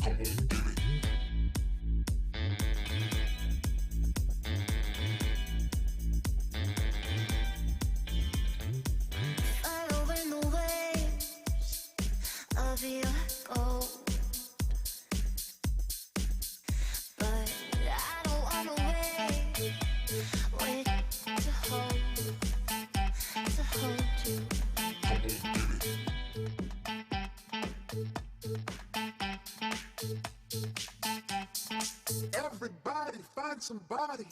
Following the waves of your gold, but I don't wanna wait to hold you. Everybody find somebody.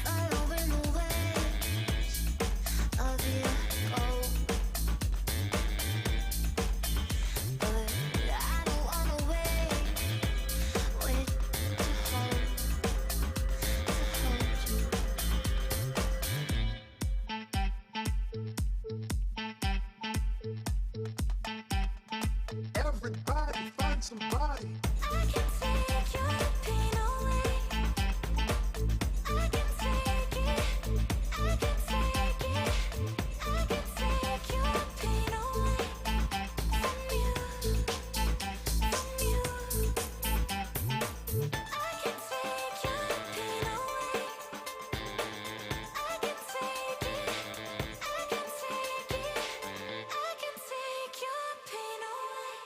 Following the waves of your gold, but I don't wanna wait to hold you. Everybody find somebody. I can take your pain away. I can take it. I can take it. I can take your pain away from you, from you. I can take your pain away. I can take it. I can take it. I can take your pain away.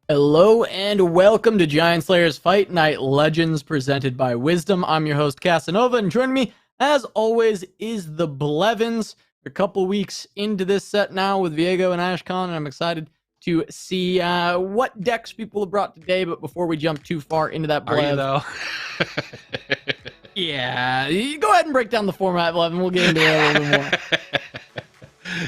Hello and welcome to Giant Slayer's Fight Night Legends presented by Wisdom. I'm your host Casanova, and joining me, as always, is the Blevins. We're a couple weeks into this set now with Viego and Ashcon, and I'm excited to see what decks people have brought today. But before we jump too far into that, Are you though? Yeah, you go ahead and break down the format, Blevin. We'll get into it a little bit more.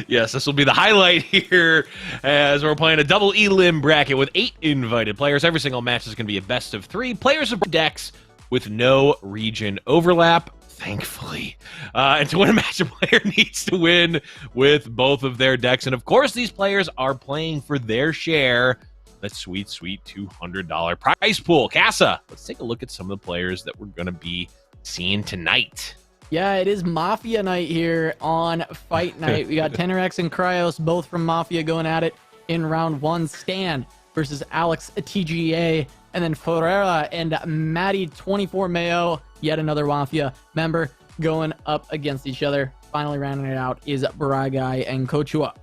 Yes, this will be the highlight here as we're playing a double elim bracket with 8 invited players. Every single match is going to be a best of 3. Players of decks with no region overlap, thankfully. And to win a match, a player needs to win with both of their decks. And of course, these players are playing for their share. That sweet, sweet $200 prize pool. Casa, let's take a look at some of the players that we're going to be seeing tonight. Yeah, it is Mafia night here on Fight Night. We got Tenerex and Cryos, both from Mafia, going at it in round 1. Stan versus Alex TGA, and then Ferreira and Maddie 24 Mayo, yet another Mafia member, going up against each other. Finally rounding it out is Bragai and Kochua.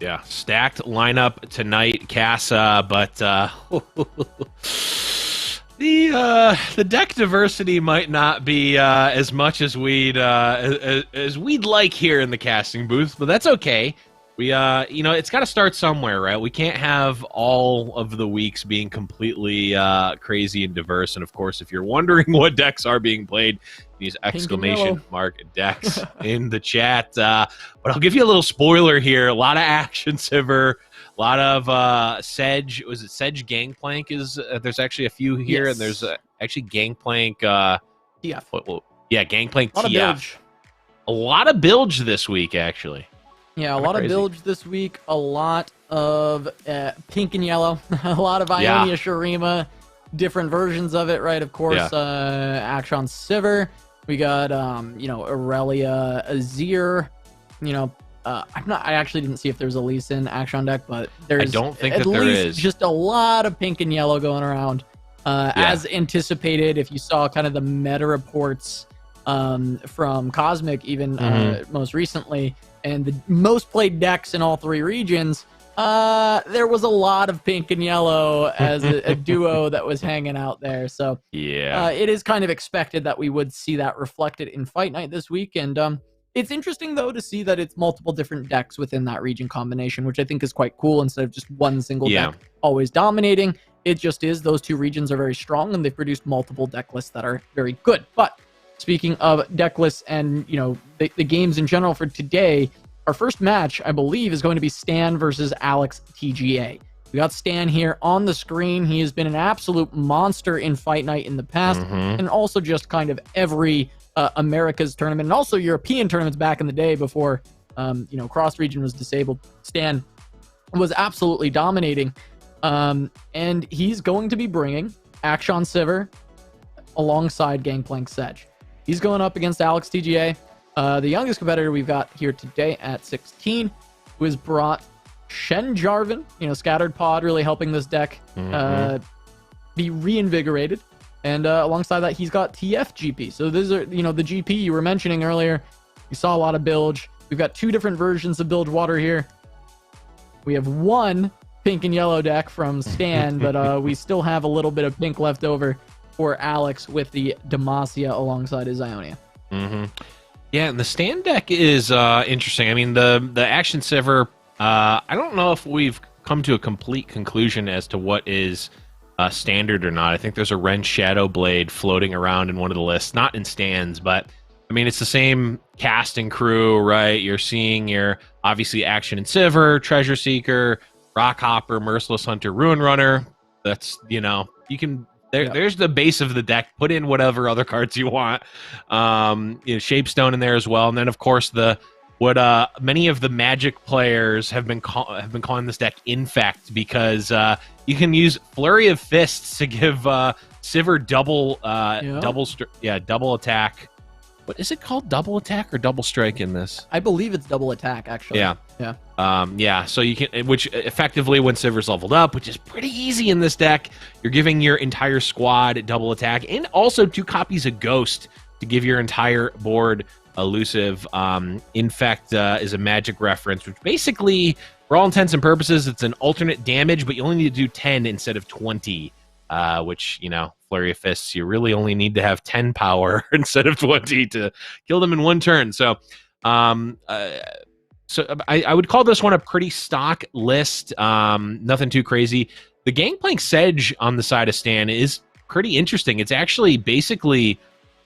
Yeah, stacked lineup tonight, Casa, but the deck diversity might not be as much as we'd like here in the casting booth, but that's okay. We it's got to start somewhere, right? We can't have all of the weeks being completely crazy and diverse. And of course, if you're wondering what decks are being played, use exclamation mark decks in the chat. But I'll give you a little spoiler here. A lot of action Sivir, a lot of Sedge. Was it Sedge Gangplank? There's actually a few here, Yes. and there's actually Gangplank. TF. Yeah, Gangplank A lot of TF. bilge. A lot of bilge this week, actually. Yeah, a Kinda lot crazy. of bilge this week. A lot of pink and yellow. A lot of Ionia Shurima. Different versions of it, right? Of course, Action Sivir. We got, Aurelia Azir. I actually didn't see if there's a Lee Sin Action deck, but there's I don't think at that there least is. just a lot of pink and yellow going around. As anticipated, if you saw kind of the meta reports from Cosmic, even most recently, and the most played decks in all 3 regions, there was a lot of pink and yellow as a duo that was hanging out there. So Yeah. it is kind of expected that we would see that reflected in Fight Night this week. And it's interesting, though, to see that it's multiple different decks within that region combination, which I think is quite cool instead of just one single deck always dominating. It just is. Those 2 regions are very strong, and they've produced multiple deck lists that are very good. But speaking of deck lists and, the games in general for today, our first match, I believe, is going to be Stan versus Alex TGA. We got Stan here on the screen. He has been an absolute monster in Fight Night in the past, and also just kind of every America's tournament, and also European tournaments back in the day before, cross region was disabled. Stan was absolutely dominating, and he's going to be bringing Action Sivir alongside Gangplank Sedge. He's going up against Alex TGA. The youngest competitor we've got here today at 16, who has brought Shen Jarvan, Scattered Pod, really helping this deck be reinvigorated. And alongside that, he's got TFGP. So these are, the GP you were mentioning earlier. You saw a lot of bilge. We've got 2 different versions of bilge water here. We have 1 pink and yellow deck from Stan, but we still have a little bit of pink left over for Alex with the Demacia alongside his Ionia. Yeah, and the Stan deck is interesting. I mean, the Action Sivir, I don't know if we've come to a complete conclusion as to what is standard or not. I think there's a Ren Shadow Blade floating around in one of the lists, not in Stans, but I mean, it's the same cast and crew, right? You're seeing your, obviously, Action and Sivir, Treasure Seeker, Rockhopper, Merciless Hunter, Ruin Runner. That's, you can... There's the base of the deck. Put in whatever other cards you want. Shapestone in there as well, and then of course what many of the Magic players have been calling this deck Infect, because you can use Flurry of Fists to give Sivir double attack. What is it called? Double attack or double strike in this? I believe it's double attack, actually. Yeah. So you can, which effectively when Sivir's leveled up, which is pretty easy in this deck, you're giving your entire squad double attack, and also 2 copies of Ghost to give your entire board elusive. Infect is a magic reference, which basically, for all intents and purposes, it's an alternate damage, but you only need to do 10 instead of 20, which, you know, Flurry of Fists, you really only need to have 10 power instead of 20 to kill them in one turn. So, I would call this one a pretty stock list. Nothing too crazy. The Gangplank Sedge on the side of Stan is pretty interesting. It's actually basically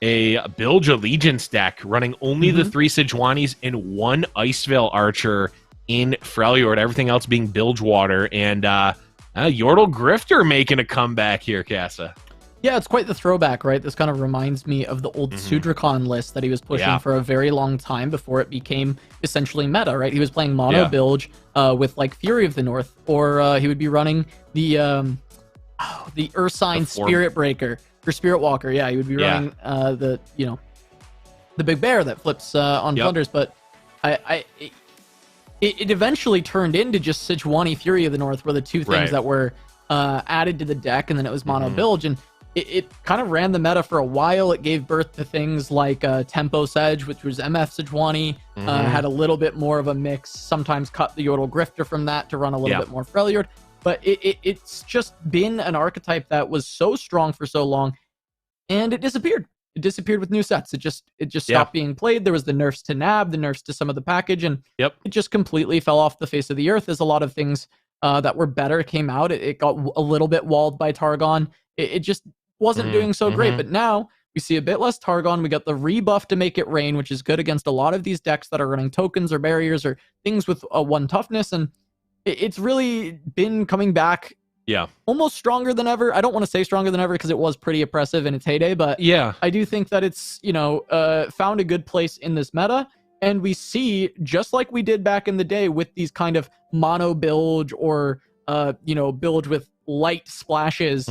a Bilge Allegiance deck running only the 3 Sejuanis and 1 Icevale Archer in Freljord, everything else being Bilgewater, and Yordle Grifter making a comeback here, Casa. Yeah, it's quite the throwback, right? This kind of reminds me of the old Sudrakon list that he was pushing for a very long time before it became essentially meta, right? He was playing mono Bilge with like Fury of the North, or he would be running the Ursine Spirit Breaker or Spirit Walker. Yeah, he would be running the big bear that flips on Plunders, but it eventually turned into just Sejuani Fury of the North were the two things that were added to the deck, and then it was mono Bilge, and it kind of ran the meta for a while. It gave birth to things like Tempo Sedge, which was MF Sejuani, had a little bit more of a mix, sometimes cut the Yordle Grifter from that to run a little bit more Freljord, but it's just been an archetype that was so strong for so long, and it disappeared. It disappeared with new sets. It just stopped being played. There was the nerfs to Nab, the nerfs to some of the package, and it just completely fell off the face of the earth as a lot of things that were better came out. It got a little bit walled by Targon. It just wasn't doing so great, but now we see a bit less Targon. We got the rebuff to make it rain, which is good against a lot of these decks that are running tokens or barriers or things with a 1 toughness, and it's really been coming back almost stronger than ever. I don't want to say stronger than ever because it was pretty oppressive in its heyday, but I do think that it's, found a good place in this meta, and we see, just like we did back in the day with these kind of mono Bilge or, Bilge with light splashes,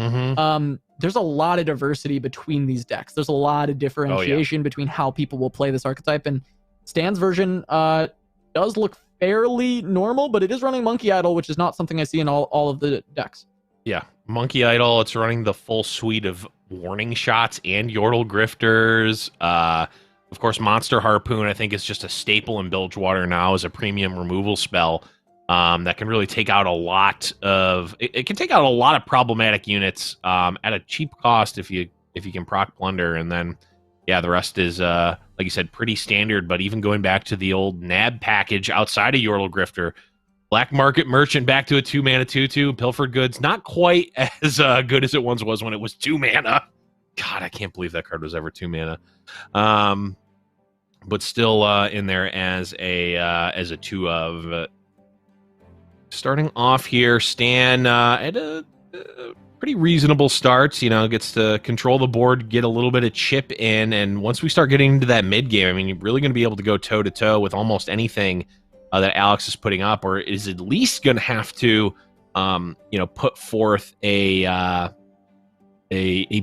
there's a lot of diversity between these decks. There's a lot of differentiation between how people will play this archetype, and Stan's version does look fairly normal, but it is running Monkey Idol, which is not something I see in all of the decks. Yeah, Monkey Idol, it's running the full suite of warning shots and Yordle Grifters. Of course, Monster Harpoon, I think, is just a staple in Bilgewater now as a premium removal spell. That can really take out a lot of it can take out a lot of problematic units at a cheap cost if you can proc Plunder, and then the rest is like you said, pretty standard. But even going back to the old Nab package outside of Yordle Grifter, Black Market Merchant back to a 2-mana 2/2, Pilfered Goods, not quite as good as it once was when it was 2 mana. God, I can't believe that card was ever 2 mana. But still in there as a 2 of. Starting off here, Stan at a pretty reasonable start. Gets to control the board, get a little bit of chip in, and once we start getting into that mid game, I mean, you're really going to be able to go toe to toe with almost anything that Alex is putting up, or is at least going to have to, put forth a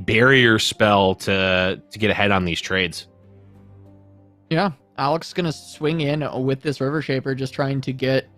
barrier spell to get ahead on these trades. Yeah, Alex is going to swing in with this River Shaper, just trying to get.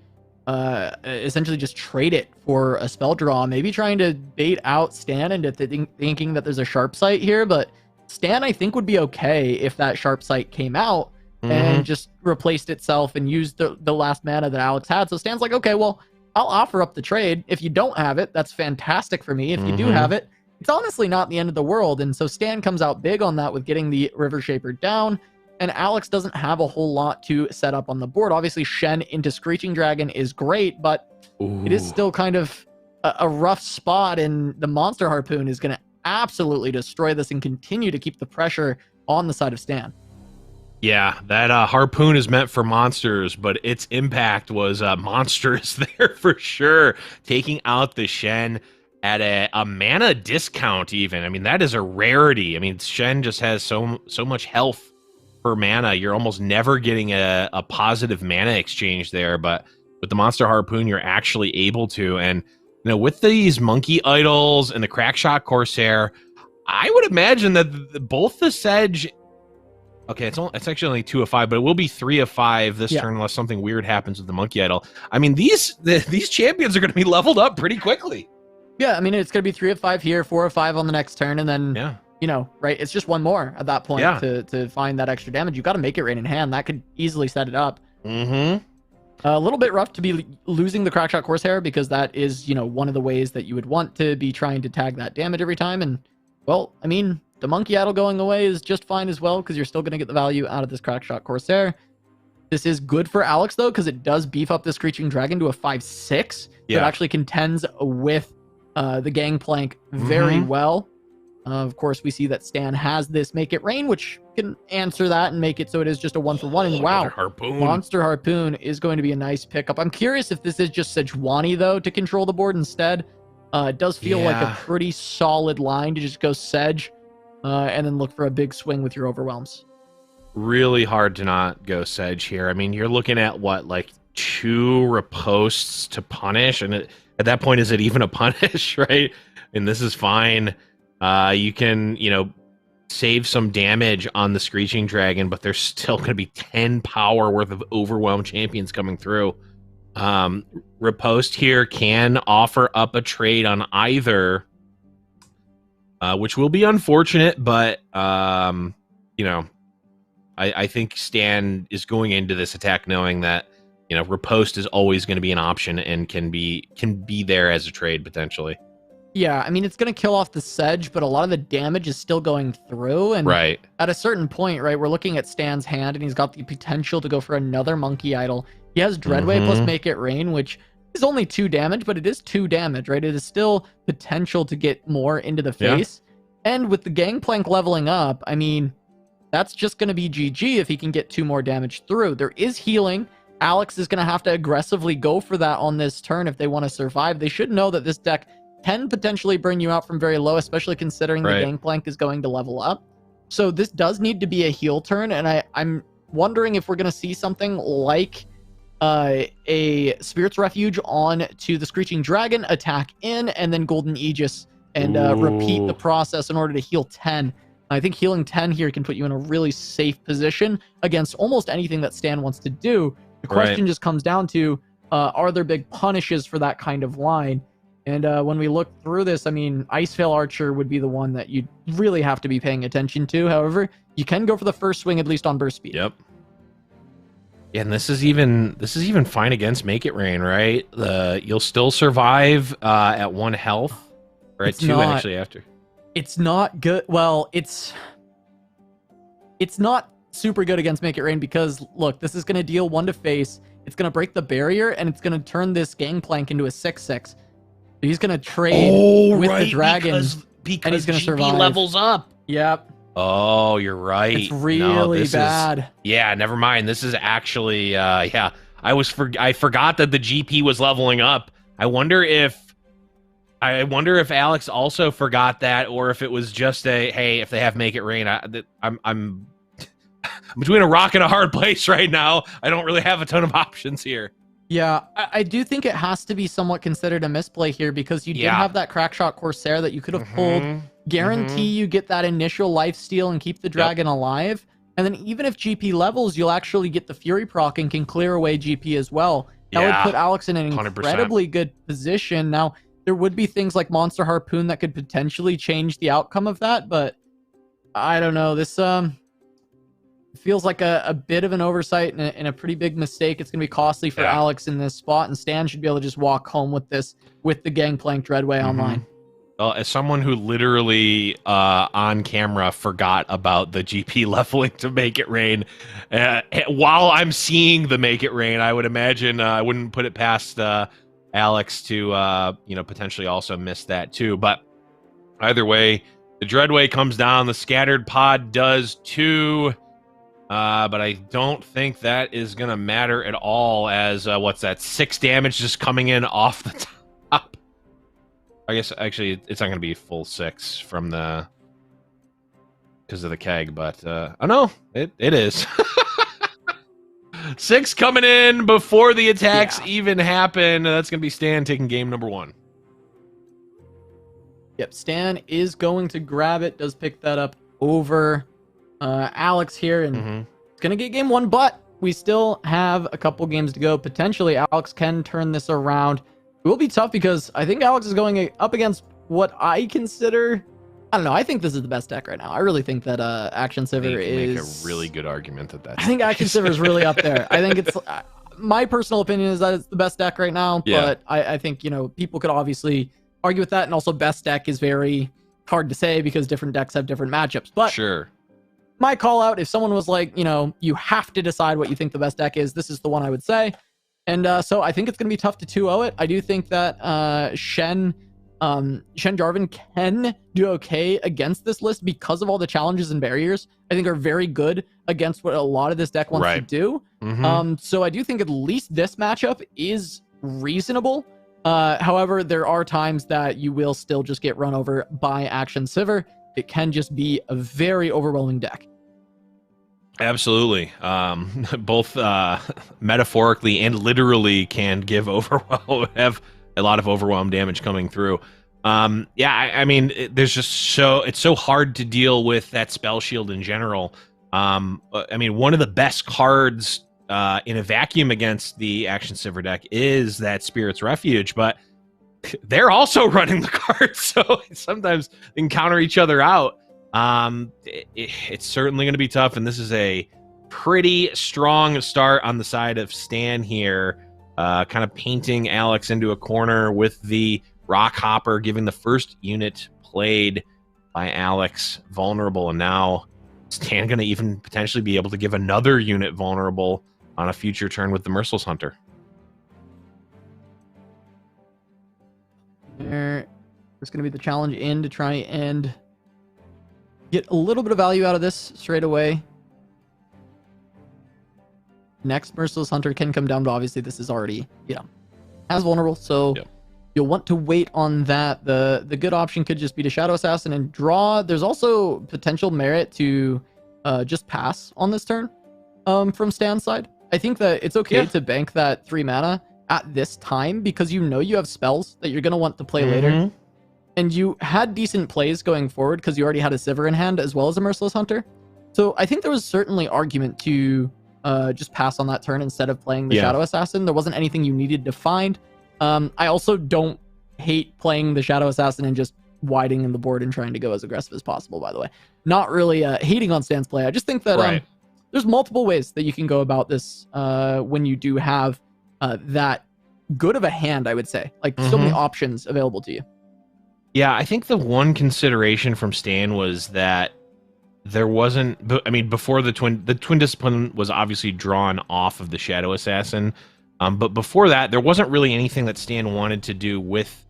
Essentially just trade it for a spell draw, maybe trying to bait out Stan into thinking that there's a Sharp Sight here, but Stan, I think, would be okay if that Sharp Sight came out and just replaced itself and used the last mana that Alex had. So Stan's like, okay, well, I'll offer up the trade. If you don't have it, that's fantastic for me. If you do have it, it's honestly not the end of the world. And so Stan comes out big on that with getting the River Shaper down. And Alex doesn't have a whole lot to set up on the board. Obviously, Shen into Screeching Dragon is great, but it is still kind of a rough spot, and the Monster Harpoon is going to absolutely destroy this and continue to keep the pressure on the side of Stan. Yeah, that Harpoon is meant for monsters, but its impact was monstrous there for sure. Taking out the Shen at a mana discount even. I mean, that is a rarity. I mean, Shen just has so much health per mana. You're almost never getting a positive mana exchange there, but with the Monster Harpoon, you're actually able to. And with these Monkey Idols and the Crackshot Corsair, I would imagine that both the Sedge. Okay, it's actually only 2 of 5, but it will be 3 of 5 this turn unless something weird happens with the Monkey Idol. I mean, these champions are going to be leveled up pretty quickly. Yeah, I mean, it's going to be 3 of 5 here, 4 of 5 on the next turn, and then you know, right? It's just one more at that point Yeah. to find that extra damage. You got to make it rain in hand. That could easily set it up. Mm-hmm. A little bit rough to be losing the Crackshot Corsair because that is, you know, one of the ways that you would want to be trying to tag that damage every time. And, well, I mean, the Monkey Idol going away is just fine as well because you're still going to get the value out of this Crackshot Corsair. This is good for Alex, though, because it does beef up the Screeching Dragon to a 5/6. Yeah. It actually contends with the Gangplank very well. Of course, we see that Stan has this Make It Rain, which can answer that and make it so it is just a 1-for-1. And wow, Harpoon. Monster Harpoon is going to be a nice pickup. I'm curious if this is just Sejuani, though, to control the board instead. It does feel like a pretty solid line to just go Sedge and then look for a big swing with your Overwhelms. Really hard to not go Sedge here. I mean, you're looking at what, like 2 riposts to punish, and at that point, is it even a punish, right? And this is fine. You can, you know, save some damage on the Screeching Dragon, but there's still going to be 10 power worth of Overwhelm champions coming through. Riposte here can offer up a trade on either, which will be unfortunate, but, you know, I think Stan is going into this attack knowing that, you know, riposte is always going to be an option and can be there as a trade potentially. Yeah, I mean, it's going to kill off the Sedge, but a lot of the damage is still going through. And right. At a certain point, right, we're looking at Stan's hand, and he's got the potential to go for another Monkey Idol. He has Dreadway plus Make It Rain, which is only 2 damage, but it is 2 damage, right? It is still potential to get more into the face. Yeah. And with the Gangplank leveling up, I mean, that's just going to be GG if he can get 2 more damage through. There is healing. Alex is going to have to aggressively go for that on this turn if they want to survive. They should know that this deck can potentially bring you out from very low, especially considering the Gangplank is going to level up. So this does need to be a heal turn, and I'm wondering if we're going to see something like a Spirit's Refuge on to the Screeching Dragon, attack in, and then Golden Aegis, and repeat the process in order to heal 10. I think healing 10 here can put you in a really safe position against almost anything that Stan wants to do. The question just comes down to, are there big punishes for that kind of line? And when we look through this, I mean, Iceveil Archer would be the one that you really have to be paying attention to. However, you can go for the first swing, at least on burst speed. Yep. Yeah, and this is even fine against Make It Rain, right? You'll still survive at 1 health, or at 2 actually after. It's not good. Well, it's not super good against Make It Rain because look, this is going to deal 1 to face. It's going to break the barrier, and it's going to turn this Gangplank into a 6/6. He's going to trade with the dragon, because and he's going to survive. Levels up. Yep. Oh, you're right. It's really bad. Yeah, never mind. This is actually, yeah. I forgot that the GP was leveling up. I wonder if Alex also forgot that, or if it was just a, hey, if they have Make It Rain, I'm between a rock and a hard place right now. I don't really have a ton of options here. Yeah, I do think it has to be somewhat considered a misplay here because you did have that Crackshot Corsair that you could have pulled. Guarantee you get that initial lifesteal and keep the dragon alive. And then even if GP levels, you'll actually get the Fury proc and can clear away GP as well. That would put Alex in an 100%. incredibly good position. Now, there would be things like Monster Harpoon that could potentially change the outcome of that, but I don't know. This feels like a bit of an oversight and a pretty big mistake. It's going to be costly for Alex in this spot, and Stan should be able to just walk home with this with the Gangplank Dreadway online. Well, as someone who literally on camera forgot about the GP leveling to Make It Rain, while I'm seeing the Make It Rain, I would imagine I wouldn't put it past Alex to potentially also miss that too. But either way, the Dreadway comes down, the Scattered Pod does too. But I don't think that is going to matter at all, as what's that, 6 damage just coming in off the top. I guess actually it's not going to be full 6 from the because of the keg, but oh no, it is. 6 coming in before the attacks even happen. That's going to be Stan taking game number 1. Yep, Stan is going to grab it, does pick that up over Alex here, and it's going to get game 1, but we still have a couple games to go. Potentially, Alex can turn this around. It will be tough because I think Alex is going up against what I consider I don't know. I think this is the best deck right now. I really think that Action I think Sivir you can is make a really good argument that that's I think the Action case. Sivir is really up there. I think it's my personal opinion is that it's the best deck right now. Yeah. But I think, you know, people could obviously argue with that. And also best deck is very hard to say because different decks have different matchups. But Sure. my call out, if someone was like, you know, you have to decide what you think the best deck is, this is the one I would say. And so I think it's going to be tough to 2-0 it. I do think that Shen Jarvan can do okay against this list because of all the challenges and barriers. I think are very good against what a lot of this deck wants to do. So I do think at least this matchup is reasonable. However, there are times that you will still just get run over by Action Sivir. It can just be a very overwhelming deck. Absolutely. Both metaphorically and literally can give overwhelm, have a lot of overwhelm damage coming through. I mean, there's just it's so hard to deal with that spell shield in general. I mean, one of the best cards in a vacuum against the Action Sivir deck is that Spirit's Refuge, but they're also running the card, so sometimes they can counter each other out. It's certainly going to be tough, and this is a pretty strong start on the side of Stan here, kind of painting Alex into a corner with the Rock Hopper, giving the first unit played by Alex vulnerable, and now Stan going to even potentially be able to give another unit vulnerable on a future turn with the Merciless Hunter. There's going to be the challenge in to try and get a little bit of value out of this straight away. Next Merciless Hunter can come down, but obviously this is already, you know, as vulnerable, so you'll want to wait on that. The good option could just be to Shadow Assassin and draw. There's also potential merit to just pass on this turn from Stan's side. I think that it's okay to bank that 3 mana at this time because you know you have spells that you're going to want to play later. And you had decent plays going forward because you already had a Sivir in hand as well as a Merciless Hunter. So I think there was certainly argument to just pass on that turn instead of playing the Shadow Assassin. There wasn't anything you needed to find. I also don't hate playing the Shadow Assassin and just widening the board and trying to go as aggressive as possible, by the way. Not really hating on Stan's play. I just think that there's multiple ways that you can go about this when you do have that good of a hand, I would say. Like, so many options available to you. Yeah, I think the one consideration from Stan was that there wasn't... I mean, before the Twin Discipline was obviously drawn off of the Shadow Assassin, but before that, there wasn't really anything that Stan wanted to do with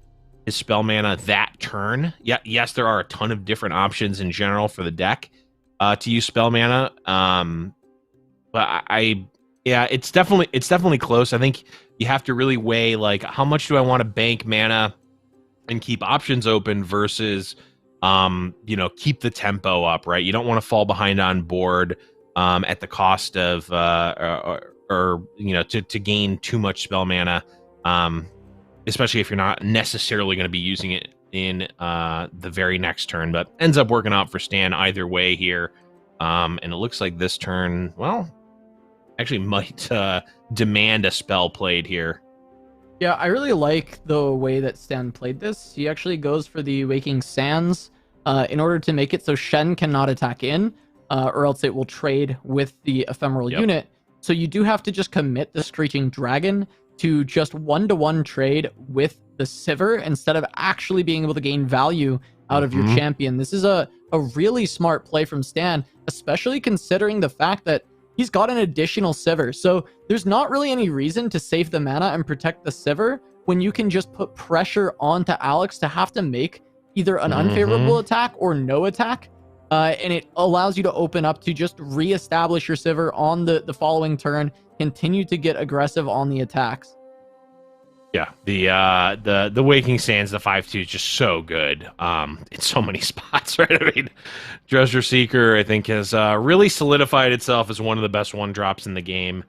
his spell mana that turn. Yeah, yes, there are a ton of different options in general for the deck to use spell mana, but it's definitely close. I think you have to really weigh, like, how much do I want to bank mana and keep options open versus, you know, keep the tempo up, right? You don't want to fall behind on board at the cost of, or you know, to gain too much spell mana, especially if you're not necessarily going to be using it in the very next turn. But ends up working out for Stan either way here. And it looks like this turn, well, actually might demand a spell played here. Yeah, I really like the way that Stan played this. He actually goes for the Waking Sands in order to make it so Shen cannot attack in, or else it will trade with the ephemeral unit. So you do have to just commit the Screeching Dragon to just 1-to-1 trade with the Sivir instead of actually being able to gain value out of your champion. This is a really smart play from Stan, especially considering the fact that he's got an additional Sivir. So there's not really any reason to save the mana and protect the Sivir when you can just put pressure onto Alex to have to make either an unfavorable attack or no attack. And it allows you to open up to just reestablish your Sivir on the following turn, continue to get aggressive on the attacks. Yeah, the Waking Sands, the 5/2 is just so good in so many spots, right? I mean, Treasure Seeker, I think, has really solidified itself as one of the best one-drops in the game.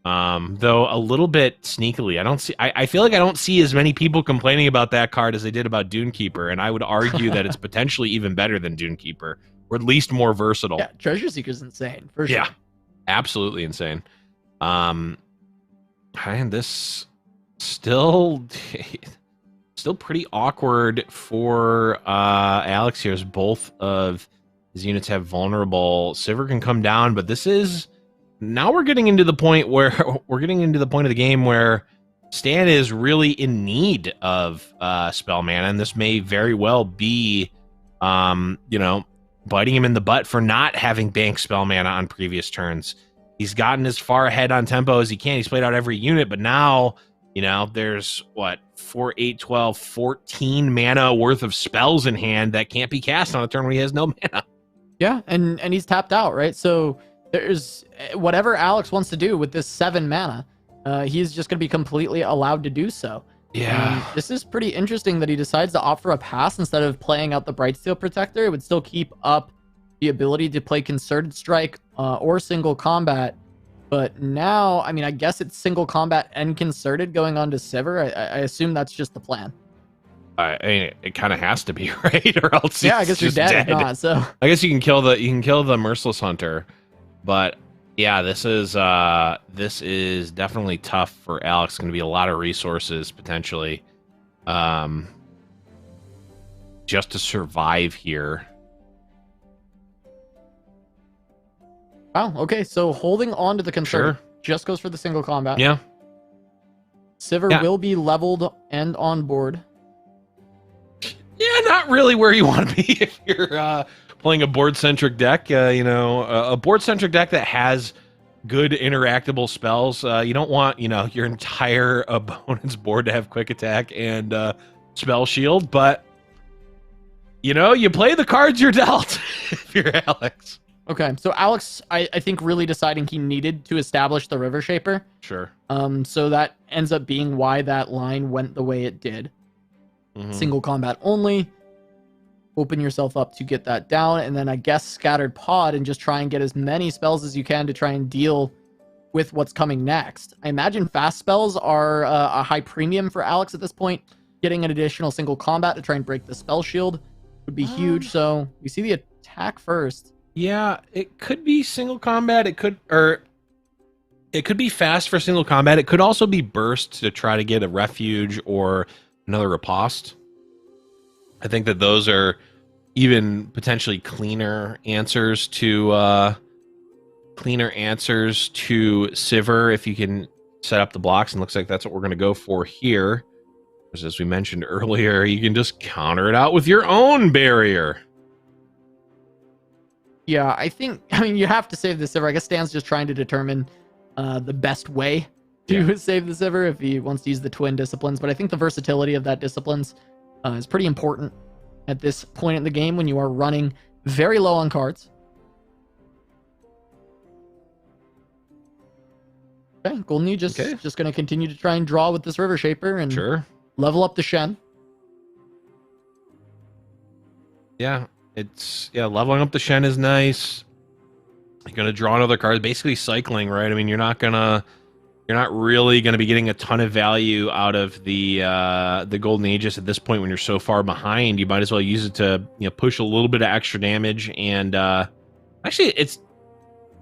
Though a little bit sneakily. I feel like I don't see as many people complaining about that card as they did about Dunekeeper, and I would argue that it's potentially even better than Dunekeeper, or at least more versatile. Yeah, Treasure Seeker's insane, for sure. Yeah, absolutely insane. And this still still pretty awkward for Alex here, as both of his units have vulnerable. Sivir can come down, but this is now we're getting into the point where we're getting into the point of the game where Stan is really in need of spell mana, and this may very well be, you know, biting him in the butt for not having bank spell mana on previous turns. He's gotten as far ahead on tempo as he can. He's played out every unit, but now, you know, there's what, 4, 8, 12, 14 mana worth of spells in hand that can't be cast on a turn when he has no mana. Yeah, and he's tapped out, right? So there's whatever Alex wants to do with this 7 mana, he's just going to be completely allowed to do so. Yeah. This is pretty interesting that he decides to opt for a pass instead of playing out the Brightsteel Protector. It would still keep up the ability to play Concerted Strike or Single Combat. But now, I mean, I guess it's Single Combat and Concerted going on to Sivir. I assume that's just the plan. I mean, it kind of has to be, right? Or else Yeah, I guess you're dead. If not, so I guess you can kill the Merciless Hunter, but yeah, this is definitely tough for Alex. Going to be a lot of resources potentially, just to survive here. Wow. Okay, so holding on to the Concerted Sure. just goes for the Single Combat. Yeah. Sivir will be leveled and on board. Yeah, not really where you want to be if you're playing a board-centric deck. You know, a board-centric deck that has good interactable spells. You don't want, you know, your entire opponent's board to have quick attack and spell shield, but you know, you play the cards you're dealt if you're Alex. Okay, so Alex, I think really deciding he needed to establish the River Shaper. Sure. So that ends up being why that line went the way it did. Single combat only. Open yourself up to get that down, and then I guess Scattered Pod and just try and get as many spells as you can to try and deal with what's coming next. I imagine fast spells are a high premium for Alex at this point. Getting an additional single combat to try and break the spell shield would be huge. So we see the attack first. Yeah, it could be single combat. It could be fast for single combat. It could also be burst to try to get a refuge or another riposte. I think that those are even potentially cleaner answers to Sivir if you can set up the blocks, and looks like that's what we're going to go for here. As we mentioned earlier, you can just counter it out with your own barrier. Yeah, I mean, you have to save the Sivir. I guess Stan's just trying to determine the best way to save the Sivir if he wants to use the twin disciplines. But I think the versatility of that disciplines is pretty important at this point in the game when you are running very low on cards. Okay, Golden just going to continue to try and draw with this River Shaper and level up the Shen. Yeah. Leveling up the Shen is nice. You're gonna draw another card, basically cycling, right? I mean, you're not really gonna be getting a ton of value out of the Golden Aegis at this point when you're so far behind. You might as well use it to, you know, push a little bit of extra damage, and actually, it's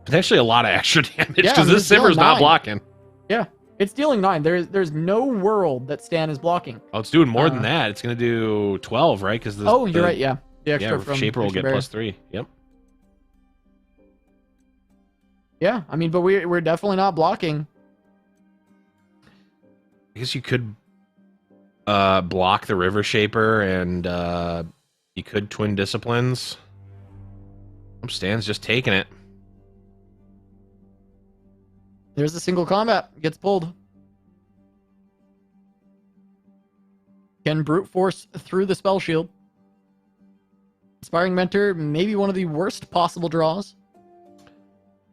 potentially a lot of extra damage because this Sivir's not blocking. Yeah, it's dealing 9. There's no world that Stan is blocking. Oh, it's doing more than that. It's gonna do 12, right? Because you're right. Yeah. The extra from Shaper will get barrier. +3. Yep. Yeah, I mean, but we're definitely not blocking. I guess you could block the River Shaper, and you could twin disciplines. Stan's just taking it. There's a single combat. Gets pulled. Can brute force through the spell shield. Inspiring Mentor, maybe one of the worst possible draws.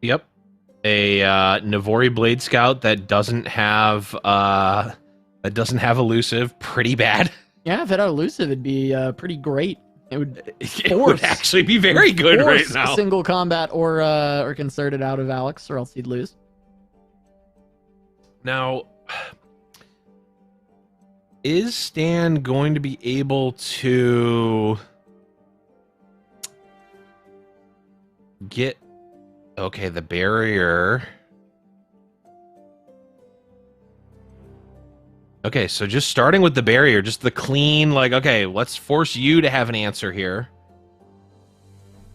Yep. A Navori Blade Scout that doesn't have elusive, pretty bad. Yeah, if it had elusive, it'd be pretty great. It would actually be very good right now. Single combat or concerted out of Alex, or else he'd lose. Now, is Stan going to be able to get the barrier? Okay, so just starting with the barrier, just the clean, like, okay, let's force you to have an answer here.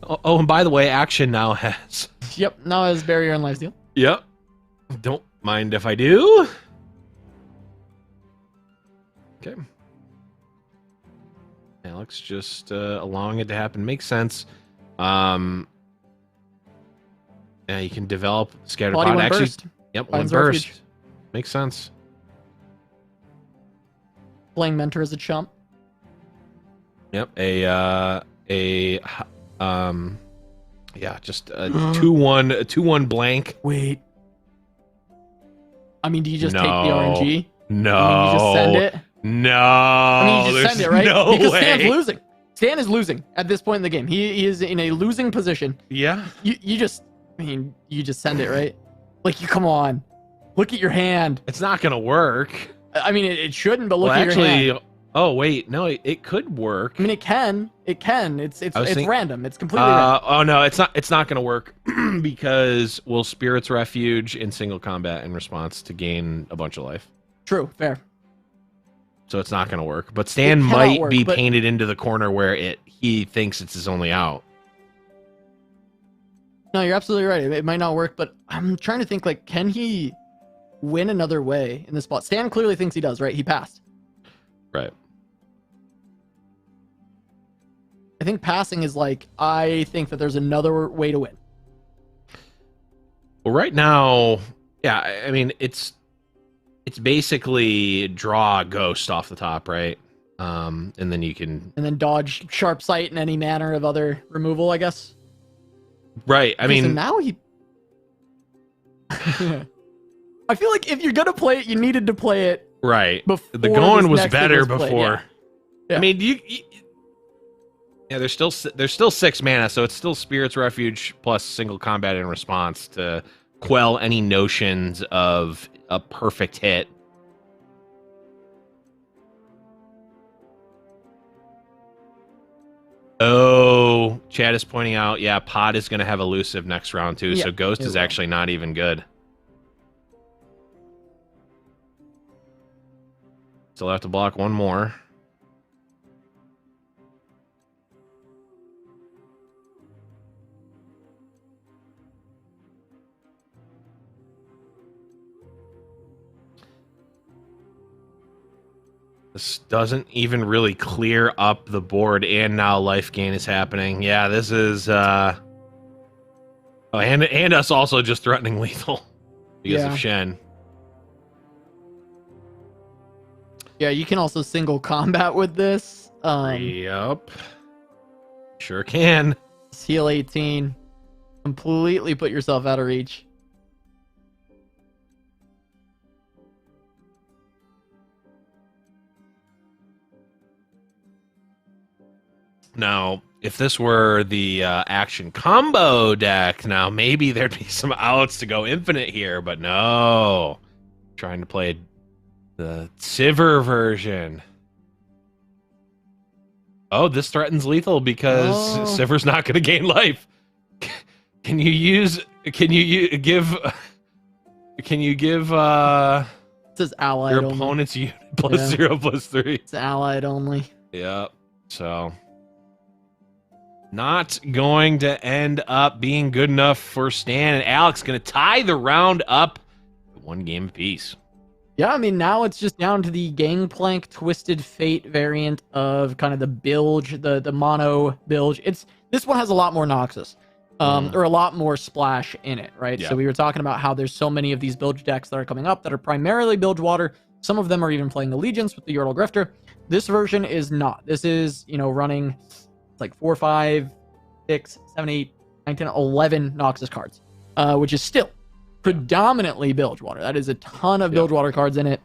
Oh, and by the way, action now has... Yep, now has barrier and lifesteal. Yep. Don't mind if I do. Okay. Alex just allowing it to happen makes sense. Yeah, you can develop scattered Body pod. one Actually, burst. yep, one Finds burst. refuge. Makes sense. Playing mentor as a chump. Yep, yeah, just a 2-1 blank. Wait. I mean, do you just No. take the RNG? No. I mean, you just send it? No. I mean, you just send it, right? No because way. Stan's losing. Stan is losing at this point in the game. He is in a losing position. Yeah. You just send it, right? Like, you come on. Look at your hand. It's not gonna work. I mean, it shouldn't, but look Well, at your hand. oh wait, no, it could work. I mean, it can. It can. It's thinking- random. It's completely random. Oh no, it's not gonna work because we'll Spirit's Refuge in single combat in response to gain a bunch of life. True. Fair. So it's not gonna work. But Stan It cannot might work, be but- painted into the corner where he thinks it's his only out. No, you're absolutely right. It might not work, but I'm trying to think, like, can he win another way in this spot? Stan clearly thinks he does, right? He passed. Right. I think passing is like, I think that there's another way to win. Well, right now, yeah, I mean, it's basically draw a ghost off the top, right? And then you can... And then dodge sharp sight and any manner of other removal, I guess. Right, I Okay, so mean... now he... I feel like if you're going to play it, you needed to play it Right. before The going this was next thing better was played, before. yeah. Yeah. I mean, yeah, there's still 6 mana, so it's still Spirit's Refuge plus single combat in response to quell any notions of a perfect hit. Oh, Chad is pointing out, yeah, Pod is going to have elusive next round too, Yeah, so Ghost it is will. actually not even good. Still have to block one more. This doesn't even really clear up the board, and now life gain is happening. Yeah, this is oh, and us also just threatening lethal because Yeah. of Shen. Yeah, you can also single combat with this. Yep. Sure can. Heal 18. Completely put yourself out of reach. Now, if this were the action combo deck, now maybe there'd be some outs to go infinite here, but no. Trying to play the Sivir version. Oh, this threatens lethal because Oh. Sivir's not going to gain life. Can you give It says allied your only. opponent's unit plus Yeah. 0/+3? It's allied only. Yep. So not going to end up being good enough for Stan, and Alex going to tie the round up at 1 game apiece. Yeah, I mean, now it's just down to the Gangplank Twisted Fate variant of kind of the bilge, the mono bilge. This one has a lot more Noxus, or a lot more splash in it, right? Yeah. So we were talking about how there's so many of these bilge decks that are coming up that are primarily bilge water. Some of them are even playing Allegiance with the Yordle Grifter. This version is not. This is, running, it's like 4, 5, 6, 7, 8, 9, 10, 11 Noxus cards, which is still predominantly bilge water. That is a ton of bilge water cards in it,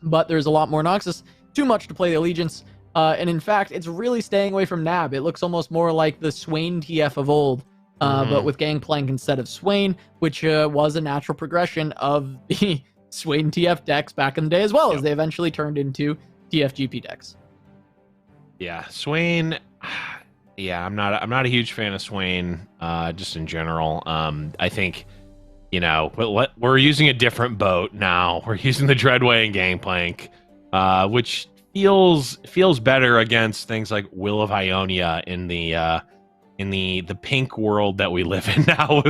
but there's a lot more Noxus. Too much to play the Allegiance, and in fact, it's really staying away from Nab. It looks almost more like the Swain TF of old, but with Gangplank instead of Swain, which was a natural progression of the Swain TF decks back in the day, as well as they eventually turned into TFGP decks. Yeah, Swain. Yeah, I'm not a huge fan of Swain, just in general. I think, we're using a different boat now. We're using the Dreadway and Gangplank. which feels better against things like Will of Ionia in the pink world that we live in now,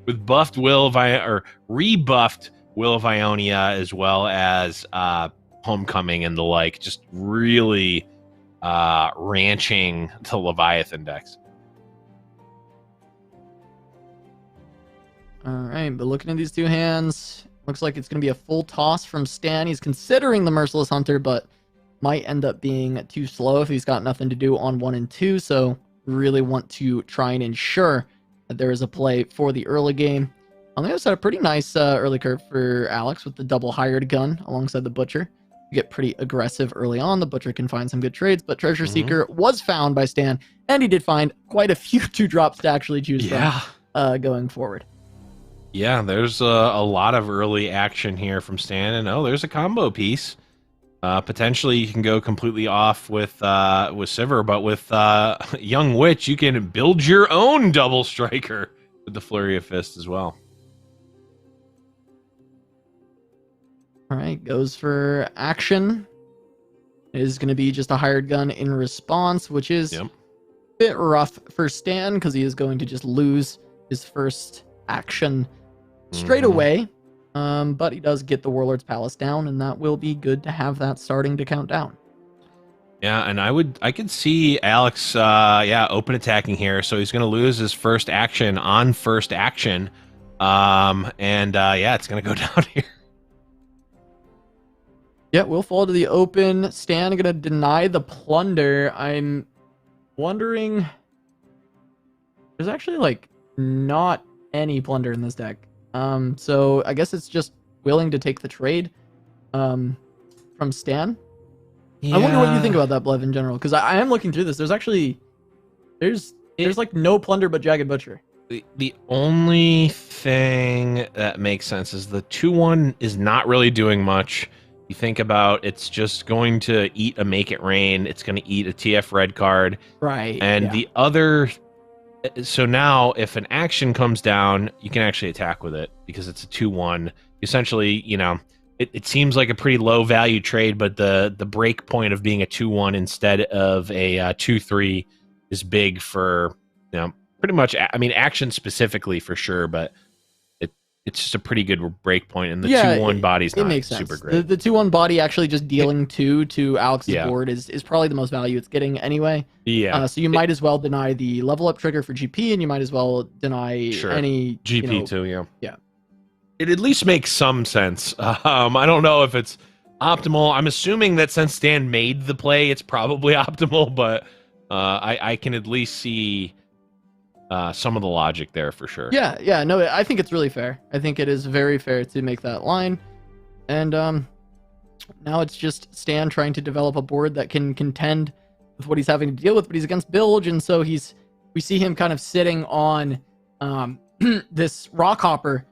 with buffed Will of Ionia, or rebuffed Will of Ionia, as well as Homecoming and the like, just really ranching the Leviathan decks. All right, but looking at these two hands, looks like it's going to be a full toss from Stan. He's considering the Merciless Hunter, but might end up being too slow if he's got nothing to do on 1 and 2. So really want to try and ensure that there is a play for the early game. On the other side, a pretty nice early curve for Alex with the double hired gun alongside the Butcher. You get pretty aggressive early on. The Butcher can find some good trades, but Treasure Seeker was found by Stan, and he did find quite a few 2-drops to actually choose from going forward. Yeah, there's a lot of early action here from Stan, and there's a combo piece. Potentially, you can go completely off with Sivir, but with Young Witch, you can build your own double striker with the Flurry of Fist as well. All right, goes for action. It is going to be just a hired gun in response, which is a bit rough for Stan because he is going to just lose his first action straight away. But he does get the Warlord's Palace down, and that will be good to have that starting to count down. Yeah, and I could see Alex open attacking here, so he's going to lose his first action on first action. It's going to go down here. Yeah, we'll fall to the open. Stan going to deny the plunder. I'm wondering, there's actually like not any plunder in this deck. So I guess it's just willing to take the trade from Stan. Yeah. I wonder what you think about that, Blev, in general, because I am looking through this. There's actually there's like no plunder but Jagged Butcher. The only thing that makes sense is the 2/1 is not really doing much. You think about, it's just going to eat a Make It Rain. It's going to eat a TF red card. Right. And the other... So now, if an action comes down, you can actually attack with it because it's a 2/1. Essentially, it seems like a pretty low value trade, but the break point of being a 2/1 instead of a 2/3 is big for, pretty much, action specifically for sure, but it's just a pretty good break point, and the 2/1 body's not super great. The 2/1 body actually just dealing 2 to Alex's board is probably the most value it's getting anyway. Yeah. So you might as well deny the level up trigger for GP, and you might as well deny any GP too. Yeah. It at least makes some sense. I don't know if it's optimal. I'm assuming that since Stan made the play, it's probably optimal, but I can at least see some of the logic there for sure. Yeah, no, I think it's really fair. I think it is very fair to make that line. And now it's just Stan trying to develop a board that can contend with what he's having to deal with, but he's against Bilge, and so we see him kind of sitting on this Rockhopper,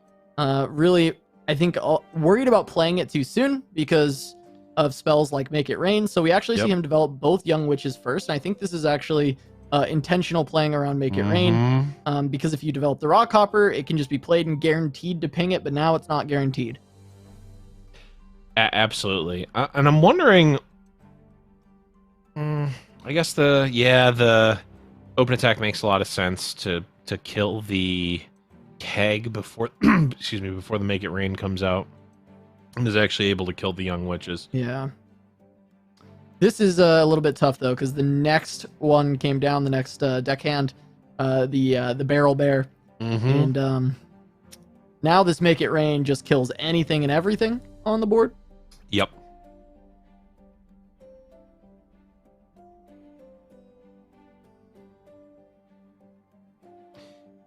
really, I think, worried about playing it too soon because of spells like Make It Rain. So we actually see him develop both Young Witches first, and I think this is actually intentional playing around Make It Rain, because if you develop the Rockhopper, it can just be played and guaranteed to ping it, but now it's not guaranteed. Absolutely. And I'm wondering, I guess the open attack makes a lot of sense to kill the keg before before the Make It Rain comes out, and is actually able to kill the Young Witches. Yeah. This is a little bit tough, though, because the next one came down, the next deckhand, the Barrel Bear. And now this Make It Rain just kills anything and everything on the board. Yep.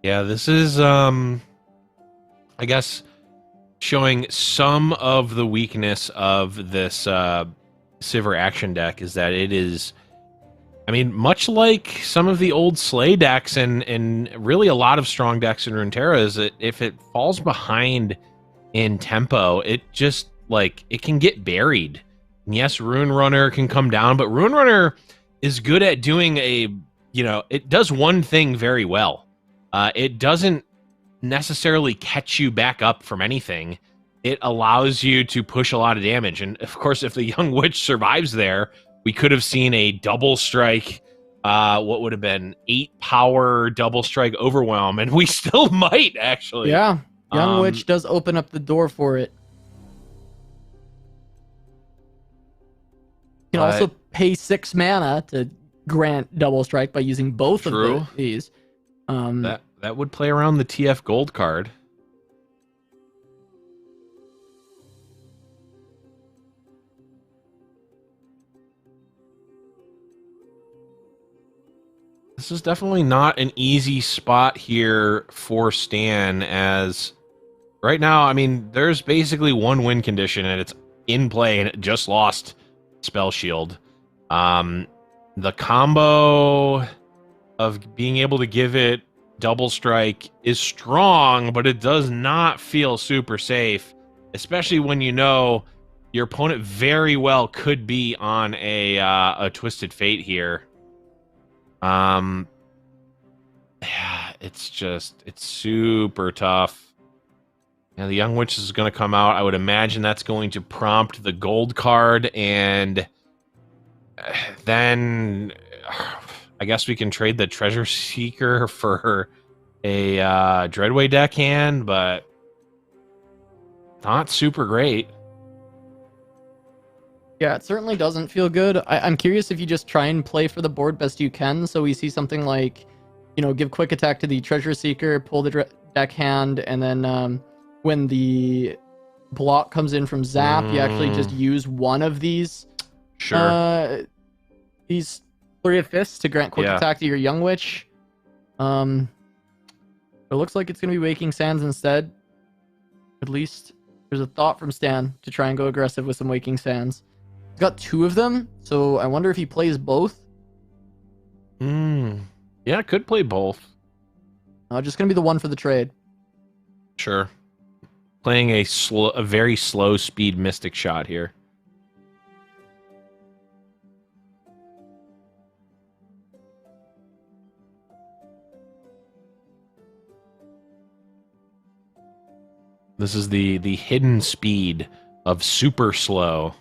Yeah, this is, I guess, showing some of the weakness of this Sivir action deck is that it is, much like some of the old Slay decks and really a lot of strong decks in Runeterra, is that if it falls behind in tempo, it just, it can get buried. And yes, Rune Runner can come down, but Rune Runner is good at doing it does one thing very well. It doesn't necessarily catch you back up from anything. it allows you to push a lot of damage. And of course, if the Young Witch survives there, we could have seen a double strike, what would have been 8 power double strike overwhelm, and we still might actually. Yeah, Young Witch does open up the door for it. You can also pay 6 mana to grant double strike by using both of these. That would play around the TF gold card. This is definitely not an easy spot here for Stan, as right now, I mean, there's basically one win condition and it's in play, and it just lost Spell Shield. The combo of being able to give it double strike is strong, but it does not feel super safe, especially when you know your opponent very well could be on a Twisted Fate here. Yeah, it's super tough. Now the Young Witch is going to come out. I would imagine that's going to prompt the gold card, and then I guess we can trade the Treasure Seeker for a Dreadway deckhand, but not super great. Yeah, it certainly doesn't feel good. I'm curious if you just try and play for the board best you can. So we see something like, you know, give quick attack to the Treasure Seeker, pull the deckhand, and then when the block comes in from Zap, you actually just use one of these. Sure. These Flurry of Fists to grant quick attack to your Young Witch. It looks like it's going to be Waking Sands instead. At least there's a thought from Stan to try and go aggressive with some Waking Sands. He's got 2 of them, so I wonder if he plays both. Yeah, could play both. Just going to be the one for the trade. Sure. Playing a very slow speed Mystic Shot here. This is the hidden speed of super slow.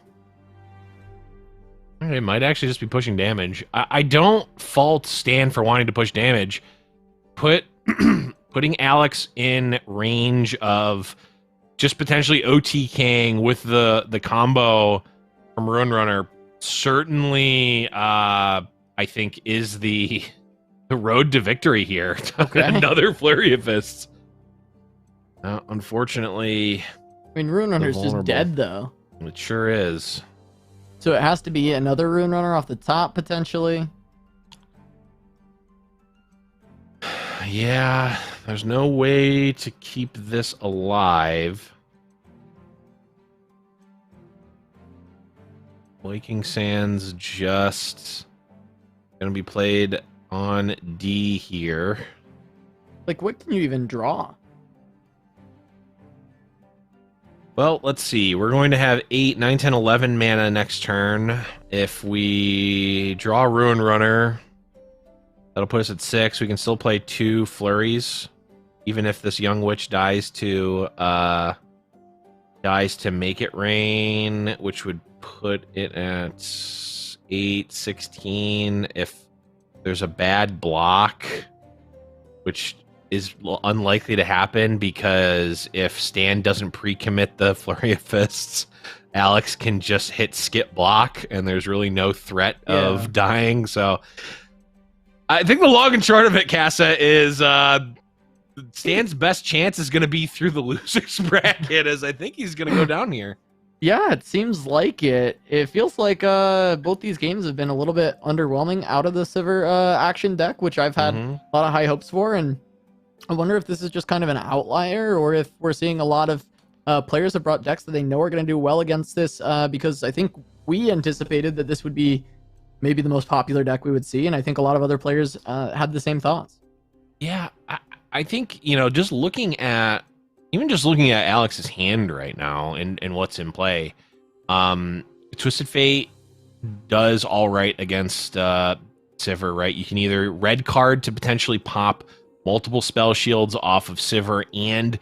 It might actually just be pushing damage. I don't fault Stan for wanting to push damage. Putting Alex in range of just potentially OTKing with the combo from Ruin Runner certainly, I think, is the road to victory here. Okay. Another Flurry of Fists. Unfortunately, I mean, Ruin Runner's just dead, though. It sure is. So it has to be another Ruin Runner off the top, potentially. Yeah, there's no way to keep this alive. Waking Sands just going to be played on D here. Like, what can you even draw? Well, let's see. We're going to have 8, 9, 10, 11 mana next turn. If we draw Ruin Runner, that'll put us at 6. We can still play 2 flurries, even if this Young Witch dies to make it rain, which would put it at 8, 16. If there's a bad block, which is unlikely to happen, because if Stan doesn't pre-commit the Flurry of Fists, Alex can just hit skip block, and there's really no threat of dying. So I think the long and short of it, Casa, is Stan's best chance is going to be through the losers bracket, as I think he's going to go down here. Yeah, it seems like it. It feels like both these games have been a little bit underwhelming out of the Sivir action deck, which I've had a lot of high hopes for, and I wonder if this is just kind of an outlier, or if we're seeing a lot of players have brought decks that they know are going to do well against this, because I think we anticipated that this would be maybe the most popular deck we would see, and I think a lot of other players had the same thoughts. Yeah, I think, you know, just looking at Alex's hand right now and what's in play, Twisted Fate does all right against Sivir, right? You can either red card to potentially pop multiple spell shields off of Sivir and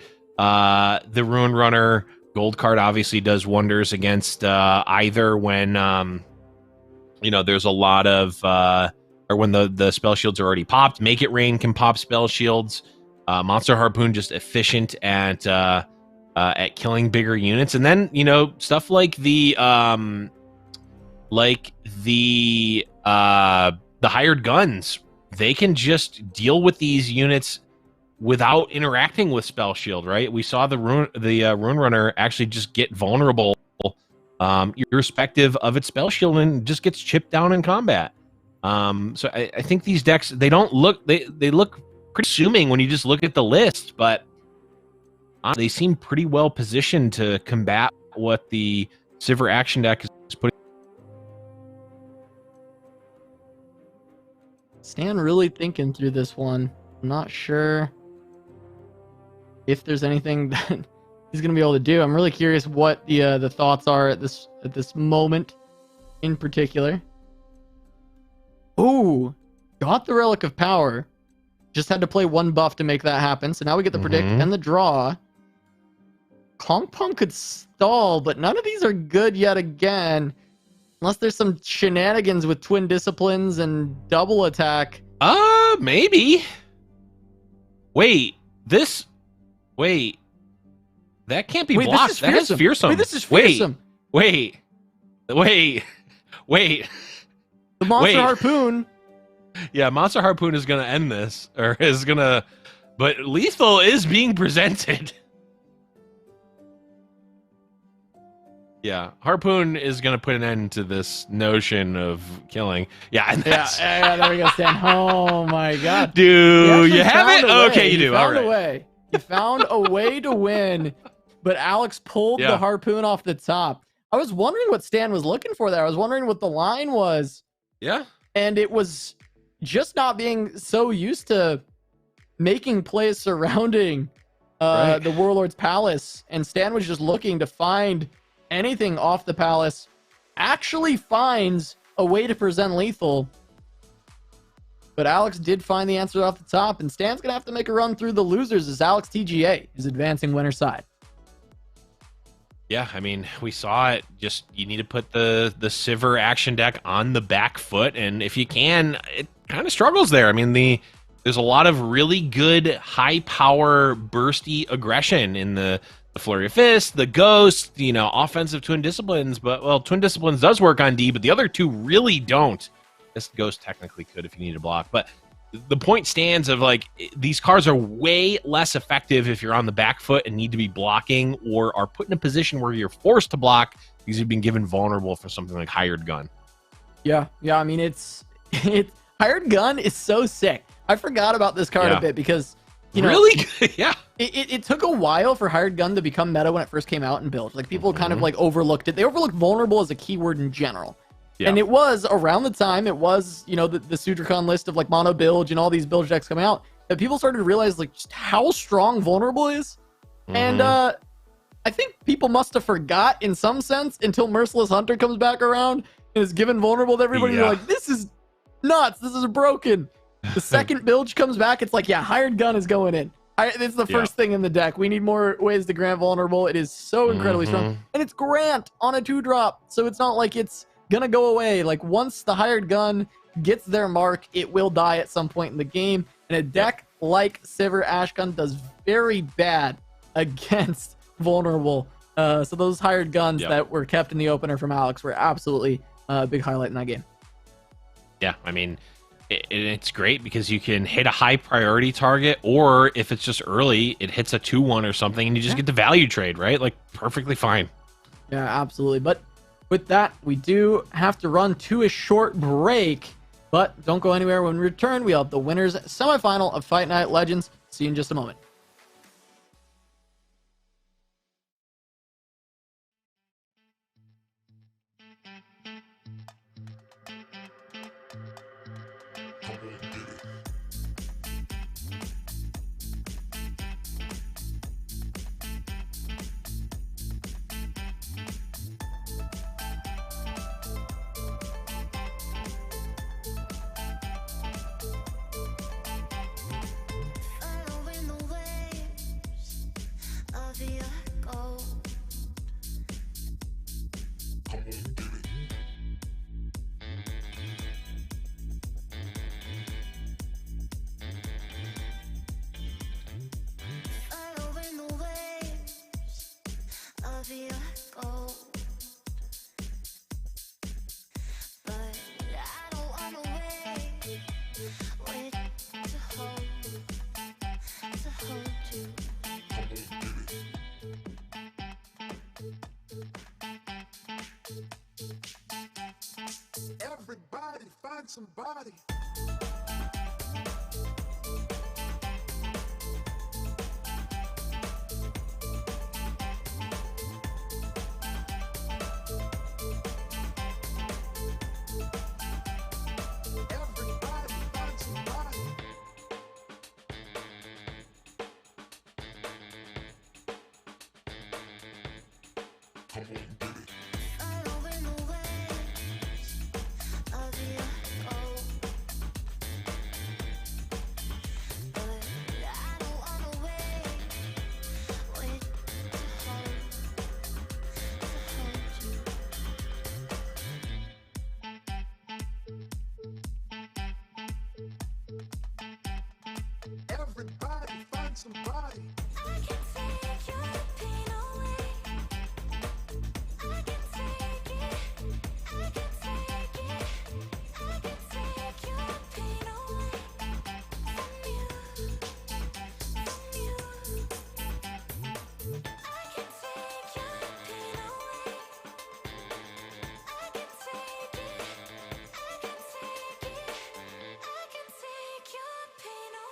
the Ruin Runner, Gold card obviously does wonders against either when there's a lot of or when the spell shields are already popped. Make It Rain can pop spell shields. Monster Harpoon just efficient at killing bigger units, and then stuff like the hired guns. They can just deal with these units without interacting with spell shield. Right? We saw the rune runner actually just get vulnerable, irrespective of its spell shield, and just gets chipped down in combat. So I think these decks, they look pretty assuming when you just look at the list, but they seem pretty well positioned to combat what the Sivir action deck is putting. Stan really thinking through this one. I'm not sure if there's anything that he's gonna be able to do. I'm really curious what the thoughts are at this moment in particular. Ooh, got the Relic of Power. Just had to play one buff to make that happen. So now we get the predict and the draw. Conk Pump could stall, but none of these are good yet again. Unless there's some shenanigans with Twin Disciplines and double attack. Maybe. Wait. That can't be blocked. That is fearsome. Wait, this is fearsome. Wait. The Monster Harpoon. Yeah, Monster Harpoon is going to end this. But Lethal is being presented. Yeah, Harpoon is going to put an end to this notion of killing. Yeah, and that's... yeah, there we go, Stan. Oh, my God. Dude, you have it? Okay, you do. All right. You found a way to win, but Alex pulled the Harpoon off the top. I was wondering what Stan was looking for there. I was wondering what the line was. Yeah. And it was just not being so used to making plays surrounding the Warlord's Palace. And Stan was just looking to find anything off the Palace. Actually finds a way to present Lethal. But Alex did find the answer off the top. And Stan's going to have to make a run through the losers as Alex TGA is advancing winner's side. Yeah, I mean, we saw it. Just, you need to put the Sivir action deck on the back foot, and if you can, it kind of struggles there. I mean, there's a lot of really good high power bursty aggression in the Flurry of Fists, the Ghost, offensive Twin Disciplines. But well, Twin Disciplines does work on D, but the other two really don't. This Ghost technically could if you need to block, but the point stands of these cards are way less effective if you're on the back foot and need to be blocking or are put in a position where you're forced to block because you've been given vulnerable for something like Hired Gun. Yeah. I mean, it's Hired Gun is so sick. I forgot about this card a bit because really, yeah. It took a while for Hired Gun to become meta when it first came out in build. People kind of overlooked it. They overlooked vulnerable as a keyword in general. Yeah. And it was around the time the Sudricon list of mono bilge and all these bilge decks coming out that people started to realize just how strong vulnerable is. And I think people must have forgot in some sense until Merciless Hunter comes back around and is given vulnerable to everybody. You're like, this is nuts. This is broken. The second bilge comes back, it's Hired Gun is going in. It's the first thing in the deck. We need more ways to grant vulnerable. It is so incredibly strong. And it's grant on a 2-drop. So it's not like it's gonna go away. Once the Hired Gun gets their mark, it will die at some point in the game. And a deck like Sivir Ashgun does very bad against vulnerable. So those Hired Guns that were kept in the opener from Alex were absolutely a big highlight in that game. Yeah, I mean, it's great because you can hit a high priority target, or if it's just early, it hits a 2-1 or something, and you just get the value trade, right? Perfectly fine. Yeah, absolutely. But with that, we do have to run to a short break, but don't go anywhere. When we return, we have the winners semifinal of Fight Night Legends. See you in just a moment. Following the way Following the waves of your gold, but I don't wanna wait to hold you. Everybody find somebody. Everybody find somebody. Following the waves of your gold, but I don't wanna wait to hold you. Everybody find somebody. I can take your pain away. I can take it. I can take it. I can take your pain away from you. I can take your pain away. I can take it. I can take it. I can take your pain away.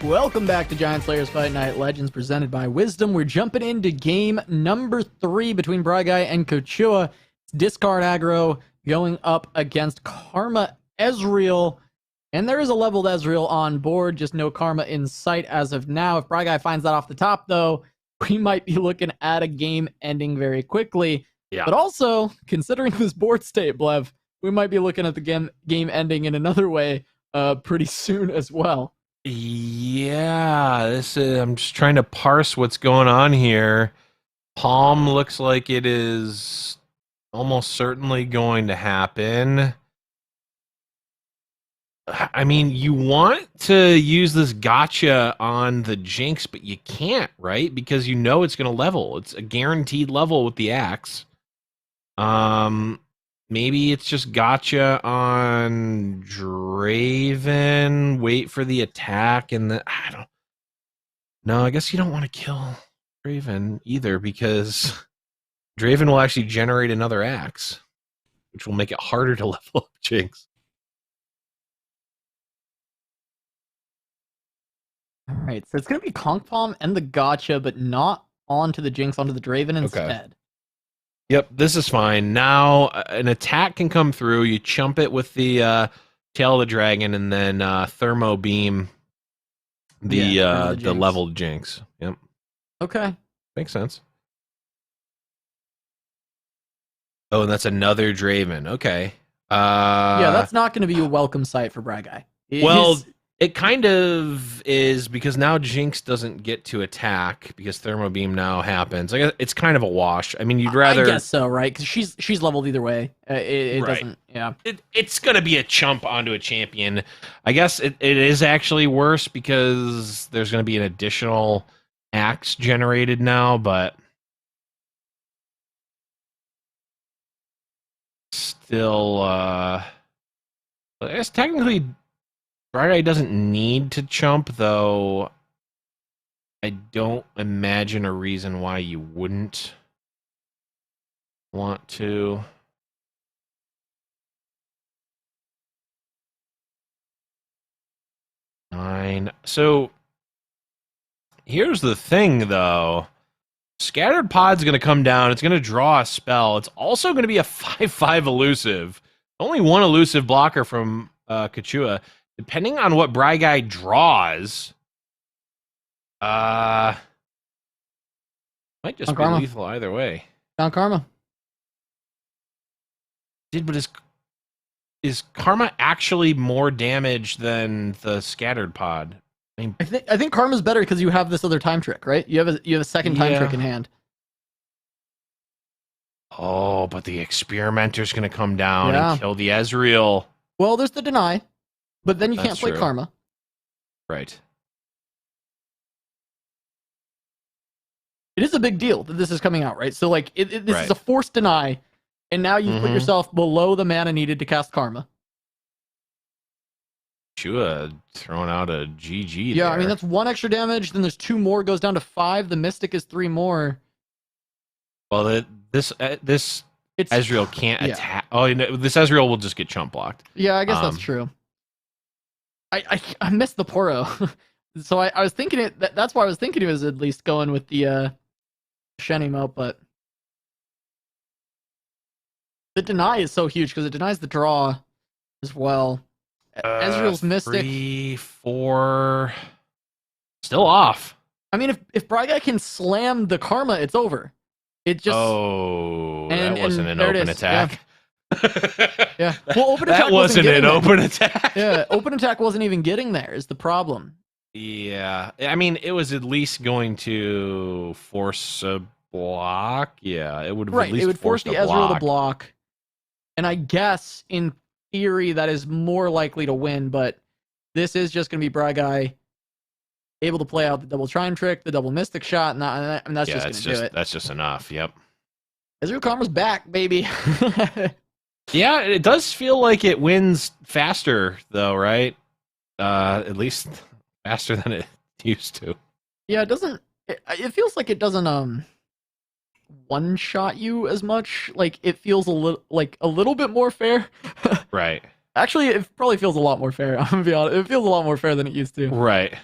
Welcome back to Giant Slayer's Fight Night Legends presented by Wisdom. We're jumping into game number 3 between Bryguy and Kochua. It's discard aggro going up against Karma Ezreal. And there is a leveled Ezreal on board, just no Karma in sight as of now. If Bryguy finds that off the top, though, we might be looking at a game ending very quickly. Yeah. But also, considering this board state, Blev, we might be looking at the game ending in another way pretty soon as well. Yeah, this is, I'm just trying to parse what's going on here. Palm looks like it is almost certainly going to happen. I mean, you want to use this gotcha on the Jinx, but you can't, right? Because you know it's going to level. It's a guaranteed level with the axe. Maybe it's just gotcha on Draven. Wait for the attack, and the I don't. No, I guess you don't want to kill Draven either because Draven will actually generate another axe, which will make it harder to level up Jinx. All right, so it's gonna be Conk Palm and the gotcha, but not onto the Jinx, onto the Draven instead. Yep, this is fine. Now an attack can come through. You chump it with the tail of the dragon, and then thermo beam the Jinx. leveled Jinx. Yep. Okay. Makes sense. Oh, and that's another Draven. Okay. Yeah, that's not going to be a welcome sight for Bragai. Well, it kind of is because now Jinx doesn't get to attack because Thermo Beam now happens. I guess it's kind of a wash. I mean, you'd rather. I guess so, right? Because she's leveled either way. It Right. doesn't. Yeah. It's going to be a chump onto a champion. I guess it is actually worse because there's going to be an additional axe generated now, but still, I guess technically Bragai doesn't need to chump, though I don't imagine a reason why you wouldn't want to. Nine. So here's the thing, though. Scattered Pod's going to come down. It's going to draw a spell. It's also going to be a 5/5 elusive. Only one elusive blocker from Kachua. Depending on what Bragai draws, might just be lethal either way. Down Karma. But is Karma actually more damage than the Scattered Pod? I think Karma's better because you have this other time trick, right? You have a second time trick in hand. Oh, but the Experimenter's going to come down and kill the Ezreal. Well, there's the deny, but then you can't play Karma. Right. It is a big deal that this is coming out, right? So, like, this is a forced deny, and now you put yourself below the mana needed to cast Karma. Chua throwing out a GG Yeah, there. I mean, that's 1 extra damage, then there's 2 more, goes down to 5. The Mystic is 3 more. Well, this Ezreal can't attack. Oh, this Ezreal will just get chump blocked. Yeah, I guess that's true. I missed the Poro. So I was thinking it. That's why I was thinking it was at least going with the Shen emote, but the deny is so huge because it denies the draw as well. Ezreal's Mystic 3, 4, still off. I mean, if Bragai can slam the Karma, it's over. It just that wasn't an open attack. Yeah. Well, open attack that wasn't an open attack. Yeah, open attack wasn't even getting there. Is the problem? Yeah, I mean, it was at least going to force a block. Yeah, it would have at least it would force the Ezreal to block. And I guess in theory that is more likely to win, but this is just going to be Bragai able to play out the double Trine trick, the double Mystic shot, and that's just going to do it. That's just enough. Yep. Ezreal Karma's back, baby. Yeah, it does feel like it wins faster, though, right? At least faster than it used to. Yeah, it doesn't. It feels like it doesn't one shot you as much. Like it feels a little bit more fair. Right. Actually, it probably feels a lot more fair. I'm gonna be honest. It feels a lot more fair than it used to. Right.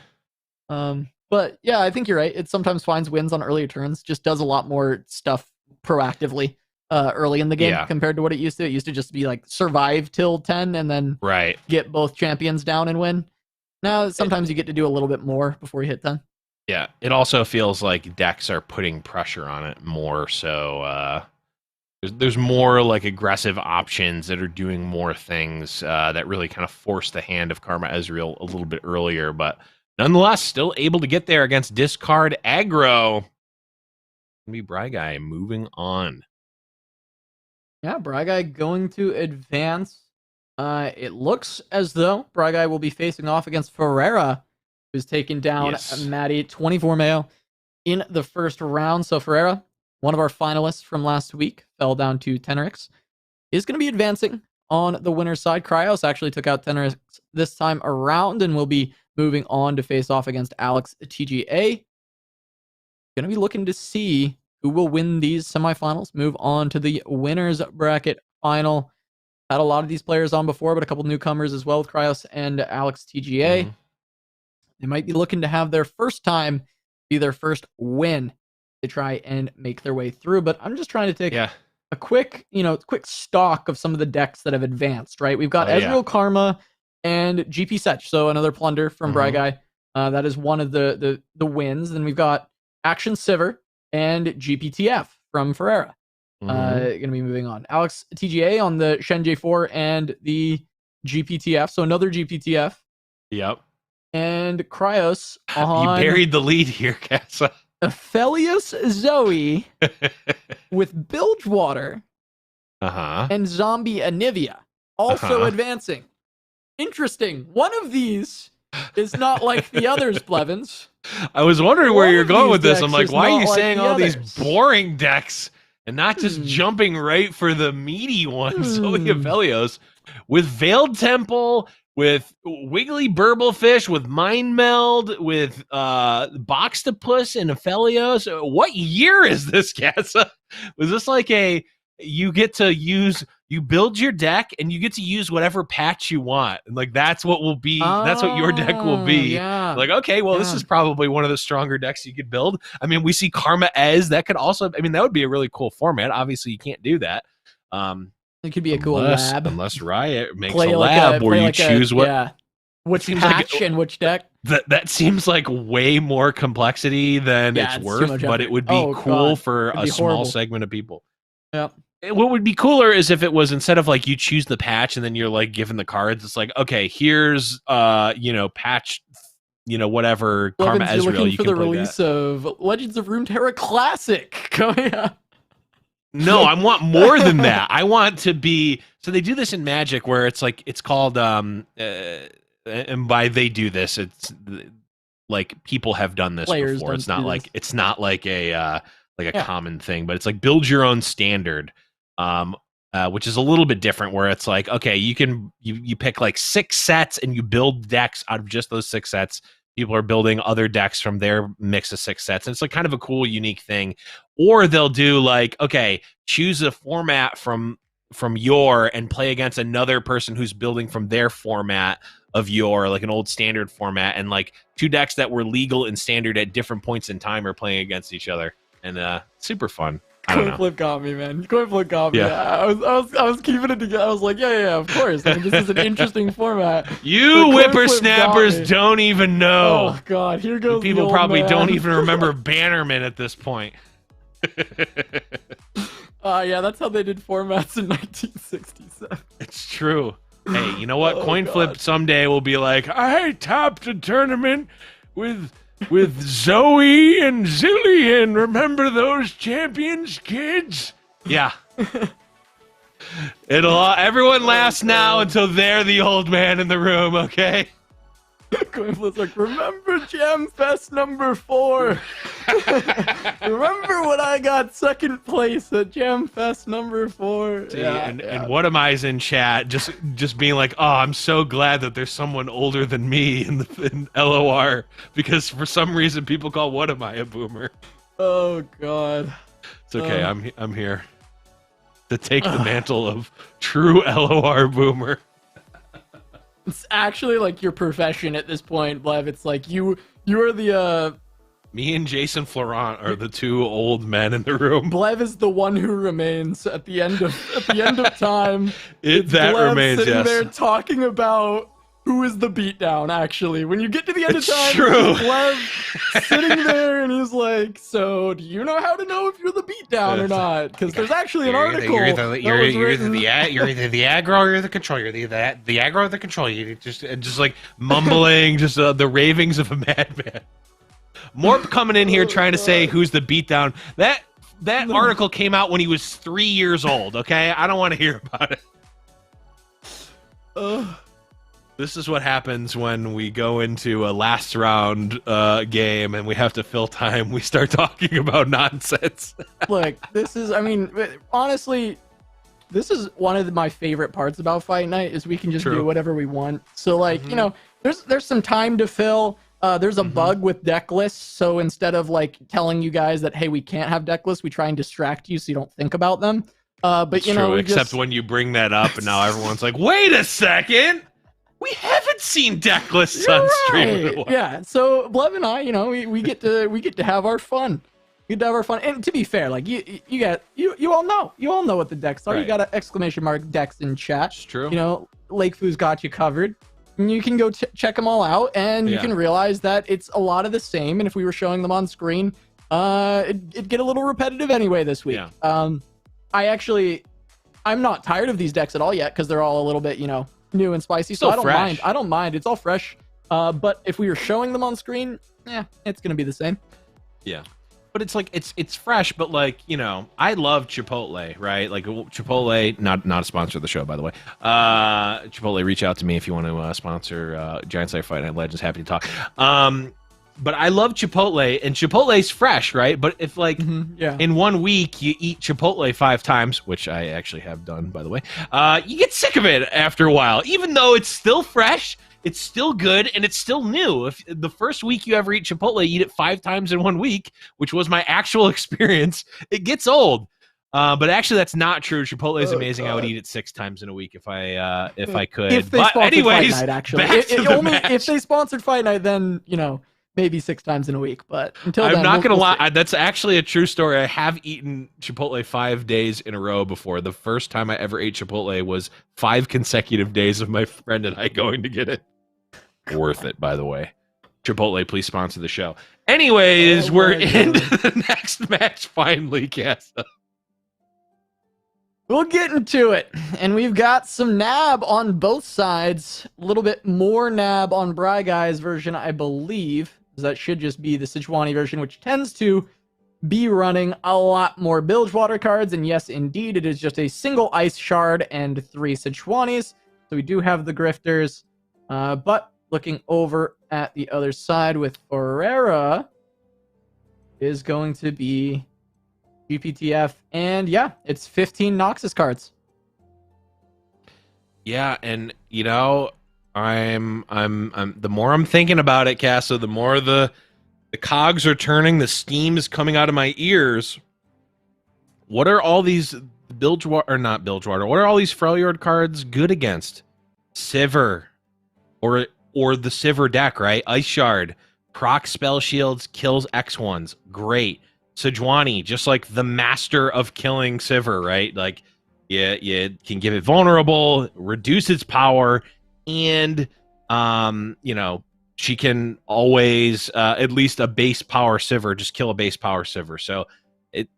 But yeah, I think you're right. It sometimes finds wins on earlier turns. Just does a lot more stuff proactively early in the game compared to what it used to. It used to just be like survive till 10 and then get both champions down and win. Now sometimes you get to do a little bit more before you hit 10. Yeah, it also feels like decks are putting pressure on it more. So there's more like aggressive options that are doing more things that really kind of force the hand of Karma Ezreal a little bit earlier, but nonetheless, still able to get there against discard aggro. Be Bryguy moving on. Yeah, Bryguy going to advance. It looks as though Bryguy will be facing off against Ferreira, who's taken down Maddie 24 male in the first round. So Ferreira, one of our finalists from last week, fell down to Tenrix, is going to be advancing on the winner's side. Cryos actually took out Tenrix this time around and will be moving on to face off against Alex TGA. Going to be looking to see who will win these semifinals, move on to the winner's bracket final. Had a lot of these players on before, but a couple newcomers as well with Cryos and Alex TGA. Mm-hmm. They might be looking to have their first time be their first win to try and make their way through. But I'm just trying to take a quick, quick stock of some of the decks that have advanced, right? We've got Ezreal Karma and GP Setch, so another plunder from Bryguy. That is one of the wins. Then we've got Action Sivir and GPTF from Ferreira. Going to be moving on. Alex TGA on the Shen J4 and the GPTF, so another GPTF. Yep. And Cryos on... You buried the lead here, Casa. Aphelios Zoe with Bilgewater and Zombie Anivia also advancing. Interesting. One of these is not like the others, Blevins. I was wondering where you're going with this. I'm like, why are you saying all these boring decks and not just jumping right for the meaty ones? Zoe Aphelios with Veiled Temple, with Wiggly Burblefish, with Mind Meld, with Boxtopus and Aphelios. What year is this, Casa? Was this like you build your deck and you get to use whatever patch you want? And like, that's what will be, that's what your deck will be. Yeah. Like, okay, well, this is probably one of the stronger decks you could build. I mean, we see Karma Ez. That could also, I mean, that would be a really cool format. Obviously, you can't do that. It could be a cool lab. Unless Riot makes a lab where you choose which patch and which deck. That seems like way more complexity than it's worth, but it would be cool for a small segment of people. Yeah. What would be cooler is if it was, instead of like you choose the patch and then you're like given the cards, it's like, okay, here's patch, whatever Karma Ezreal. You're looking you for can the release of Legends of Runeterra Classic coming up. No, I want more than that. I want to be, so they do this in Magic where it's like, it's called and by they do this, it's like people have done this before. It's not like a common thing, but it's like build your own standard, which is a little bit different, where it's like, okay, you pick like 6 sets and you build decks out of just those 6 sets. People are building other decks from their mix of 6 sets. And it's like kind of a cool, unique thing. Or they'll do like, okay, choose a format from your and play against another person who's building from their format of your, like an old standard format. And like 2 decks that were legal and standard at different points in time are playing against each other. And super fun. Coin flip got me, man. Coin flip got me. Yeah. I was keeping it together. I was like, yeah, of course. I mean, this is an interesting format. You whippersnappers don't even know. Oh God, here goes. People probably don't even remember Bannerman at this point. Yeah, that's how they did formats in 1967. It's true. Hey, you know what? Coin flip someday will be like, I topped a tournament with Zoe and Zillion. Remember those champions, kids? Yeah. Everyone laughs now until they're the old man in the room, okay? Coinflip's like, remember Jam Fest number 4? Remember when I got 2nd place at Jam Fest number 4? See, and What Am I's in chat, just being like, oh, I'm so glad that there's someone older than me in LOR, because for some reason people call What Am I a boomer. Oh God. It's okay, I'm here to take the mantle of true LOR boomer. It's actually like your profession at this point, Blev. It's like you are the me and Jason Florent are the 2 old men in the room. Blev is the one who remains at the end of time. That Blev remains, sitting yes. there talking about who is the beatdown, actually. When you get to the end of It's time, true. Lev sitting there and he's like, so do you know how to know if you're the beatdown or not? Because there's actually an article. You're that either, was you're either written- the you're either the aggro or you're the control. You're the aggro or the control. You just like mumbling, just the ravings of a madman. Morp coming in here trying to say who's the beatdown. That article came out when he was 3 years old. Okay, I don't want to hear about it. This is what happens when we go into a last round game and we have to fill time. We start talking about nonsense. Look, this is, I mean, honestly, this is one of my favorite parts about Fight Night is we can just True. do whatever we want. So, like, you know, there's some time to fill. There's a bug with deck lists. So instead of like telling you guys that, hey, we can't have deck lists, we try and distract you so you don't think about them. But, It's you know, true, we except just, when you bring that up and now everyone's like, wait a second. We haven't seen deck lists You're on stream. in a right. while." Yeah. So Blev and I, you know, we get to have our fun. We get to have our fun. And to be fair, like you all know what the decks are. You Right. got an exclamation mark decks in chat. It's true. You know, Lake Foo's got you covered. And you can go check them all out, and you Yeah. can realize that it's a lot of the same. And if we were showing them on screen, it'd get a little repetitive anyway this week. Yeah. I'm not tired of these decks at all yet because they're all a little bit, you know, new and spicy. Still So I don't fresh. mind. I don't mind. It's all fresh. But if we were showing them on screen, it's gonna be the same. Yeah. But it's like it's fresh, but like, you know, I love Chipotle, right? Like Chipotle, not a sponsor of the show, by the way. Chipotle, reach out to me if you want to sponsor Giant Slayer Fight Night Legends. Happy to talk. But I love Chipotle, and Chipotle's fresh, right? But if like Yeah. in 1 week you eat Chipotle 5 times, which I actually have done, by the way, you get sick of it after a while. Even though it's still fresh, it's still good, and it's still new. If the first week you ever eat Chipotle, you eat it 5 times in 1 week, which was my actual experience, it gets old. But actually, that's not true. Chipotle is amazing. I would eat it 6 times in a week if I could. If they but sponsored anyways, Fight Night, actually, back to the match. if they sponsored Fight Night, then you know maybe 6 times in a week. But until I'm then, not gonna we'll lie. see. That's actually a true story. I have eaten Chipotle 5 days in a row before. The first time I ever ate Chipotle was 5 consecutive days of my friend and I going to get it. Worth it, by the way. Chipotle, please sponsor the show. Anyways, Oh we're my God. into the next match finally, Casa. We'll get into it. And we've got some nab on both sides. A little bit more nab on Bry Guy's version, I believe. That should just be the Sejuani version, which tends to be running a lot more Bilgewater cards. And yes, indeed, it is just a single Ice Shard and 3 Sejuanis. So we do have the Grifters. But looking over at the other side with Ferreira is going to be GPTF, and yeah, it's 15 Noxus cards. Yeah, and you know, I'm the more I'm thinking about it, Casa, the more the cogs are turning, the steam is coming out of my ears. What are all these Bilgewater, or not Bilgewater? What are all these Freljord cards good against? Sivir, or the Sivir deck, right? Ice Shard, proc spell shields, kills X1s, great. Sejuani, just like the master of killing Sivir, right? Like, you can give it vulnerable, reduce its power, and you know, she can always at least a base power Sivir, just kill a base power Sivir. So it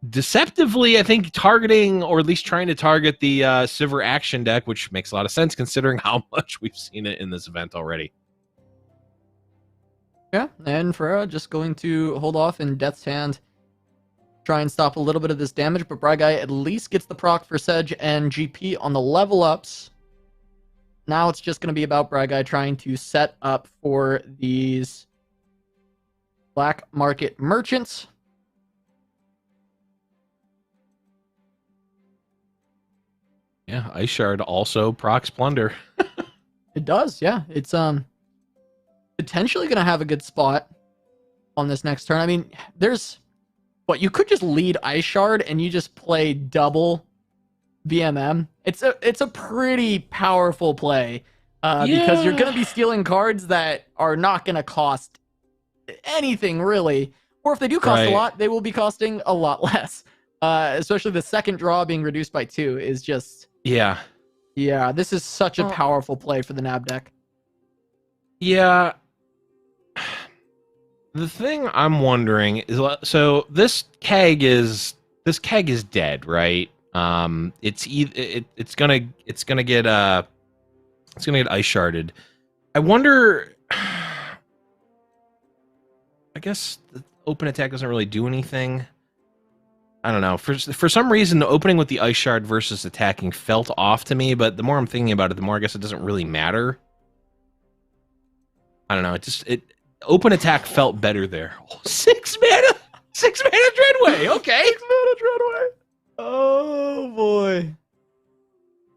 deceptively, I think, targeting, or at least trying to target the Sivir action deck, which makes a lot of sense considering how much we've seen it in this event already. Yeah, and Ferreira just going to hold off in Death's Hand, try and stop a little bit of this damage, but Bry Guy at least gets the proc for Sedge and GP on the level ups. Now it's just going to be about Bry Guy trying to set up for these black market merchants. Yeah, Ice Shard also procs Plunder. It does, yeah. It's potentially going to have a good spot on this next turn. I mean, there's what you could just lead Ice Shard and you just play double BMM. It's a pretty powerful play because you're going to be stealing cards that are not going to cost anything really, or if they do cost a Right. lot, they will be costing a lot less. Especially the second draw being reduced by 2 is just Yeah. Yeah, this is such a Oh. powerful play for the Nab deck. Yeah. The thing I'm wondering is, so this keg is dead, right? It's gonna get ice sharded. I wonder. I guess the open attack doesn't really do anything. I don't know. For some reason, the opening with the ice shard versus attacking felt off to me. But the more I'm thinking about it, the more I guess it doesn't really matter. I don't know. Open attack felt better there. Oh, 6 mana Dreadway. Okay. 6 mana Dreadway. Oh boy.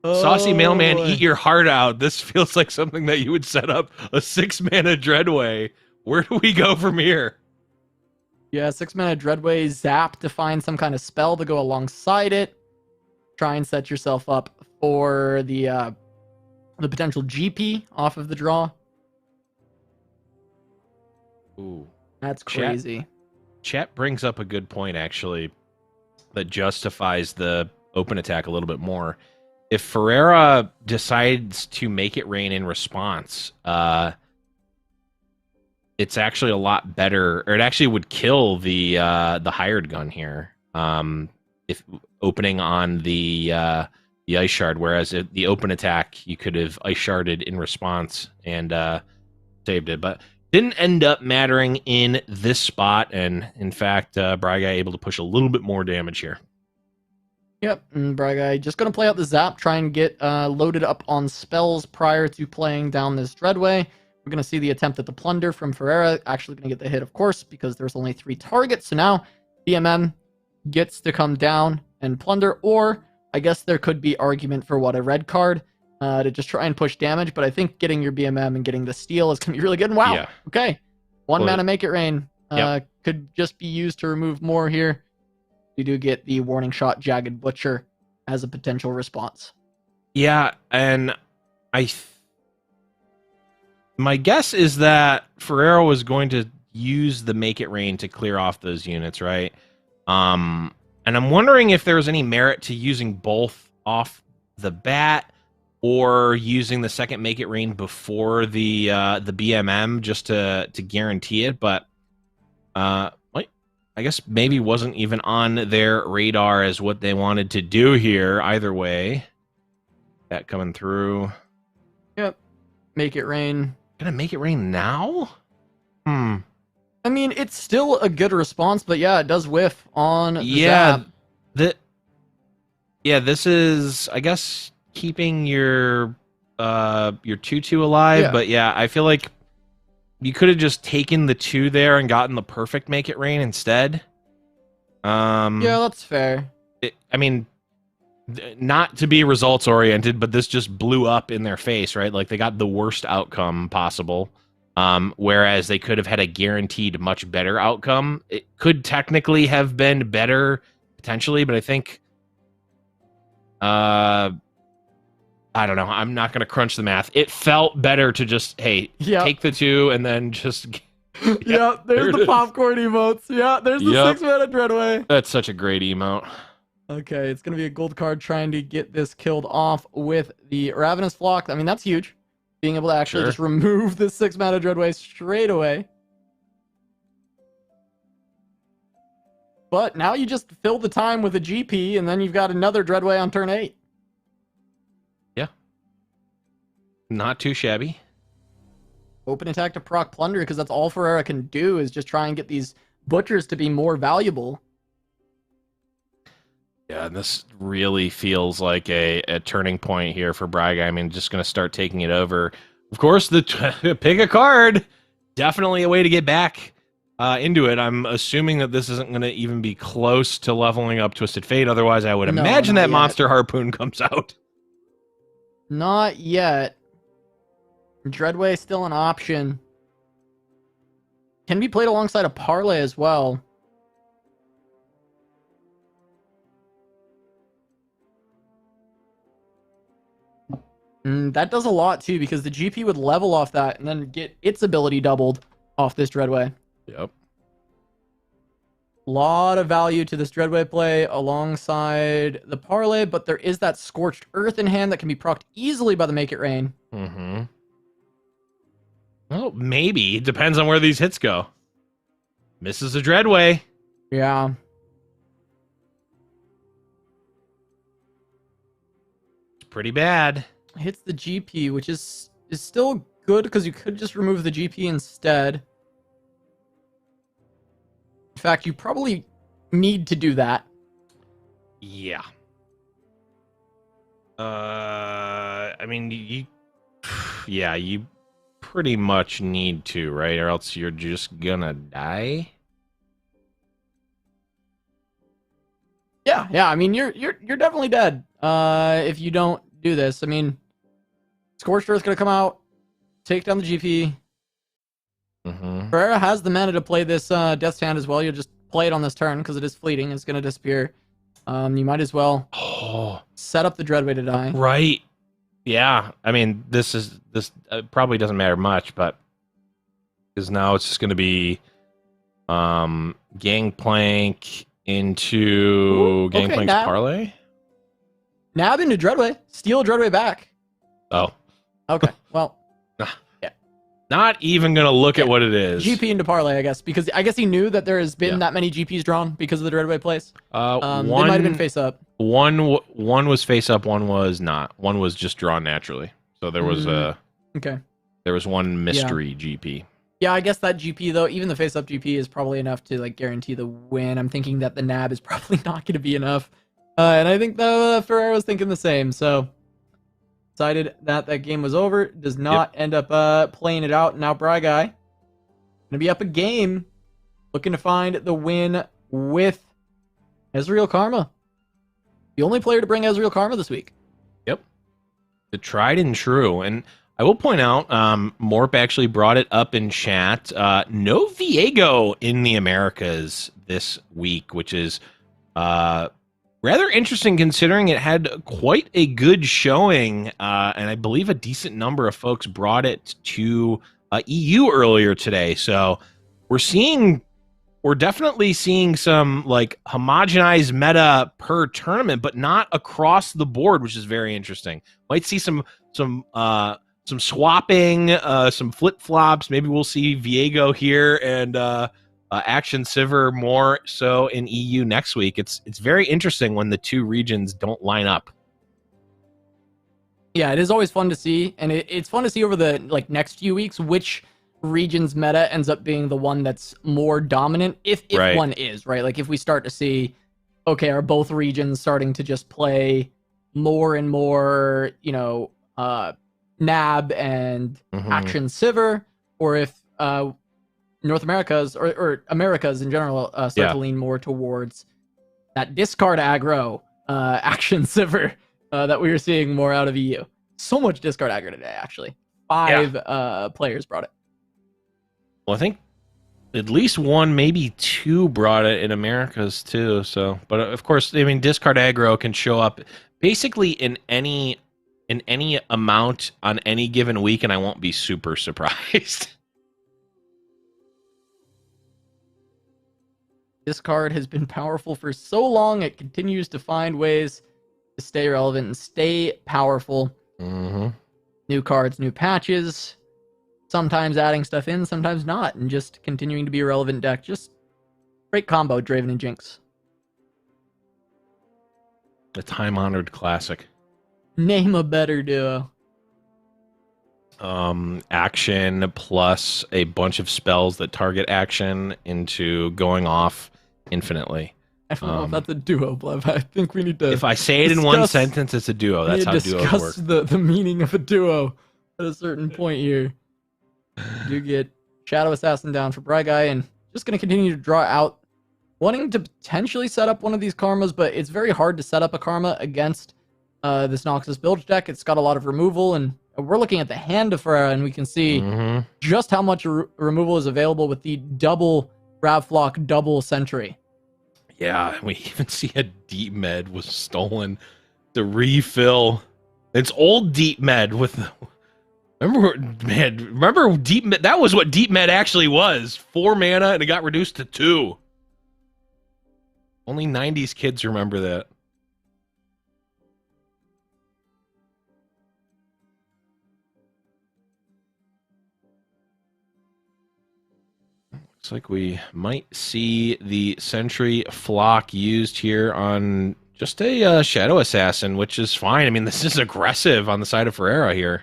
Saucy Mailman, boy. eat your heart out. This feels like something that you would set up a 6 mana Dreadway. Where do we go from here? Yeah, 6 mana Dreadway, zap to find some kind of spell to go alongside it. Try and set yourself up for the potential GP off of the draw. Ooh. That's crazy. Chat brings up a good point, actually, that justifies the open attack a little bit more. If Ferreira decides to make it rain in response, it's actually a lot better, or it actually would kill the hired gun here. If opening on the ice shard, whereas the open attack you could have ice sharded in response and saved it, but didn't end up mattering in this spot, and in fact, Braga able to push a little bit more damage here. Yep, and Braga just going to play out the zap, try and get loaded up on spells prior to playing down this Dreadway. We're going to see the attempt at the Plunder from Ferreira, actually going to get the hit, of course, because there's only 3 targets, so now BMM gets to come down and Plunder, or I guess there could be argument for what, a red card to just try and push damage, but I think getting your BMM and getting the steal is going to be really good. And wow, Yeah. Okay, 1 Well, mana Make It Rain could just be used to remove more here. You do get the Warning Shot Jagged Butcher as a potential response. Yeah, and my guess is that Ferreira was going to use the Make It Rain to clear off those units, right? And I'm wondering if there was any merit to using both off the bat, or using the second Make It Rain before the BMM just to guarantee it. But I guess maybe wasn't even on their radar as what they wanted to do here. Either way, that coming through. Yep, Make It Rain. Gonna Make It Rain now? I mean, it's still a good response, but yeah, it does whiff on the zap. This is, I guess, keeping your 2/2 alive, Yeah. but yeah, I feel like you could have just taken the 2 there and gotten the perfect Make It Rain instead. Yeah, that's fair. I mean, not to be results oriented, but this just blew up in their face, right? Like they got the worst outcome possible. Whereas they could have had a guaranteed much better outcome. It could technically have been better potentially, but I think I don't know. I'm not going to crunch the math. It felt better to just, hey, take the 2 and then just... Yeah, there's the popcorn emotes. Yeah, there's the 6 mana Dreadway. That's such a great emote. Okay, it's going to be a gold card trying to get this killed off with the Ravenous Flock. I mean, that's huge. Being able to actually just remove the 6 mana Dreadway straight away. But now you just fill the time with a GP, and then you've got another Dreadway on turn 8. Not too shabby. Open attack to proc Plunder, because that's all Ferreira can do, is just try and get these Butchers to be more valuable. Yeah, and this really feels like a turning point here for Braga. I mean, just going to start taking it over. Of course, pick a card. Definitely a way to get back into it. I'm assuming that this isn't going to even be close to leveling up Twisted Fate. Otherwise, I would imagine that Monster Harpoon comes out. Not yet. Dreadway still an option. Can be played alongside a Parlay as well. That does a lot too, because the GP would level off that and then get its ability doubled off this Dreadway. Yep. Lot of value to this Dreadway play alongside the parlay, but there is that Scorched Earth in hand that can be procced easily by the Make It Rain. Mm-hmm. Well, maybe. It depends on where these hits go. Misses the Dreadway. Yeah. It's pretty bad. Hits the GP, which is still good because you could just remove the GP instead. In fact, you probably need to do that. Yeah. I mean, you pretty much need to, right? Or else you're just gonna die. Yeah. I mean, you're definitely dead. If you don't do this, I mean, Scorched Earth's gonna come out, take down the GP. Mm-hmm. Ferreira has the mana to play this Death's Hand as well. You'll just play it on this turn because it is fleeting. It's gonna disappear. You might as well set up the Dreadway to die. Right. Yeah. I mean, this probably doesn't matter much, but because now it's just gonna be Gangplank into Gangplank's parlay. Nab into Dreadway. Steal Dreadway back. Oh. Okay. Well. Not even gonna look at what it is. GP into parlay, I guess, because I guess he knew that there has been that many GPs drawn because of the Dreadway plays. They might have been face up. One was face up, one was not. One was just drawn naturally. So there was there was one mystery GP. Yeah, I guess that GP though, even the face up GP is probably enough to like guarantee the win. I'm thinking that the nab is probably not going to be enough, and I think Ferreira was thinking the same. So decided that game was over. Does not end up playing it out. Now Bry Guy gonna be up a game, looking to find the win with Ezreal Karma. The only player to bring Ezreal Karma this week. Yep, the tried and true. And I will point out, Morp actually brought it up in chat. No Viego in the Americas this week, which is rather interesting considering it had quite a good showing, and I believe a decent number of folks brought it to EU earlier today. So we're definitely seeing some like homogenized meta per tournament, but not across the board, which is very interesting. Might see some swapping, some flip flops. Maybe we'll see Viego here and Action Sivir more so in EU next week. It's very interesting when the two regions don't line up. Yeah, it is always fun to see, and it's fun to see over the like next few weeks which region's meta ends up being the one that's more dominant, if one is, right? Like if we start to see, okay, are both regions starting to just play more and more, Nab and Action Sivir, or if North America's or Americas in general start to lean more towards that discard aggro Action Sivir that we were seeing more out of EU. So much discard aggro today, actually. 5 players brought it. Well, I think at least one, maybe 2 brought it in Americas too. So, but of course, I mean, discard aggro can show up basically in any amount on any given week, and I won't be super surprised. This card has been powerful for so long, it continues to find ways to stay relevant and stay powerful. New cards, new patches, sometimes adding stuff in, sometimes not, and just continuing to be a relevant deck. Just great combo, Draven and Jinx. A time-honored classic. Name a better duo. Action plus a bunch of spells that target action into going off infinitely. I don't know if that's a duo, Blev. I think we need to. If I say it in one sentence, it's a duo. That's how duos work. The meaning of a duo at a certain point here. You get Shadow Assassin down for Bry Guy, and just going to continue to draw out, wanting to potentially set up one of these karmas, but it's very hard to set up a karma against this Noxus Bilge deck. It's got a lot of removal, and we're looking at the hand of Ferreira, and we can see just how much removal is available with the double Ravflock, double Sentry. Yeah, we even see a Deep Med was stolen to refill. It's old Deep Med with... Remember Deep Med? That was what Deep Med actually was. 4 mana, and it got reduced to 2. Only 90s kids remember that. Looks like we might see the Sentry Flock used here on just a Shadow Assassin, which is fine. I mean, this is aggressive on the side of Ferreira here.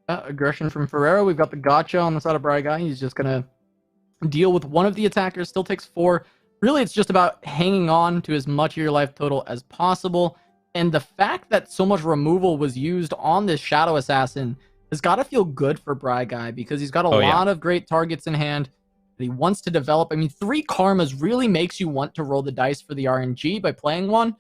Aggression from Ferreira. We've got the gotcha on the side of Guy. He's just going to deal with one of the attackers. Still takes 4. Really, it's just about hanging on to as much of your life total as possible. And the fact that so much removal was used on this Shadow Assassin has got to feel good for Guy, because he's got a lot of great targets in hand that he wants to develop. I mean, 3 karmas really makes you want to roll the dice for the RNG by playing one.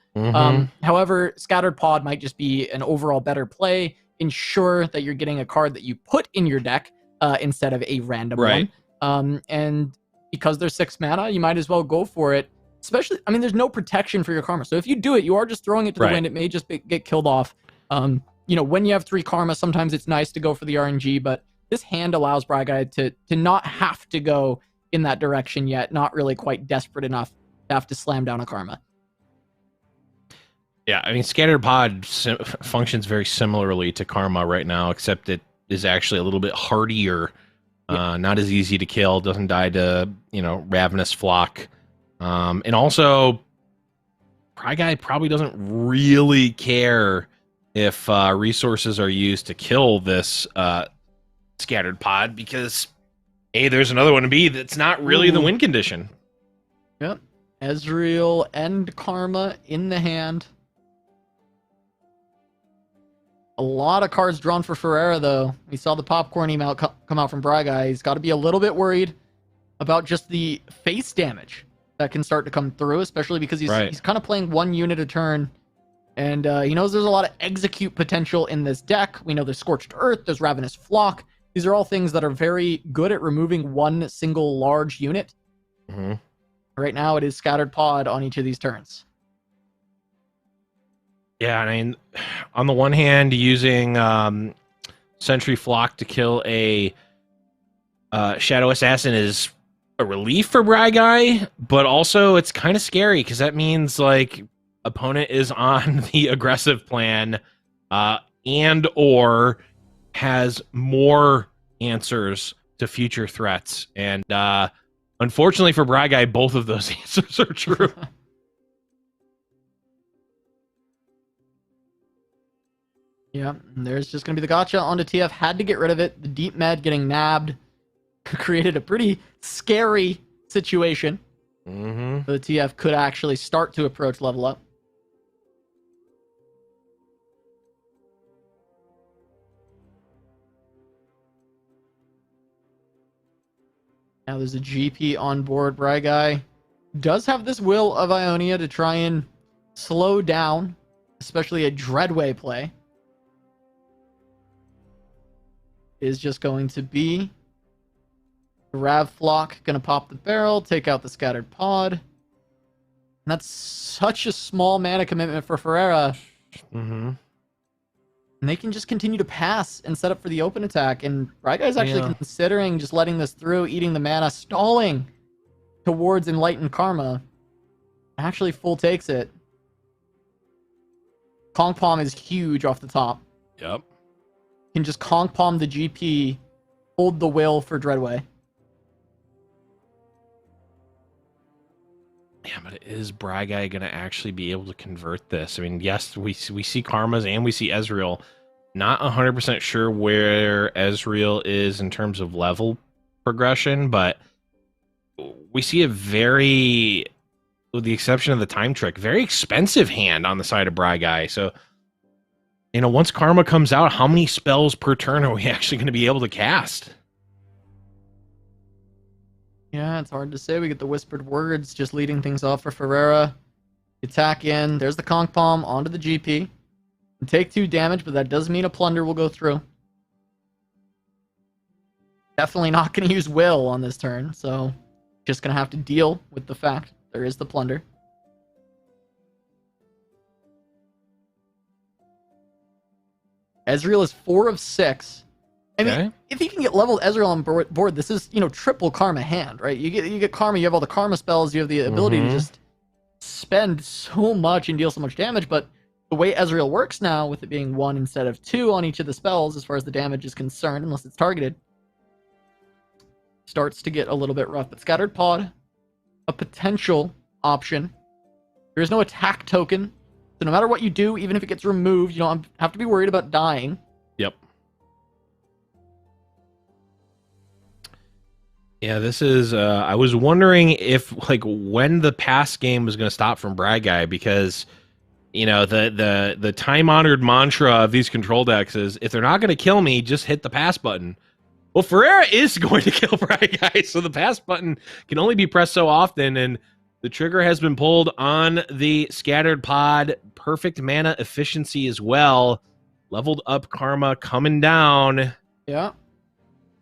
However, Scattered Pod might just be an overall better play. Ensure that you're getting a card that you put in your deck instead of a random one. And because there's 6 mana, you might as well go for it. Especially, I mean, there's no protection for your karma. So if you do it, you are just throwing it to the wind. It may just get killed off. You know, when you have 3 karma, sometimes it's nice to go for the RNG, but this hand allows Guy to not have to go in that direction yet, not really quite desperate enough to have to slam down a karma. Yeah, I mean, Scattered Pod functions very similarly to Karma right now, except it is actually a little bit hardier, not as easy to kill, doesn't die to, you know, Ravenous Flock. And also, Guy probably doesn't really care if resources are used to kill this Scattered Pod, because A, there's another one, and B, that's not really the win condition. Yep. Ezreal and Karma in the hand. A lot of cards drawn for Ferreira, though. We saw the popcorn email come out from Guy. He's got to be a little bit worried about just the face damage that can start to come through, especially because he's kind of playing 1 unit a turn. And he knows there's a lot of execute potential in this deck. We know there's Scorched Earth, there's Ravenous Flock. These are all things that are very good at removing 1 single large unit. Right now, it is Scattered Pod on each of these turns. Yeah, I mean, on the one hand, using Sentry Flock to kill a Shadow Assassin is a relief for Guy, but also it's kind of scary because that means, like, opponent is on the aggressive plan and or has more answers to future threats. And unfortunately for Guy, both of those answers are true. Yeah, and there's just going to be the gotcha onto TF. Had to get rid of it. The deep med getting nabbed created a pretty scary situation. So the TF could actually start to approach level up. Now there's a GP on board. Guy does have this Will of Ionia to try and slow down, especially a Dreadway play. Is just going to be Rav Flock going to pop the barrel, take out the Scattered Pod. And that's such a small mana commitment for Ferreira. And they can just continue to pass and set up for the open attack. And Guy's actually considering just letting this through, eating the mana, stalling towards Enlightened Karma. Actually full takes it. Kong Palm is huge off the top. Yep. Can just Kong Palm the GP, hold the will for Dreadway. Yeah, but is Guy going to actually be able to convert this? I mean, yes, we see Karmas and we see Ezreal. Not 100% sure where Ezreal is in terms of level progression, but we see a very, with the exception of the time trick, very expensive hand on the side of Guy. So, you know, once Karma comes out, how many spells per turn are we actually going to be able to cast? Yeah, it's hard to say. We get the Whispered Words just leading things off for Ferreira. Attack in. There's the Conch Palm onto the GP. Take 2 damage, but that does mean a Plunder will go through. Definitely not going to use Will on this turn, so just going to have to deal with the fact there is the Plunder. Ezreal is 4 of 6 I mean, Okay. if he can get leveled Ezreal on board, this is, you know, triple karma hand, right? You get karma, you have all the karma spells, you have the ability to just spend so much and deal so much damage, but the way Ezreal works now, with it being 1 instead of 2 on each of the spells, as far as the damage is concerned, unless it's targeted, starts to get a little bit rough. But Scattered Pod, a potential option. There is no attack token, so no matter what you do, even if it gets removed, you don't have to be worried about dying. Yep. Yeah, this is. I was wondering if, like, when the pass game was going to stop from Brad Guy, because, you know, the time honored mantra of these control decks is, if they're not going to kill me, just hit the pass button. Well, Ferreira is going to kill Brad Guy, so the pass button can only be pressed so often, and the trigger has been pulled on the Scattered Pod. Perfect mana efficiency as well. Leveled up karma coming down. Yeah.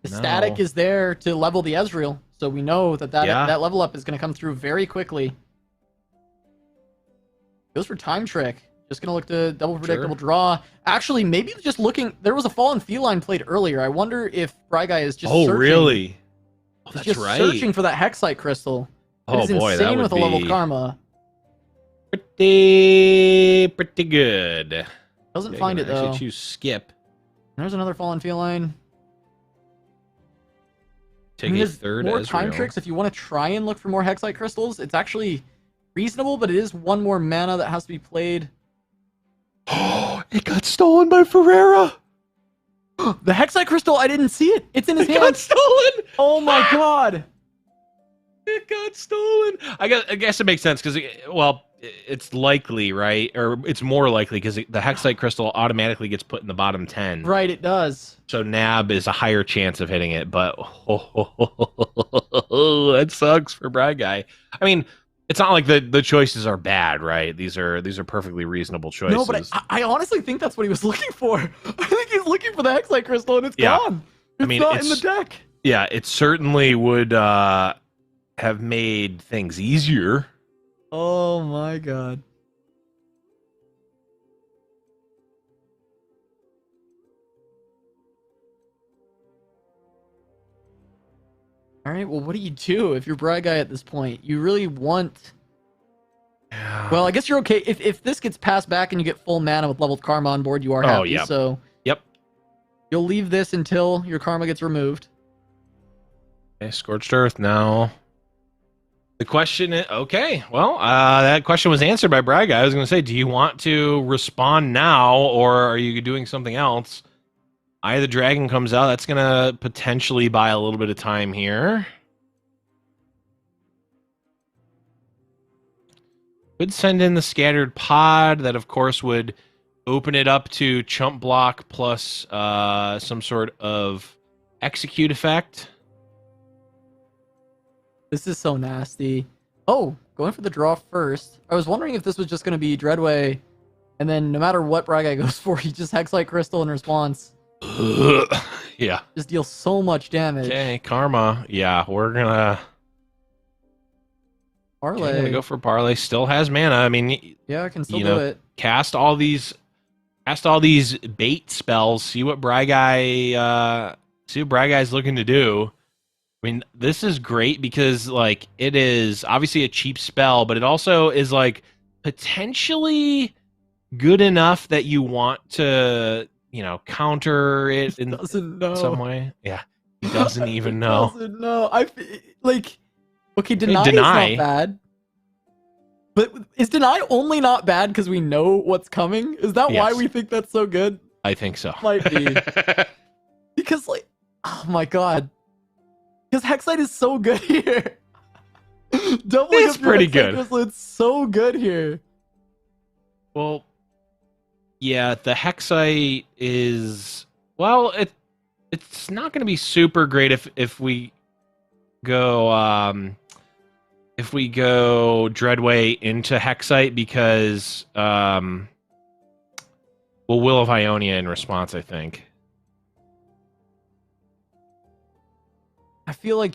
The static is there to level the Ezreal, so we know that that level up is going to come through very quickly. Goes for Time Trick. Just going to look to double predictable draw. Actually, maybe just looking... There was a Fallen Feline played earlier. I wonder if Bryguy is just searching. Oh, really? Oh, that's just right. Searching for that Hexite Crystal. It is boy, insane that with would a leveled be karma. pretty good. Doesn't find it, though. Actually choose skip. There's another Fallen Feline. Take a there's third more Ezreal. Time Tricks. If you want to try and look for more Hexite Crystals, it's actually reasonable, but it is one more mana that has to be played. Oh, it got stolen by Ferreira. The Hexite Crystal, I didn't see it. It's in his It hand. got stolen. Oh my god. It got stolen. I guess it makes sense because, well, it's likely, right? Or it's more likely because the Hexite Crystal automatically gets put in the bottom 10. Right, it does. So Nab is a higher chance of hitting it, but that sucks for Brad Guy. I mean, it's not like the choices are bad, right? These are perfectly reasonable choices. No, but I honestly think that's what he was looking for. I think he's looking for the Hexite Crystal and it's gone. It's not in the deck. Yeah, it certainly would have made things easier. Oh my god. All right, well, what do you do if you're Brad Guy at this point? You really want... Well, I guess you're okay. If this gets passed back and you get full mana with leveled karma on board, you are happy. Yeah. So yep. You'll leave this until your karma gets removed. Okay, Scorched Earth now. The question is, okay, well, that question was answered by Brad Guy. I was going to say, do you want to respond now, or are you doing something else? Eye of the Dragon comes out. That's going to potentially buy a little bit of time here. Could send in the Scattered Pod. That, of course, would open it up to Chump Block plus some sort of Execute effect. This is so nasty. Oh, going for the draw first. I was wondering if this was just going to be Dreadway, and then no matter what Brad Guy goes for, he just Hexite Crystal in response. Yeah. Just deals so much damage. Okay, Karma. Yeah, we're gonna... Parlay. Okay, gonna go for Parlay. Still has mana. I mean, yeah, I can still do it. Cast all these bait spells. See what Brad Guy's looking to do. I mean, this is great because, like, it is obviously a cheap spell, but it also is, like, potentially good enough that you want to, you know, counter it in some way. Yeah, he doesn't even know. Doesn't know. Okay, Deny is not bad. But is Deny only not bad because we know what's coming? Is that why we think that's so good? I think so. Might be. Because, like, oh my god. Because Hexite is so good here. It's pretty good. It's so good here. Well, yeah, the Hexite is... Well, it's not going to be super great if we go... if we go Dreadway into Hexite because... Will of Ionia in response, I think. I feel like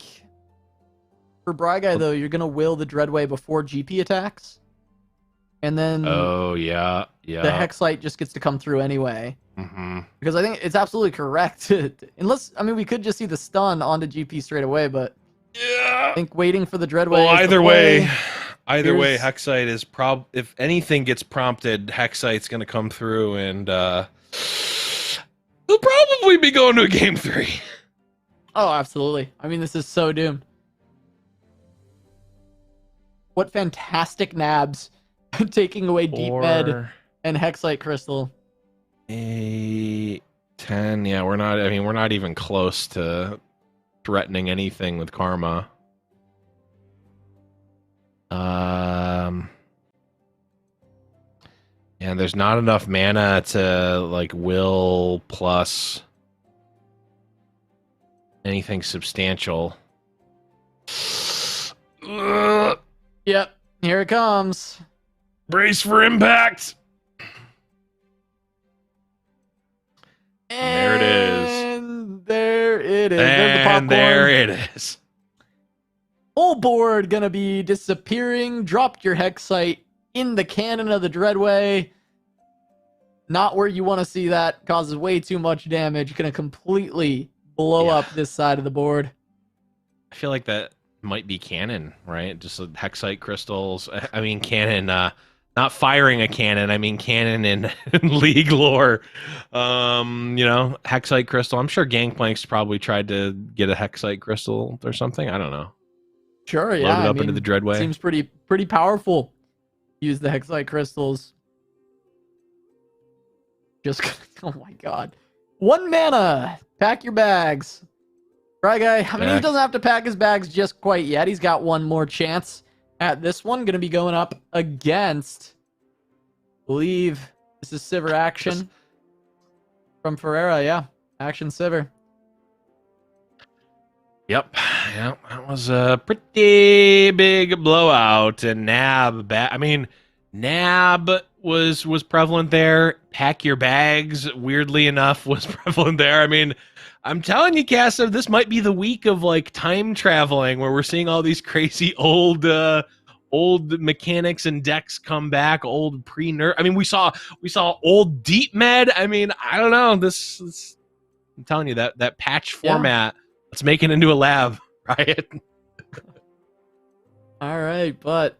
for Brad Guy, though, you're going to will the Dreadway before GP attacks. And then Oh, yeah. Yeah. the Hexite just gets to come through anyway. Mm-hmm. Because I think it's absolutely correct. Unless, I mean, we could just see the stun onto GP straight away, but Yeah. I think waiting for the Dreadway. Well, is the either play. way, either way, Here's- Hexite is if anything gets prompted, Hexite's going to come through, and he'll probably be going to a game 3. Oh, absolutely. I mean, this is so doomed. What fantastic nabs taking away Deep Med and Hexite Crystal. 8, 10. Yeah, we're not. I mean, we're not even close to threatening anything with Karma. And there's not enough mana to like will plus anything substantial. Ugh, Yep, here it comes. brace for impact. And There it is. there it is. There's the And popcorn. there it is. Full board gonna be disappearing. Dropped your Hexite in the cannon of the Dreadway. Not where you want to see that. Causes way too much damage. Gonna completely blow Yeah. up this side of the board. I feel like that might be canon, right? Just like Hexite crystals. I mean, canon. Not firing a cannon. I mean, canon in League lore. You know, Hexite crystal. I'm sure Gangplank's probably tried to get a Hexite crystal or something. I don't know. Sure, yeah. Load it I up into mean, the Dreadway. Seems pretty powerful. Use the Hexite crystals. Just oh my god. 1 mana. Pack your bags. Right, guy. I mean, he Back. doesn't have to pack his bags just quite yet. He's got one more chance at this one. Gonna be going up against, I believe this is Sivir action from Ferreira. Yeah, action Sivir. Yep. Yeah, that was a pretty big blowout. And Nab, I mean, Nab was prevalent there. Pack your bags, weirdly enough, was prevalent there. I mean, I'm telling you, Casa, this might be the week of like time traveling where we're seeing all these crazy old mechanics and decks come back, old pre-nerf. I mean, we saw old Deep Med. I mean, I don't know. This I'm telling you that patch format. Let's make it into a lab, right? All right, but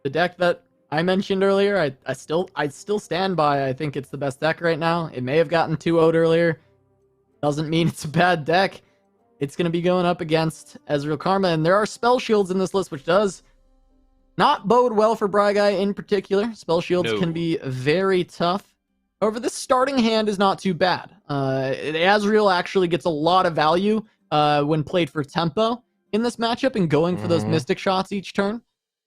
the deck that I mentioned earlier, I still stand by. I think it's the best deck right now. It may have gotten 2-0'd earlier. Doesn't mean it's a bad deck. It's going to be going up against Ezreal Karma, and there are spell shields in this list, which does not bode well for Bryguy in particular. Spell shields No. can be very tough. However, this starting hand is not too bad. Ezreal actually gets a lot of value when played for tempo in this matchup and going for those Mhm. mystic shots each turn.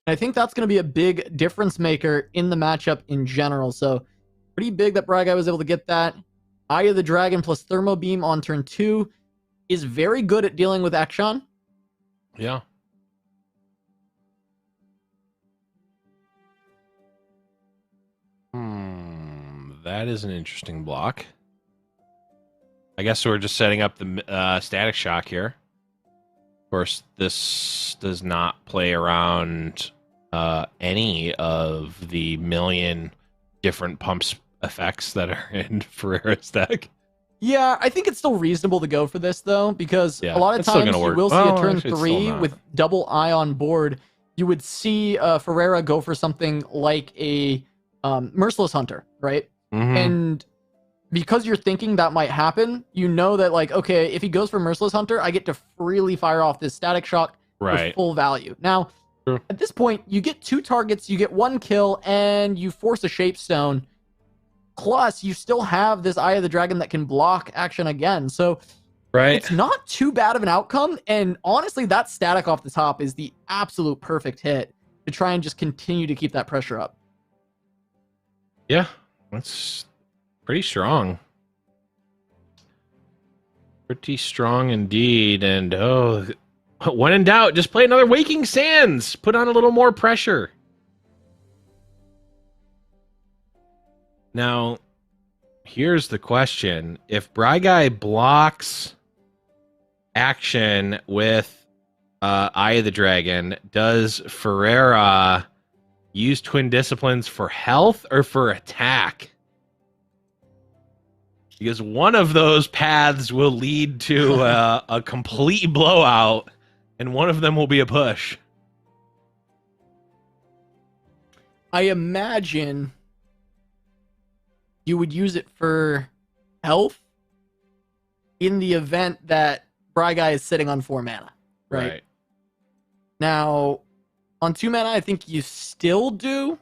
And I think that's going to be a big difference maker in the matchup in general. So pretty big that Bryguy was able to get that. Eye of the Dragon plus Thermo Beam on turn 2 is very good at dealing with Akshan. Yeah. That is an interesting block. I guess we're just setting up the static shock here. Of course, this does not play around any of the million different pumps effects that are in Ferreira's deck. Yeah, I think it's still reasonable to go for this, though, because Yeah, a lot of it's still times gonna you work. will see Well, a turn actually, it's still 3 not. with double eye on board. You would see Ferreira go for something like a Merciless Hunter, right? Mhm. And because you're thinking that might happen, you know that, like, okay, if he goes for Merciless Hunter, I get to freely fire off this Static Shock for Right. full value. Now, True. at this point, you get 2 targets, you get 1 kill, and you force a Shapestone. Plus, you still have this Eye of the Dragon that can block action again. So Right. it's not too bad of an outcome. And honestly, that static off the top is the absolute perfect hit to try and just continue to keep that pressure up. Yeah, that's pretty strong. Pretty strong indeed. And when in doubt, just play another Waking Sands. Put on a little more pressure. Now, here's the question. If Bryguy blocks action with Eye of the Dragon, does Ferreira use twin disciplines for health or for attack? Because one of those paths will lead to a complete blowout, and one of them will be a push. I imagine you would use it for health in the event that Guy is sitting on 4 mana, right? Now, on 2 mana, I think you still do,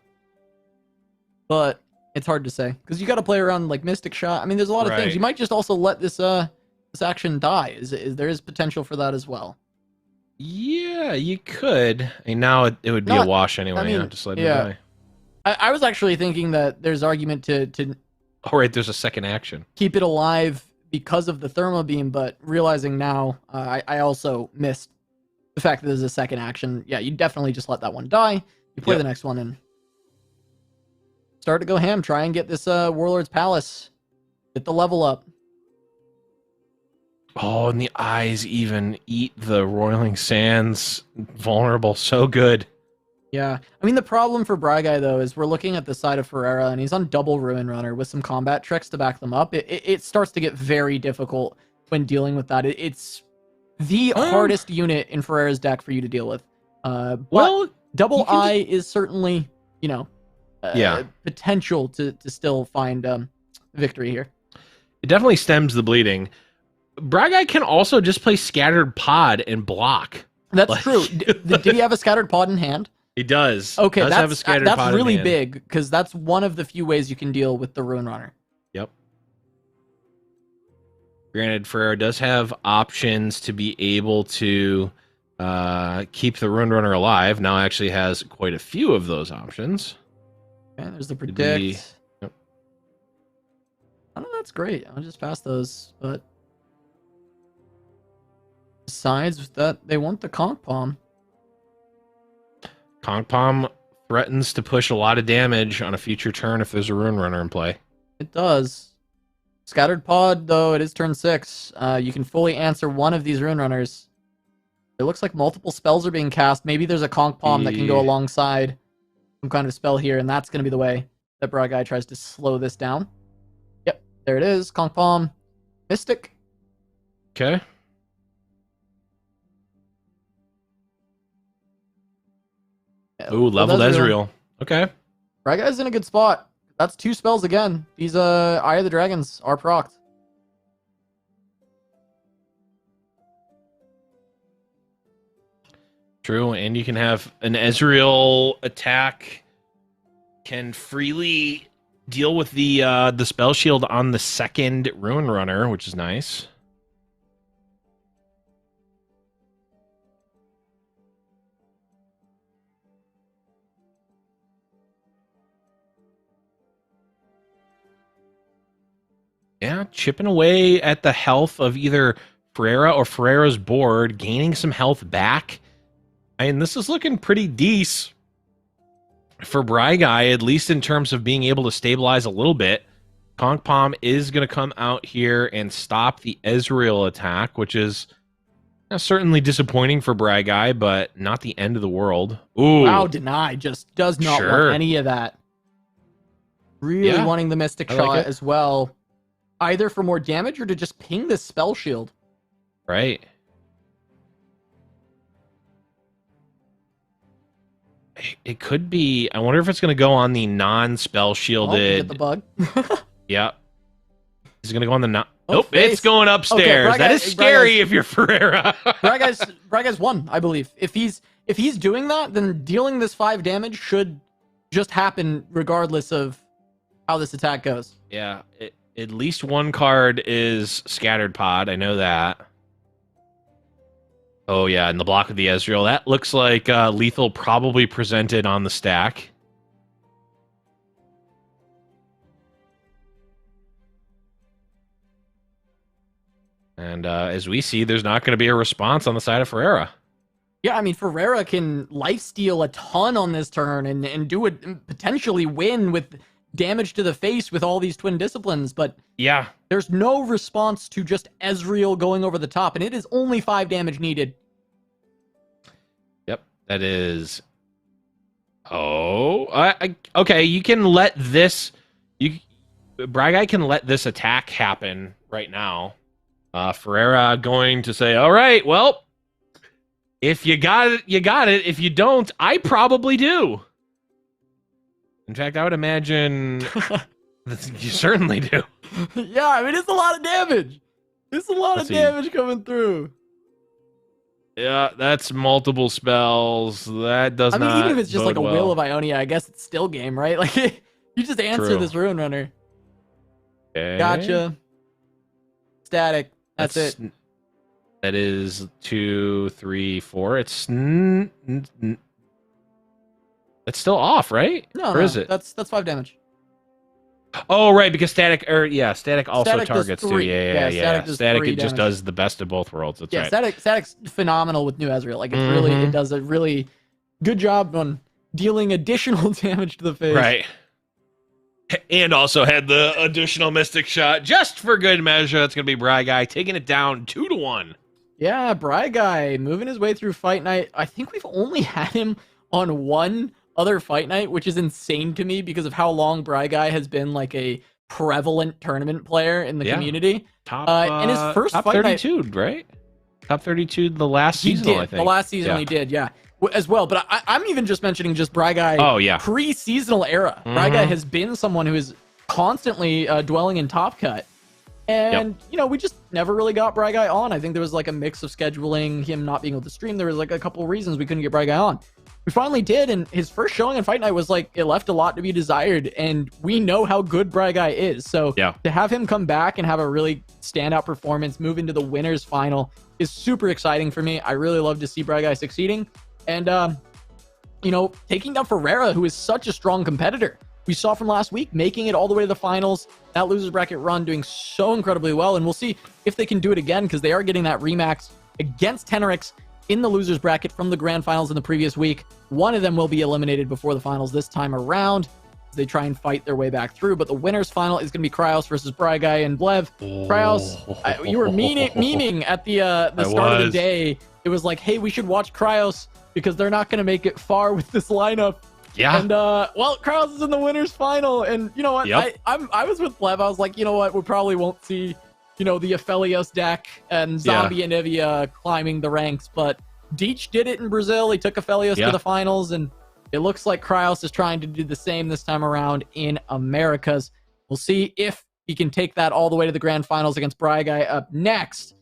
but it's hard to say because you got to play around like Mystic Shot. I mean, there's a lot of things. You might just also let this action die. There is potential for that as well. Yeah, you could. I mean, now it would be a wash anyway. I mean, just let it die. I was actually thinking that there's argument to. Oh, right, there's a second action. Keep it alive because of the thermo beam, but realizing now, I also missed the fact that there's a second action. Yeah, you definitely just let that one die. You play the next one and start to go ham. Try and get this Warlord's Palace. Get the level up. Oh, and the eyes even eat the Roiling Sands vulnerable. So good. Yeah. I mean, the problem for Guy, though, is we're looking at the side of Ferreira, and he's on double Ruin Runner with some combat tricks to back them up. It starts to get very difficult when dealing with that. It's the hardest unit in Ferreira's deck for you to deal with. Well, double I is certainly, potential to still find victory here. It definitely stems the bleeding. Guy can also just play Scattered Pod and block. That's true. Did he have a Scattered Pod in hand? He does. Okay, that's really big because that's one of the few ways you can deal with the Ruin Runner. Yep. Granted, Ferreira does have options to be able to keep the Ruin Runner alive. Now actually has quite a few of those options. Okay, there's the predict. Yep. I know that's great. I'll just pass those, but besides that, they want the Conch Palm. Conch Palm threatens to push a lot of damage on a future turn if there's a Ruin Runner in play. It does. Scattered Pod, though, it is turn 6. You can fully answer one of these Ruin Runners. It looks like multiple spells are being cast. Maybe there's a Conch Palm that can go alongside some kind of spell here, and that's going to be the way that Guy tries to slow this down. Yep, there it is. Conch Palm. Mystic. Okay. Ooh, leveled Ezreal. Okay. Guy's in a good spot. That's 2 spells again. These Eye of the Dragons are procced. True, and you can have an Ezreal attack can freely deal with the spell shield on the second Ruin Runner, which is nice. Yeah, chipping away at the health of either Ferreira or Ferreira's board, gaining some health back. I mean, this is looking pretty decent for Guy, at least in terms of being able to stabilize a little bit. Conch Palm is going to come out here and stop the Ezreal attack, which is certainly disappointing for Guy, but not the end of the world. Ooh. Wow, Deny just does not want any of that. Really wanting the Mystic Shot as well. Either for more damage or to just ping this spell shield. Right. It could be. I wonder if it's going to go on the non-spell shielded. Get the bug. Yeah. Is it going to go on the non? Nope, it's going upstairs. Okay, that is scary if you're Ferreira. Guy's won, I believe. If he's doing that, then dealing this 5 damage should just happen regardless of how this attack goes. Yeah. At least one card is Scattered Pod. I know that. Oh, yeah, and the block of the Ezreal. That looks like lethal probably presented on the stack. And as we see, there's not going to be a response on the side of Ferreira. Yeah, I mean, Ferreira can lifesteal a ton on this turn and do it, potentially win with damage to the face with all these twin disciplines, but yeah, there's no response to just Ezreal going over the top, and it is only 5 damage needed. Yep, that is Oh, okay. You can let this. Bragai can let this attack happen right now. Ferreira going to say, "All right, well, if you got it, you got it. If you don't, I probably do." In fact, I would imagine that you certainly do. Yeah, I mean, it's a lot of damage. It's a lot Let's of see. damage coming through. Yeah, that's multiple spells. That does I mean, not. even if it's just like a bode Will well. of Ionia, I guess it's still game, right? Like, you just answer True. this Ruin Runner. Okay. Gotcha. Static. That's it. That is 2, 3, 4. It's still off, right? No, or is it? That's 5 damage. Oh, right, because static also Static does targets too. 3. Yeah. Static does Static 3 it just damage. does the best of both worlds. That's Yeah, right. Static's phenomenal with New Ezreal. Like, it's really, it does a really good job on dealing additional damage to the face. Right. And also had the additional Mystic Shot just for good measure. It's gonna be Bragai taking it down 2-1. Yeah, Bragai moving his way through Fight Night. I think we've only had him on one other Fight Night, which is insane to me because of how long Bragai has been like a prevalent tournament player in the community. Top and his first top Fight Night, 32, right? Top 32 the last he season, did. I think. The last season Yeah. he did, yeah, as well. But I'm even just mentioning just Bragai. Oh, yeah. Pre-seasonal era. Bragai has been someone who is constantly dwelling in top cut. And, you know, we just never really got Bragai on. I think there was like a mix of scheduling, him not being able to stream. There was like a couple of reasons we couldn't get Bragai on. We finally did, and his first showing in Fight Night was like, it left a lot to be desired, and we know how good Bragai is. So to have him come back and have a really standout performance, move into the winners final is super exciting for me. I really love to see Bragai succeeding. And, you know, taking down Ferreira, who is such a strong competitor. We saw from last week, making it all the way to the finals, that losers bracket run doing so incredibly well. And we'll see if they can do it again, because they are getting that remax against Tenorix in the losers bracket from the grand finals in the previous week. One of them will be eliminated before the finals this time around as they try and fight their way back through. But the winners final is going to be Cryos versus Bragai and Blev. Cryos, you were memeing at the start of the day. It was like, hey, we should watch Cryos because they're not going to make it far with this lineup. Yeah. And well, Cryos is in the winners final, and you know what? I was with Blev. I was like, you know what? We probably won't see, you know, the Aphelios deck and Zombie and Ivia climbing the ranks, but Deech did it in Brazil. He took Aphelios to the finals, and it looks like Cryos is trying to do the same this time around in Americas. We'll see if he can take that all the way to the grand finals against Bragai up next.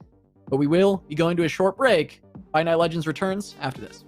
But we will be going to a short break. Fight Night Legends returns after this.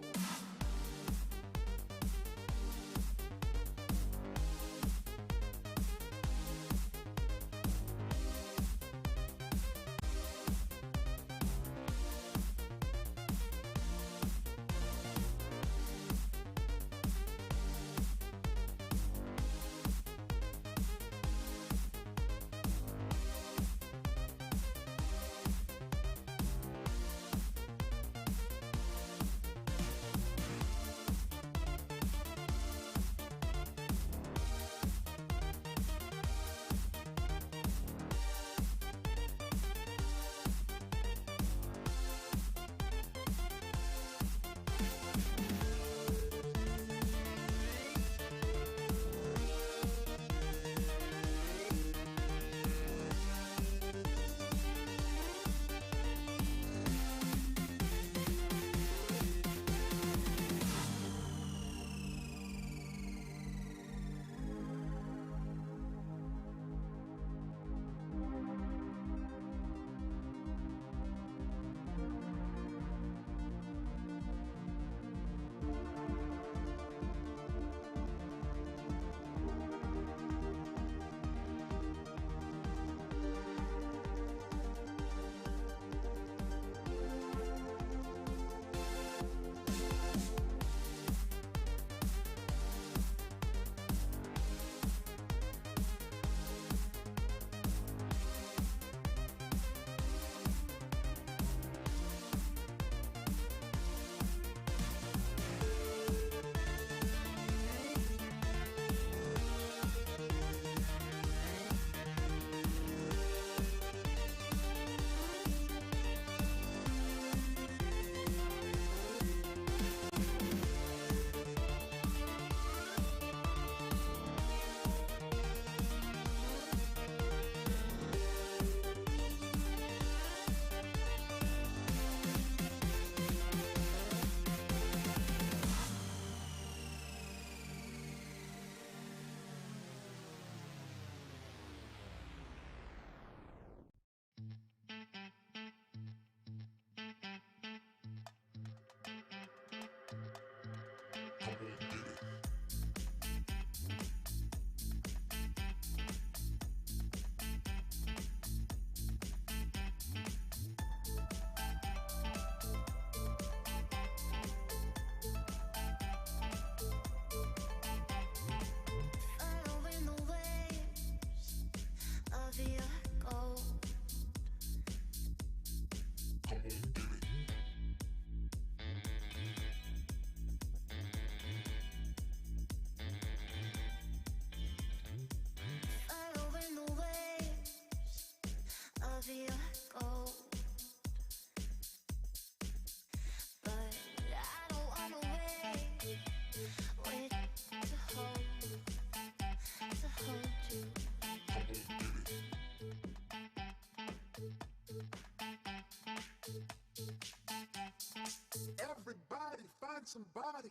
somebody.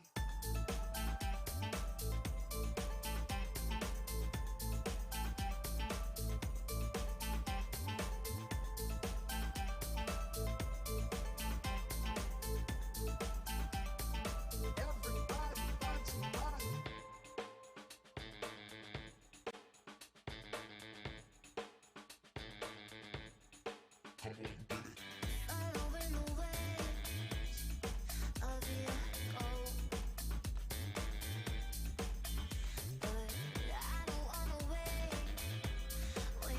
Everybody find somebody. Following the waves of the echo, but I don't wanna wait to hold you.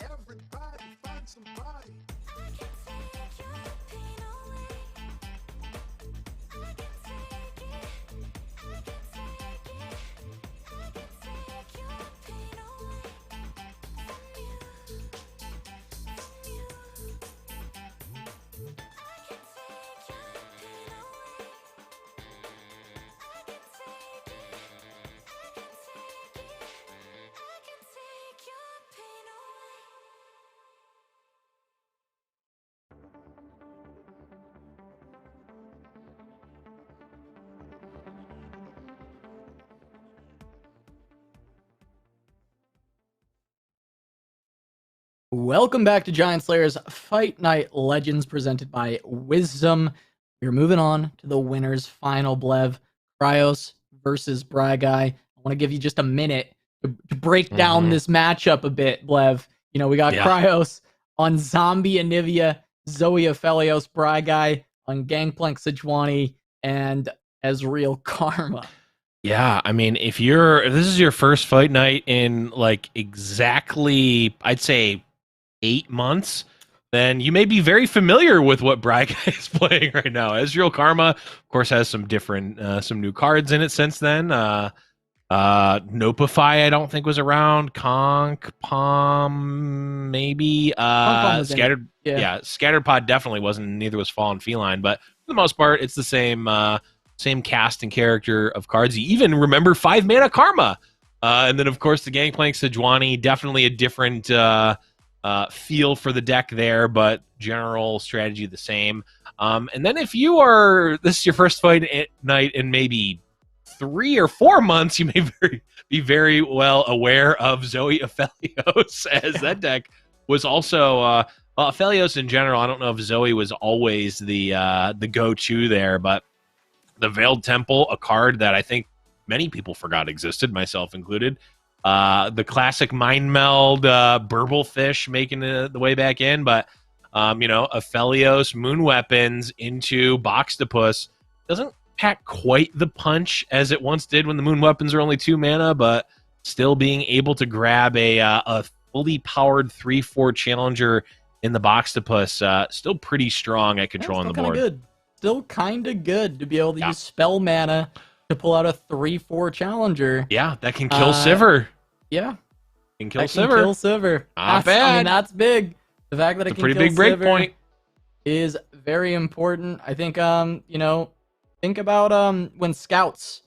Everybody find somebody. I can take your pain away. I can take it. I can take it. I can take your pain away from you. From you. I can take your pain away. I can take it. I can take it. I can take your pain away. Welcome back to Giant Slayer's Fight Night Legends presented by Wisdom. We're moving on to the winner's final, Blev. Cryos versus Bragai. I want to give you just a minute to break down this matchup a bit, Blev. You know, we got Cryos on Zombie Anivia, Zoe Aphelios, Bragai on Gangplank Sejuani, and Ezreal Karma. Yeah, I mean, if this is your first fight night in like exactly, I'd say 8 months, then you may be very familiar with what Braga is playing right now. Ezreal Karma, of course, has some different, some new cards in it since then. Nopify, I don't think was around. Conk, Palm, maybe. Scattered, Scattered Pod definitely wasn't. Neither was Fallen Feline, but for the most part, it's the same cast and character of cards. You even remember 5-mana Karma, and then of course the Gangplank Sejuani, definitely a different feel for the deck there, but general strategy the same. And then if this is your first fight night in maybe 3 or 4 months, you may be very well aware of Zoe Aphelios, as that deck was also well, Aphelios in general. I don't know if Zoe was always the go-to there, but the Veiled Temple, a card that I think many people forgot existed, myself included. The classic Mind Meld, Burblefish making the way back in, but Aphelios, Moon Weapons into Boxtopus doesn't pack quite the punch as it once did when the Moon Weapons are only 2 mana, but still being able to grab a fully powered 3/4 challenger in the Boxtopus, still pretty strong at controlling the board. Good. Still kind of good to be able to use spell mana to pull out a 3/4 challenger. Yeah, that can kill Sivir. Yeah. Can kill Sivir. Can kill Sivir. Not bad. I mean, that's big. The fact that it can pretty kill big break Sivir point is very important. I think think about when scouts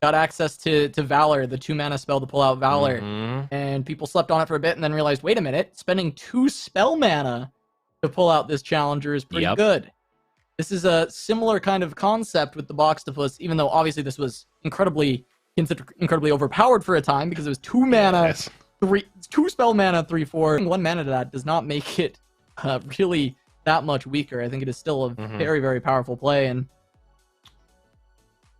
got access to Valor, the 2-mana spell to pull out Valor, and people slept on it for a bit and then realized, wait a minute, spending 2 spell mana to pull out this challenger is pretty good. This is a similar kind of concept with the Boxtopus, even though obviously this was considered incredibly overpowered for a time because it was 2 mana, 2 spell mana, 3/4. 1 mana to that does not make it really that much weaker. I think it is still a very, very powerful play and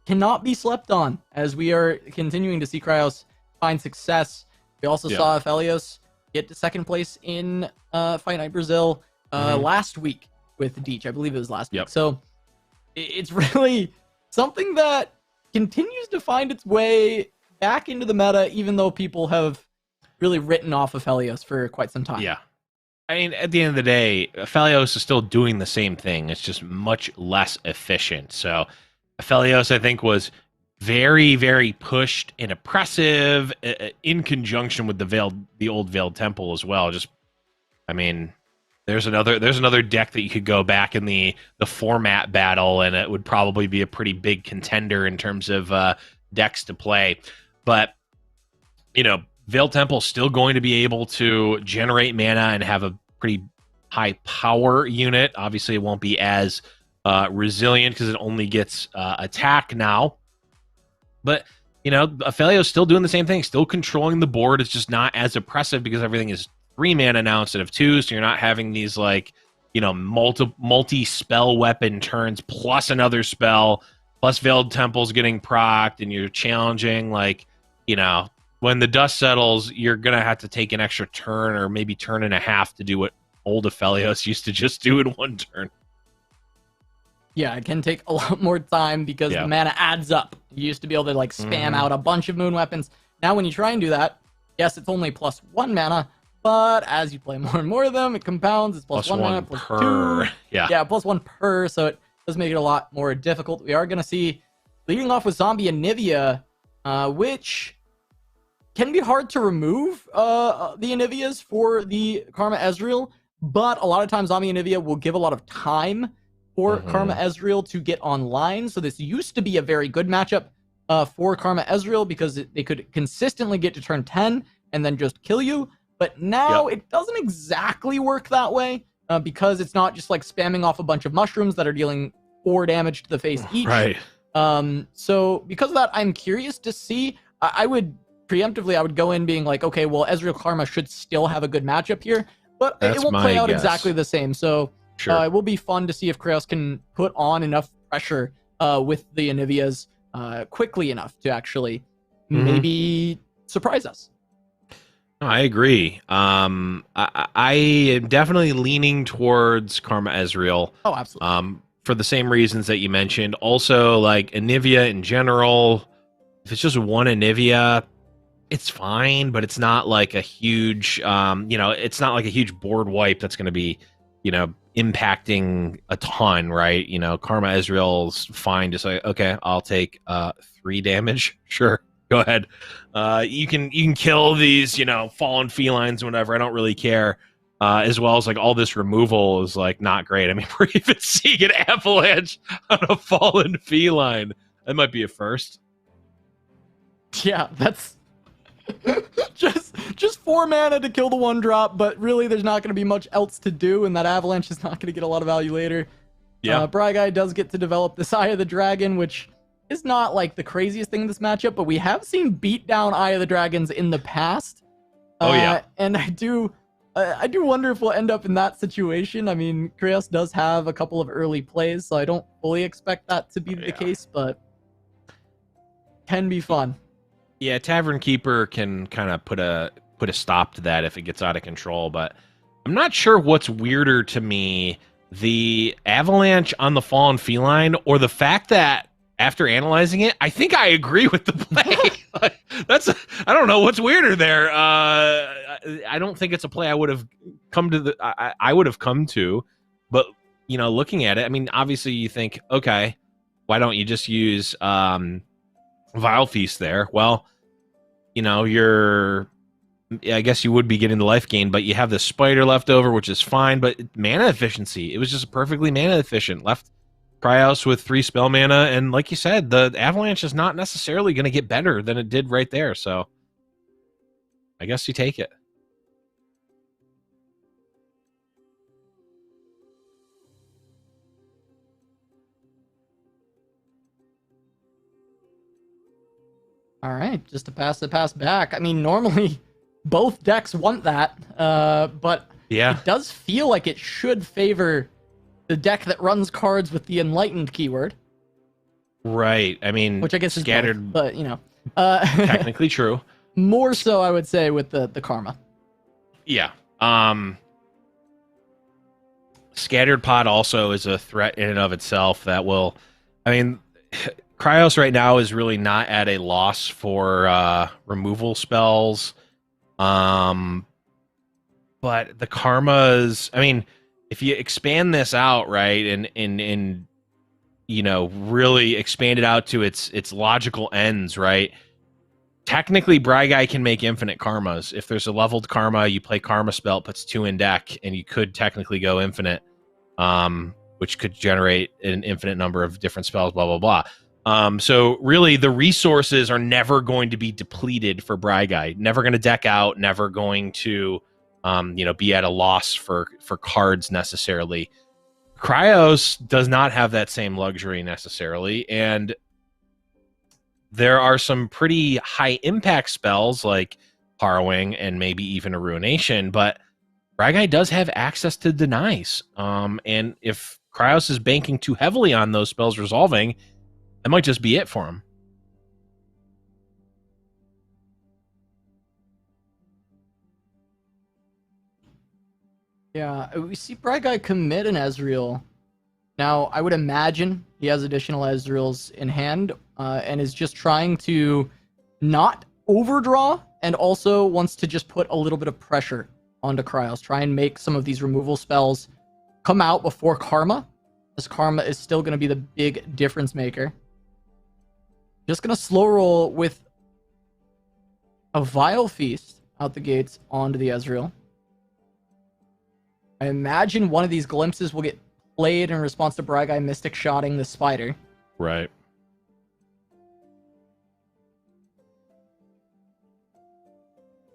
cannot be slept on as we are continuing to see Cryos find success. We also saw Aphelios get to 2nd place in Fight Night Brazil last week with Deech. I believe it was last week. So it's really something that continues to find its way back into the meta, even though people have really written off Aphelios for quite some time. Yeah. I mean, at the end of the day, Aphelios is still doing the same thing. It's just much less efficient. So Aphelios, I think, was very, very pushed and oppressive in conjunction with the old Veiled Temple as well. Just, I mean, there's another deck that you could go back in the format battle, and it would probably be a pretty big contender in terms of decks to play. But you know, Veiled Temple still going to be able to generate mana and have a pretty high power unit. Obviously, it won't be as resilient because it only gets attack now. But, you know, Aphelios still doing the same thing, still controlling the board. It's just not as oppressive because everything is 3 mana now instead of 2, so you're not having these, like, you know, multi-spell weapon turns plus another spell, plus Veiled Temple's getting procced, and you're challenging, like, you know, when the dust settles, you're going to have to take an extra turn or maybe turn and a half to do what old Aphelios used to just do in 1 turn. Yeah, it can take a lot more time because the mana adds up. You used to be able to like spam out a bunch of moon weapons. Now when you try and do that, yes, it's only +1 mana, but as you play more and more of them, it compounds. It's +1 mana, per. +2. Yeah, +1 per, so it does make it a lot more difficult. We are going to see, leading off with Zombie Anivia, which can be hard to remove the Anivias for the Karma Ezreal, but a lot of times Zombie Anivia will give a lot of time for Karma Ezreal to get online. So this used to be a very good matchup for Karma Ezreal because they could consistently get to turn 10 and then just kill you. But now it doesn't exactly work that way because it's not just like spamming off a bunch of mushrooms that are dealing 4 damage to the face each. Right. So because of that, I'm curious to see. I would go in being like, okay, well, Ezreal Karma should still have a good matchup here, but it won't play out exactly the same. So it will be fun to see if Kraos can put on enough pressure with the Anivias quickly enough to actually maybe surprise us. No, I agree. I am definitely leaning towards Karma Ezreal. Oh, absolutely. For the same reasons that you mentioned. Also, like Anivia in general, if it's just one Anivia, it's fine, but it's not like a huge, it's not like a huge board wipe that's going to be, impacting a ton, right? Karma Ezreal's fine. Just like, okay, I'll take 3 damage. Sure, go ahead. You can kill these, fallen felines, whatever. I don't really care. As well as like all this removal is like not great. I mean, we're even seeing an avalanche on a fallen feline. That might be a first. Yeah, that's just 4 mana to kill the 1-drop, but really there's not going to be much else to do, and that avalanche is not going to get a lot of value later. Yeah, Bryguy does get to develop this Eye of the Dragon, which is not like the craziest thing in this matchup, but we have seen beat down Eye of the Dragons in the past. And I do wonder if we'll end up in that situation. I mean, Kraos does have a couple of early plays, so I don't fully expect that to be the case, but can be fun. Yeah, Tavern Keeper can kind of put a stop to that if it gets out of control, but I'm not sure what's weirder to me, the avalanche on the fallen feline or the fact that after analyzing it, I think I agree with the play. I don't know what's weirder there. I don't think it's a play I would have come to I would have come to, but looking at it, I mean, obviously you think, okay, why don't you just use Vile Feast there? Well, I guess you would be getting the life gain, but you have the spider left over, which is fine, but mana efficiency, it was just perfectly mana efficient. Left Kraos with 3 spell mana, and like you said, the avalanche is not necessarily going to get better than it did right there, so I guess you take it. All right, just to pass back. I mean, normally both decks want that, but it does feel like it should favor the deck that runs cards with the Enlightened keyword. Right. I mean, which I guess is scattered, both, but technically true. More so, I would say, with the Karma. Yeah. Scattered Pot also is a threat in and of itself that will, I mean, Kraos right now is really not at a loss for removal spells. But the Karmas, I mean, if you expand this out, right, and really expand it out to its logical ends, right? Technically, Bryguy can make infinite Karmas. If there's a leveled Karma, you play Karma spell, it puts 2 in deck, and you could technically go infinite, which could generate an infinite number of different spells, blah, blah, blah. So really, the resources are never going to be depleted for Bryguy. Never going to deck out. Never going to, be at a loss for cards necessarily. Cryos does not have that same luxury necessarily, and there are some pretty high impact spells like Harrowing and maybe even a Ruination, but Bryguy does have access to denies. And if Cryos is banking too heavily on those spells resolving, that might just be it for him. Yeah, we see Bryguy commit an Ezreal. Now, I would imagine he has additional Ezreals in hand and is just trying to not overdraw and also wants to just put a little bit of pressure onto Cryos. Try and make some of these removal spells come out before Karma. This Karma is still going to be the big difference maker. Just going to slow roll with a Vile Feast out the gates onto the Ezreal. I imagine one of these glimpses will get played in response to Bryguy Mystic shotting the spider. Right.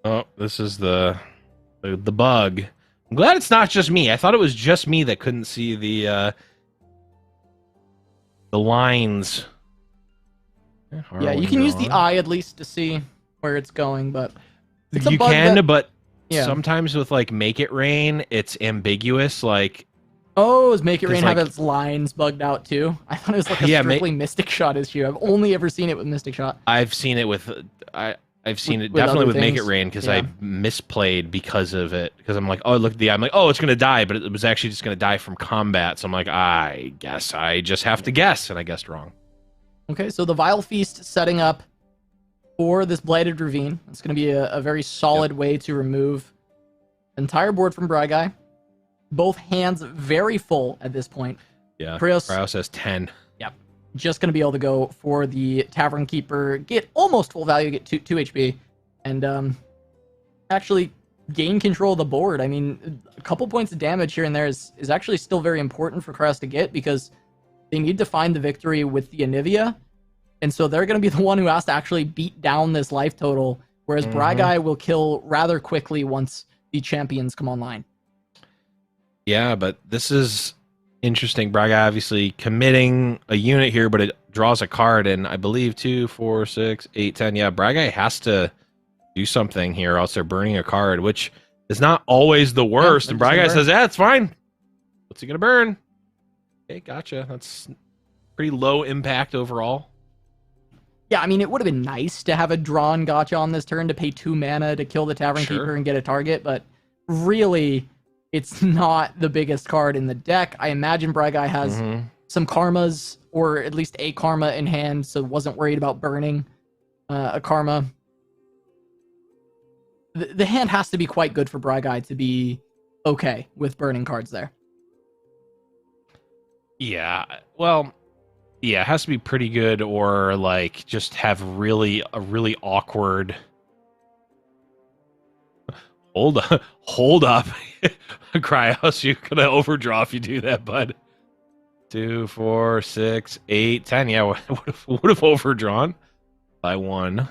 Oh, this is the bug. I'm glad it's not just me. I thought it was just me that couldn't see the lines. Yeah, you can use the eye at least to see where it's going, but it's a you bug can, that- but yeah. sometimes with like Make It Rain, it's ambiguous. Like, Oh, does Make It 'Cause, Rain have like- its lines bugged out too? I thought it was like a Yeah, strictly Mystic Shot issue. I've only ever seen it with Mystic Shot. I've seen it with I've seen With- it with definitely other with Make It things. Rain because Yeah. I misplayed because of it. Because I'm like, oh, look at the eye. I'm like, oh, it's gonna die, but it was actually just gonna die from combat. So I'm like, I guess I just have to guess, and I guessed wrong. Okay, so the Vile Feast setting up for this Blighted Ravine. It's going to be a very solid way to remove entire board from Bryguy. Both hands very full at this point. Yeah, Cryos Cryos has 10. just going to be able to go for the Tavern Keeper, get almost full value, get 2 HP, and actually gain control of the board. I mean, a couple points of damage here and there is actually still very important for Cryos to get because they need to find the victory with the Anivia, and so they're going to be the one who has to actually beat down this life total, whereas Bryguy will kill rather quickly once the champions come online. Yeah, but this is interesting. Bryguy obviously committing a unit here, but it draws a card, and I believe 2, 4, 6, 8, 10. Yeah, Bryguy has to do something here, or else they're burning a card, which is not always the worst. they're And just gonna Bryguy burn. says, yeah, it's fine. What's he going to burn? Okay, gotcha. That's pretty low impact overall. Yeah, I mean, it would have been nice to have a drawn gotcha on this turn to pay 2 mana to kill the Tavern Sure. Keeper and get a target, but really, it's not the biggest card in the deck. I imagine Bryguy has Mhm. some karmas, or at least a karma in hand, so wasn't worried about burning a karma. The hand has to be quite good for Bryguy to be okay with burning cards there. Yeah, well, yeah, it has to be pretty good, or like just have a really awkward. Hold up, Cryos, you're gonna overdraw if you do that, bud. 2, 4, 6, 8, 10. Yeah, would have overdrawn by 1.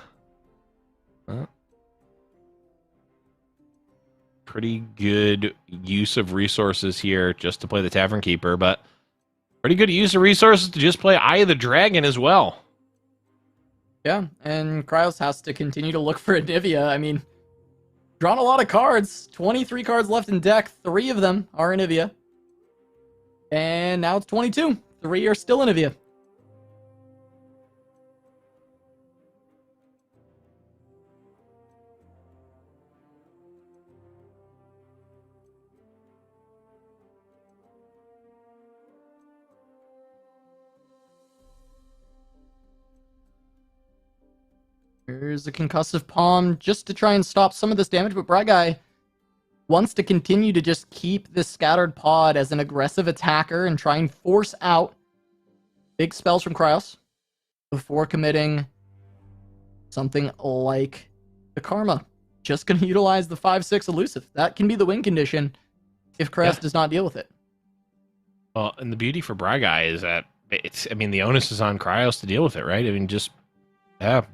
Pretty good use of resources here just to play the Tavern Keeper, but pretty good use of resources to just play Eye of the Dragon as well. Yeah, and Cryos has to continue to look for Anivia. I mean, drawn a lot of cards. 23 cards left in deck. 3 of them are Anivia. And now it's 22. 3 are still Anivia. Here's a Concussive Palm just to try and stop some of this damage, but Bryguy wants to continue to just keep this Scattered Pod as an aggressive attacker and try and force out big spells from Cryos before committing something like the Karma. Just going to utilize the 5/6 elusive. That can be the win condition if Cryos does not deal with it. Well, and the beauty for Bryguy is that I mean, the onus is on Cryos to deal with it, right? I mean, just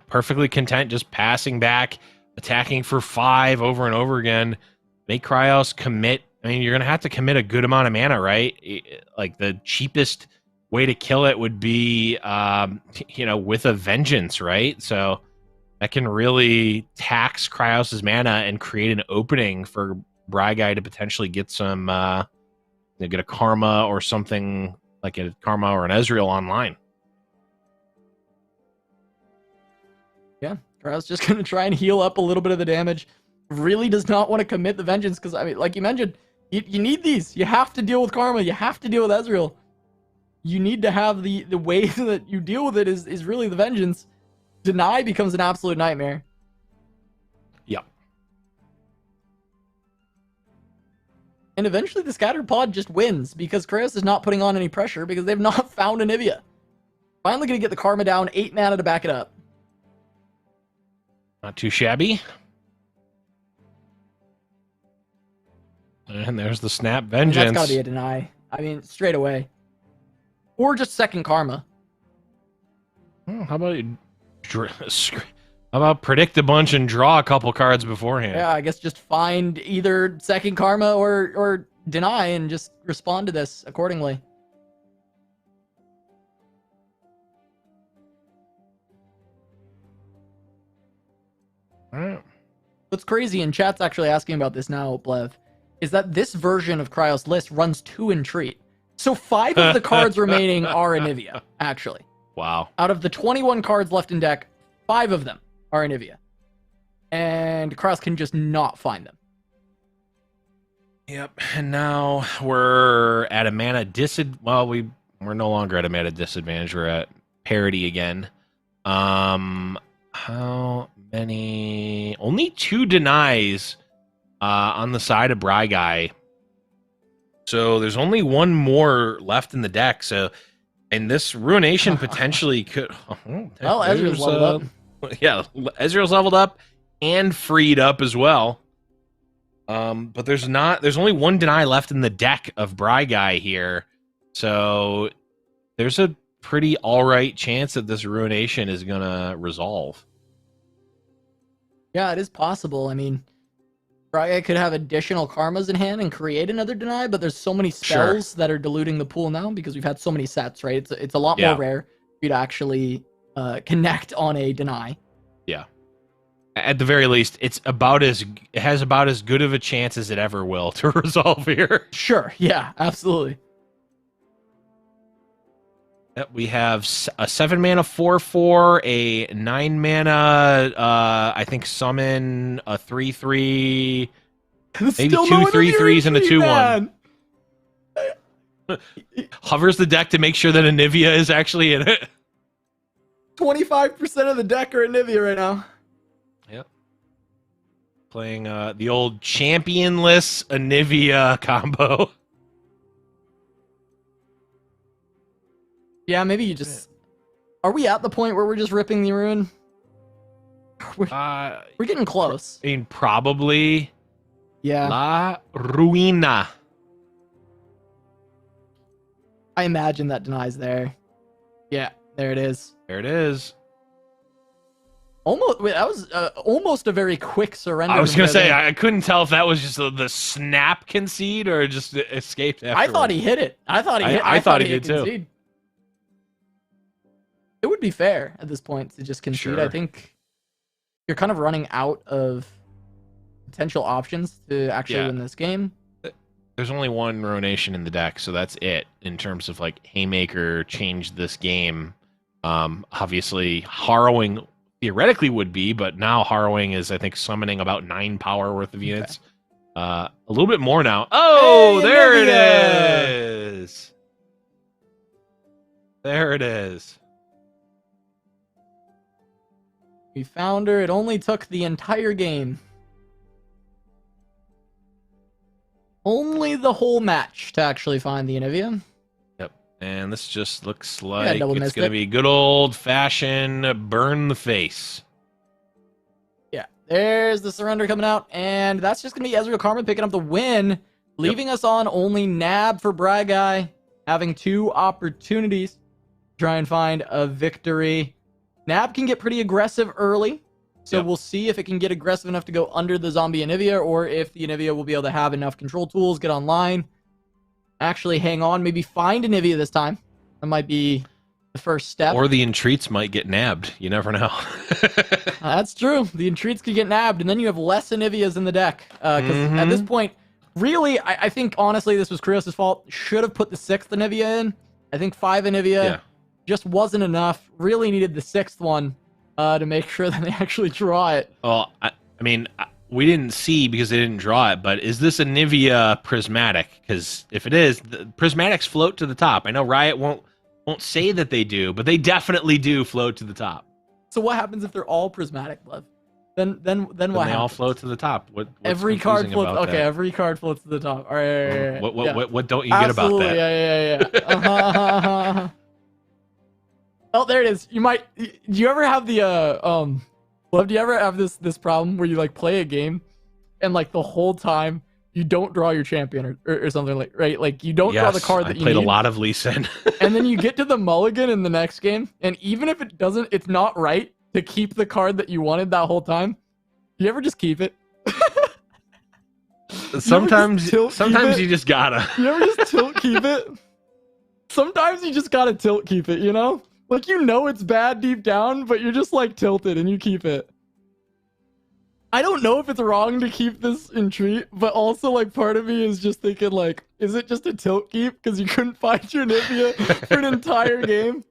perfectly content, just passing back, attacking for 5 over and over again. Make Cryos commit. I mean, you're gonna have to commit a good amount of mana, right? Like the cheapest way to kill it would be, with a vengeance, right? So that can really tax Cryos' mana and create an opening for Guy to potentially get some, get a Karma or something like a Karma or an Ezreal online. Yeah, Crow's just going to try and heal up a little bit of the damage. Really does not want to commit the Vengeance because, I mean, like you mentioned, you need these. You have to deal with Karma. You have to deal with Ezreal. You need to have the way that you deal with it is really the Vengeance. Deny becomes an absolute nightmare. Yep. And eventually the Scattered Pod just wins because Kratos is not putting on any pressure because they've not found Anivia. Finally going to get the Karma down, 8 mana to back it up. Not too shabby. And there's the Snap Vengeance. And that's got to be a deny. I mean, straight away. Or just second Karma. Oh, how about predict a bunch and draw a couple cards beforehand? Yeah, I guess just find either second Karma or deny and just respond to this accordingly. All right. What's crazy, and chat's actually asking about this now, Blev, is that this version of Cryos list runs 2 Entreat. So 5 of the cards remaining are Anivia, actually. Wow. Out of the 21 cards left in deck, 5 of them are Anivia. And Cryos can just not find them. Yep. And now we're at a mana disadvantage. Well, we're no longer at a mana disadvantage. We're at parity again. How many? Only 2 denies on the side of Guy. So there's only 1 more left in the deck. So, and this Ruination potentially could. Well, Ezreal's leveled up. Yeah, Ezreal's leveled up and freed up as well. But there's only 1 deny left in the deck of Guy here. So there's a pretty alright chance that this Ruination is gonna resolve. Yeah, it is possible. I mean, Guy could have additional Karmas in hand and create another deny, but there's so many spells that are diluting the pool now because we've had so many sets, right? It's a lot more rare for you to actually connect on a deny. Yeah. At the very least, it has about as good of a chance as it ever will to resolve here. Sure, yeah, absolutely. Yep, we have a 7 mana 4/4, a 9 mana I think summon, a 3/3, maybe 2 3/3s and a 2/1. Hovers the deck to make sure that Anivia is actually in it. 25% of the deck are Anivia right now. Yep. Playing the old championless Anivia combo. Yeah, maybe you just... Are we at the point where we're just ripping the rune? We're getting close. I mean, probably. Yeah. La Ruina. I imagine that denies there. Yeah, there it is. There it is. Almost. Wait, that was almost a very quick surrender. I was gonna say I couldn't tell if that was just the snap concede or just escaped. Afterwards. I thought he hit it. I thought he did too. Concede. It would be fair at this point to just concede. Sure. I think you're kind of running out of potential options to actually win this game. There's only 1 Ruination in the deck, so that's it in terms of like Haymaker changed this game. Obviously, Harrowing theoretically would be, but now Harrowing is, I think, summoning about 9 power worth of units. A little bit more now. Oh, hey, there it is. There it is. We found her. It only took the entire game. Only the whole match to actually find the Anivia. Yep. And this just looks like it's going to it. be good old-fashioned burn the face. Yeah. There's the surrender coming out. And that's just going to be Ezreal Karma picking up the win, leaving us on only Nab for Guy, having 2 opportunities. try and find a victory. Nab can get pretty aggressive early, so we'll see if it can get aggressive enough to go under the zombie Anivia, or if the Anivia will be able to have enough control tools, get online, actually hang on, maybe find Anivia this time. That might be the first step. Or the entreats might get nabbed. You never know. That's true. The entreats could get nabbed, and then you have less Anivias in the deck. Because at this point, really, I think, honestly, this was Krios' fault. Should have put the 6th Anivia in. I think 5 Anivia just wasn't enough. Really needed the 6th one to make sure that they actually draw it. Well, I mean, we didn't see because they didn't draw it, but is this Anivia prismatic? Because if it is, the prismatics float to the top. I know Riot won't say that they do, but they definitely do float to the top. So what happens if they're all prismatic, Lev? Then what They happens? all float to the top. What's Every card confusing floats. about Okay, that? every card floats to the top. All right. What don't you get about that? Yeah. Oh, there it is. You might. Do you ever have the Love, do you ever have this problem where you like play a game, and like the whole time you don't draw your champion or something, like, right? Like you don't draw the card that you need. I played a lot of Lee Sin. And then you get to the mulligan in the next game, and even if it's not right to keep the card that you wanted that whole time, you ever just keep it? Sometimes you just gotta. You ever just tilt keep it? Sometimes you just gotta tilt keep it, you know? Like, you know it's bad deep down, but you're just like tilted and you keep it. I don't know if it's wrong to keep this entreat, but also like part of me is just thinking like, is it just a tilt keep because you couldn't find your Anivia for an entire game?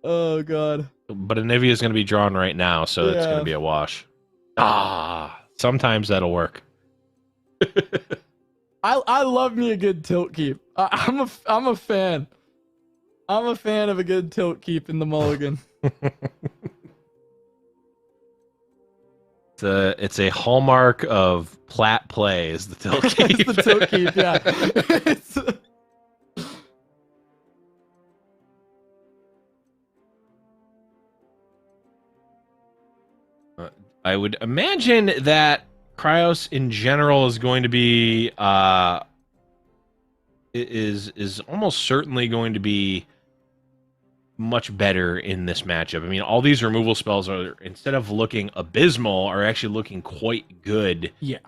Oh god. But Anivia is going to be drawn right now, so it's going to be a wash. Sometimes that'll work. I love me a good tilt keep. I'm a fan. I'm a fan of a good tilt keep in the mulligan. It's a hallmark of plat play is the tilt keep. It's the tilt keep, yeah. I would imagine that Krios in general is going to be is almost certainly going to be much better in this matchup. I mean, all these removal spells are, instead of looking abysmal, are actually looking quite good. Yeah.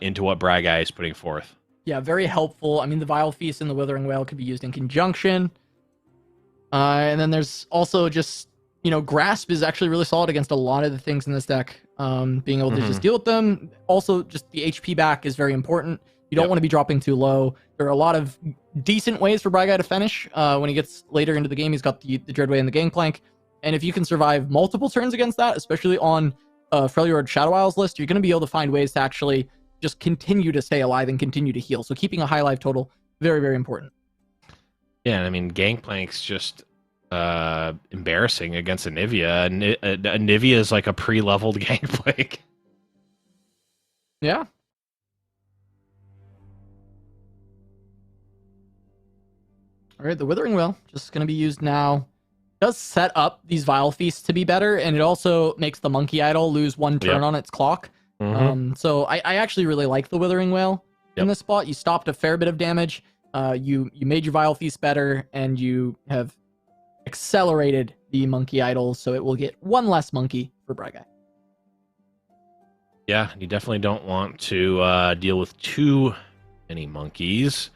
Into what Bragai is putting forth. Yeah, very helpful. I mean, the Vile Feast and the Withering Wail could be used in conjunction. And then there's also just, Grasp is actually really solid against a lot of the things in this deck. Being able to just deal with them. Also, just the HP back is very important. You don't want to be dropping too low. There are a lot of decent ways for Bragai to finish. When he gets later into the game, he's got the Dreadway and the Gangplank. And if you can survive multiple turns against that, especially on Freljord Shadow Isles list, you're going to be able to find ways to actually just continue to stay alive and continue to heal. So keeping a high life total, very, very important. Yeah, I mean, Gangplank's just embarrassing against Anivia. Anivia is like a pre-leveled Gangplank. Yeah. All right, the Withering Wail just going to be used now. It does set up these Vile Feasts to be better, and it also makes the Monkey Idol lose one turn on its clock. So I actually really like the Withering Wail in this spot. You stopped a fair bit of damage. You made your Vile Feast better, and you have accelerated the Monkey Idol, so it will get one less monkey for Bragai. Yeah, you definitely don't want to deal with too many monkeys,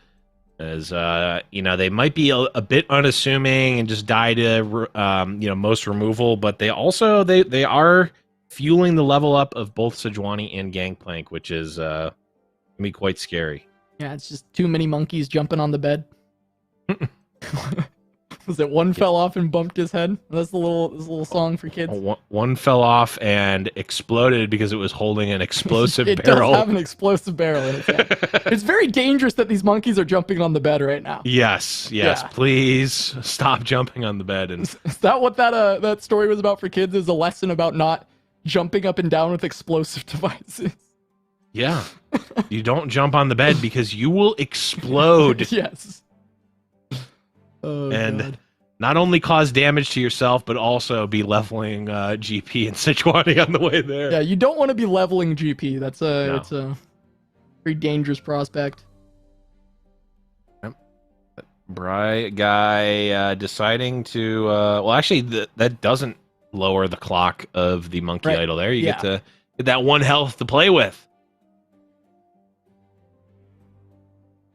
as they might be a bit unassuming and just die to most removal, but they also they are fueling the level up of both Sejuani and Gangplank, which is gonna be quite scary. Yeah, it's just too many monkeys jumping on the bed. Was it one fell off and bumped his head? That's the little song for kids. One fell off and exploded because it was holding an explosive it barrel. It does have an explosive barrel in its head. It's very dangerous that these monkeys are jumping on the bed right now. Yes, Yeah. Please stop jumping on the bed. And is that what that story was about for kids? Is a lesson about not jumping up and down with explosive devices? Yeah. You don't jump on the bed because you will explode. Yes. Oh, and God. Not only cause damage to yourself, but also be leveling GP and Sejuani on the way there. Yeah, you don't want to be leveling GP. It's a very dangerous prospect. Bry guy deciding to well, actually that doesn't lower the clock of the monkey Right. idol there. You Yeah. get to get that 1 health to play with.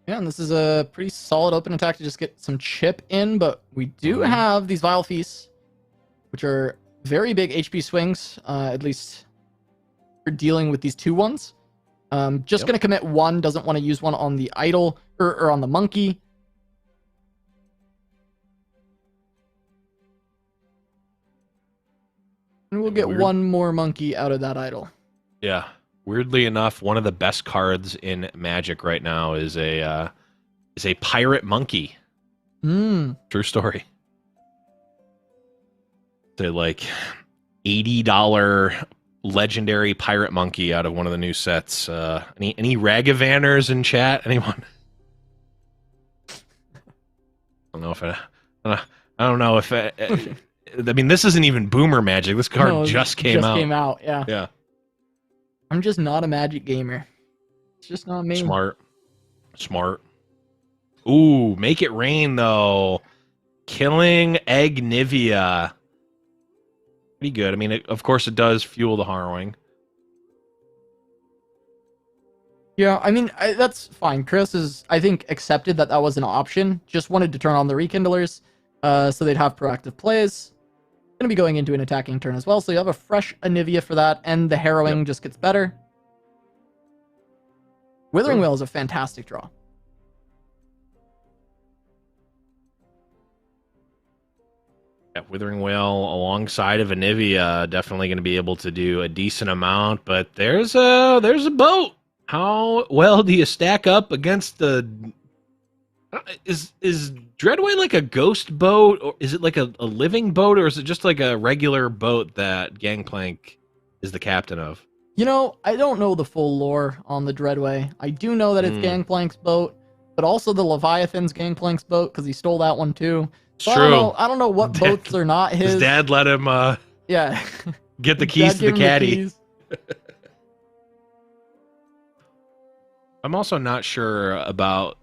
Yeah, and this is a pretty solid open attack to just get some chip in, but we do have these Vile Feasts, which are very big HP swings, at least for dealing with these 2-1s. Just going to commit 1, doesn't want to use 1 on the idol, or on the monkey. And we'll get Weird. 1 more monkey out of that idol. Yeah. Weirdly enough, one of the best cards in Magic right now is a pirate monkey. True story. They're like $80 legendary pirate monkey out of one of the new sets. Any Ragavanners in chat? Anyone? I don't know if I don't know if I mean, this isn't even Boomer Magic. This card No, just came out. Came out, yeah. Yeah. I'm just not a Magic gamer. It's just not me. Smart. Ooh, make it rain though. Killing Egg Nivea. Pretty good. I mean, of course, it does fuel the harrowing. Yeah, I mean, that's fine. Chris is, I think, accepted that that was an option. Just wanted to turn on the rekindlers, so they'd have proactive plays. Going to be going into an attacking turn as well, so you have a fresh Anivia for that, and the harrowing just gets better. Withering Wail is a fantastic draw. Yeah, Withering Wail alongside of Anivia, definitely going to be able to do a decent amount. But there's a boat. How well do you stack up against the? Is Dreadway like a ghost boat, or is it like a living boat, or is it just like a regular boat that Gangplank is the captain of? You know, I don't know the full lore on the Dreadway. I do know that it's Gangplank's boat, but also the Leviathan's Gangplank's boat, because he stole that one too. So True. I don't know what boats are not his. His dad let him yeah. get the keys to the caddy. I'm also not sure about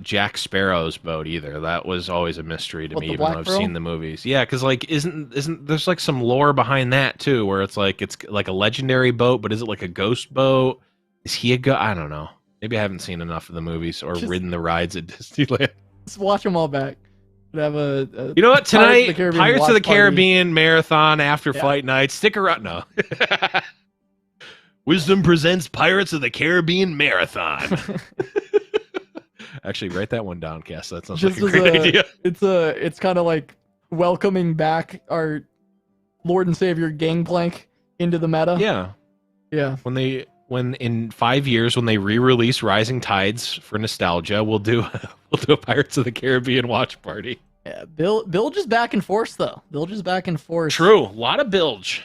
Jack Sparrow's boat either. That was always a mystery to What, me, the even though Black I've Pearl? seen the movies. Yeah, because like isn't there's like some lore behind that too, where it's like a legendary boat, but is it like a ghost boat? Is he a I don't know. Maybe I haven't seen enough of the movies or ridden the rides at Disneyland. Just watch them all back. We'd have a You know what? Tonight, Caribbean Pirates of watch the party. Caribbean marathon after Yeah. fight night. Stick around. No. Wisdom presents Pirates of the Caribbean marathon. Actually, write that one down, Cass. That sounds Just like a as great idea. It's kind of like welcoming back our Lord and Savior Gangplank into the meta. Yeah. Yeah. When in 5 years when they re-release Rising Tides for nostalgia, we'll do a Pirates of the Caribbean watch party. Yeah. Bilge is back in force though. Bilge is back in force. True, a lot of bilge.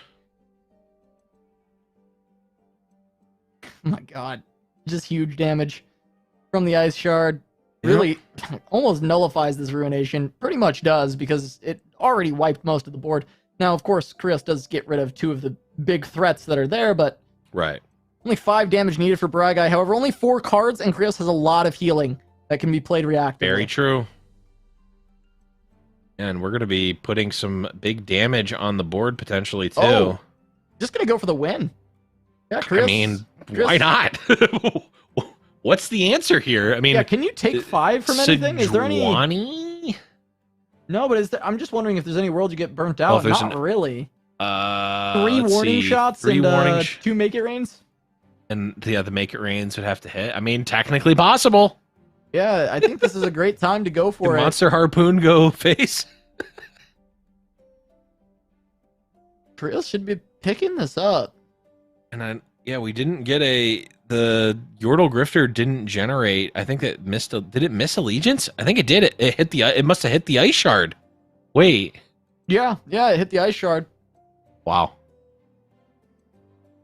Oh my god. Just huge damage from the Ice Shard. Really almost nullifies this Ruination. Pretty much does, because it already wiped most of the board. Now, of course, Krios does get rid of 2 of the big threats that are there, but Right. only 5 damage needed for Bragai. However, only 4 cards, and Krios has a lot of healing that can be played reactively. Very true. And we're going to be putting some big damage on the board potentially too. Oh, just going to go for the win. Yeah, Krios. I mean, why not? What's the answer here? I mean, yeah, can you take 5 from anything? Is there any? Sejuani? No, but I'm just wondering if there's any world you get burnt Well, out. if there's Not really. 3 let's warning see. shots 3 and warning 2 make it rains. and the make it rains would have to hit. I mean, technically possible. Yeah, I think this is a great time to go Did for it. Monster Harpoon go face? Krios should be picking this up. And then, yeah, we didn't get the Yordle Grifter didn't generate. I think that did it miss Allegiance? I think it did. It hit it must have hit the Ice Shard. Wait. Yeah, it hit the Ice Shard. Wow.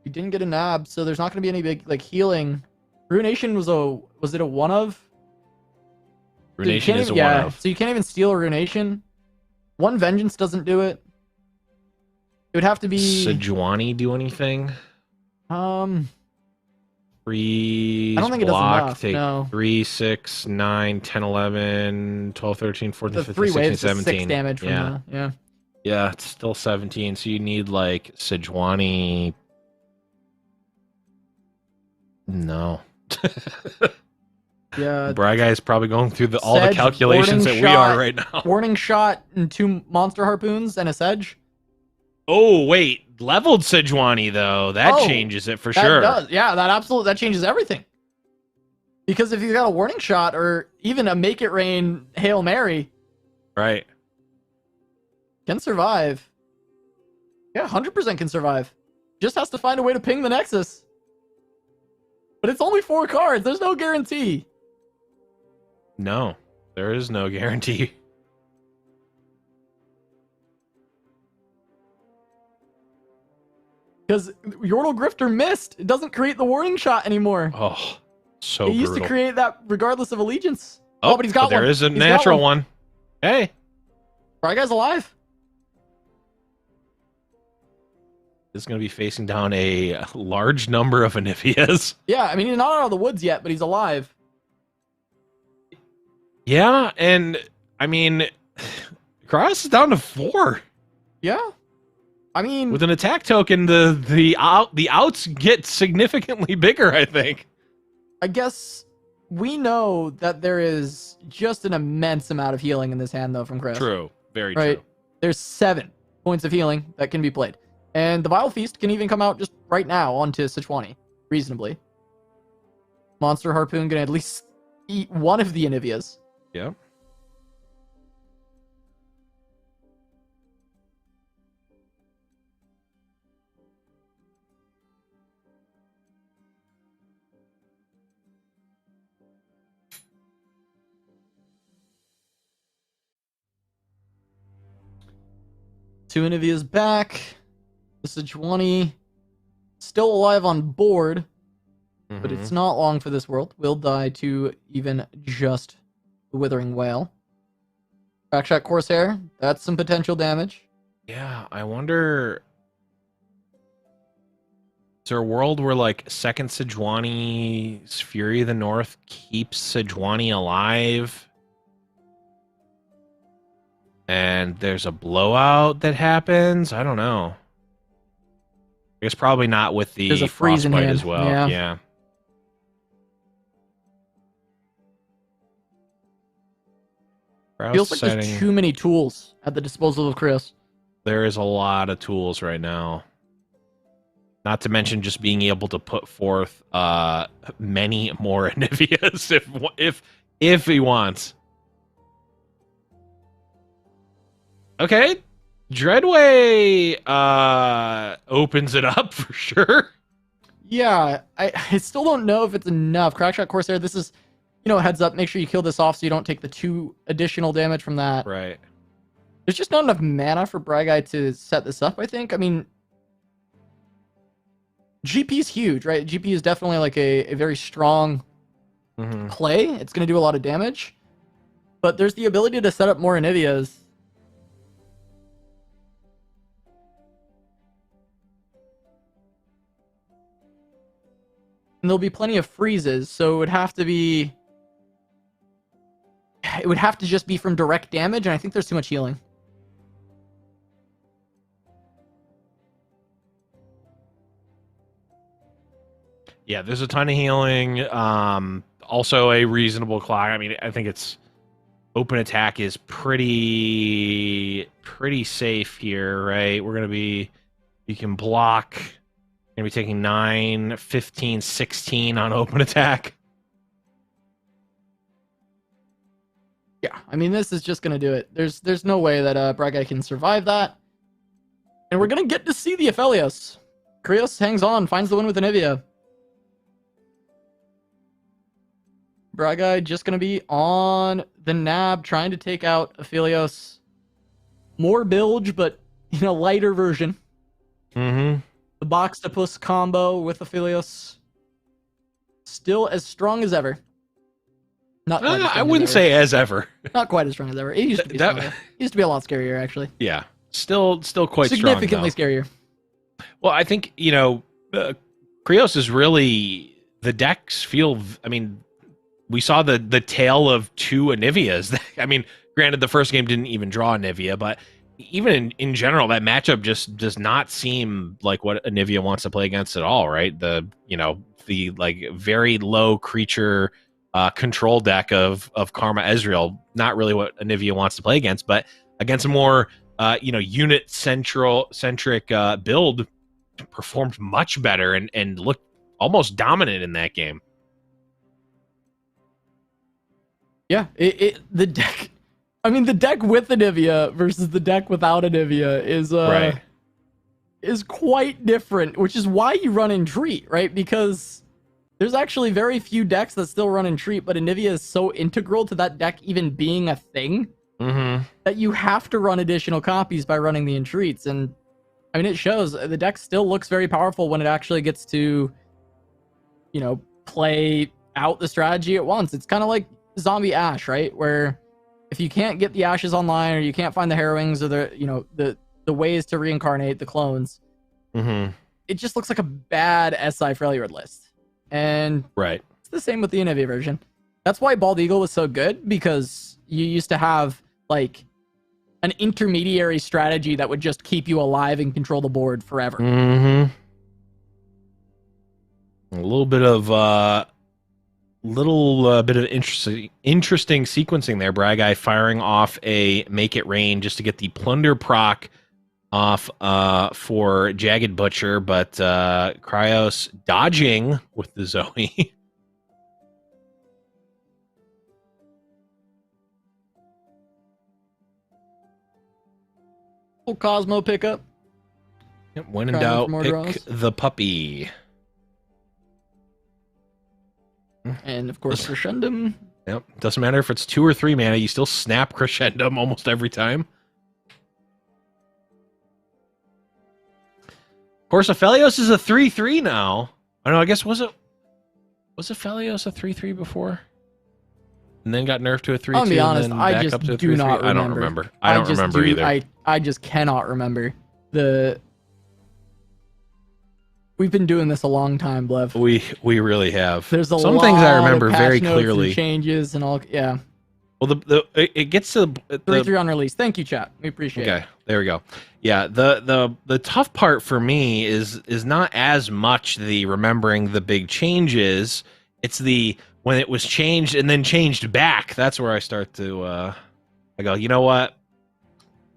You didn't get a nab, so there's not going to be any big like healing. Ruination was it a one of? Ruination is a yeah, one of. so you can't even steal a Ruination. One Vengeance doesn't do it. It would have to be Sejuani do anything? Freeze, I don't think it does block, enough, take no. 3, 6, 9, 10, 11, 12, 13, 14, The 15, 3 16, waves is 17. 6 damage from yeah. the, yeah. Yeah, it's still 17, so you need like Sejuani. No. Yeah. Braga is probably going through all the Sedge, calculations that warning we are shot. right now. Warning shot and 2 monster harpoons and a sedge. Oh, wait. Leveled Sejuani, though. That Oh, changes it for That sure. does. Yeah, that changes everything. Because if you've got a warning shot or even a make it rain Hail Mary, Right. can survive. Yeah, 100% can survive. Just has to find a way to ping the Nexus. But it's only 4 cards. There's no guarantee. No, there is no guarantee. Because Yordle Grifter missed. It doesn't create the warning shot anymore. Oh, so It used brutal. to create that regardless of allegiance. Oh, but he's got one. There is a He's got natural one. Hey. Bryguy's alive. Is going to be facing down a large number of Anivias. Yeah, I mean, he's not out of the woods yet, but he's alive. Yeah, and I mean, Cross is down to 4. Yeah. I mean, With an attack token, the outs get significantly bigger, I think. I guess we know that there is just an immense amount of healing in this hand, though, from Chris. True. Very Right? true. There's 7 points of healing that can be played. And the Vile Feast can even come out just right now onto Sejuani, reasonably. Monster Harpoon gonna at least eat one of the Anivias. Yeah. Two Anivia's back. The Sejuani still alive on board, but it's not long for this world. Will die to even just the Withering Whale. Backshot Corsair, that's some potential damage. Yeah, I wonder. Is there a world where like second Sejuani's Fury of the North keeps Sejuani alive? And there's a blowout that happens? I don't know. I guess probably not with the There's a freeze in frostbite hand, as well. yeah. Yeah. Feels like there's too many tools at the disposal of Chris. There is a lot of tools right now. Not to mention just being able to put forth many more Anivias if he wants. Okay. Dreadway opens it up for sure. Yeah, I still don't know if it's enough. Crackshot Corsair, this is, heads up, make sure you kill this off so you don't take the 2 additional damage from that. Right. There's just not enough mana for Bragai to set this up, I think. I mean, GP is huge, right? GP is definitely like a very strong play. It's going to do a lot of damage. But there's the ability to set up more Anivias. And there'll be plenty of freezes, so it would have to be... It would have to just be from direct damage, and I think there's too much healing. Yeah, there's a ton of healing. Also a reasonable clock. I mean, I think it's open attack is pretty safe here, right? You can block. You're gonna be taking 9, 15, 16 on open attack. Yeah, I mean, this is just going to do it. There's no way that Bragai can survive that. And we're going to get to see the Aphelios. Krios hangs on, finds the win with Anivia. Bragai just going to be on the nab, trying to take out Aphelios. More bilge, but, lighter version. Mm-hmm. The Boxtopus combo with Aphelios. Still as strong as ever. Not quite as strong I as wouldn't ever. say as ever. Not quite as strong as ever. It used to be stronger. It used to be a lot scarier, actually. Yeah, still quite Significantly strong, scarier. Well, I think Krios is really the decks feel. I mean, we saw the tale of two Anivias. I mean, granted, the first game didn't even draw Anivia, but even in general, that matchup just does not seem like what Anivia wants to play against at all, right? The like very low creature control deck of Karma Ezreal, not really what Anivia wants to play against, but against a more unit centric build, performed much better and looked almost dominant in that game. Yeah, the deck. I mean, the deck with Anivia versus the deck without Anivia is quite different, which is why you run Entreat, right? Because there's actually very few decks that still run Entreat, but Anivia is so integral to that deck even being a thing that you have to run additional copies by running the Entreats. And I mean, it shows. The deck still looks very powerful when it actually gets to, play out the strategy at once. It's kind of like Zombie Ash, right? Where if you can't get the Ashes online, or you can't find the Harrowings, or the ways to reincarnate the clones, it just looks like a bad SI Freljord list. And it's the same with the Anivia version. That's why Bald Eagle was so good, because you used to have like an intermediary strategy that would just keep you alive and control the board forever. A little bit of interesting sequencing there. Bragai firing off a Make It Rain just to get the Plunder proc off for Jagged Butcher, but Cryos dodging with the Zoe. Little Cosmo pickup. Yep, when in doubt, pick the puppy. And of course, Crescendum. Yep. Doesn't matter if it's 2 or 3 mana, you still snap Crescendum almost every time. Of course, Aphelios is a 3/3 now. I know, I guess was Aphelios a 3/3 before? And then got nerfed to a 3/2. I'll be honest, and then I back just up to a do 3/3. not remember. I don't remember. I don't remember either. I just cannot remember. We've been doing this a long time, Blev. We really have. There's some things I remember very clearly. Changes and all, yeah. Well, it gets to the 3/3 on release. Thank you, chat. We appreciate it. Okay, there we go. Yeah, the tough part for me is not as much the remembering the big changes. It's the when it was changed and then changed back. That's where I start to I go, you know what?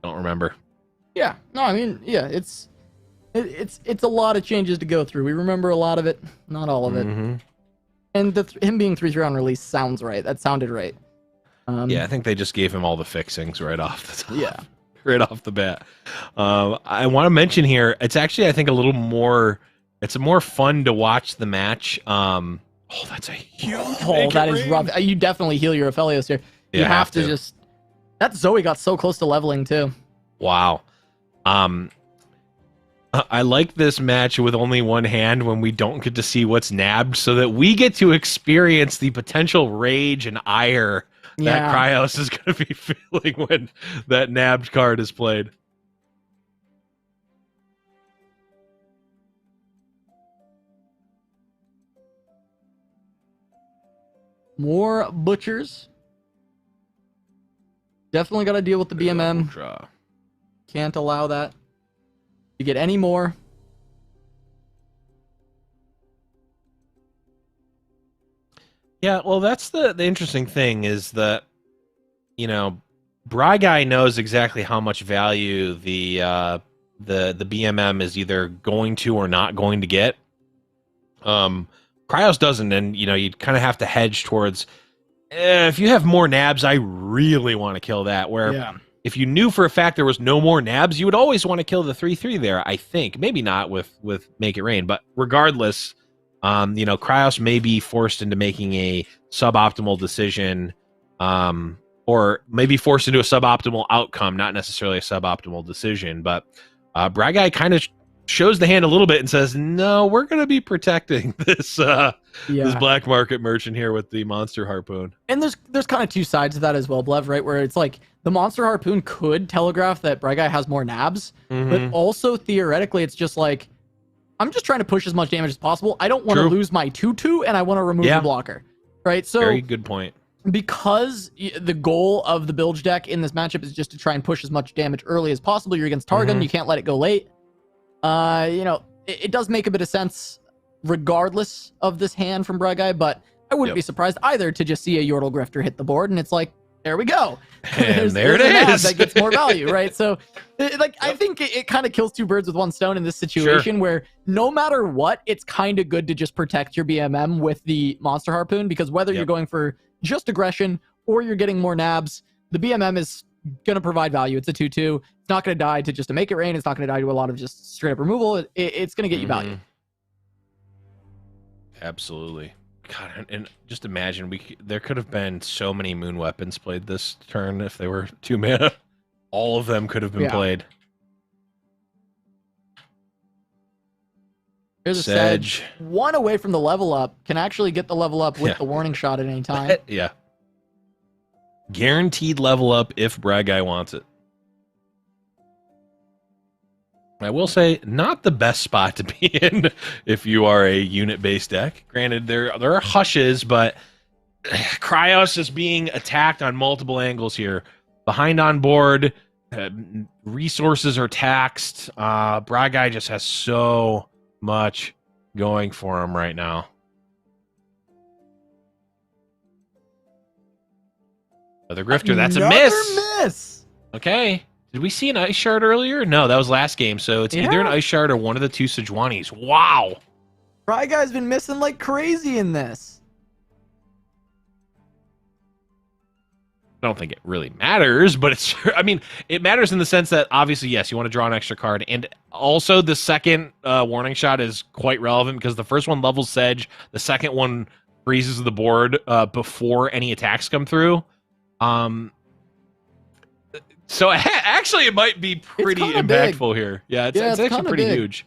Don't remember. Yeah. No, I mean, yeah, it's a lot of changes to go through. We remember a lot of it, not all of it. And him being 3/3 on release sounds right. That sounded right. Yeah, I think they just gave him all the fixings right off the top. Yeah. Right off the bat. I want to mention here, it's actually, I think, it's more fun to watch the match. That's a huge that is rough. You definitely heal your Aphelios here. You have to just... That Zoe got so close to leveling, too. Wow. I like this match with only one hand when we don't get to see what's nabbed, so that we get to experience the potential rage and ire that Cryos is going to be feeling when that nabbed card is played. More butchers. Definitely got to deal with the BMM. Can't allow that. You get any more. Yeah, well, that's the interesting thing is that, Bry Guy knows exactly how much value the BMM is either going to or not going to get. Cryos doesn't, and you kind of have to hedge towards. If you have more nabs, I really want to kill that. Where if you knew for a fact there was no more nabs, you would always want to kill the 3/3 there. I think maybe not with Make It Rain, but regardless. Cryos may be forced into making a suboptimal decision, or maybe forced into a suboptimal outcome, not necessarily a suboptimal decision. But Bragai kind of shows the hand a little bit and says, "No, we're going to be protecting this this black market merchant here with the monster harpoon." And there's kind of two sides to that as well, Blev, right? Where it's like the monster harpoon could telegraph that Bragai has more nabs, but also theoretically, it's just like, I'm just trying to push as much damage as possible. I don't want to True. lose my 2/2, and I want to remove Yeah. the blocker. Right? So Very good point. because the goal of the bilge deck in this matchup is just to try and push as much damage early as possible. You're against Targon. Mhm. You can't let it go late. You know, it does make a bit of sense regardless of this hand from Bragai, but I wouldn't Yep. be surprised either to just see a Yordle Grifter hit the board, and it's like, there we go. And there it there's a nab is. that gets more value, right? So, I think it kind of kills two birds with one stone in this situation where no matter what, it's kind of good to just protect your BMM with the Monster Harpoon, because whether you're Yep. going for just aggression or you're getting more nabs, the BMM is going to provide value. It's a 2/2. It's not going to die to just a Make It Rain. It's not going to die to a lot of just straight up removal. It's going to get you value. Mhm. Absolutely. God, and just imagine there could have been so many moon weapons played this turn if they were 2 mana. All of them could have been Yeah. played. Here's a Sedge. Sedge. One away from the level up. Can actually get the level up with Yeah. the warning shot at any time. Yeah. Guaranteed level up if Bragai wants it. I will say, not the best spot to be in if you are a unit-based deck. Granted, there are hushes, but Cryos is being attacked on multiple angles here. Behind on board, resources are taxed. Bragai just has so much going for him right now. Another Grifter, that's a Another miss. Okay. Did we see an Ice Shard earlier? No, that was last game. So it's either an Yeah. Ice Shard or one of the two Sejuanis. Wow. Brygai's been missing like crazy in this. I don't think it really matters, but it's, I mean, it matters in the sense that obviously, yes, you want to draw an extra card. And also the second warning shot is quite relevant because the first one levels Sedge. The second one freezes the board before any attacks come through. So actually, it might be pretty kinda impactful here. Yeah, it's actually kinda pretty big. huge.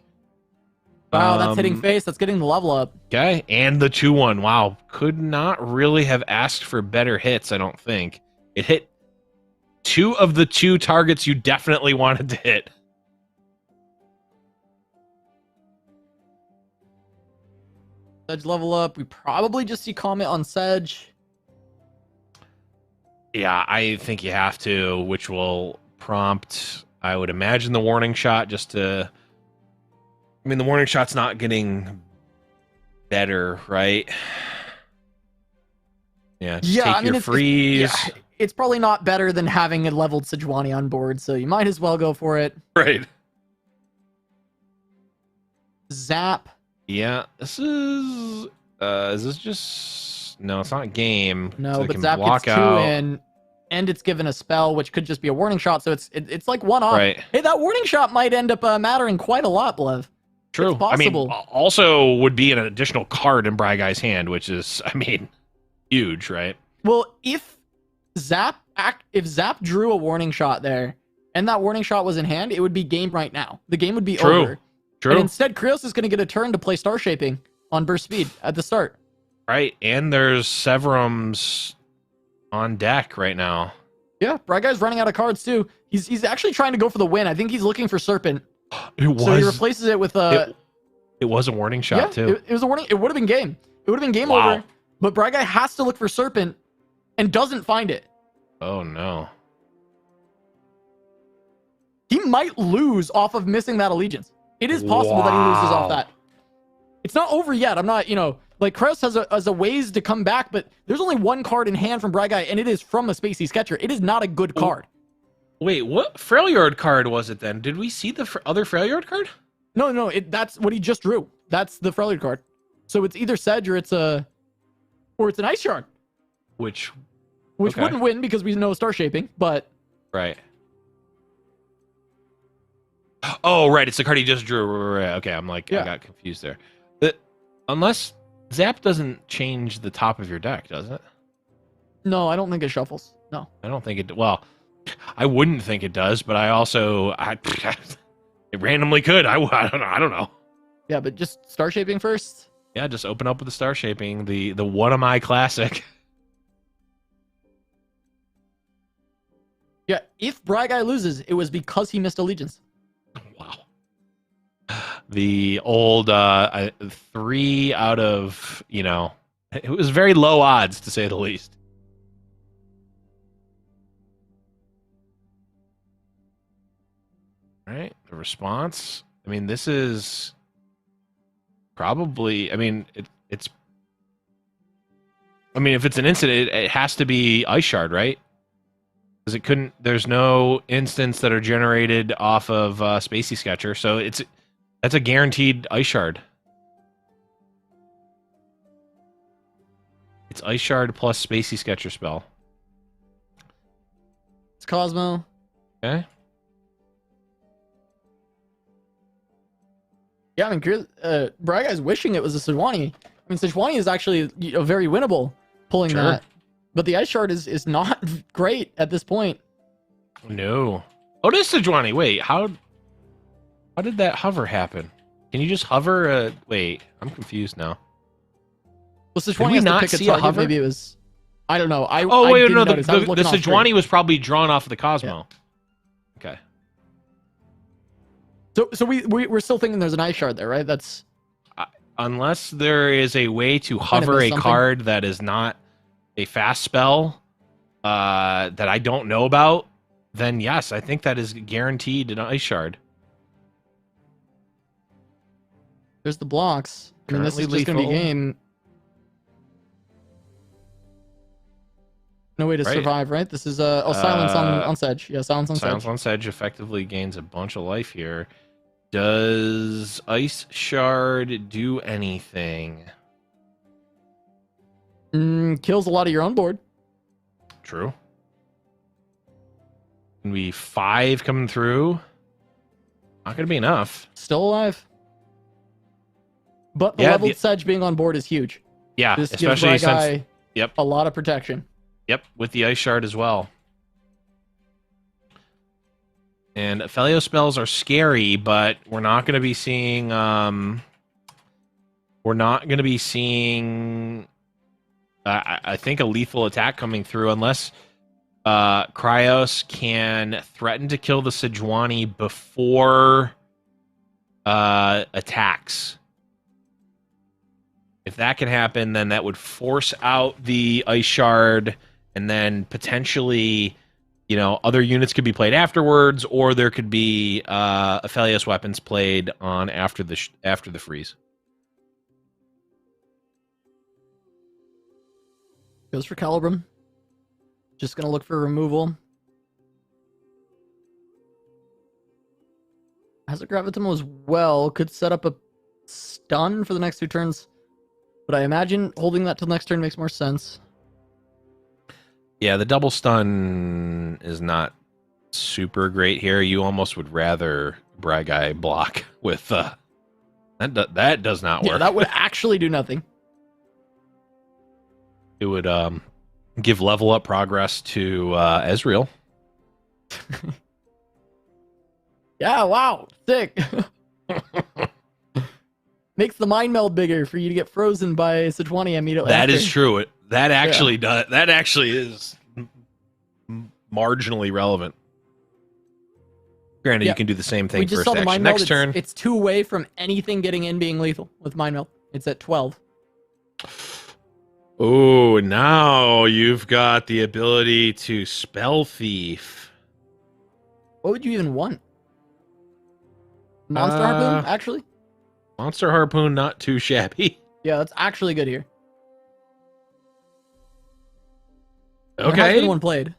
Wow, that's hitting face. That's getting the level up. Okay, and the 2/1. Wow, could not really have asked for better hits, I don't think. It hit 2 of the 2 targets you definitely wanted to hit. Sedge level up. We probably just see Comet on Sedge. Yeah, I think you have to, which will prompt, I would imagine, the warning shot just to... I mean, the warning shot's not getting better, right? Yeah, just Yeah, take I mean, your it's freeze. it's probably not better than having a leveled Sejuani on board, so you might as well go for it. Right. Zap. Yeah, this is this just... No, it's not game. No, so it but can Zap block gets 2 out. in, and it's given a spell, which could just be a warning shot, so it's like one off. Right. Hey, that warning shot might end up mattering quite a lot, Blev. True. It's I mean, possible. also would be an additional card in Brygai's hand, which is, I mean, huge, right? Well, if Zap drew a warning shot there, and that warning shot was in hand, it would be game right now. The game would be True. over. True. And instead, Krios is going to get a turn to play Star Shaping on burst speed at the start. Right. And there's Severums on deck right now. Yeah, Brygai's running out of cards too. He's actually trying to go for the win. I think he's looking for Serpent. It was, So he replaces it with it was a warning shot, yeah, too. it was a warning. It would have been game. It would have been game Wow. over. But Bragai has to look for Serpent and doesn't find it. Oh, no. He might lose off of missing that allegiance. It is possible that he loses Wow. off that. It's not over yet. I'm not, like Kraus has a ways to come back, but there's only one card in hand from Bragai, and it is from a Spacey Sketcher. It is not a good card. Wait, what Freljord card was it then? Did we see the other Freljord card? No, that's what he just drew. That's the Freljord card. So it's either Sedge or it's an Ice Shard, Which which Okay. wouldn't win because we know Star Shaping, but right. Oh, right. It's the card he just drew. Right. Okay, I'm like, Yeah. I got confused there. Unless Zap doesn't change the top of your deck, does it? no, I don't think it shuffles. No. I don't think it. Well, I wouldn't think it does, but I also it randomly could. I don't know. Yeah, but just Star Shaping first. Yeah, just open up with the Star Shaping, the What Am I classic. Yeah, if Bragai loses, it was because he missed Allegiance. Wow. The old 3 out of, it was very low odds to say the least. All right, the response. I mean, this is probably. I mean, it's. I mean, if it's an incident, it has to be Ice Shard, right? Because it couldn't. There's no instants that are generated off of Spacey Sketcher, so that's a guaranteed Ice Shard. It's Ice Shard plus Spacey Sketcher spell. It's Cosmo. Okay. Yeah, I mean, Bry Guy's wishing it was a Sejuani. I mean, Sejuani is actually very winnable pulling that, but the Ice Shard is not great at this point. No. Oh, it is Sejuani. Wait, how did that hover happen? Can you just hover? Wait, I'm confused now. Well, Sejuani has to pick a target. Maybe it was. I don't know. I wait, didn't no, notice. the Sejuani was probably drawn off of the Cosmo. Yeah. Okay. So we're still thinking there's an Ice Shard there, right? That's unless there is a way to hover a card that is not a fast spell that I don't know about, then yes, I think that is guaranteed an Ice Shard. There's the blocks. I mean, this is Currently just going to be lethal. game. No way to survive, right? This is silence on Sedge. Yeah, silence on Sedge. Silence on Sedge effectively gains a bunch of life here. Does Ice Shard do anything? Kills a lot of your own board. True. Can we 5 coming through? Not going to be enough. Still alive. But the leveled Sedge being on board is huge. Yeah, this especially gives Bry since Guy a lot of protection. Yep, with the Ice Shard as well. And Felio spells are scary, but we're not going to be seeing. We're not going to be seeing. I think a lethal attack coming through unless Cryos can threaten to kill the Sejuani before attacks. If that can happen, then that would force out the Ice Shard, and then potentially, other units could be played afterwards, or there could be Aphelios weapons played on after the freeze. Goes for Calibrum. Just gonna look for removal. Has a Gravitimo as well. Could set up a stun for the next 2 turns. But I imagine holding that till next turn makes more sense. Yeah, the double stun is not super great here. You almost would rather Bry Guy block with that does not work. Yeah, that would actually do nothing. It would give level up progress to Ezreal. Yeah, wow, sick. Makes the mind meld bigger for you to get frozen by Sejuani immediately. That is true. That actually does. That actually is marginally relevant. Granted, you can do the same thing first action. Next turn. It's 2 away from anything getting in being lethal with mind meld. It's at 12. Oh, now you've got the ability to Spell Thief. What would you even want? Monster Harpoon, actually? Monster Harpoon, not too shabby. Yeah, that's actually good here. Okay. There has been one played.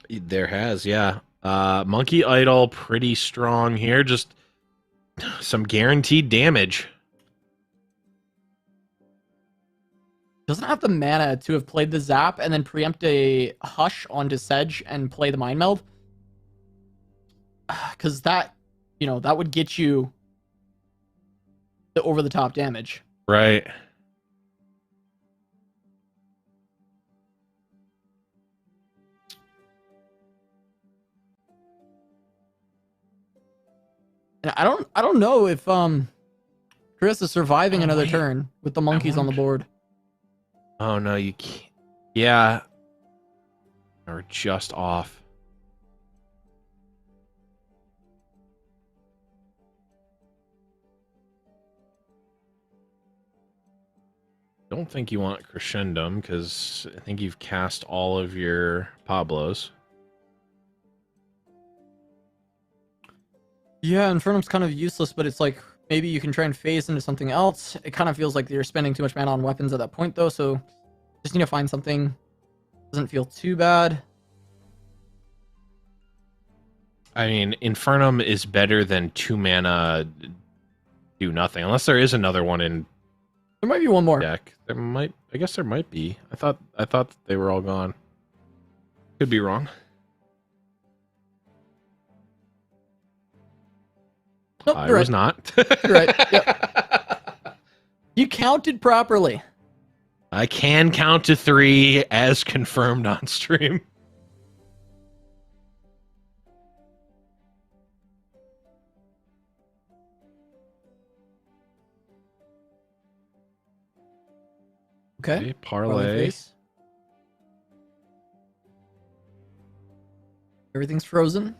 There has, yeah. Monkey Idol, pretty strong here. Just some guaranteed damage. Doesn't have the mana to have played the Zap and then preempt a Hush onto Sedge and play the Mind Meld. Because that, that would get you the over-the-top damage. Right. And I don't know if Chris is surviving another turn with the monkeys on the board. Oh no, you can't. Yeah. Or just off. don't think you want Crescendum because I think you've cast all of your Pablos. Yeah, Infernum's kind of useless, but it's like maybe you can try and phase into something else. It kind of feels like you're spending too much mana on weapons at that point, though, so just need to find something. Doesn't feel too bad. I mean, Infernum is better than 2 mana do nothing, unless there is another one in There might be one more. deck. There might, I guess there might be. I thought they were all gone. Could be wrong. Nope, I you're was right. not. You're right. Yep. You counted properly. I can count to 3 as confirmed on stream. Okay. Parlay. Face. Everything's frozen.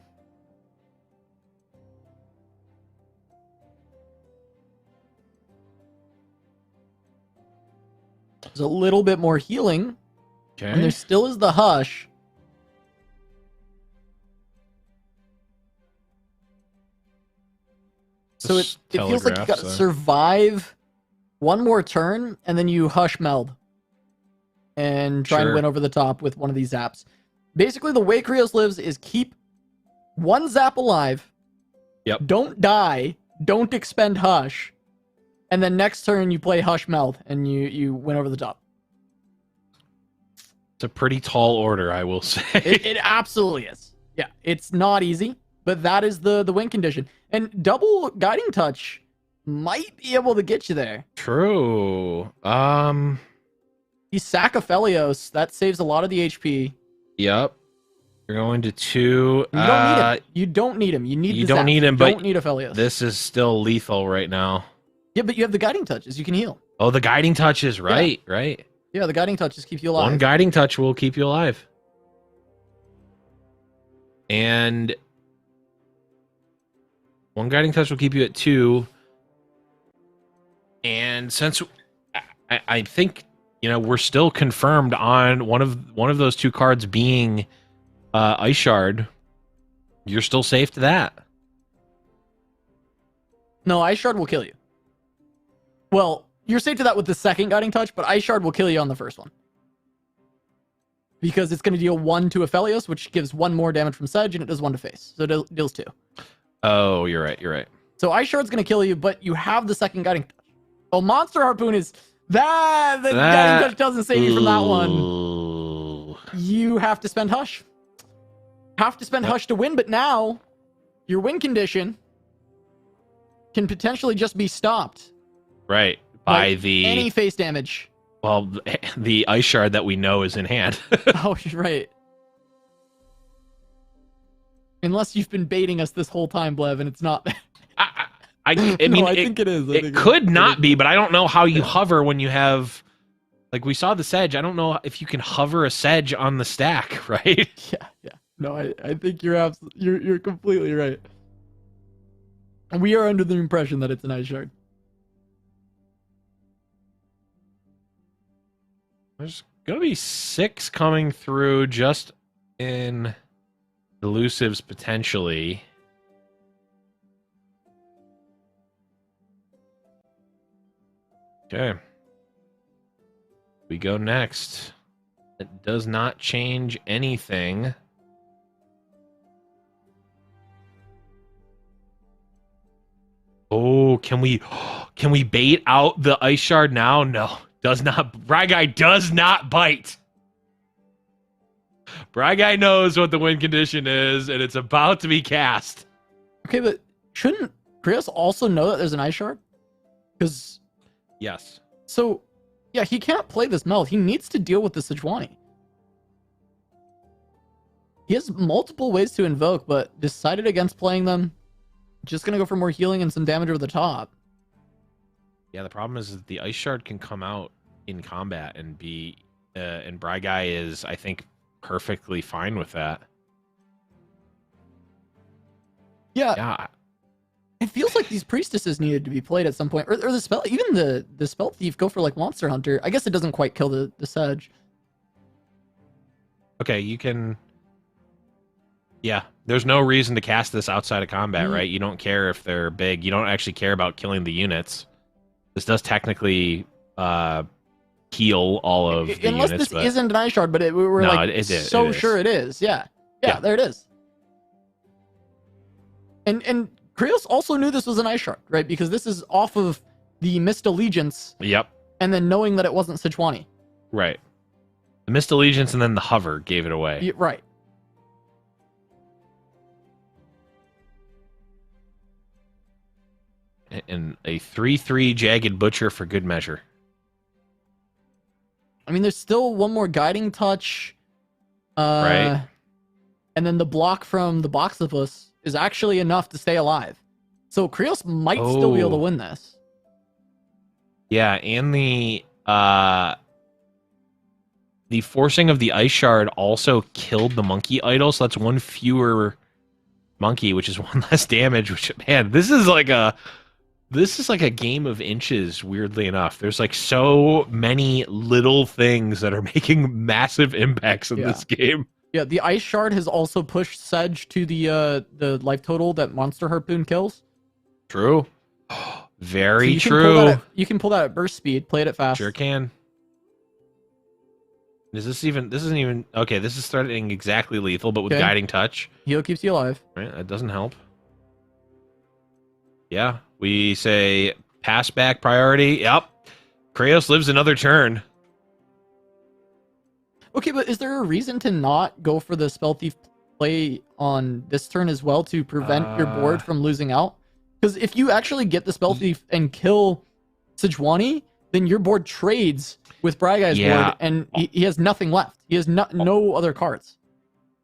There's a little bit more healing, and Okay. there still is the hush. So it Just feels like you telegraph, gotta so- survive one more turn, and then you hush meld and try and Sure. win over the top with one of these zaps. Basically, the way Krios lives is keep one zap alive. Yep. Don't die. Don't expend hush. And then next turn you play hush meld and you win over the top. It's a pretty tall order, I will say. It absolutely is. Yeah, it's not easy, but that is the win condition. And double guiding touch might be able to get you there. True. You sack Aphelios, that saves a lot of the HP. Yep. You're going to 2. And you don't need him. You don't need him. You need you the don't zap. need him, You but don't need Aphelios. This is still lethal right now. Yeah, but you have the guiding touches. You can heal. Oh, the guiding touch is right, right. Yeah, the guiding touches keep you alive. One guiding touch will keep you alive. And one guiding touch will keep you at 2. And since I think, you know, we're still confirmed on one of those 2 cards being Ice Shard, you're still safe to that. No, Ice Shard will kill you. Well, you're safe to that with the second guiding touch, but Ice Shard will kill you on the first one. Because it's going to deal 1 to Aphelios, which gives 1 more damage from Sedge, and it does 1 to face. So it deals 2. Oh, you're right, you're right. So Ice Shard's going to kill you, but you have the second guiding touch. Oh, Monster Harpoon is... The guiding touch doesn't save you from that one. Ooh. You have to spend Hush. Have to spend Hush to win, but now your win condition can potentially just be stopped. Right. By Like, the any face damage. well, the Ice Shard that we know is in hand. Oh, you're right. Unless you've been baiting us this whole time, Blev, and it's not. I No, mean, I think it is. I think it could not be, but I don't know how you hover when you have, like we saw the Sedge. I don't know if you can hover a Sedge on the stack, right? Yeah. No, I think you're completely right. We are under the impression that it's an Ice Shard. There's gonna be 6 coming through just in elusives potentially. Okay. We go next. It does not change anything. Oh, can we bait out the Ice Shard now? No. Does not. Bragai does not bite. Bragai knows what the win condition is, and it's about to be cast. Okay, but shouldn't Krios also know that there's an Ice Shard? Because, Yes. so, yeah, he can't play this meld. He needs to deal with the Sejuani. He has multiple ways to invoke, but decided against playing them. Just gonna go for more healing and some damage over the top. Yeah, the problem is that the Ice Shard can come out in combat and be, and Bragai is, I think, perfectly fine with that. Yeah, Yeah. it feels like these priestesses needed to be played at some point, or the spell, even the spell thief go for like monster hunter. I guess it doesn't quite kill the sedge. Okay, you can. Yeah, there's no reason to cast this outside of combat, right? You don't care if they're big. You don't actually care about killing the units. This does technically heal all of the unless units. This isn't an ice shard, but we're No, like it is. so sure it is. Yeah, there it is. And Krios also knew this was an ice shard, right? Because this is off of the Mist Allegiance. Yep. And then knowing that it wasn't Sejuani. Right. The Mist Allegiance and then the hover gave it away. Yeah, right. And a 3/3 Jagged Butcher for good measure. I mean, there's still one more guiding touch. Right. And then the block from the Boxopus is actually enough to stay alive. So Krios might still be able to win this. Yeah, and the forcing of the ice shard also killed the monkey idol, so that's one fewer monkey, which is one less damage. Which, man, this is like a game of inches. Weirdly enough, there's like so many little things that are making massive impacts in this game. Yeah, the ice shard has also pushed Sedge to the life total that Monster Harpoon kills. True. Very so true. You can pull that at burst speed. Play it at fast. Sure can. This isn't even okay. This is starting exactly lethal, but with guiding touch. Heal keeps you alive. Right, that doesn't help. Yeah, we say pass back priority. Yep, Krios lives another turn. Okay, but is there a reason to not go for the Spell Thief play on this turn as well to prevent your board from losing out? Because if you actually get the Spell Thief and kill Sejuani, then your board trades with Bryguy's board, and he has nothing left. He has no other cards.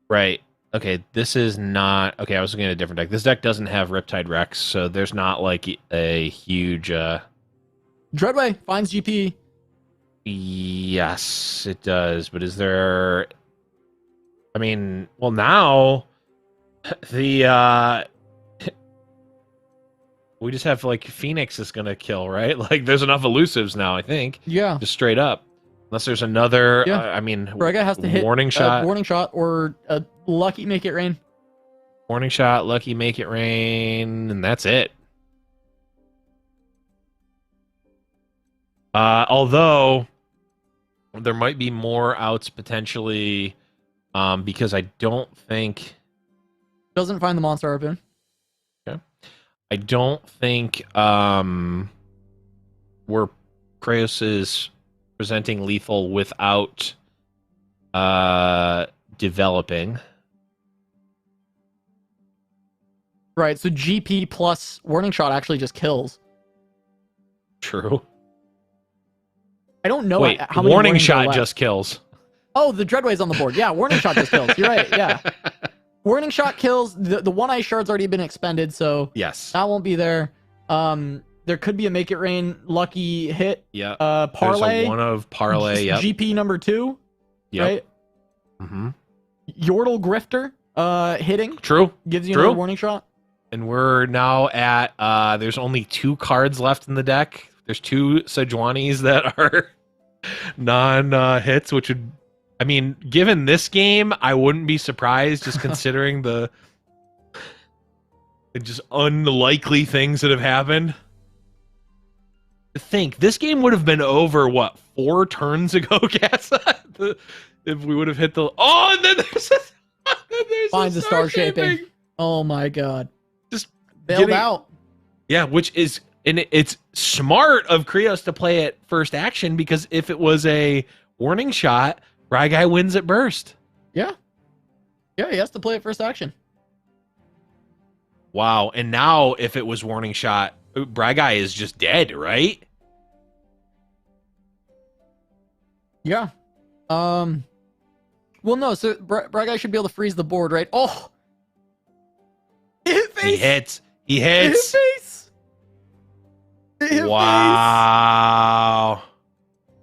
Right. Okay, this is not... Okay, I was looking at a different deck. This deck doesn't have Riptide Rex, so there's not, like, a huge... Dreadway finds GP. Yes, it does. But is there... I mean, well, now... The, we just have, like, Phoenix is going to kill, right? Like, there's enough elusives now, I think. Yeah. Just straight up. Unless there's another... Yeah. I mean... Bryguy has to hit Warning Shot. Warning Shot or a Lucky Make It Rain. Warning Shot, Lucky Make It Rain, and that's it. Although... there might be more outs potentially, because I don't think... Doesn't find the Monster Harpoon. Okay. I don't think where Krios is presenting lethal without developing. Right, so GP plus Warning Shot actually just kills. True. I don't know how many Warning warnings are Shot left. just kills. Oh, the Dreadway's on the board. Yeah, Warning Shot just kills. You're right, yeah. Warning Shot kills. The one ice shard's already been expended, so Yes. that won't be there. There could be a Make It Rain lucky hit. Yeah. Parlay. There's a one of Parlay. Yep. GP number 2. Yep. Right? Mm-hmm. Yordle Grifter hitting. True. Gives you another Warning Shot. And we're now at there's only 2 cards left in the deck. There's 2 Sejuanis that are non-hits, which would, I mean, given this game, I wouldn't be surprised, just considering the just unlikely things that have happened. To think, this game would have been over, what, 4 turns ago, Casa? If we would have hit the... Oh, and then there's Find the star shaping. Oh my god. Just bailed out. Yeah, which is... And it's smart of Krios to play it first action, because if it was a Warning Shot, Brygui wins at burst. Yeah. Yeah, he has to play it first action. Wow. And now if it was Warning Shot, Brygui is just dead, right? Yeah. Well, no, so Brygui should be able to freeze the board, right? Oh! It hit face! He hits. He It hit hits. face! It hit face! Wow.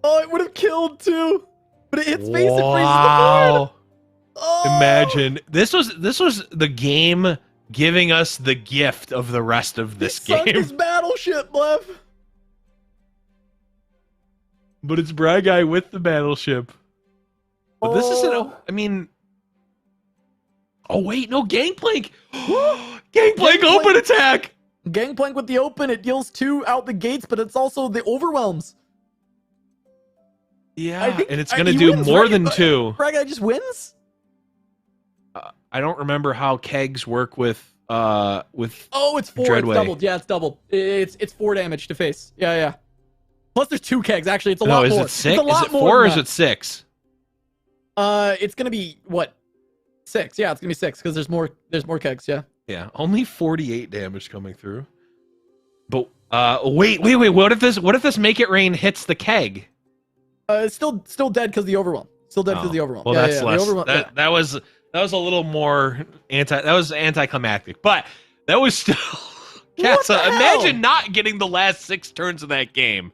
Oh, it would have killed too! But it hits face and freezes the board! Wow. Oh! Imagine. This was the game giving us the gift of the rest of this Sunk game. his battleship, Blev. But it's Guy with the battleship. But this isn't. Oh. I mean. Oh wait, no, Gangplank. Gangplank open attack. Gangplank with the open, it deals 2 out the gates, but it's also the overwhelms. Yeah, I think, and it's he gonna do wins, more right? than 2. Guy just wins. I don't remember how kegs work with. Oh, it's 4. Dreadway. It's doubled. Yeah, it's doubled. It's 4 damage to face. Yeah. Plus, there's 2 kegs. Actually, it's a lot No, is more. it 6? It's a lot Is it more 4 or than is that. it 6? It's gonna be what? 6. Yeah, it's gonna be 6 because there's more. There's more kegs. Yeah. Yeah, only 48 damage coming through. But wait. What if this Make It Rain hits the keg? It's still dead because the overwhelm. Still dead because the overwhelm. Well, yeah, that's yeah, less. The overwhelm, yeah. That was a little more anticlimactic, but that was still. What the hell? Imagine not getting the last 6 turns of that game.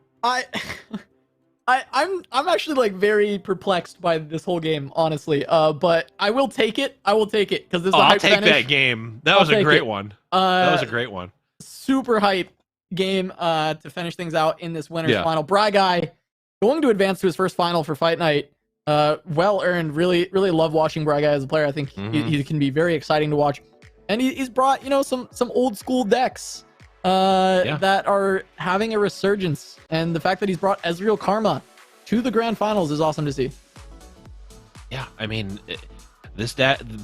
I'm actually like very perplexed by this whole game, honestly. But I will take it. I will take it because this is a I'll hype take finish. that game. That I'll was a take great it. one. That was a great one. Super hype game to finish things out in this winner's Yeah. final. Guy going to advance to his first final for Fight Night. Well earned. Really love watching Guy as a player. I think he can be very exciting to watch. And he's brought, some old school decks that are having a resurgence. And the fact that he's brought Ezreal Karma to the grand finals is awesome to see. Yeah, I mean,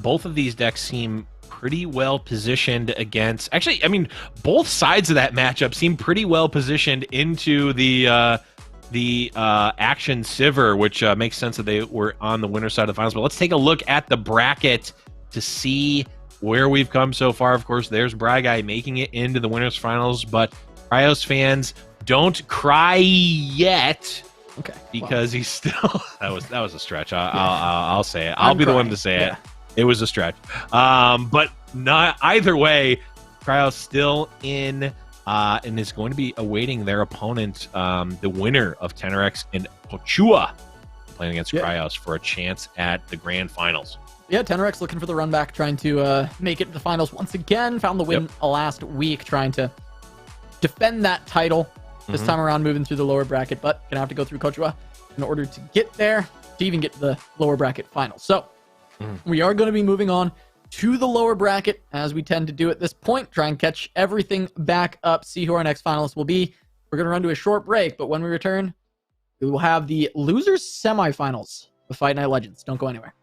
both of these decks seem pretty well positioned against. Actually, I mean, both sides of that matchup seem pretty well positioned into the Action Sivir, which makes sense that they were on the winner side of the finals. But let's take a look at the bracket to see where we've come so far. Of course, there's Guy making it into the winners finals, but Cryos fans, don't cry yet. Okay. Because he's still that was a stretch. I'll say it. I'll be the one to say it. Yeah. It was a stretch. But not either way, Cryos still in and is going to be awaiting their opponent, the winner of Tenerex and Pochua, playing against Cryos for a chance at the grand finals. Yeah, Tenerex looking for the run back, trying to make it to the finals once again. Found the win last week, trying to defend that title. This time around, moving through the lower bracket, but gonna have to go through Kochua in order to get there, to even get to the lower bracket final. So we are going to be moving on to the lower bracket, as we tend to do at this point. Try and catch everything back up, see who our next finalists will be. We're going to run to a short break, but when we return, we will have the losers semifinals of Fight Night Legends. Don't go anywhere.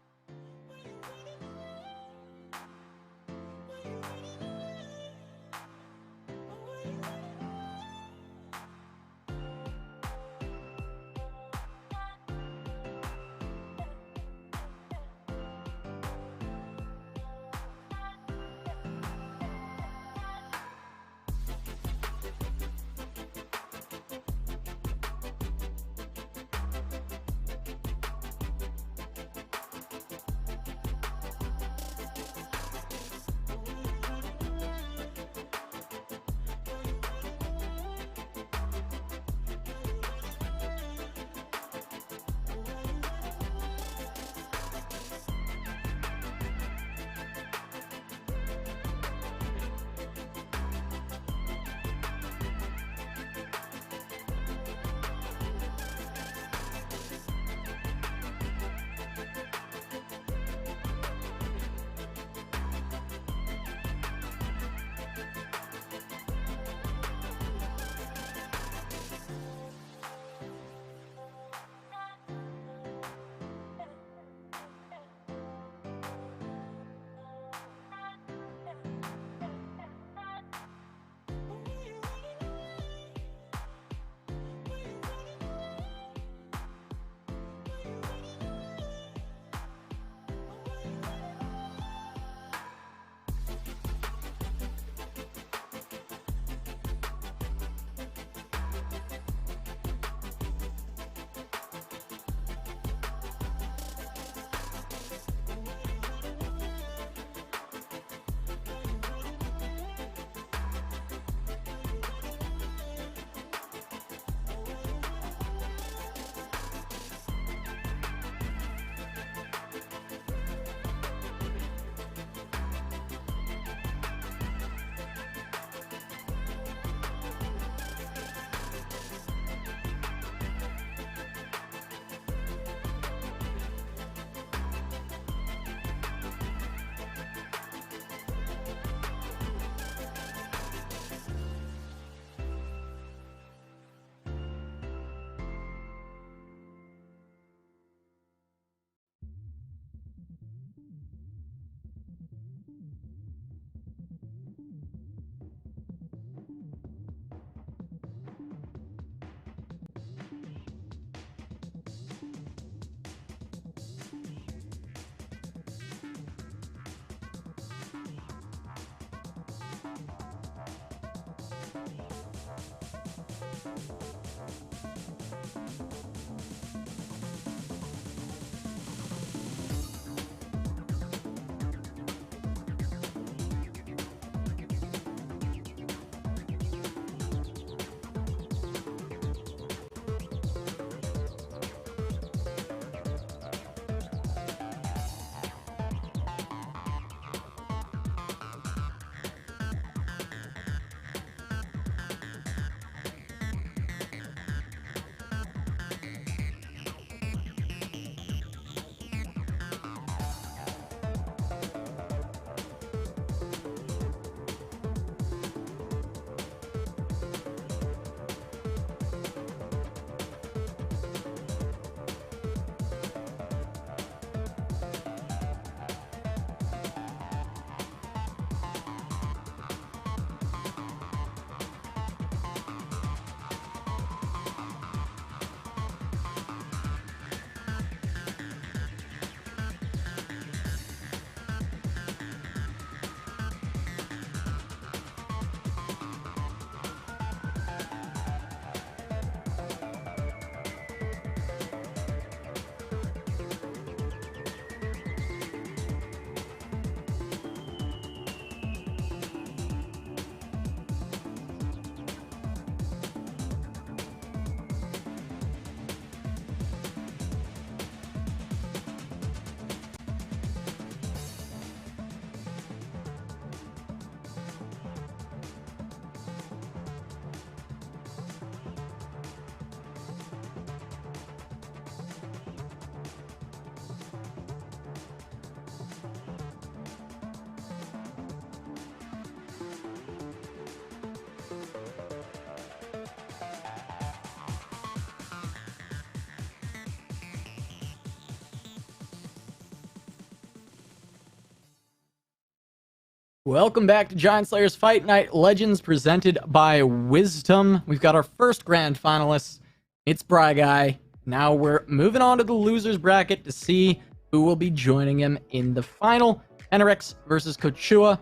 Welcome back to Giant Slayer's Fight Night Legends presented by Wisdom. We've got our first grand finalist. It's Bry Guy. Now we're moving on to the losers bracket to see who will be joining him in the final. Enerix versus Kochua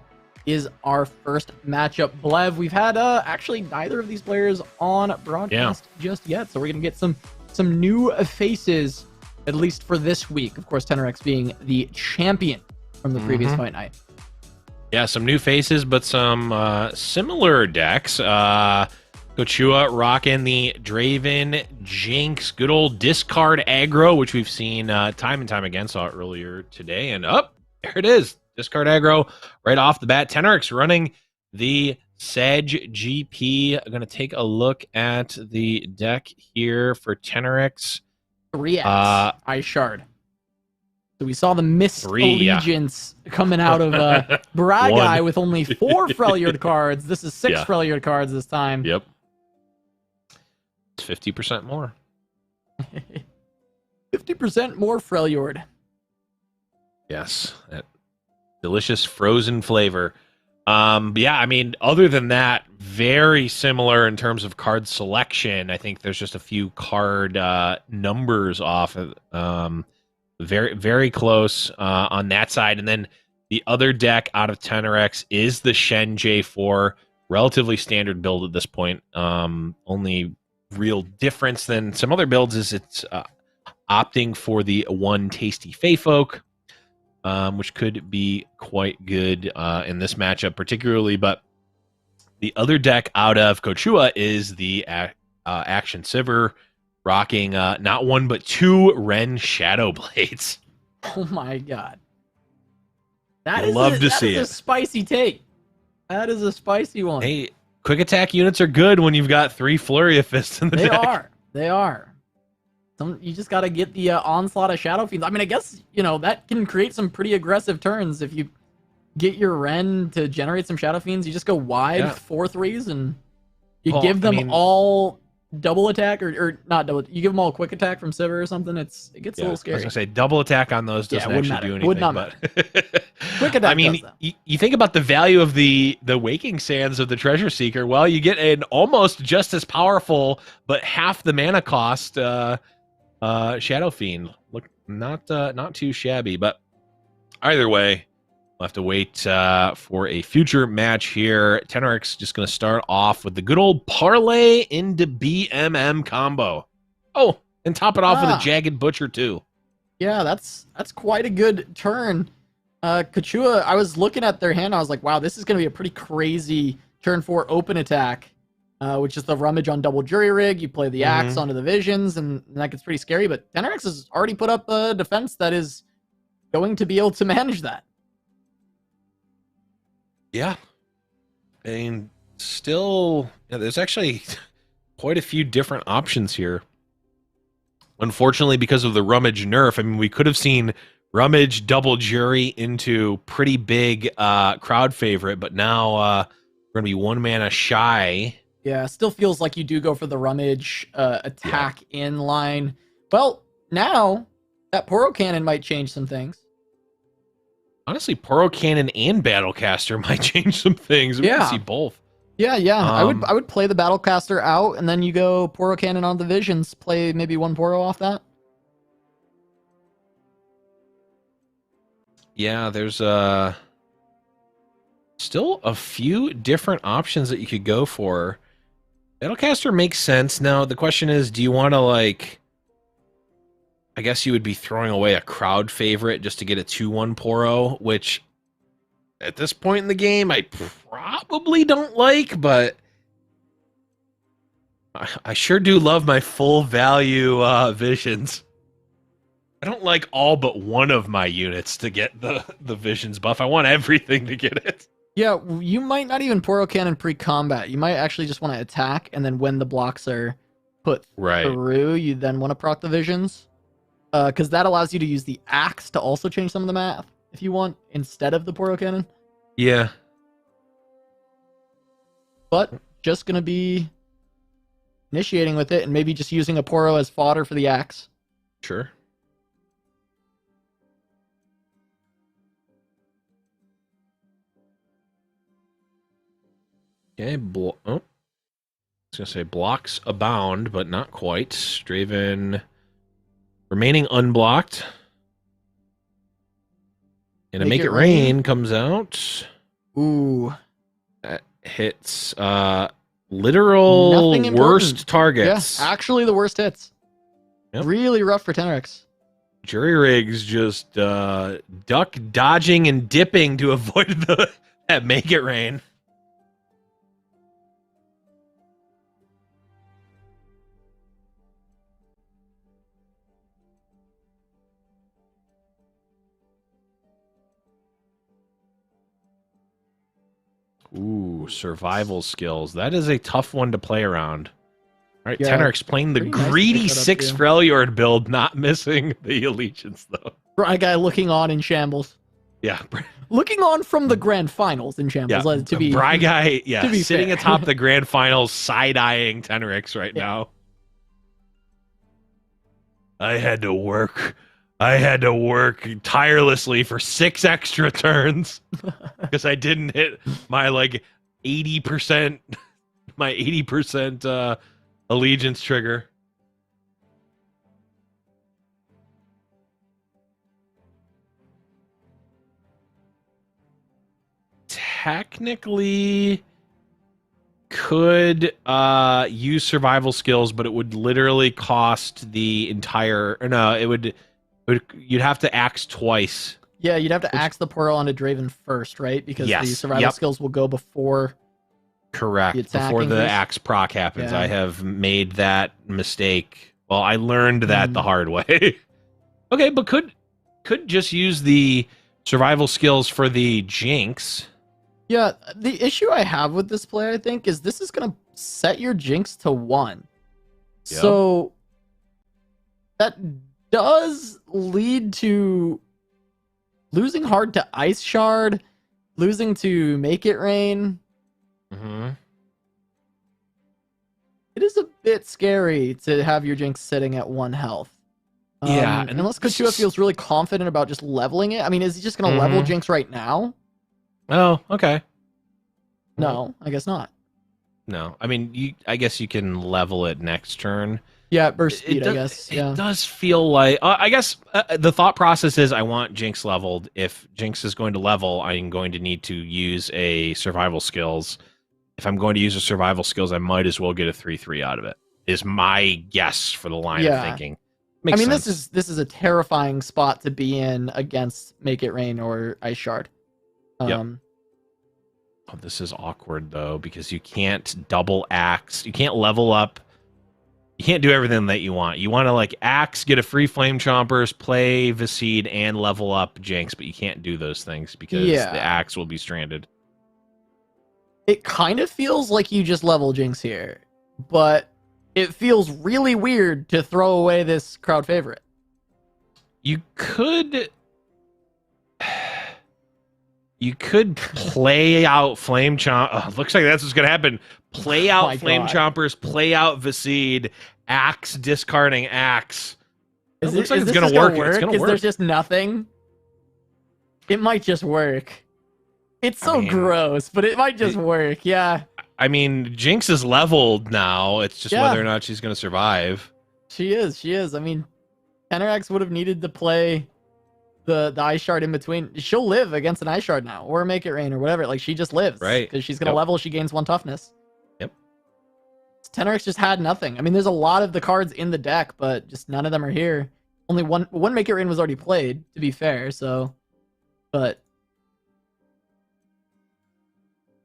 is our first matchup. Blev, we've had actually neither of these players on broadcast just yet, so we're gonna get some new faces, at least for this week. Of course, Tenorix being the champion from the previous fight night. Yeah, some new faces, but some similar decks. Kochua rocking the Draven Jinx, good old discard aggro, which we've seen time and time again. Saw it earlier today, and there it is. Discard aggro right off the bat. Tenorix running the Sedge GP. I'm going to take a look at the deck here for Tenorix. 3x Ice Shard. So we saw the Mist Allegiance coming out of Bry Guy with only 4 Freljord cards. This is 6 Freljord cards this time. Yep. It's 50% more. 50% more Freljord. Yes. That delicious frozen flavor. Yeah, I mean, other than that, very similar in terms of card selection. I think there's just a few card numbers off. Very, very close on that side. And then the other deck out of Tenorix is the Shen J4. Relatively standard build at this point. Only real difference than some other builds is it's opting for the one Tasty Fey Folk, which could be quite good in this matchup particularly. But the other deck out of Kochua is the Action Sivir, rocking not 1 but 2 Ren Shadow Blades. Oh my god. That is a spicy take. That is a spicy one. Hey, quick attack units are good when you've got 3 Flurry of Fists in the deck. They are. You just got to get the onslaught of Shadow Fiends. I mean, I guess, that can create some pretty aggressive turns. If you get your Ren to generate some Shadow Fiends, you just go wide 4/3s and you give them all double attack or not double. You give them all quick attack from Sivir or something. It gets a little scary. I was gonna say double attack on those doesn't actually do anything. Would not matter. Quick attack. I mean, you think about the value of the Waking Sands of the Treasure Seeker. Well, you get an almost just as powerful but half the mana cost Shadow Fiend. Look, not too shabby, but either way, We'll have to wait for a future match here. Tenorix just going to start off with the good old parlay into BMM combo. Oh, and top it off with a Jagged Butcher, too. Yeah, that's quite a good turn. Kachua, I was looking at their hand. I was like, wow, this is going to be a pretty crazy turn 4 open attack, which is the rummage on double jury rig. You play the axe onto the visions, and that gets pretty scary. But Tenorix has already put up a defense that is going to be able to manage that. Yeah. I mean, still, there's actually quite a few different options here. Unfortunately, because of the rummage nerf, I mean, we could have seen rummage double jury into pretty big crowd favorite, but now we're going to be 1 mana shy. Yeah, still feels like you do go for the rummage attack in line. Well, now that Poro Cannon might change some things. Honestly, Poro Cannon and Battlecaster might change some things. We can see both. Yeah. I would play the Battlecaster out, and then you go Poro Cannon on the Visions. Play maybe 1 Poro off that. Yeah, there's still a few different options that you could go for. Battlecaster makes sense. Now, the question is, do you want to, like... I guess you would be throwing away a crowd favorite just to get a 2-1 Poro, which at this point in the game I probably don't like, but I sure do love my full value Visions. I don't like all but one of my units to get the Visions buff. I want everything to get it. Yeah, you might not even Poro Cannon pre-combat. You might actually just want to attack, and then when the blocks are put through, you then want to proc the Visions. Because that allows you to use the axe to also change some of the math, if you want, instead of the Poro Cannon. Yeah. But just going to be initiating with it, and maybe just using a Poro as fodder for the axe. Sure. Okay, I was going to say blocks abound, but not quite. Straven... remaining unblocked. And a Make It Rain comes out. Ooh. That hits literal worst targets. Yeah, actually the worst hits. Yep. Really rough for Tenorix. Jury rigs just duck dodging and dipping to avoid that Make It Rain. Ooh, survival skills. That is a tough one to play around. All right, yeah, Tenor, explain the greedy nice 6 Freljord build, not missing the allegiance, though. Bry guy looking on in shambles. Yeah. Looking on from the grand finals in shambles. Yeah. To be, Bry guy, yeah, to be sitting fair. atop the grand finals, side-eyeing Tenorix right now. I had to work tirelessly for 6 extra turns because I didn't hit my like 80% allegiance trigger. Technically could use survival skills, but it would literally cost the entire, or no, you'd have to axe twice. Yeah, you'd have to axe the portal onto Draven first, right? Because the survival skills will go before. Correct. Before the axe proc happens. Yeah. I have made that mistake. Well, I learned that the hard way. Okay, but could just use the survival skills for the Jinx. Yeah, the issue I have with this play, I think, is this is going to set your Jinx to 1. Yep. So that does lead to losing hard to Ice Shard, losing to Make It Rain. Mm-hmm. It is a bit scary to have your Jinx sitting at 1 health. Yeah, and unless Kachua feels really confident about just leveling it. I mean, is he just going to level Jinx right now? Oh, okay. No, I guess not. No. I mean, I guess you can level it next turn. Yeah, burst speed, I It guess. Yeah. does feel like I guess the thought process is I want Jinx leveled. If Jinx is going to level, I'm going to need to use a survival skills. If I'm going to use a survival skills, I might as well get a 3/3 out of it. Is my guess for the line of thinking. I mean, Sense. this is a terrifying spot to be in against Make It Rain or Ice Shard. Yep. Oh, this is awkward though because you can't double axe. You can't level up. You can't do everything that you want. You want to like axe, get a free flame chompers, play Viscid, and level up Jinx, but you can't do those things because the axe will be stranded. It kind of feels like you just level Jinx here, but it feels really weird to throw away this crowd favorite. You could play out Flame Chomp. Oh, looks like that's what's gonna happen. Play out Flame Chompers, play out Viscid, axe discarding axe. It looks like it's gonna work. It's gonna work. There's just nothing? It might just work. It's so gross, but it might just work. Yeah. I mean, Jinx is leveled now. It's just whether or not she's gonna survive. She is. I mean, Tenerax would have needed to play the Ice Shard in between. She'll live against an Ice Shard now, or Make It Rain, or whatever. Like, she just lives. Right. Because she's gonna level, she gains 1 toughness. Yep. Tenerax just had nothing. I mean, there's a lot of the cards in the deck, but just none of them are here. Only one Make It Rain was already played, to be fair, so... But...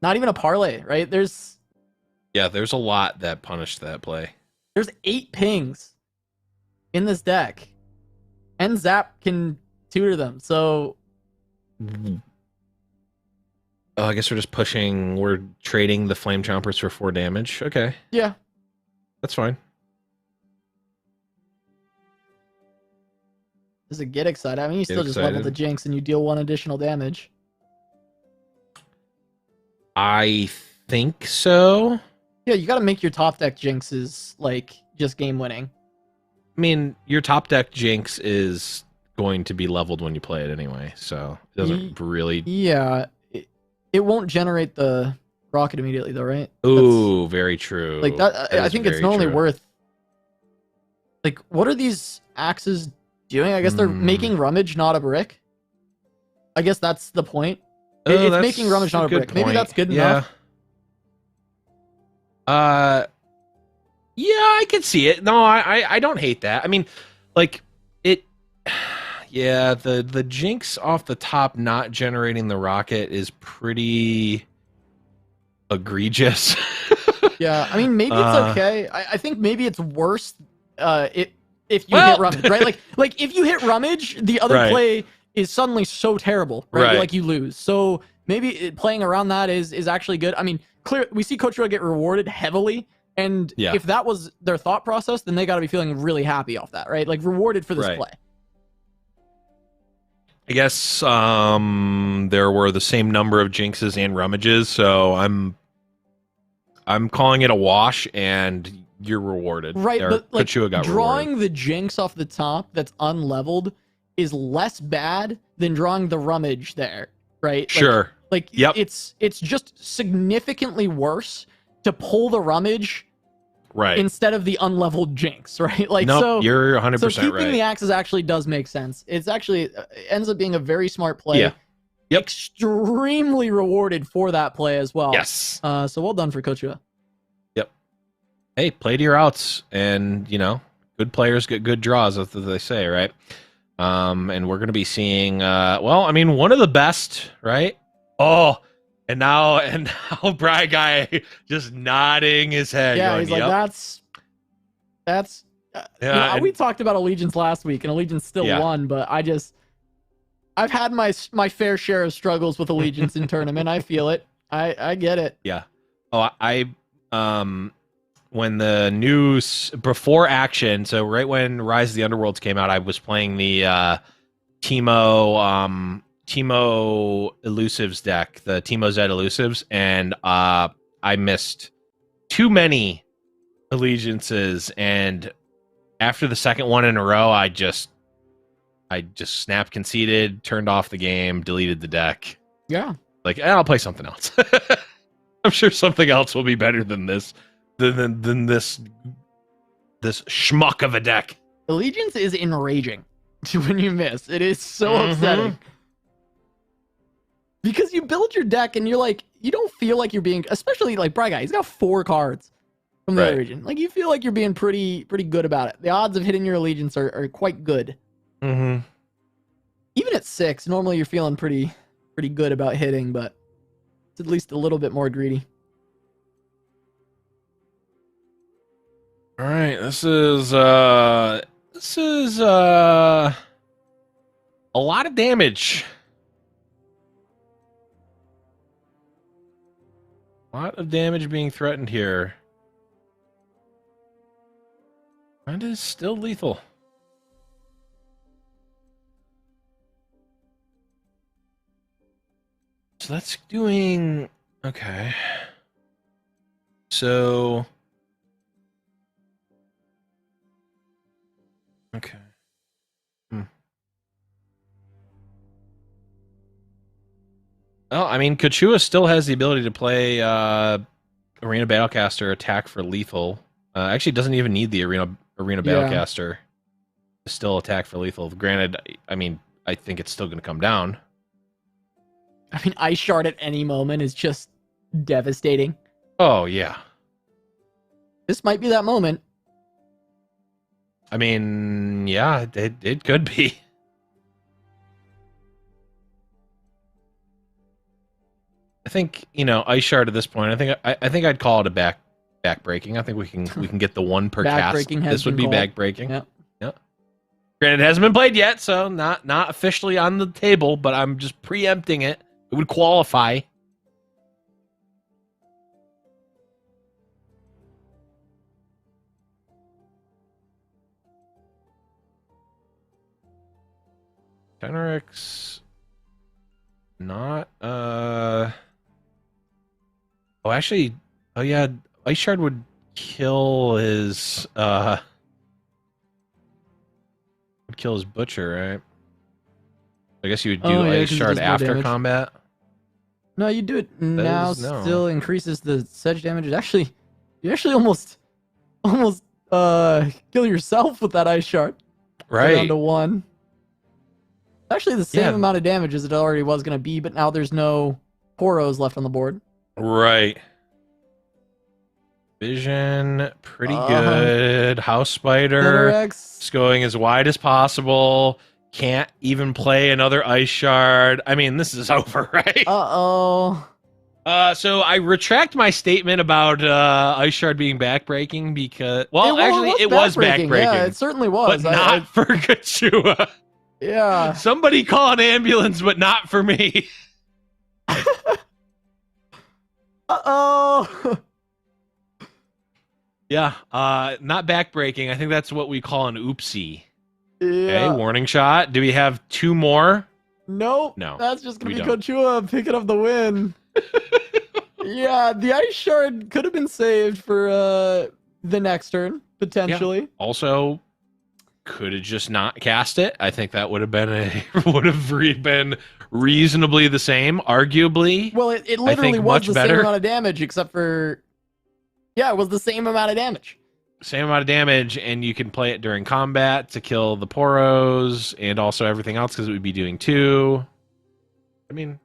Not even a parlay, right? There's a lot that punished that play. There's 8 pings in this deck. And Zap can tutor them, so... Oh, I guess we're trading the Flame Chompers for 4 damage. Okay. Yeah. That's fine. Does it get excited? I mean, you still just level the Jinx and you deal 1 additional damage. I think so. Yeah, you gotta make your top deck Jinxes, like, just game winning. I mean, your top deck Jinx is going to be leveled when you play it anyway, so it doesn't really... Yeah, it won't generate the rocket immediately, though, right? Ooh, very true. Like, that, I think it's normally worth... Like, what are these axes doing? I guess they're making Rummage, not a brick. I guess that's the point. It's making Rummage, not a brick. Maybe that's good enough. Yeah, I can see it. No, I don't hate that. I mean, like, it... Yeah, the Jinx off the top not generating the rocket is pretty egregious. Yeah, I mean, maybe it's okay. I think maybe it's worse if you hit Rummage, right? Like if you hit Rummage, the other play is suddenly so terrible, right? Like you lose. So maybe playing around that is actually good. I mean, we see Coach Roy get rewarded heavily, and if that was their thought process, then they got to be feeling really happy off that, right? Like rewarded for this play. I guess there were the same number of Jinxes and Rummages, so I'm calling it a wash, and you're rewarded. Right, but like drawing rewarded. The Jinx off the top that's unleveled is less bad than drawing the Rummage there, right? Sure. Like it's just significantly worse to pull the Rummage instead of the unleveled Jinx, right? Like so you're 100% so keeping right. the axes actually does make sense. It's actually it ends up being a very smart play. Yeah. Yep. Extremely rewarded for that play as well. Yes. So well done for Coach Ua. Yep. Hey, play to your outs, and good players get good draws, as they say, right? And we're going to be seeing, one of the best, right? Oh, and now Bry Guy just nodding his head. Yeah, going, he's like, that's. We talked about Allegiance last week, and Allegiance still won, but I've had my fair share of struggles with Allegiance in tournament. I feel it. I get it. Yeah. Oh, when the news before action, so right when Rise of the Underworlds came out, I was playing the Teemo Elusives deck, the Teemo Z Elusives, and I missed too many allegiances, and after the second one in a row, I just snap conceded, turned off the game, deleted the deck. Yeah. Like, I'll play something else. I'm sure something else will be better than this, than this schmuck of a deck. Allegiance is enraging when you miss. It is so upsetting. Because you build your deck and you're like, you don't feel like you're being, especially like Bry Guy, he's got 4 cards from the Right. other region. Like you feel like you're being pretty good about it. The odds of hitting your Allegiance are quite good. Mm-hmm. Even at 6, normally you're feeling pretty good about hitting, but it's at least a little bit more greedy. All right, this is a lot of damage. A lot of damage being threatened here. And it is still lethal. So that's doing okay. So okay. Well, I mean, Kachua still has the ability to play Arena Battlecaster attack for lethal. Actually, doesn't even need the Arena Battlecaster to still attack for lethal. Granted, I mean, I think it's still going to come down. I mean, Ice Shard at any moment is just devastating. Oh, yeah. This might be that moment. I mean, yeah, it could be. I think, Ice Shard at this point, I think I'd call it a back breaking. I think we can get the 1 per cast. Back-breaking has This would been be called. back breaking. Yep. Granted, it hasn't been played yet, so not officially on the table, but I'm just preempting it. It would qualify. Tenrix, not oh, actually, oh yeah, Ice Shard would kill his Butcher, right? I guess you would do Oh, yeah, Ice 'cause it Shard does more after damage. combat. No, you do it now. is- no. Still increases the sedge damage. Actually, you actually almost kill yourself with that Ice Shard. Right. Down to 1. Actually, the same Yeah. amount of damage as it already was going to be, but now there's no Poros left on the board. Right. Vision, pretty Uh-huh. good. House Spider, Tenrex. just going as wide as possible. Can't even play another Ice Shard. I mean, this is over, right? Uh-oh. So I retract my statement about Ice Shard being backbreaking because, well, actually, it was backbreaking. Yeah, it certainly was. but not for Kachua. Yeah. Somebody call an ambulance, but not for me. Uh-oh. Yeah, not backbreaking. I think that's what we call an oopsie. Yeah. Okay, warning shot. Do we have 2 more? Nope. No, That's just going we to be don't. Kochua picking up the win. Yeah, the Ice Shard could have been saved for the next turn, potentially. Also, could have just not cast it. I think that would have been been reasonably the same, arguably. Well, it literally think was much the better. same amount of damage, except for... Yeah, it was the same amount of damage. Same amount of damage, and you can play it during combat to kill the Poros and also everything else because it would be doing 2. I mean,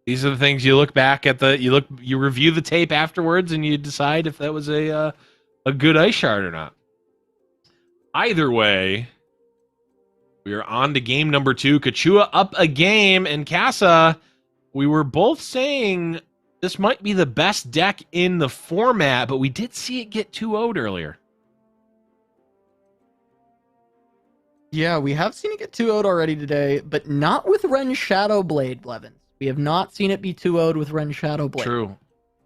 these are the things you look back at you review the tape afterwards and you decide if that was a good Ice Shard or not. Either way, we are on to game number 2. Kachua up a game, and Casa, we were both saying this might be the best deck in the format, but we did see it get 2-0'd earlier. Yeah, we have seen it get 2-0'd already today, but not with Ren Shadowblade, Blevins. We have not seen it be 2-0'd with Ren Shadowblade. True.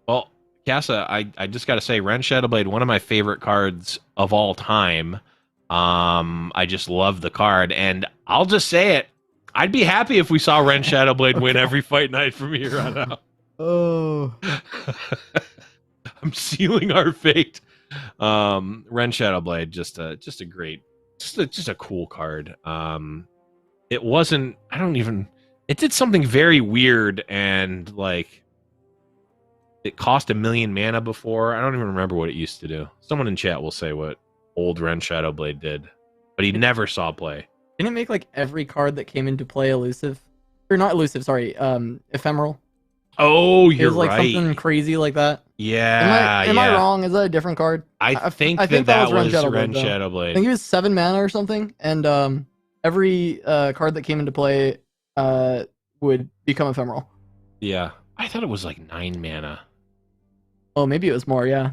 Well, Casa, I just got to say, Ren Shadowblade, one of my favorite cards of all time. I just love the card, and I'll just say it. I'd be happy if we saw Ren Shadowblade win every fight night from here on out. Oh. I'm sealing our fate. Ren Shadowblade, just a great, just a cool card. It wasn't. It did something very weird and like it cost 1,000,000 mana before. I don't even remember what it used to do. Someone in chat will say what old Ren Shadowblade did, but he never saw play. Didn't it make like every card that came into play elusive? Or not elusive, sorry, ephemeral. Oh, It you're was like right. something crazy like that. Yeah, Am I wrong? Is that a different card? I think that that Ren was Shadowblade, Ren though. I Shadowblade. think it was 7 mana or something, and every card that came into play would become ephemeral. Yeah, I thought it was like 9 mana. Oh, maybe it was more. Yeah,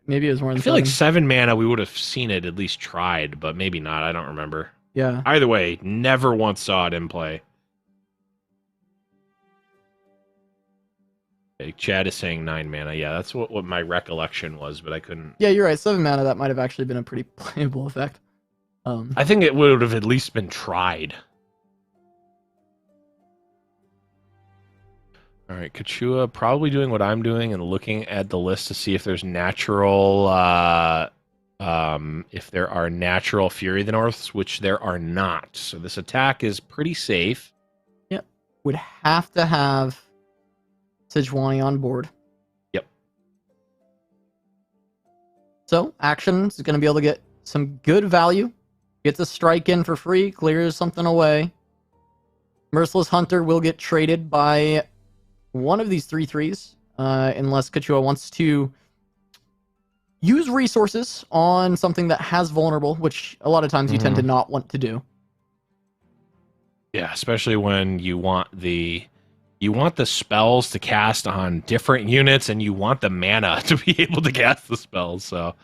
maybe it was more than I feel like 7. 7 mana we would have seen it at least tried, but maybe not. I don't remember. Yeah. Either way, never once saw it in play. Okay, Chad is saying 9 mana. Yeah, that's what my recollection was, but I couldn't. Yeah, you're right. 7 mana, that might have actually been a pretty playable effect. I think it would have at least been tried. All right, Kachua probably doing what I'm doing and looking at the list to see if there's natural, if there are natural Fury of the Norths, which there are not. So this attack is pretty safe. Yep. Would have to have Sejuani on board. Yep. So, Actions is going to be able to get some good value. Gets a strike in for free, clears something away. Merciless Hunter will get traded by one of these 3/3s, unless Kachua wants to use resources on something that has vulnerable, which a lot of times you tend to not want to do. Yeah, especially when you want the spells to cast on different units and you want the mana to be able to cast the spells. So,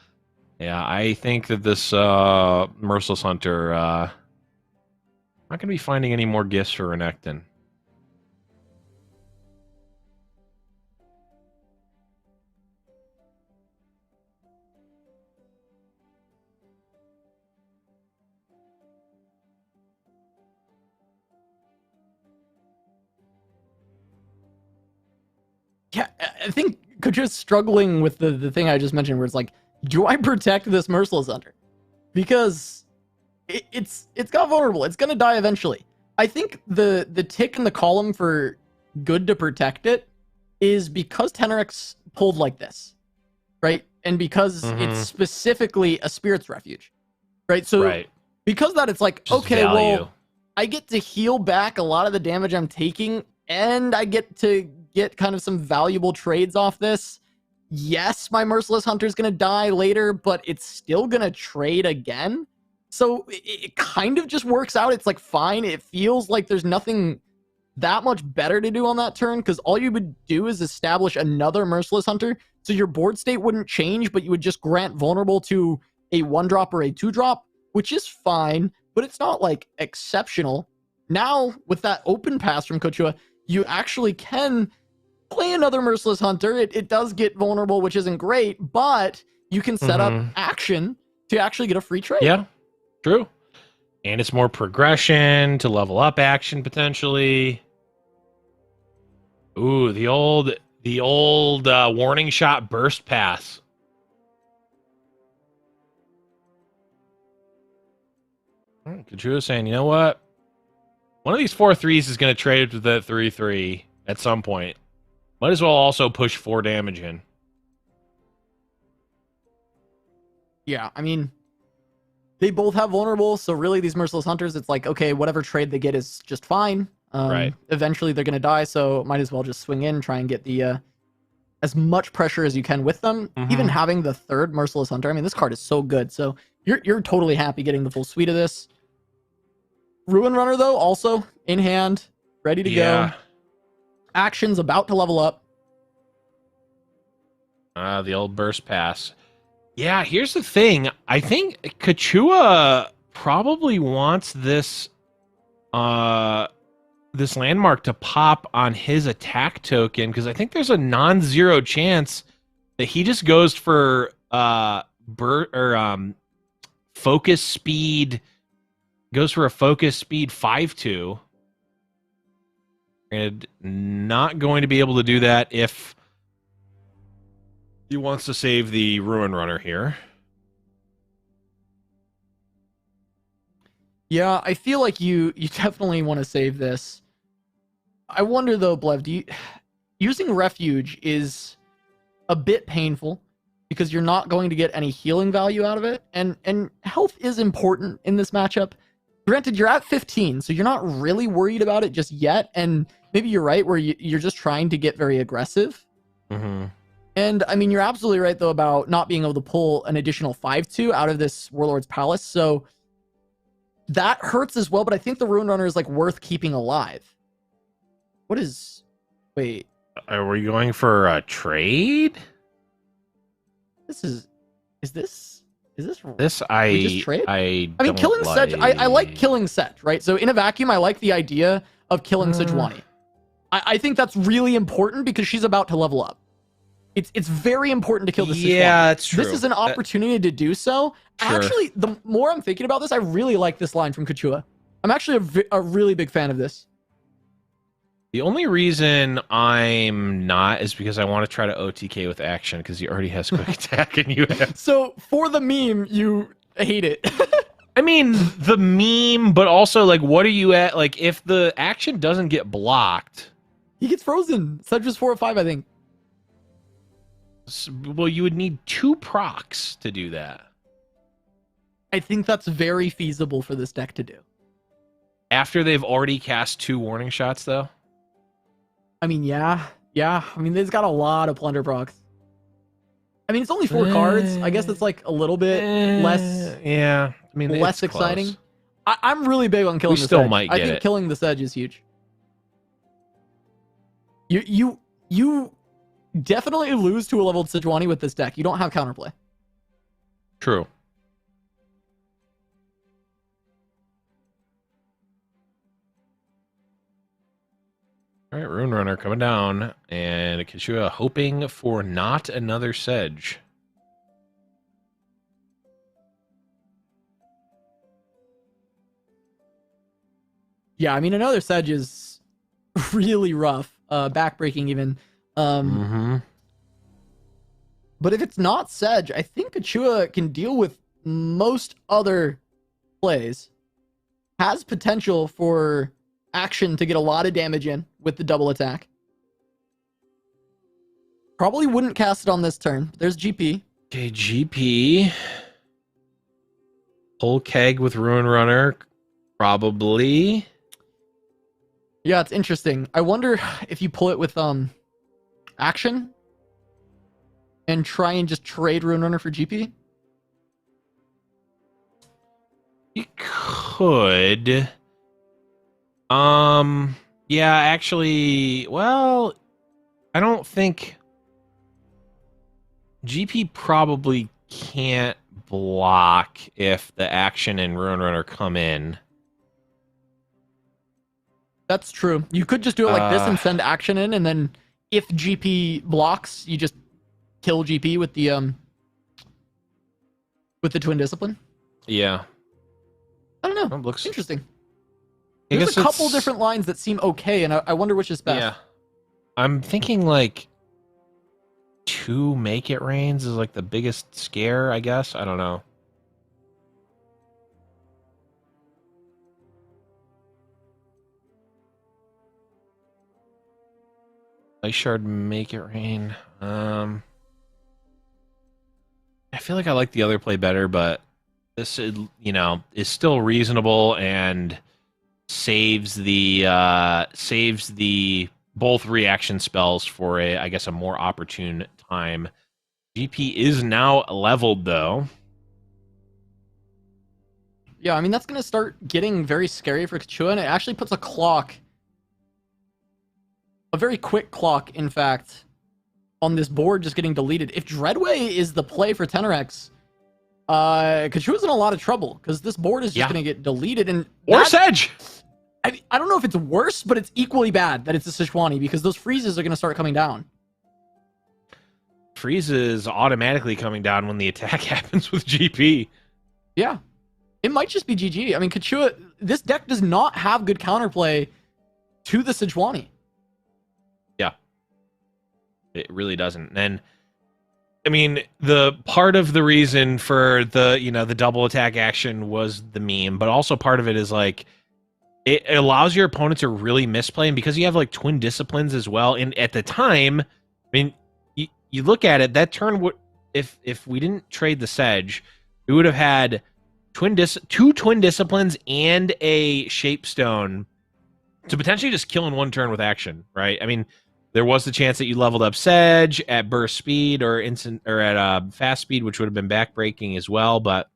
yeah, I think that this Merciless Hunter not going to be finding any more gifts for Renekton. Yeah, I think Kachua's struggling with the thing I just mentioned, where it's like, do I protect this Merciless Hunter? Because it's got vulnerable. It's gonna die eventually. I think the tick in the column for good to protect it is because Tenorix pulled like this, right? And because it's specifically a Spirit's Refuge, right? So because that, it's like, Just okay, value. well, I get to heal back a lot of the damage I'm taking, and I get to get kind of some valuable trades off this. Yes, my Merciless Hunter's gonna die later, but it's still gonna trade again. So it kind of just works out. It's like fine. It feels like there's nothing that much better to do on that turn, because all you would do is establish another Merciless Hunter. So your board state wouldn't change, but you would just grant vulnerable to a 1-drop or a 2-drop, which is fine, but it's not like exceptional. Now, with that open pass from Kachua, you actually can play another Merciless Hunter. It does get vulnerable, which isn't great, but you can set up action to actually get a free trade. Yeah, true. And it's more progression to level up action potentially. Ooh, the old warning shot burst pass. Kachua saying, you know what? One of these 4/3s is going to trade with that 3/3 at some point. Might as well also push 4 damage in. Yeah, I mean, they both have vulnerable, so really these Merciless Hunters, it's like, okay, whatever trade they get is just fine. Right. Eventually they're going to die, so might as well just swing in, try and get the as much pressure as you can with them. Even having the 3rd Merciless Hunter, I mean, this card is so good, so you're totally happy getting the full suite of this. Ruin Runner, though, also in hand, ready to go. Action's about to level up. The old burst pass. Yeah, here's the thing. I think Kachua probably wants this this landmark to pop on his attack token, because I think there's a non-zero chance that he just goes for focus speed, goes for a focus speed 5/2. And not going to be able to do that if he wants to save the Ruin Runner here. Yeah, I feel like you definitely want to save this. I wonder though, Blev, using Refuge is a bit painful because you're not going to get any healing value out of it. And health is important in this matchup. Granted, you're at 15, so you're not really worried about it just yet. And maybe you're right, where you're just trying to get very aggressive. Mm-hmm. And I mean, you're absolutely right, though, about not being able to pull an additional 5-2 out of this Warlord's Palace. So that hurts as well, but I think the Rune Runner is like worth keeping alive. What is... Wait. Are we going for a trade? This is this This we just trade? I mean, killing like... Sedge, I like killing Sedge, right? So in a vacuum, I like the idea of killing Sejuani. I think that's really important because she's about to level up. It's very important to kill the Sejuani. Yeah, that's true. This is an opportunity to do so. Sure. Actually, the more I'm thinking about this, I really like this line from Kachua. I'm actually a really big fan of this. The only reason I'm not is because I want to try to OTK with action because he already has quick attack and you have... So for the meme, you hate it. I mean, the meme, but also, like, what are you at? Like, if the action doesn't get blocked... He gets frozen. Sedge was 4 or 5, I think. Well, you would need 2 procs to do that. I think that's very feasible for this deck to do. After they've already cast 2 warning shots, though? I mean, yeah. I mean, they've got a lot of plunder procs. I mean, it's only 4 cards. I guess it's like a little bit less. Yeah, I mean, less it's exciting. close. I'm really big on killing the still Sedge. might I get think it. killing the Sedge is huge. You definitely lose to a leveled Sejuani with this deck. You don't have counterplay. True. All right, Rune Runner coming down, and Kishua hoping for not another Sedge. Yeah, I mean, another Sedge is really rough. Backbreaking even. But if it's not Sedge, I think Kachua can deal with most other plays. Has potential for action to get a lot of damage in with the double attack. Probably wouldn't cast it on this turn. There's GP. Okay, GP. Whole keg with Ruin Runner. Probably. Yeah, it's interesting. I wonder if you pull it with action and try and just trade Ruin Runner for GP. You could. Yeah, actually, well, I don't think GP probably can't block if the action and Ruin Runner come in. That's true. You could just do it like this and send action in, and then if GP blocks, you just kill GP with the Twin Discipline. Yeah. I don't know. That looks Interesting. I There's guess a couple it's- different lines that seem okay, and I wonder which is best. Yeah. I'm thinking like 2 Make It Rains is like the biggest scare, I guess. I don't know. Ice Shard, Make It Rain. I feel like I like the other play better, but this is, is still reasonable and saves the both reaction spells for I guess a more opportune time. GP is now leveled though. Yeah, I mean, that's going to start getting very scary for Kachua, and it actually puts a clock, a very quick clock, in fact, on this board just getting deleted. If Dreadway is the play for Tenerex, Kachua's in a lot of trouble, because this board is just going to get deleted. And Or Sedge! I don't know if it's worse, but it's equally bad that it's a Sejuani, because those freezes are going to start coming down. Freeze is automatically coming down when the attack happens with GP. Yeah. It might just be GG. I mean, Kachua, this deck does not have good counterplay to the Sejuani. Yeah. It really doesn't. And I mean, the part of the reason for the, the double attack action was the meme, but also part of it is like, it allows your opponent to really misplay, and because you have like Twin Disciplines as well. And at the time, I mean, you look at it, that turn would, if we didn't trade the Sedge, we would have had two twin disciplines and a shapestone to potentially just kill in one turn with action, right? I mean, there was the chance that you leveled up Sedge at burst speed or at fast speed, which would have been backbreaking as well, but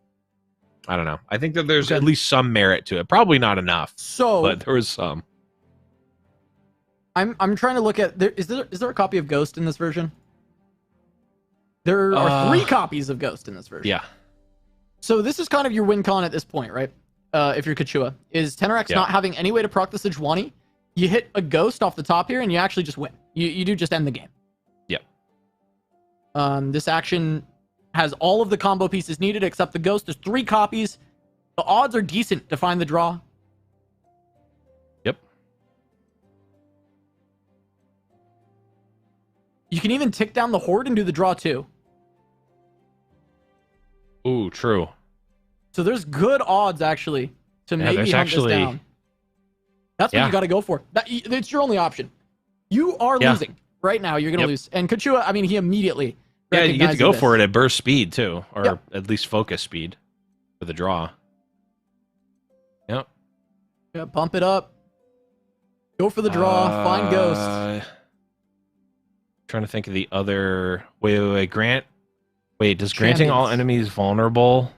I don't know. I think that there's at least some merit to it. Probably not enough, but there was some. I'm trying to look at is there a copy of Ghost in this version? There are 3 copies of Ghost in this version. Yeah. So this is kind of your win con at this point, right? If you're Kachua, is Tenorx not having any way to proc the Sejuani? You hit a Ghost off the top here, and you actually just win. You do just end the game. Yep. This action has all of the combo pieces needed except the Ghost. There's 3 copies. The odds are decent to find the draw. Yep. You can even tick down the Horde and do the draw too. Ooh, true. So there's good odds actually to maybe hunt this down. That's what you got to go for. It's your only option. You are losing right now. You're gonna lose. And Kachua, I mean, he immediately. Yeah, you get to go for it at burst speed too, or at least focus speed for the draw. Yep. Yeah, bump it up. Go for the draw. Find Ghost. Trying to think of the other. Wait. Grant. Wait, does granting all enemies vulnerable?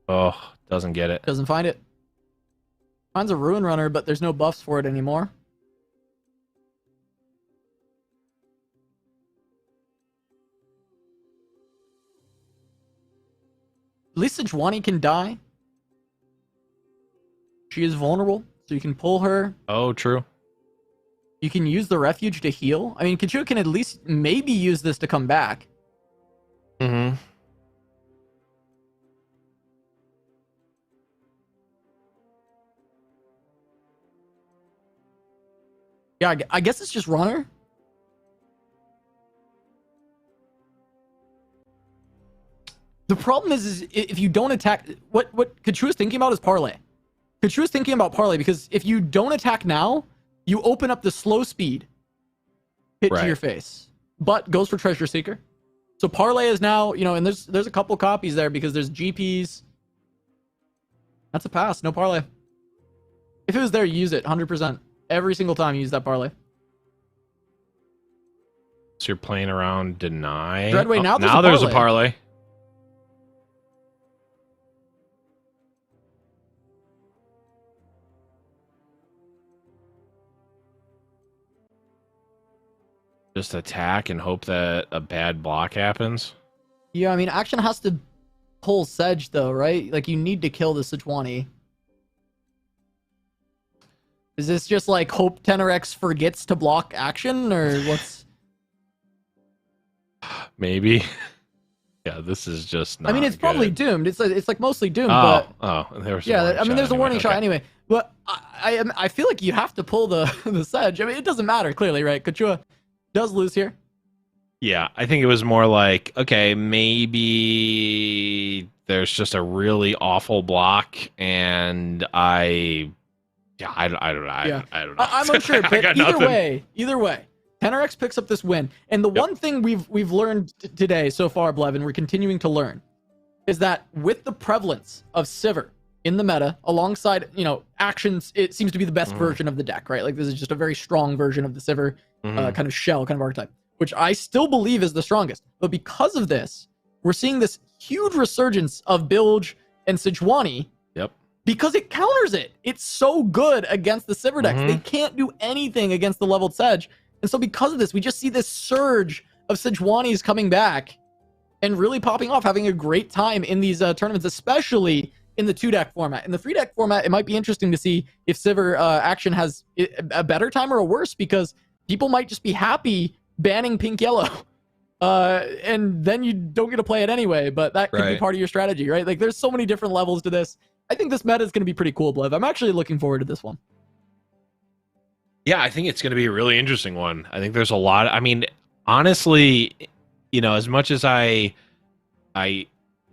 Oh, doesn't get it. Doesn't find it. Finds a Ruin Runner, but there's no buffs for it anymore. At least Sejuani can die. She is vulnerable, so you can pull her. Oh, true. You can use the refuge to heal. I mean, Kachua can at least maybe use this to come back. Mm-hmm. Yeah, I guess it's just runner. The problem is if you don't attack, what Kachua's thinking about is parlay. Kachua's thinking about parlay because if you don't attack now, you open up the slow speed hit to your face, but goes for Treasure Seeker. So parlay is now, and there's a couple copies there because there's GPs. That's a pass, no parlay. If it was there, use it 100%. Every single time you use that parlay. So you're playing around deny. Dreadway, now there's a parlay. Just attack and hope that a bad block happens. Yeah, I mean, action has to pull Sedge, though, right? Like, you need to kill the Sejuani. Is this just like hope Tenorx forgets to block action, or what's... Maybe. Yeah, this is just not I mean, it's probably good. doomed. It's like mostly doomed, there's yeah, I mean, there's a warning shot anyway. anyway. But I feel like you have to pull the Sedge. I mean, it doesn't matter, clearly, right? Kachua does lose here. Yeah, I think it was more like, okay, maybe there's just a really awful block, and I don't know. I don't know. I'm unsure, but either way, Tenorx picks up this win. And the one thing we've learned today so far, Blevin, we're continuing to learn, is that with the prevalence of Sivir in the meta, alongside, actions, it seems to be the best version of the deck, right? Like, this is just a very strong version of the Sivir kind of shell, kind of archetype, which I still believe is the strongest. But because of this, we're seeing this huge resurgence of Bilge and Sejuani. Yep. Because it counters it. It's so good against the Sivir decks. They can't do anything against the leveled Sedge. And so because of this, we just see this surge of Sejuani's coming back and really popping off, having a great time in these tournaments, especially in the 2-deck format. In the 3-deck format, it might be interesting to see if Sivir action has a better time or a worse, because people might just be happy banning pink-yellow. And then you don't get to play it anyway, but that could be part of your strategy, right? Like, there's so many different levels to this. I think this meta is going to be pretty cool, Blev. I'm actually looking forward to this one. Yeah, I think it's going to be a really interesting one. I think there's a lot. I mean, honestly, as much as I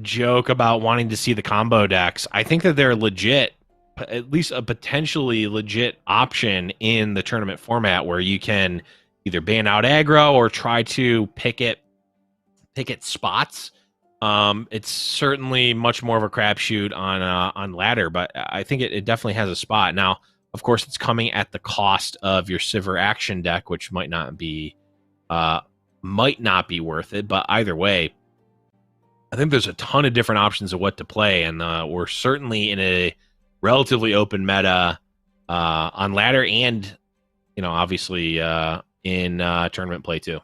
joke about wanting to see the combo decks, I think that they're legit, at least a potentially legit option in the tournament format where you can either ban out aggro or try to pick it spots. It's certainly much more of a crapshoot on ladder, but I think it definitely has a spot. Now, of course, it's coming at the cost of your Sivir action deck, which might not be worth it. But either way, I think there's a ton of different options of what to play, and we're certainly in a relatively open meta on ladder, and obviously in tournament play too.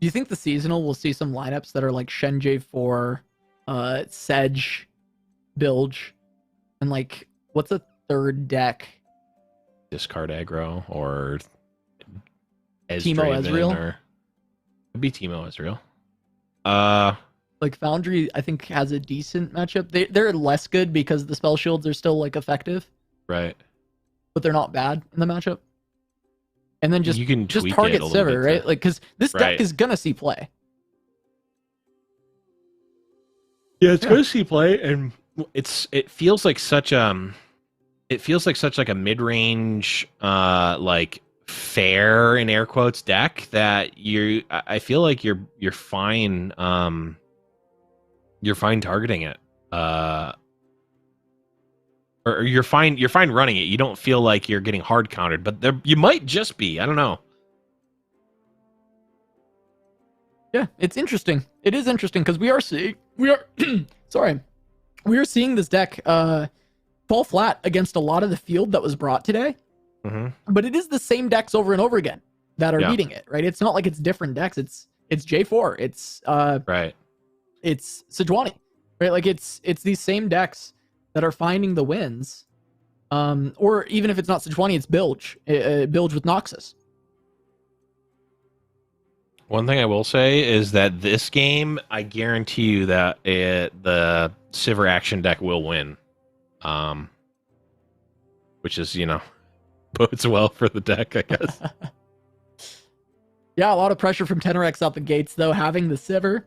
Do you think the seasonal will see some lineups that are like Shen J4, Sedge, Bilge, and like what's a third deck? Discard aggro or Teemo Ezreal? Or it'd be Teemo Ezreal. Like Foundry, I think has a decent matchup. They're less good because the spell shields are still like effective, Right. but they're not bad in the matchup. And then You can just tweak target it a little Sivir, bit right? to- Like because this Right. deck is gonna see play. Yeah, it's Yeah. going to see play, and it feels like such like a mid-range like fair in air quotes deck that I feel like you're fine targeting it or you're fine running it. You don't feel like you're getting hard countered, but you might just be. I don't know. Yeah, it's interesting. It is interesting because we are seeing this deck fall flat against a lot of the field that was brought today. Mm-hmm. But it is the same decks over and over again that are Yeah. beating it, right? It's not like it's different decks. It's J4. It's Right. it's Sejuani, right? Like it's these same decks that are finding the wins. Or even if it's not Sejuani, it's Bilge. Bilge with Noxus. One thing I will say is that this game, I guarantee you that the Sivir action deck will win. Which is, bodes well for the deck, I guess. Yeah, a lot of pressure from Tenorix out the gates, though, having the Sivir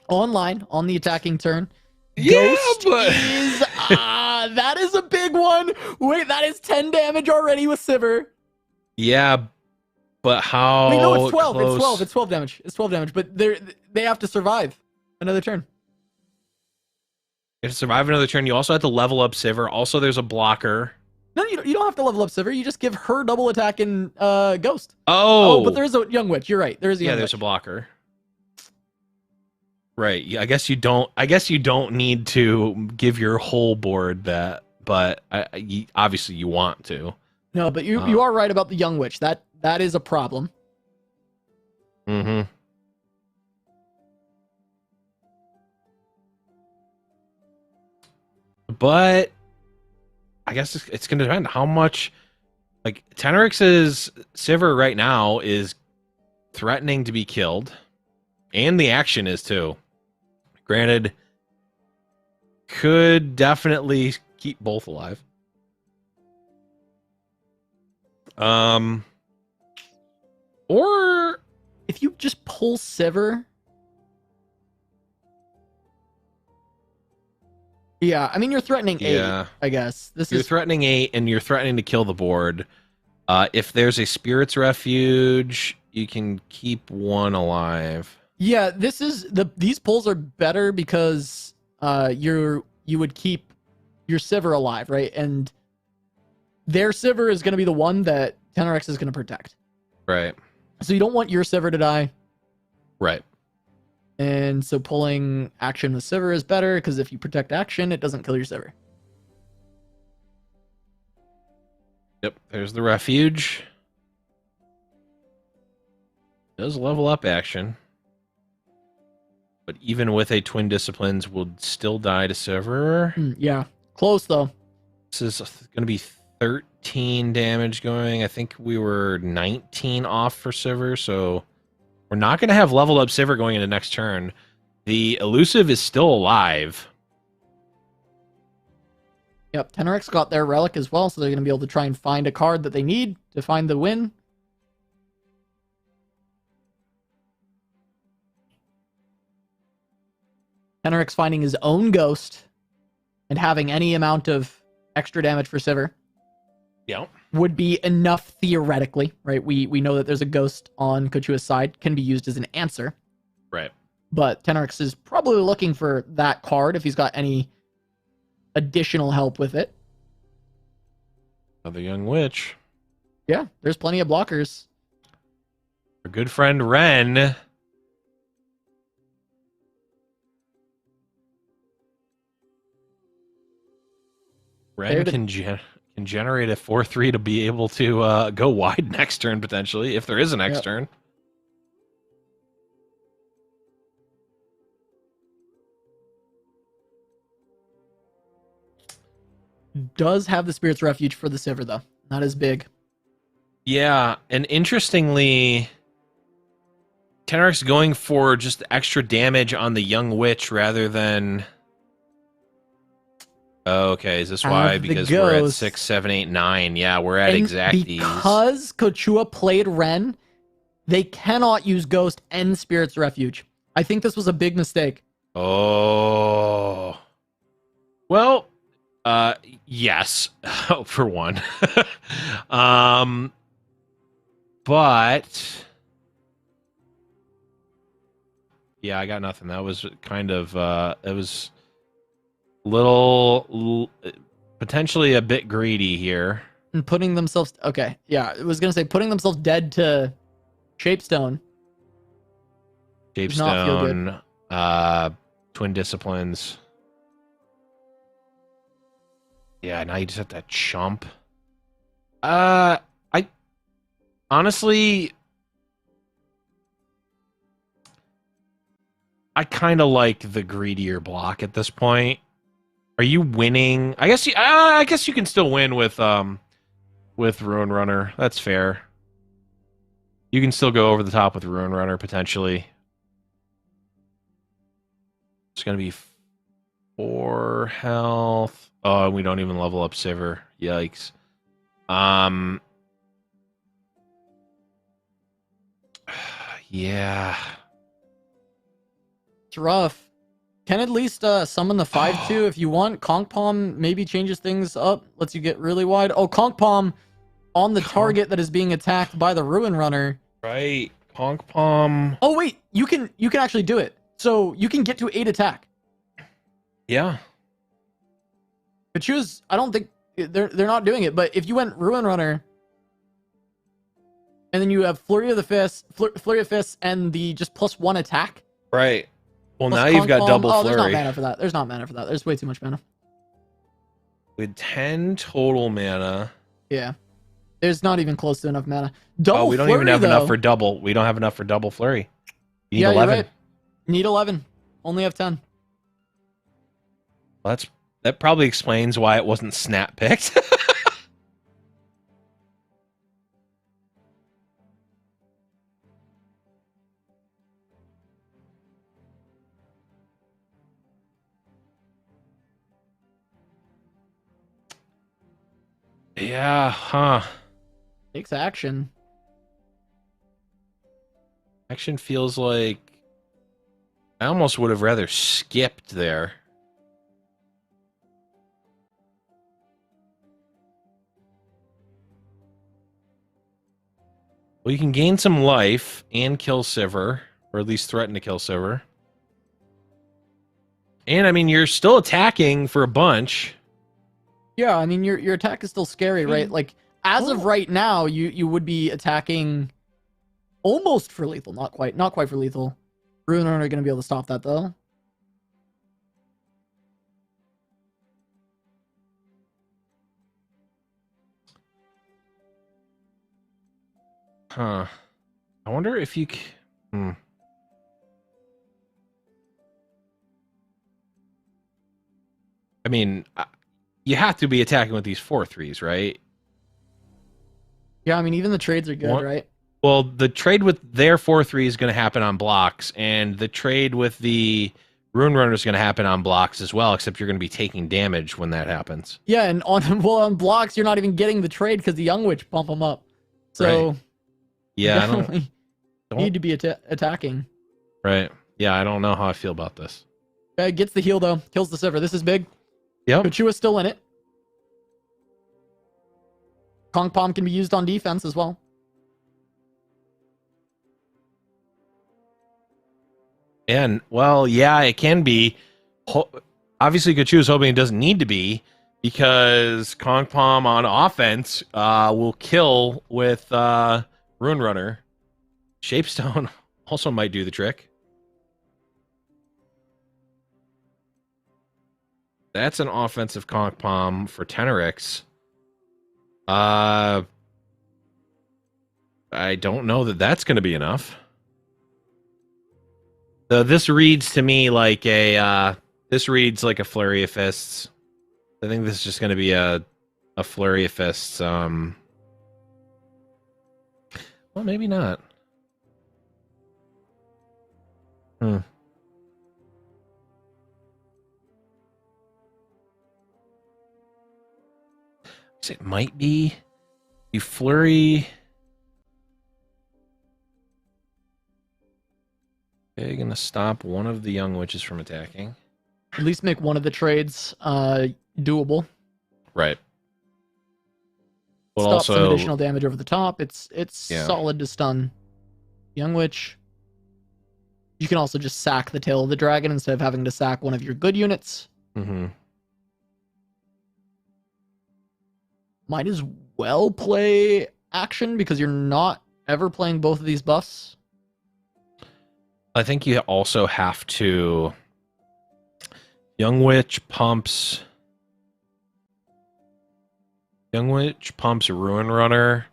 online on the attacking turn. Ghost is that is a big one. Wait, that is 10 damage already with Sivir. Yeah, but how? Wait, no, it's 12. Close... It's 12. It's 12 damage. It's 12 damage. But they have to survive another turn. You have to survive another turn. You also have to level up Sivir. Also, there's a blocker. No, you don't have to level up Sivir. You just give her double attack in Ghost. Oh, But there's a Young Witch. You're right. There is a Young there's Witch. a blocker. Right. Yeah, I guess you don't need to give your whole board that, but obviously you want to. No, but you are right about the Young Witch. That is a problem. Mm-hmm. But I guess it's going to depend how much. Like Tenorix's Sivir right now is threatening to be killed, and the action is too. Granted, could definitely keep both alive. Or If you just pull Sivir. Yeah, I mean, you're threatening 8, Yeah. I guess. you're threatening 8, and you're threatening to kill the board. If there's a Spirit's Refuge, you can keep 1 alive. Yeah, these pulls are better because you would keep your Sivir alive, right? And their Sivir is going to be the one that Tenorix is going to protect. Right. So you don't want your Sivir to die. Right. And so pulling action with Sivir is better because if you protect action, it doesn't kill your Sivir. Yep, there's the refuge. Does level up action. But even with a Twin Disciplines, will still die to Sivir. Yeah, close though. This is going to be 13 damage going. I think we were 19 off for Sivir, so we're not going to have leveled up Sivir going into next turn. The Elusive is still alive. Yep, Tenorix got their relic as well, so they're going to be able to try and find a card that they need to find the win. Tenorix finding his own ghost and having any amount of extra damage for Sivir. Yeah. would be enough theoretically, right? We know that there's a ghost on Kochua's side, can be used as an answer. Right. But Tenarix is probably looking for that card if he's got any additional help with it. Another young witch. Yeah, there's plenty of blockers. Our good friend Ren. Ren can generate a 4/3 to be able to go wide next turn, potentially, if there is a next turn. Does have the Spirit's Refuge for the Sivir, though. Not as big. Yeah, and interestingly, Tenarix going for just extra damage on the young witch rather than... Okay, is this why? Because we're at 6, 7, 8, 9. Yeah, we're at exacties. Because Kochua played Ren, they cannot use Ghost and Spirit's Refuge. I think this was a big mistake. Oh. Well, yes, for one. But yeah, I got nothing. That was kind of it was potentially a bit greedy here. And putting themselves okay, yeah, I was gonna say putting themselves dead to Shapestone. Does not feel good. Twin Disciplines. Yeah, now you just have to chump. I honestly, I kind of like the greedier block at this point. Are you winning? I guess you can still win with Ruin Runner. That's fair. You can still go over the top with Ruin Runner potentially. It's gonna be 4 health. Oh, we don't even level up Sivir. Yikes. Yeah. It's rough. Can at least summon the 5/2 if you want. Conk Palm maybe changes things up, lets you get really wide. Oh, Conk Palm on the target that is being attacked by the Ruin Runner. Right. Conk Palm. Oh wait, you can actually do it. So you can get to 8 attack. Yeah. But choose, I don't think they're not doing it, but if you went Ruin Runner and then you have Flurry of Fists and the just +1 attack. Right. Well, Plus now you've got double Flurry. Flurry. There's not mana for that. There's not mana for that. There's way too much mana. With 10 total mana. Yeah. There's not even close to enough mana. Double we don't Flurry, even have though. enough for double. We don't have enough for double Flurry. You need Yeah, 11. you're right. Need 11. Only have 10. Well, that probably explains why it wasn't snap picked. Yeah, huh. Takes action. Action feels like I almost would have rather skipped there. Well, you can gain some life and kill Sivir, or at least threaten to kill Sivir. And I mean, you're still attacking for a bunch. Yeah, I mean your attack is still scary, right? Like as of right now, you would be attacking almost for lethal, not quite for lethal. Ruin Runner are going to be able to stop that though. Huh. I wonder if you I mean, you have to be attacking with these 4/3s, right? Yeah, I mean even the trades are good, right? Well, the trade with their 4/3 is going to happen on blocks, and the trade with the Rune Runner is going to happen on blocks as well, except you're going to be taking damage when that happens. Yeah, and on blocks you're not even getting the trade because the Young Witch bump them up. So right. Yeah, definitely need to be attacking. Right. Yeah, I don't know how I feel about this. Gets the heal though, kills the Sivir. This is big. Yep. Kochua's still in it. Kong Palm can be used on defense as well. And, well, yeah, it can be. Obviously, Kachu is hoping it doesn't need to be, because Kong Palm on offense will kill with Rune Runner. Shapestone also might do the trick. That's an offensive Kong Palm for Tenorix. I don't know that that's going to be enough. So this reads to me like a Flurry of Fists. I think this is just going to be a Flurry of Fists. Well, maybe not. It might be you Flurry. Okay, gonna stop one of the young witches from attacking. At least make one of the trades doable. Right. But Stop also some additional damage over the top. It's Yeah. solid to stun young witch. You can also just sack the tail of the dragon instead of having to sack one of your good units. Mm-hmm. Might as well play action because you're not ever playing both of these buffs. I think you also have to. Young Witch pumps Ruin Runner,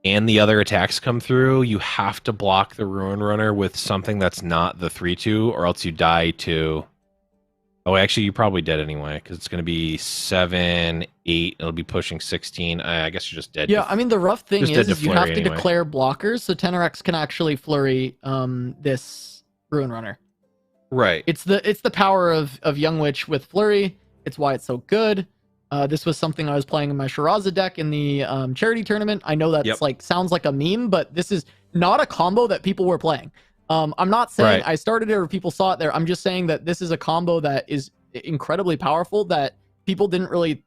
and the other attacks come through. You have to block the Ruin Runner with something that's not the 3/2, or else you die to. Oh, actually, you're probably dead anyway, because it's going to be 7, 8. It'll be pushing 16. I guess you're just dead. Yeah, I mean, the rough thing Just dead to is you have flurry to anyway. declare blockers, so Tenorix can actually flurry this Ruin Runner. Right. It's the power of Young Witch with flurry. It's why it's so good. This was something I was playing in my Shiraza deck in the charity tournament. I know that's Yep. like sounds like a meme, but this is not a combo that people were playing. I'm not saying Right. I started it or people saw it there. I'm just saying that this is a combo that is incredibly powerful that people didn't really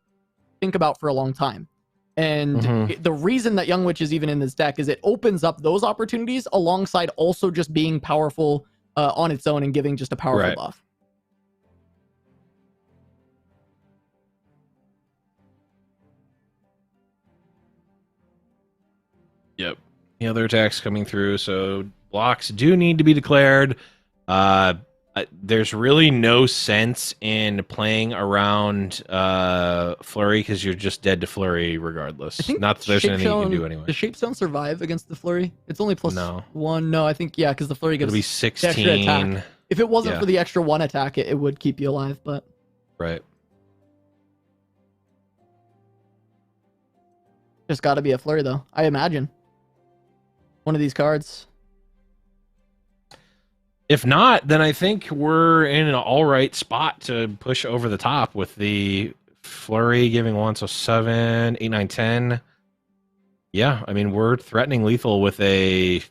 think about for a long time. And Mhm. the reason that Young Witch is even in this deck is it opens up those opportunities alongside also just being powerful on its own and giving just a powerful Right. buff. Yep. The other attacks coming through, so blocks do need to be declared. There's really no sense in playing around Flurry because you're just dead to Flurry regardless. I think Not that there's anything you can do anyway. Does Shapestone survive against the flurry? It's only plus No. 1. No, I think, yeah, because the flurry It'll gives be extra 16. attack. If it wasn't Yeah. for the extra 1 attack, it would keep you alive, but Right. just got to be a flurry, though, I imagine. One of these cards. If not, then I think we're in an all right spot to push over the top with the Flurry giving 1, so 7, 8, 9, 10. Yeah, I mean, we're threatening lethal with a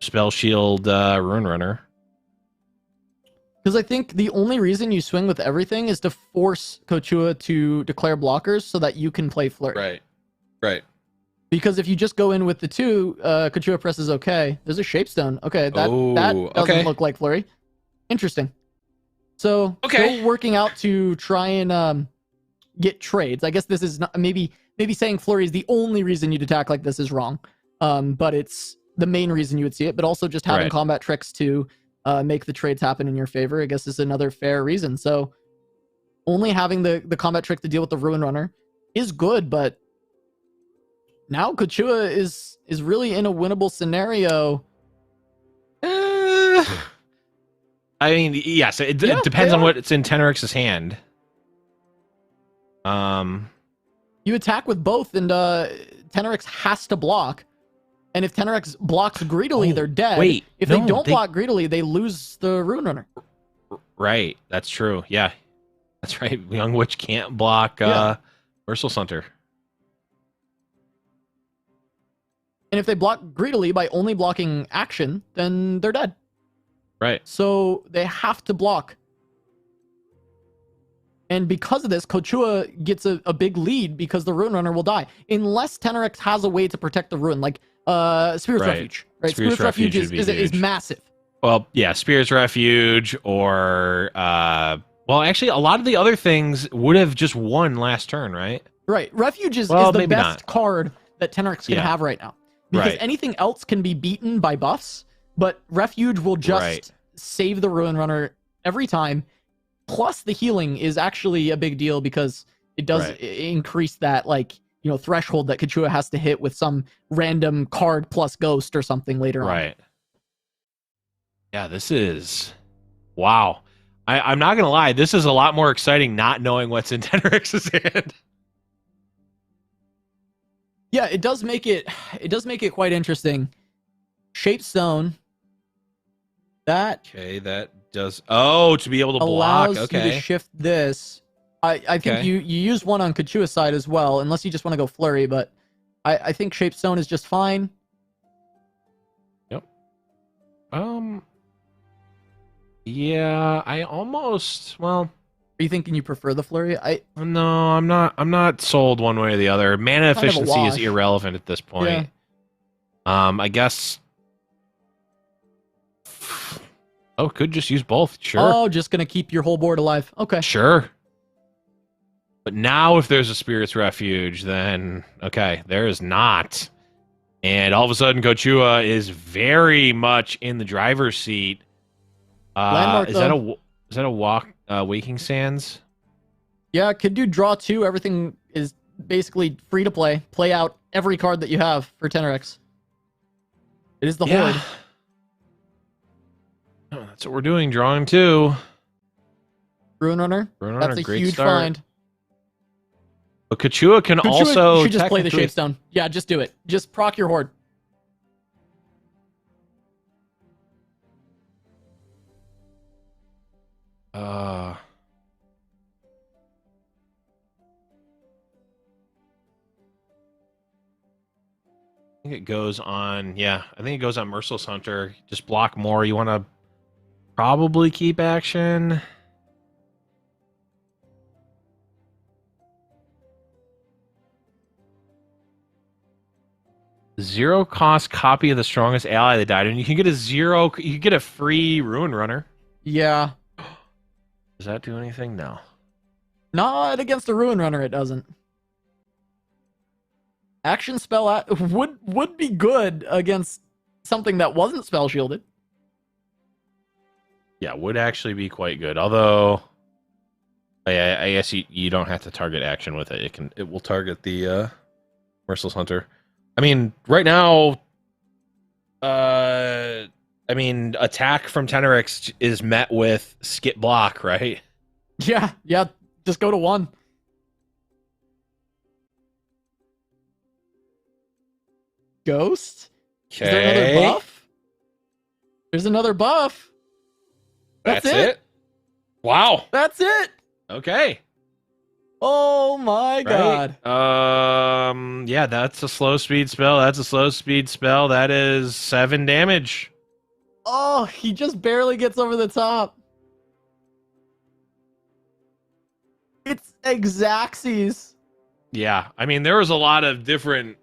Spell Shield Ruin Runner. Because I think the only reason you swing with everything is to force Kochua to declare blockers so that you can play flurry. Right. Because if you just go in with the 2, Kochua presses OK. There's a Shapestone. Okay, that doesn't okay. look like flurry. Interesting. So still working out to try and get trades. I guess this is not, maybe saying flurry is the only reason you'd attack like this is wrong. But it's the main reason you would see it. But also just having Right. combat tricks to make the trades happen in your favor, I guess, is another fair reason. So only having the combat trick to deal with the Ruin Runner is good, but now Kochua is really in a winnable scenario. I mean, yes, it depends on what's in Tenorix's hand. You attack with both, and Tenorix has to block. And if Tenorix blocks greedily, they're dead. wait, if no, they don't they- block greedily, they lose the Ruin Runner. Right, that's true. Yeah, that's right. Young Witch can't block Yeah. Merciless Hunter. And if they block greedily by only blocking action, then they're dead. Right. So they have to block. And because of this, Kochua gets a big lead because the Ruin Runner will die. Unless Tenorix has a way to protect the Ruin, like Spirit's Right. Refuge. Right? Spirit's Refuge is, would be is huge. massive. Well, yeah, Spirit's Refuge or well, actually a lot of the other things would have just won last turn, right? Right. Refuge is Well, the maybe best not. card that Tenorix can Yeah. have right now. Because Right. anything else can be beaten by buffs, but Refuge will just Right. save the Ruin Runner every time. Plus, the healing is actually a big deal because it does Right. increase that, like, threshold that Kochua has to hit with some random card plus ghost or something later on. Right. Yeah, this is wow. I'm not gonna lie, this is a lot more exciting not knowing what's in Tenorix's hand. Yeah, it does make it quite interesting. Shape Stone. That Okay, that does to be able to block. allows you to Okay. shift this. I think Okay. you used one on Kochua's side as well, unless you just want to go flurry, but I think Shape Stone is just fine. Yeah, I almost Are you thinking you prefer the flurry? no, I'm not sold one way or the other. Mana Kind of a efficiency is wash. irrelevant at this point. I guess could just use both. Sure. Oh, just gonna keep your whole board alive. Okay. Sure. But now if there's a Spirit's Refuge, then okay, there is not. And all of a sudden Kochua is very much in the driver's seat. Landmark, is though. that a walk Waking Sands? Yeah, could do draw 2. Everything is basically free to play. Play out every card that you have for Tenorix. It is the Horde. Oh, that's what we're doing, drawing 2. Ruin Runner. Ruin Runner, That's a great huge start. find. But Kochua can Kochua also should just play the technically- Shape Stone. Yeah, just do it. Just proc your Horde. I think it goes on. Yeah, I think it goes on Merciless Hunter. Just block more. You want to probably keep action. Zero cost copy of the strongest ally that died, and you can get you can get a free Ruin Runner. Yeah. Does that do anything? No. Not against the Ruin Runner, it doesn't. Action spell would be good against something that wasn't spell shielded. Yeah, would actually be quite good. Although, I guess you don't have to target action with it. It will target the Merciless Hunter. I mean, right now, attack from Tenorix is met with skip block, right? Yeah, just go to 1. Ghost? Is there another buff? There's another buff. That's it. Wow. That's it. Okay. Oh my god. Yeah, that's a slow speed spell. That is 7 damage. Oh, he just barely gets over the top. It's Exaxes. Yeah, I mean there was a lot of different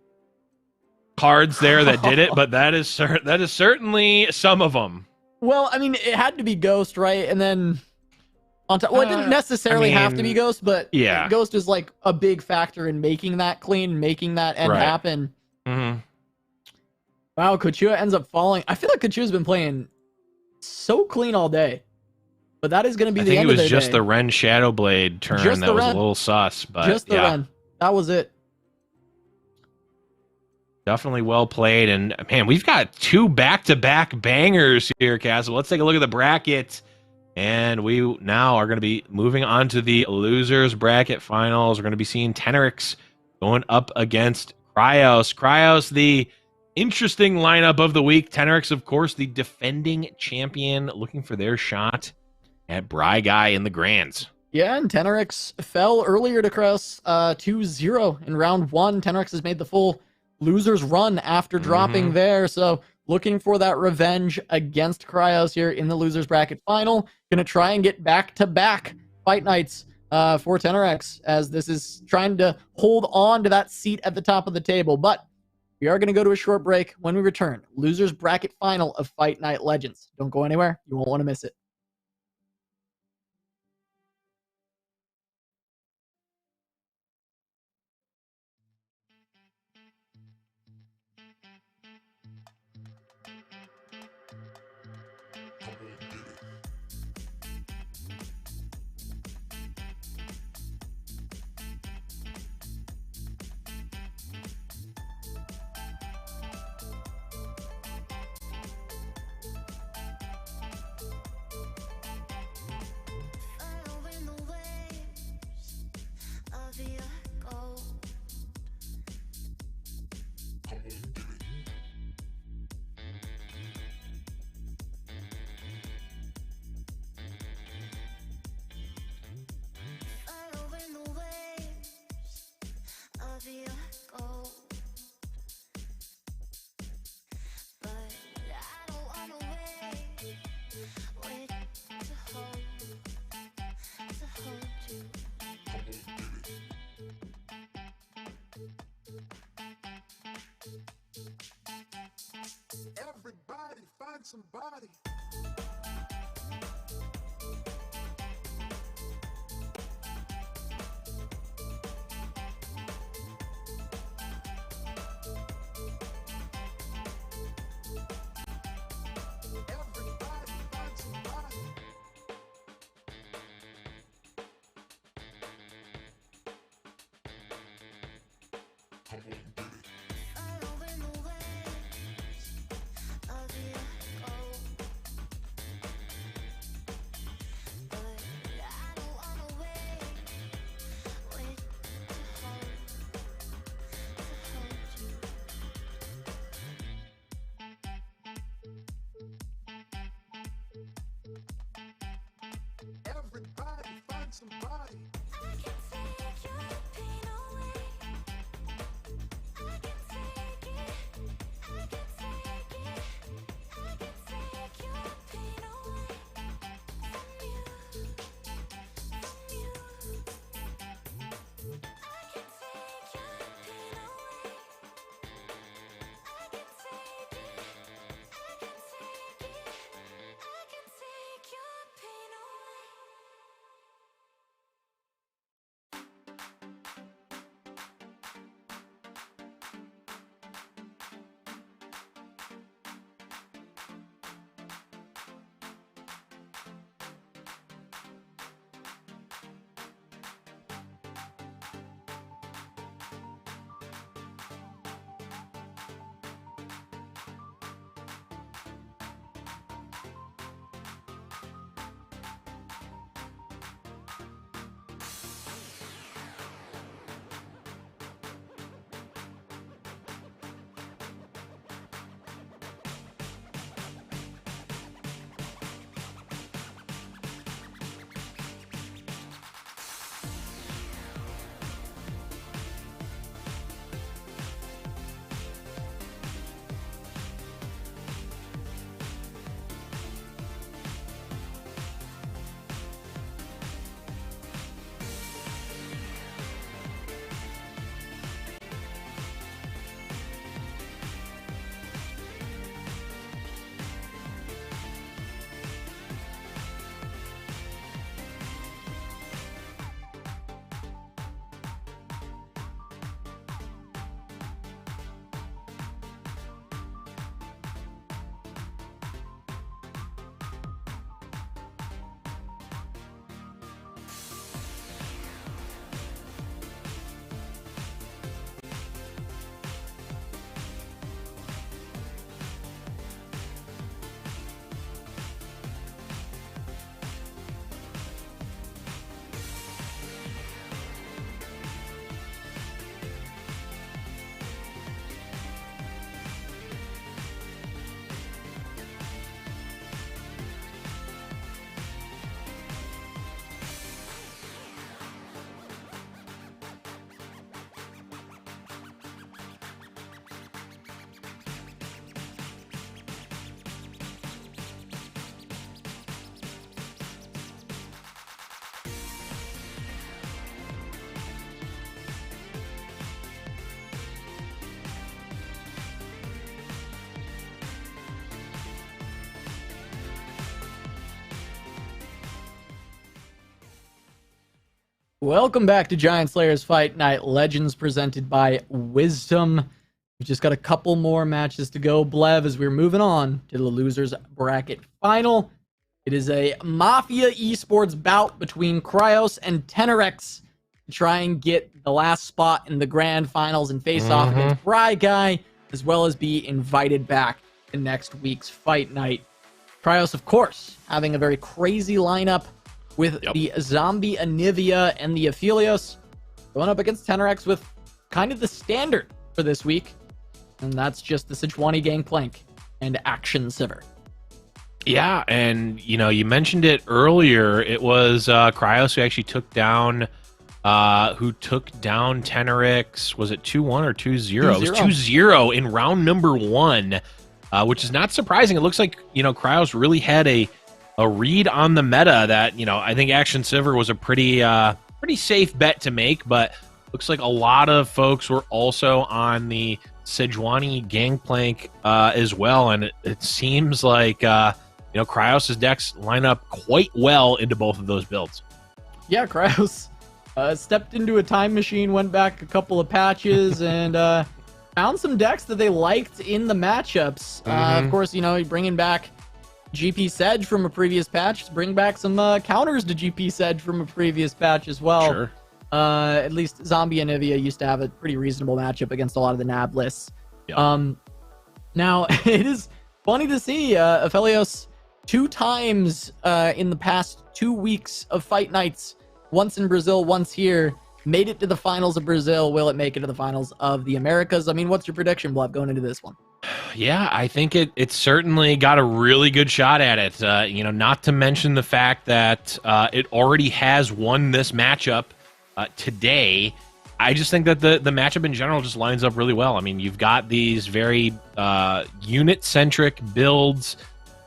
cards there that did it, but that is certainly some of them. Well, I mean, it had to be Ghost, right? And then on top, well, it didn't necessarily have to be Ghost, but yeah. Ghost is like a big factor in making that clean, making that end Right. happen. Mm-hmm. Wow, Kochua ends up falling. I feel like Kochua's been playing so clean all day, but that is going to be I the think end it of was their just day. the Ren Shadowblade turn Just that the was Ren. a little sus, but Just the yeah, run. That was it. definitely well played. And man, we've got 2 back-to-back bangers here, Castle. Let's take a look at the bracket. And we now are going to be moving on to the losers bracket finals. We're going to be seeing Tenorix going up against Cryos. Cryos, the interesting lineup of the week. Tenorix, of course, the defending champion, looking for their shot at Bry Guy in the Grands. Yeah, and Tenorix fell earlier to Cross 2-0 in round 1. Tenorix has made the full losers run after dropping there. So looking for that revenge against Cryos here in the losers bracket final. Gonna try and get back-to-back fight nights for TenorX, as this is trying to hold on to that seat at the top of the table. But we are going to go to a short break. When we return, losers bracket final of Fight Night Legends. Don't go anywhere. You won't want to miss it. Following the waves of your gold. Following the waves of your gold. But I don't wanna wait to hold you. Everybody find somebody. Everybody find somebody. Following the waves of your gold. Welcome back to Giant Slayer's Fight Night Legends presented by Wisdom. We've just got a couple more matches to go, Blev, as we're moving on to the losers bracket final. It is a Mafia esports bout between Cryos and Tenerex to try and get the last spot in the grand finals and face off against Bry Guy, as well as be invited back to next week's Fight Night. Cryos, of course, having a very crazy lineup with the Zombie Anivia and the Aphelios going up against Tenerex with kind of the standard for this week, and that's just the Sejuani Gangplank and Action Sivir. Yeah, and you mentioned it earlier. It was Cryos who actually took down Tenerex. Was it 2-1 or 2-0? It was 2-0 in round number 1, which is not surprising. It looks like Cryos really had a read on the meta that I think Action Sivir was a pretty safe bet to make, but looks like a lot of folks were also on the Sejuani Gangplank as well, and it seems like Cryos' decks line up quite well into both of those builds. Yeah, Cryos stepped into a time machine, went back a couple of patches, and found some decks that they liked in the matchups. Of course, bringing back GP Sedge from a previous patch, bring back some counters to GP Sedge from a previous patch as well. Sure. At least Zombie Anivia used to have a pretty reasonable matchup against a lot of the NAB lists. Yeah. Now, it is funny to see Aphelios 2 times in the past 2 weeks of fight nights, once in Brazil, once here, made it to the finals of Brazil. Will it make it to the finals of the Americas? I mean, what's your prediction, Blood, going into this one? Yeah, I think it certainly got a really good shot at it. Not to mention the fact that it already has won this matchup today. I just think that the matchup in general just lines up really well. I mean, you've got these very unit-centric builds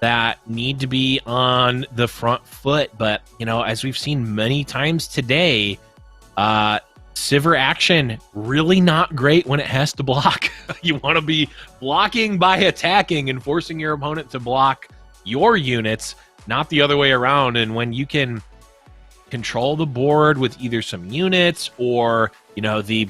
that need to be on the front foot, but as we've seen many times today, Sivir action really not great when it has to block. You want to be blocking by attacking and forcing your opponent to block your units, not the other way around. And when you can control the board with either some units or the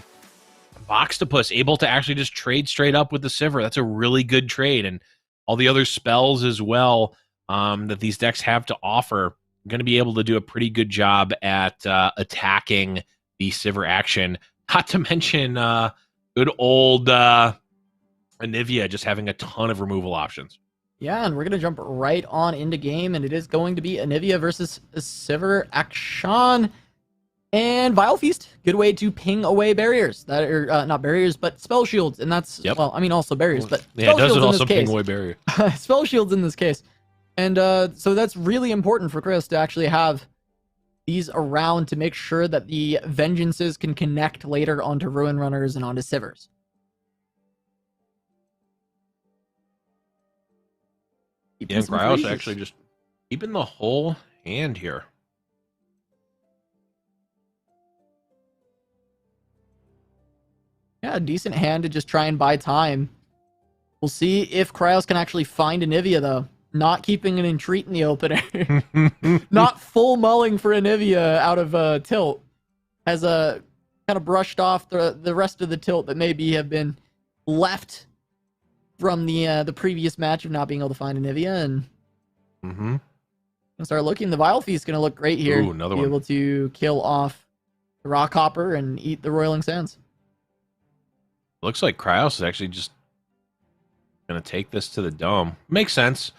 Boxtopus able to actually just trade straight up with the Sivir, that's a really good trade. And all the other spells as well that these decks have to offer are going to be able to do a pretty good job at attacking the Sivir action. Not to mention good old Anivia just having a ton of removal options. Yeah, and we're going to jump right on into game, and it is going to be Anivia versus Sivir action. And Vile Feast, good way to ping away barriers that are not barriers, but spell shields, and that's well, I mean also barriers, but yeah, it does it also ping away barrier. Spell shields in this case, and so that's really important for Chris to actually have these around to make sure that the vengeances can connect later onto Ruin Runners and onto Sivirs. Yeah, Cryos actually just keeping the whole hand here. Yeah, a decent hand to just try and buy time. We'll see if Cryos can actually find Anivia, though. Not keeping an entreat in the opener. Not full mulling for Anivia out of tilt. Has kind of brushed off the rest of the tilt that maybe have been left from the previous match of not being able to find Anivia. And gonna start looking. The Vile Feast going to look great here. Ooh, another one. Be able to kill off the Rockhopper and eat the Roiling Sands. Looks like Cryos is actually just going to take this to the dome. Makes sense.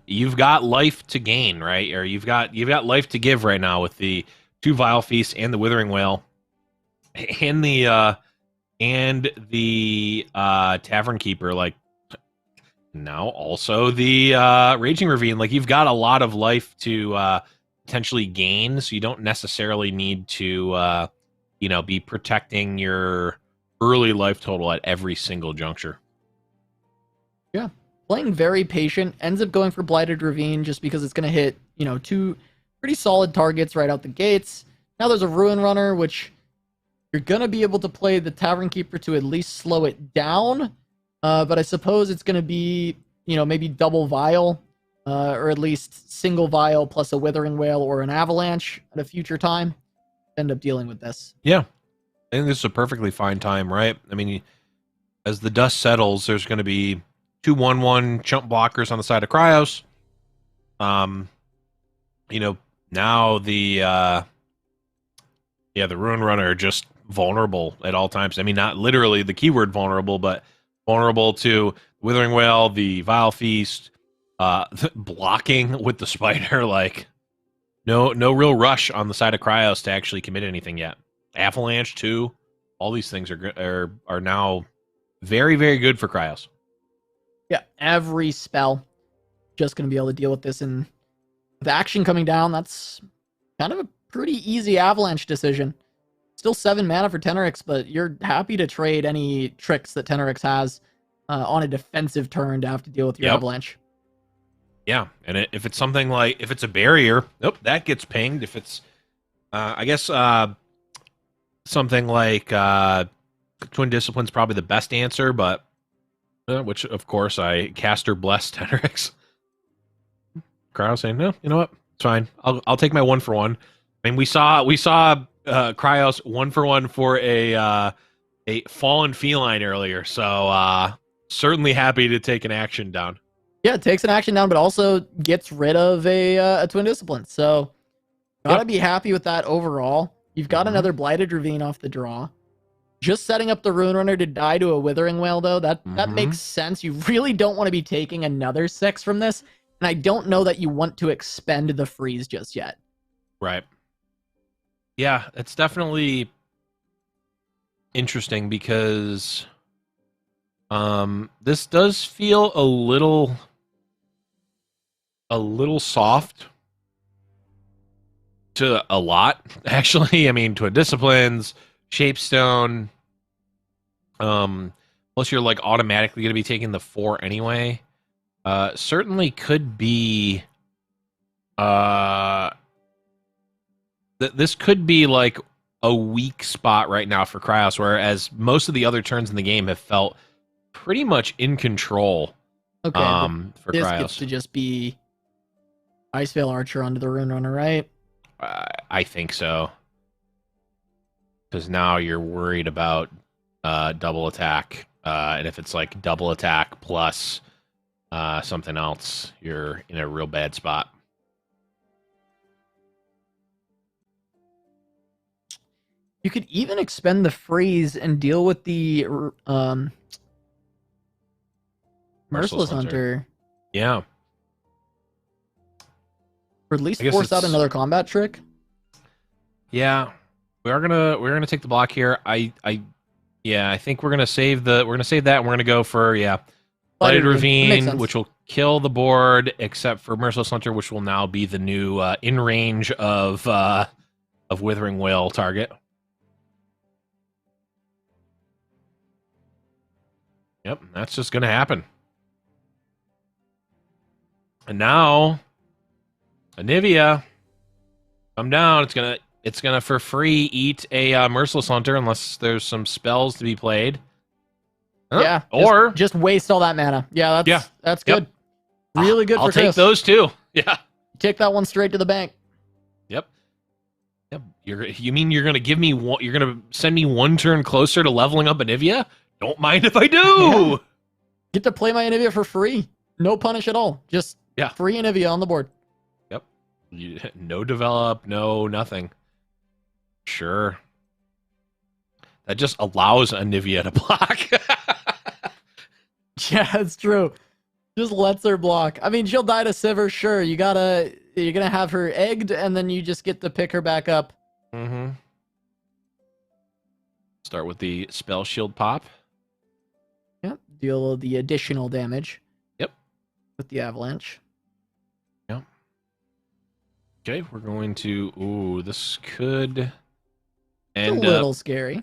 You've got life to gain, right? Or you've got life to give right now with the 2 Vile Feasts and the Withering Wail and the Tavern Keeper. Like now also the Raging Ravine. Like you've got a lot of life to potentially gain, so you don't necessarily need to be protecting your early life total at every single juncture. Yeah. Playing very patient, ends up going for Blighted Ravine just because it's going to hit, 2 pretty solid targets right out the gates. Now there's a Ruin Runner, which you're going to be able to play the Tavern Keeper to at least slow it down. But I suppose it's going to be, maybe double Vial, or at least single Vial plus a Withering Wail or an Avalanche at a future time. end up dealing with this. Yeah. I think this is a perfectly fine time, right? I mean, as the dust settles, there's going to be 2/1/1 chump blockers on the side of Cryos. You know, now the Rune Runner are just vulnerable at all times. I mean, not literally the keyword vulnerable, but vulnerable to Withering Wail, the Vile Feast, blocking with the Spider. Like, no real rush on the side of Cryos to actually commit anything yet. Avalanche too. All these things are now very, very good for Cryos. Yeah, every spell just going to be able to deal with this. And with action coming down, that's kind of a pretty easy Avalanche decision. Still 7 mana for Tenorix, but you're happy to trade any tricks that Tenorix has on a defensive turn to have to deal with your Avalanche. Yeah, and if it's something like, if it's a barrier, nope, that gets pinged. If it's, I guess, something like Twin Discipline's probably the best answer, but which, of course, I caster bless Tenorix. Cryo saying, no, you know what? It's fine. I'll take my 1-for-1. I mean, we saw Cryos 1-for-1 for a fallen feline earlier, so certainly happy to take an action down. Yeah, it takes an action down, but also gets rid of a Twin Discipline. So gotta be happy with that overall. You've got another Blighted Ravine off the draw. Just setting up the Rune Runner to die to a Withering Wail, though, that makes sense. You really don't want to be taking another 6 from this, and I don't know that you want to expend the freeze just yet. Right. Yeah, it's definitely interesting because this does feel a little soft to a lot, actually. I mean, Twin Disciplines, Shapestone, plus you're like automatically going to be taking the 4 anyway. Certainly could be this could be like a weak spot right now for Cryos, whereas most of the other turns in the game have felt pretty much in control. Okay, for this Cryos gets to just be Iceveil Archer onto the Rune Runner, right? I think so, because now you're worried about double attack, and if it's like double attack plus something else, you're in a real bad spot. You could even expend the freeze and deal with the Merciless Hunter. Yeah. Or at least force out another combat trick. Yeah. We're gonna take the block here. I think we're gonna save that, and we're gonna go for Blighted Ravine, which will kill the board, except for Merciless Hunter, which will now be the new in range of Withering Wail target. Yep, that's just gonna happen. And now Anivia, come down. It's gonna for free eat a Merciless Hunter unless there's some spells to be played. Huh? Yeah, or just waste all that mana. Yeah, that's good. Really good. I'll for take those too. Yeah, take that one straight to the bank. Yep. You mean you're gonna give me one? You're gonna send me one turn closer to leveling up Anivia? Don't mind if I do. Yeah. Get to play my Anivia for free. No punish at all. Just free Anivia on the board. Yep. No develop, no nothing. Sure. That just allows Anivia to block. Yeah, it's true. Just lets her block. I mean, she'll die to Sivir, sure. You're gonna have her egged, and then you just get to pick her back up. Mm-hmm. Start with the spell shield pop. Yep. Deal the additional damage. Yep. With the avalanche. Yep. Okay, we're going to. Ooh, this could. It's a little scary.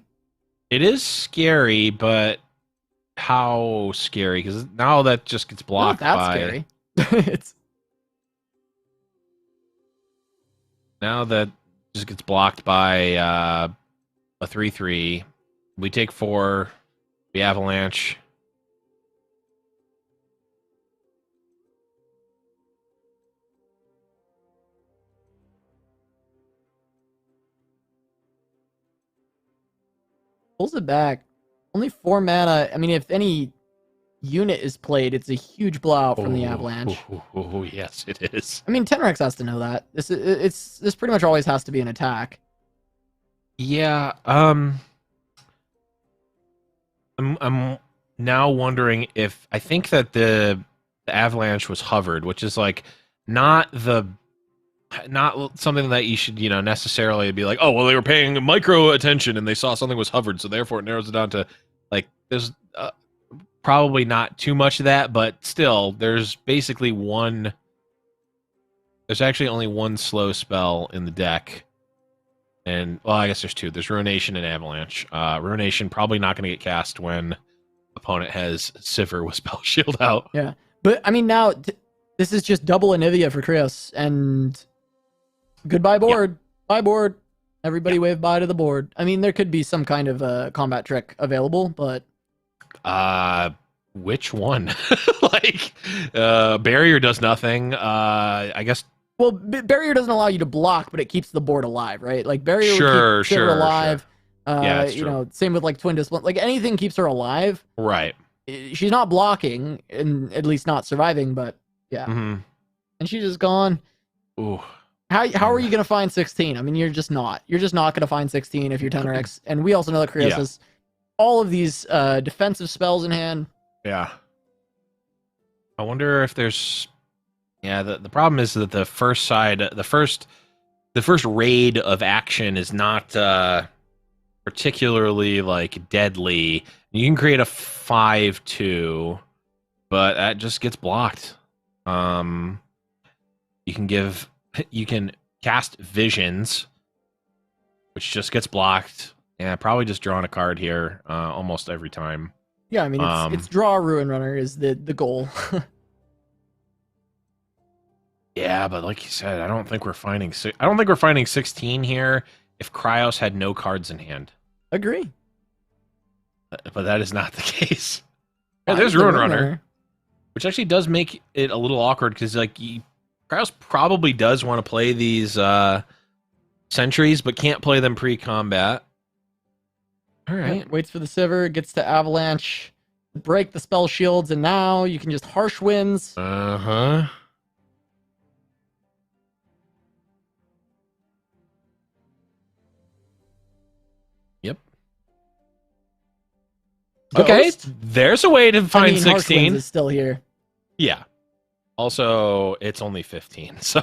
It is scary, but how scary? Because now that just gets blocked Not that by. Scary. It's. Now that just gets blocked by a 3/3. We take 4. We avalanche. Pulls it back. Only 4 mana. I mean, if any unit is played, it's a huge blowout from the Avalanche. Oh, yes, it is. I mean, Tenrex has to know that. This pretty much always has to be an attack. Yeah. I'm now wondering if I think that the Avalanche was hovered, which is like not something that you should necessarily be like, oh well, they were paying micro attention and they saw something was hovered, so therefore it narrows it down to like there's probably not too much of that, but still there's basically there's actually only one slow spell in the deck. And, well, I guess there's 2. There's Ruination and Avalanche. Ruination probably not going to get cast when opponent has Sivir with Spell Shield out. Yeah. But, I mean, now, this is just double Anivia for Krios. And goodbye board. Yep. Bye board. Everybody wave bye to the board. I mean, there could be some kind of combat trick available, but... Which one? Like, Barrier does nothing. I guess... Well, Barrier doesn't allow you to block, but it keeps the board alive, right? Like, Barrier would keep her alive. Sure. Yeah, that's true. Same with, like, Twin Discipline. Like, anything keeps her alive. Right. She's not blocking, and at least not surviving, but, yeah. Mm-hmm. And she's just gone. Ooh. How are you going to find 16? I mean, you're just not. You're just not going to find 16 if you're Tenrex. And we also know that Krios has all of these defensive spells in hand. Yeah. I wonder if there's... Yeah, the problem is that the first raid of action is not particularly like deadly. You can create a 5/2, but that just gets blocked. You can cast Visions, which just gets blocked. Yeah, probably just drawing a card here almost every time. Yeah, I mean it's draw a Ruin Runner is the goal. Yeah, but like you said, I don't think we're finding 16 here if Krios had no cards in hand. Agree. But that is not the case. Yeah, there's Ruin Runner, which actually does make it a little awkward because like Krios probably does want to play these sentries, but can't play them pre-combat. All right. Waits for the Sivir, gets to Avalanche, break the spell shields, and now you can just harsh winds. Uh-huh. Yep. Okay, Ghost? there's a way to find I mean, harsh 16. winds is still here. Yeah. Also, it's only 15, so...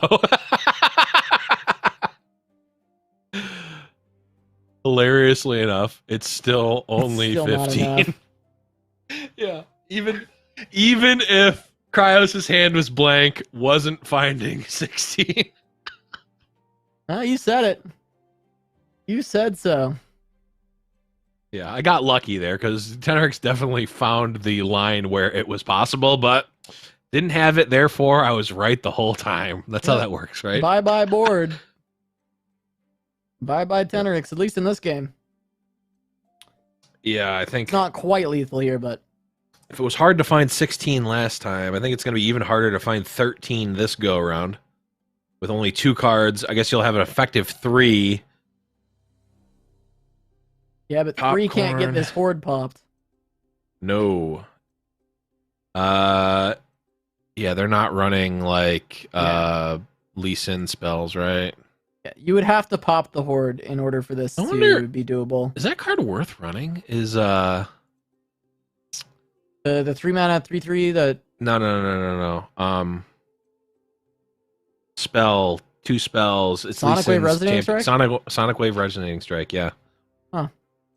Hilariously enough, it's still only 15. Yeah, even if Krios' hand was blank, wasn't finding 16. You said it. You said so. Yeah, I got lucky there because Tenrex definitely found the line where it was possible, but didn't have it. Therefore, I was right the whole time. That's how that works, right? Bye-bye board. Bye-bye Tenrex, at least in this game. Yeah, I think... It's not quite lethal here, but... If it was hard to find 16 last time, I think it's going to be even harder to find 13 this go-around. With only 2 cards, I guess you'll have an effective 3. Yeah, but Popcorn. 3 can't get this horde popped. No. Yeah, they're not running, like, Lee Sin spells, right? Yeah, you would have to pop the horde in order for this to be doable. Is that card worth running? Is the 3-mana 3/3 that no. Spell 2 spells. It's Sonic Wave Resonating Strike? Sonic Wave Resonating Strike, yeah. Huh.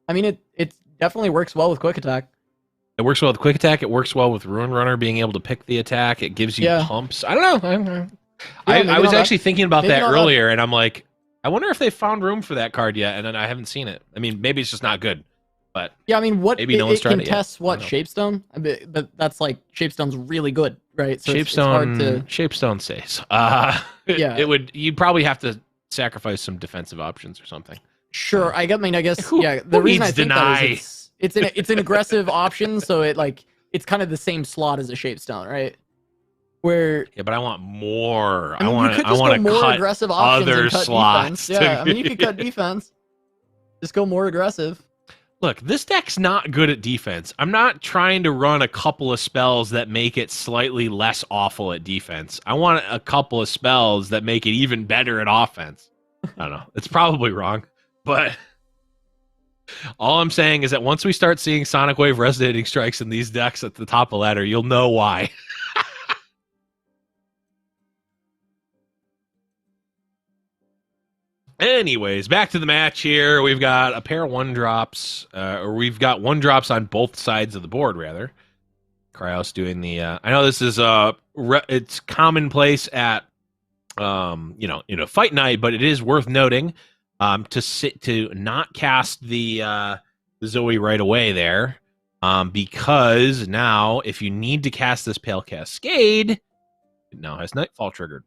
I mean it definitely works well with Quick Attack. It works well with Quick Attack, it works well with Ruin Runner being able to pick the attack, it gives you pumps. I don't know. I was actually thinking about that earlier, and I'm like, I wonder if they found room for that card yet, and then I haven't seen it. I mean, maybe it's just not good, but yeah, I mean, maybe no one's tried it yet. Contests what Shapestone? I mean, but that's like Shapestone's really good, right? So Shapestone stays. Yeah, you'd probably have to sacrifice some defensive options or something. Sure, I guess the reason I think that is it's an aggressive option, so it's kind of the same slot as a Shapestone, right? Where but I want more. I want to more cut aggressive options other and cut slots. Defense. Yeah, I mean you could cut defense. Just go more aggressive. Look, this deck's not good at defense. I'm not trying to run a couple of spells that make it slightly less awful at defense. I want a couple of spells that make it even better at offense. I don't know. It's probably wrong, but all I'm saying is that once we start seeing Sonic Wave Resonating Strikes in these decks at the top of the ladder, you'll know why. Anyways, back to the match here. We've got a pair of 1-drops, or we've got 1-drops on both sides of the board, rather. Cryos doing the... I know this is it's commonplace at fight night, but it is worth noting to not cast the Zoe right away there, because now if you need to cast this Pale Cascade, it now has Nightfall triggered.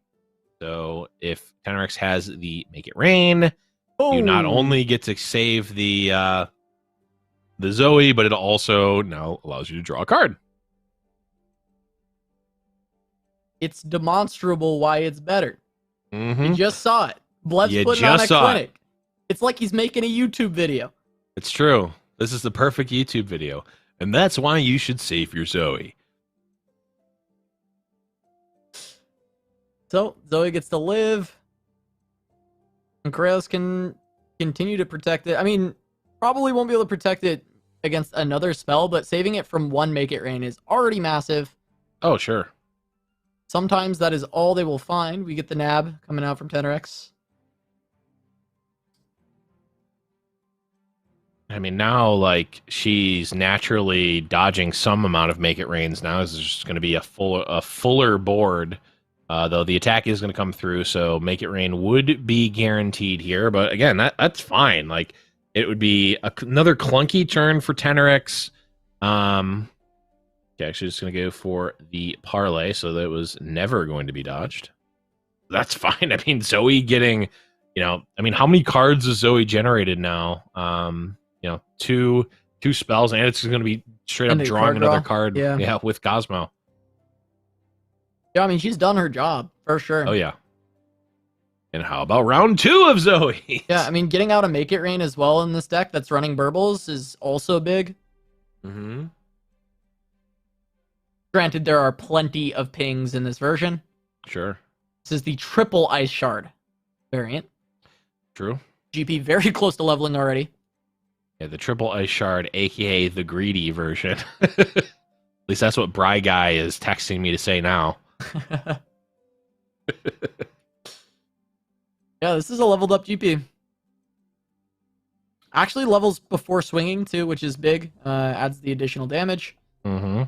So if Tenorix has the Make It Rain, you not only get to save the Zoe, but it also now allows you to draw a card. It's demonstrable why it's better. Mm-hmm. You just saw it. Blood's You putting on a just saw clinic. It's like he's making a YouTube video. It's true. This is the perfect YouTube video. And that's why you should save your Zoe. So Zoe gets to live, and Kratos can continue to protect it. I mean, probably won't be able to protect it against another spell, but saving it from one Make It Rain is already massive. Oh, sure. Sometimes that is all they will find. We get the nab coming out from Tenorix. I mean, now, like, she's naturally dodging some amount of Make It Rains now. This is just going to be a fuller board. Though the attack is going to come through, so Make It Rain would be guaranteed here. But again, that's fine. Like, it would be another clunky turn for Tenorix. Okay, actually just going to go for the parlay, so that was never going to be dodged. That's fine. I mean, Zoe getting, how many cards has Zoe generated now? Two spells, and it's going to be straight up drawing another card. Yeah, with Cosmo. Yeah, I mean, she's done her job, for sure. Oh, yeah. And how about round 2 of Zoe? Yeah, I mean, getting out a Make It Rain as well in this deck that's running Burbles is also big. Mm-hmm. Granted, there are plenty of pings in this version. Sure. This is the triple Ice Shard variant. True. GP very close to leveling already. Yeah, the triple Ice Shard, a.k.a. the greedy version. At least that's what Bry Guy is texting me to say now. Yeah, this is a leveled up GP. Actually levels before swinging too, which is big. Adds the additional damage. Mm-hmm.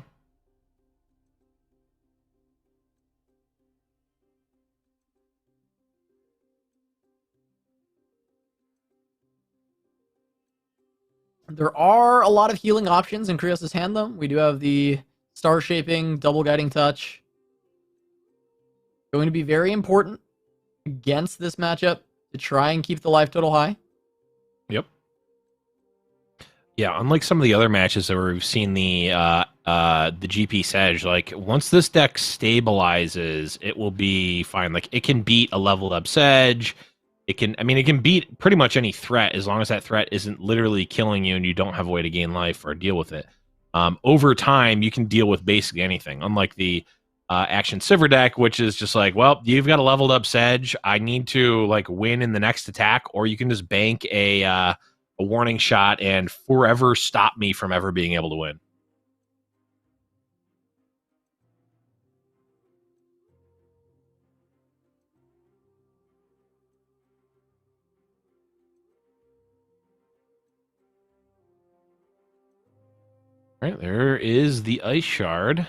There are a lot of healing options in Krios' hand, though. We do have the Star Shaping, Double Guiding Touch. Going to be very important against this matchup to try and keep the life total high. Yep. Yeah, unlike some of the other matches that we've seen the GP Sedge, like once this deck stabilizes, it will be fine. Like it can beat a leveled up Sedge. It can beat pretty much any threat as long as that threat isn't literally killing you and you don't have a way to gain life or deal with it. Over time, you can deal with basically anything. Unlike the Action Sivir deck, which is just like, well, you've got a leveled up Sedge. I need to like win in the next attack, or you can just bank a warning shot and forever stop me from ever being able to win. All right, there is the Ice Shard.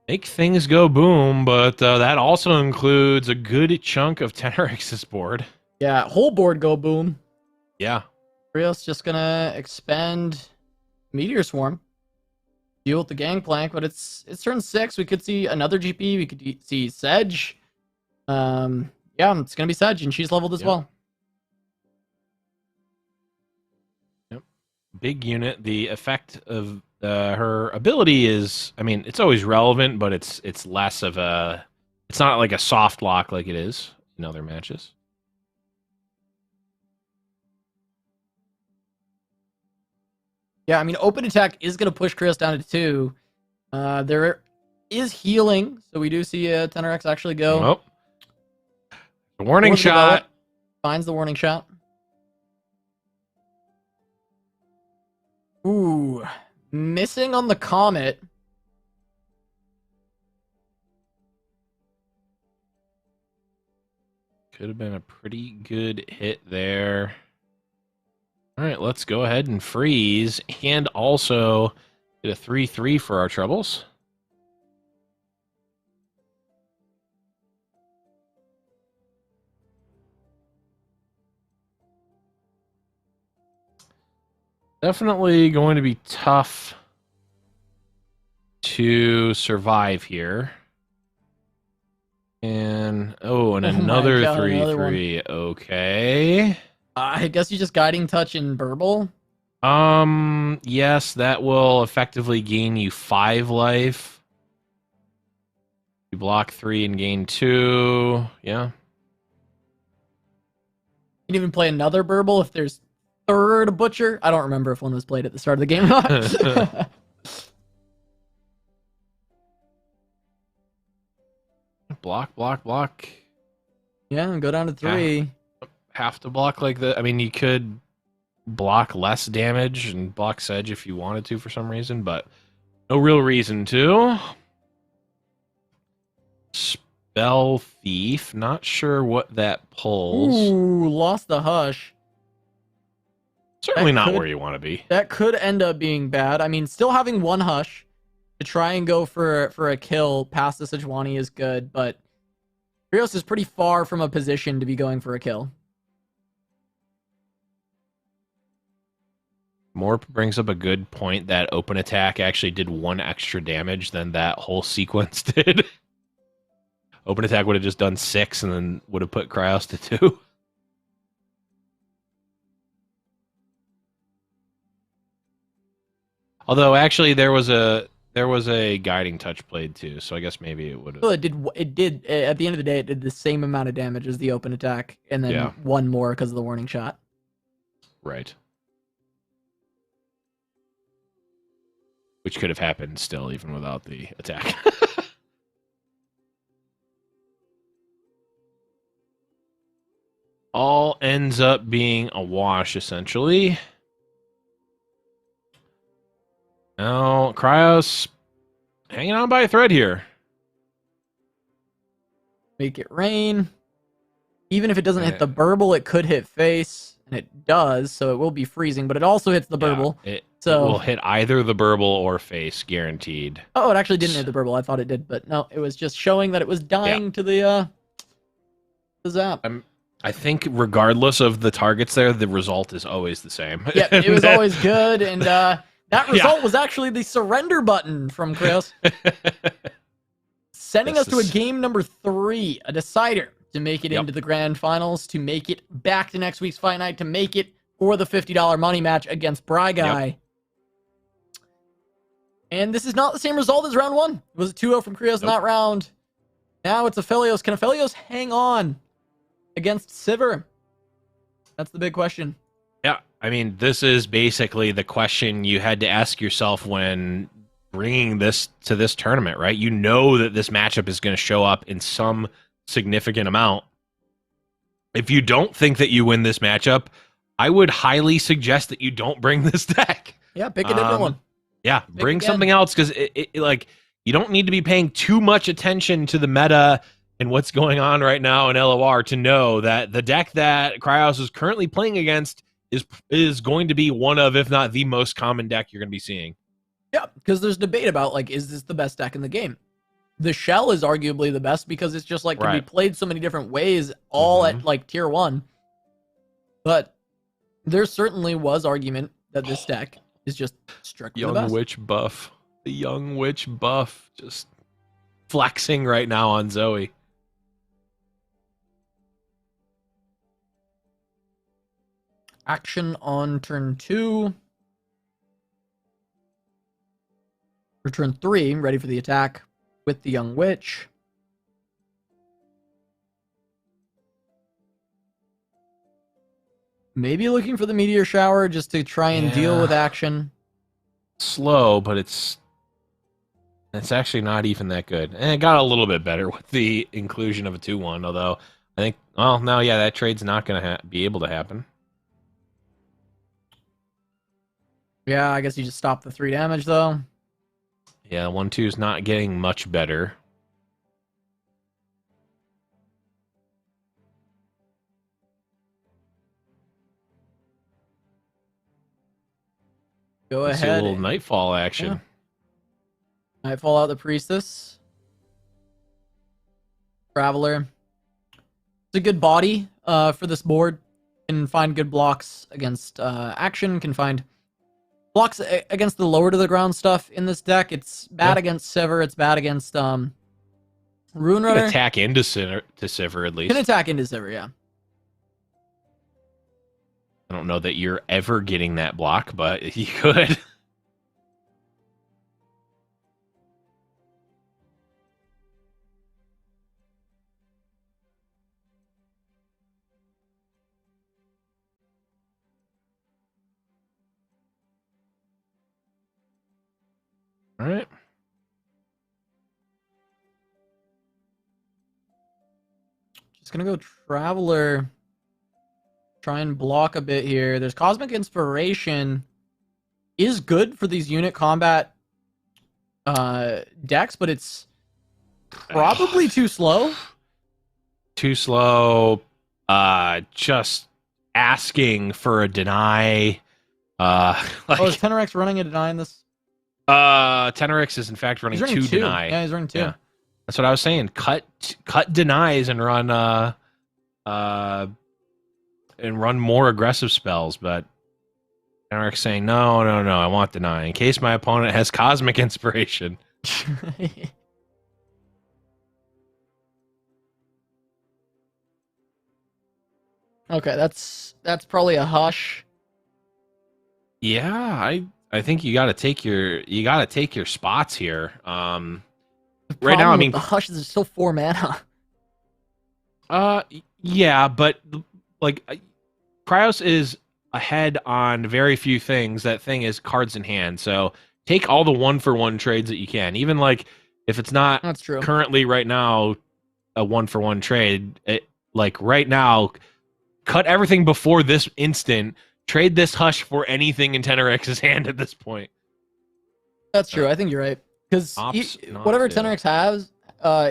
Make things go boom, but that also includes a good chunk of Tenorix's board. Yeah, whole board go boom. Yeah. Krios just gonna expend Meteor Swarm. Deal with the Gangplank, but it's turn 6. We could see another GP. We could see Sedge. Yeah, it's gonna be Sedge, and she's leveled as well. Big unit. The effect of her ability is, I mean, it's always relevant, but it's less of a, it's not like a soft lock like it is in other matches. Yeah, I mean, open attack is going to push Chris down to 2. There is healing, so we do see a 10RX actually go. Oh. The warning Towards the shot. relic. Finds the warning shot. Ooh. Missing on the Comet. Could have been a pretty good hit there. All right, let's go ahead and freeze and also get a 3-3 for our troubles. Definitely going to be tough to survive here. And another God, 3-3. Okay. I guess you just guiding touch and burble. Yes, that will effectively gain you 5 life. You block 3 and gain 2. Yeah. You can even play another burble if there's third butcher. I don't remember if one was played at the start of the game or not. Block, block, block. Yeah, go down to 3. Have to block like that. I mean, you could block less damage and block Sedge if you wanted to for some reason, but no real reason to. Spell Thief. Not sure what that pulls. Ooh, lost the hush. Certainly that not could- where you want to be. That could end up being bad. I mean, still having 1 hush to try and go for a kill past the Sejuani is good, but Rios is pretty far from a position to be going for a kill. Morp brings up a good point that open attack actually did 1 extra damage than that whole sequence did. Open attack would have just done 6 and then would have put Cryos to 2. Although actually there was a guiding touch played too, so I guess maybe it would have. Well, it did at the end of the day, it did the same amount of damage as the open attack, and then Yeah. 1 more because of the warning shot. Right. Which could have happened still even without the attack. All ends up being a wash, essentially. Now, Cryos hanging on by a thread here. Make it rain. Even if it doesn't hit the burble, it could hit face, and it does, so it will be freezing, but it also hits the burble. Yeah, it So will hit either the burble or face, guaranteed. oh, it actually didn't hit the burble. I thought it did, but no, it was just showing that it was dying to the zap. I think regardless of the targets there, the result is always the same. Yeah, it was always good, and that result was actually the surrender button from Chris, sending us to a game number 3, a decider to make it into the grand finals, to make it back to next week's fight night, to make it for the $50 money match against Bry Guy. Yep. And this is not the same result as round 1. It was a 2-0 from Krios in that round. Now it's Aphelios. Can Aphelios hang on against Sivir? That's the big question. Yeah, I mean, this is basically the question you had to ask yourself when bringing this to this tournament, right? You know that this matchup is going to show up in some significant amount. If you don't think that you win this matchup, I would highly suggest that you don't bring this deck. Yeah, pick a different one. Yeah, bring something else, because it like you don't need to be paying too much attention to the meta and what's going on right now in LOR to know that the deck that Cryos is currently playing against is going to be one of, if not the most common deck you're going to be seeing. Yeah, because there's debate about, like, is this the best deck in the game? The Shell is arguably the best because it's just, like, can be played so many different ways, all at, like, tier 1. But there certainly was argument that this deck is just strictly the best. Young Witch buff. The Young Witch buff just flexing right now on Zoe. Action on turn 2. For turn 3, ready for the attack with the Young Witch. Maybe looking for the Meteor Shower just to try and deal with action. slow, but it's actually not even that good. And it got a little bit better with the inclusion of a 2-1, although I think, well, no, yeah, that trade's not going to be able to happen. Yeah, I guess you just stop the 3 damage, though. Yeah, 1-2 is not getting much better. Go Let's see a ahead. little Nightfall action. Yeah. Nightfall out the Priestess. Traveler. It's a good body for this board. Can find good blocks against action. Can find blocks against the lower to the ground stuff in this deck. It's bad against Sever. It's bad against Rune Runner. Can attack into Sivir at least. Can attack into Sever, yeah. I don't know that you're ever getting that block, but you could. All right. Just gonna go Traveler. Try and block a bit here. There's Cosmic Inspiration. Is good for these unit combat decks, but it's probably too slow. Too slow. Just asking for a deny. Oh, is Tenorix running a deny in this? Tenorix is in fact running, He's running 2 deny. Yeah, he's running 2. Yeah. That's what I was saying. Cut denies and run more aggressive spells, but Tenorix saying no, I want deny in case my opponent has Cosmic Inspiration. Okay, that's probably a hush. Yeah, I think you got to take your spots here. The Right now, I problem mean, with the hush is it's still 4 mana. Yeah, but like Cryos is ahead on very few things. That thing is cards in hand. So take all the 1-for-1 trades that you can. Even like if it's not That's true. currently right now a 1-for-1 trade, like right now, cut everything before this instant. Trade this hush for anything in Tenorix's hand at this point. That's true. I think you're right. Because whatever yeah. Tenorix has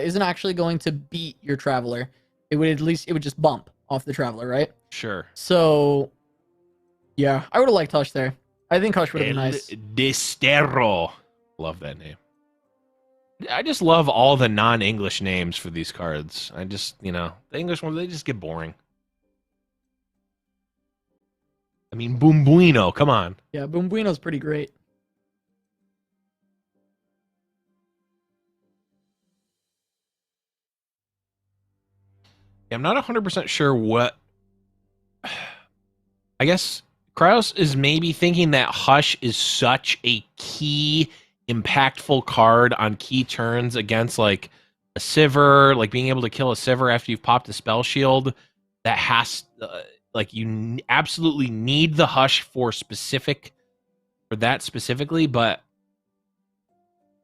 isn't actually going to beat your Traveler. It would just bump off the Traveler, right? Sure. So, yeah, I would have liked Hush there. I think Hush would have been El nice. Desterro. Love that name. I just love all the non-English names for these cards. I just, the English ones, they just get boring. I mean, Boombuino, come on. Yeah, Boombuino's pretty great. I'm not 100% sure what... I guess Kraus is maybe thinking that Hush is such a key, impactful card on key turns against, like, a Sivir, like being able to kill a Sivir after you've popped a spell shield, that has... like, you absolutely need the Hush for that specifically, but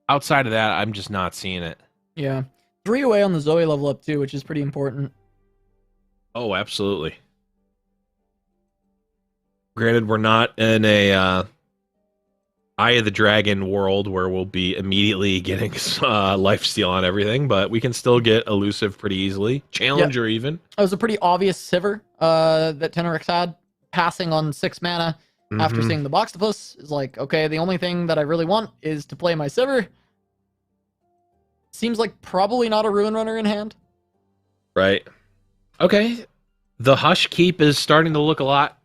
outside of that, I'm just not seeing it. Yeah. 3 away on the Zoe level up, too, which is pretty important. Oh, absolutely. Granted, we're not in a Eye of the Dragon world where we'll be immediately getting lifesteal on everything, but we can still get elusive pretty easily. Challenger even. It was a pretty obvious Sivir that Tenorix had, passing on 6 mana after seeing the Boxtopus. Is like, okay, the only thing that I really want is to play my Sivir. Seems like probably not a Ruin Runner in hand. Right. Okay. The Hush Keep is starting to look a lot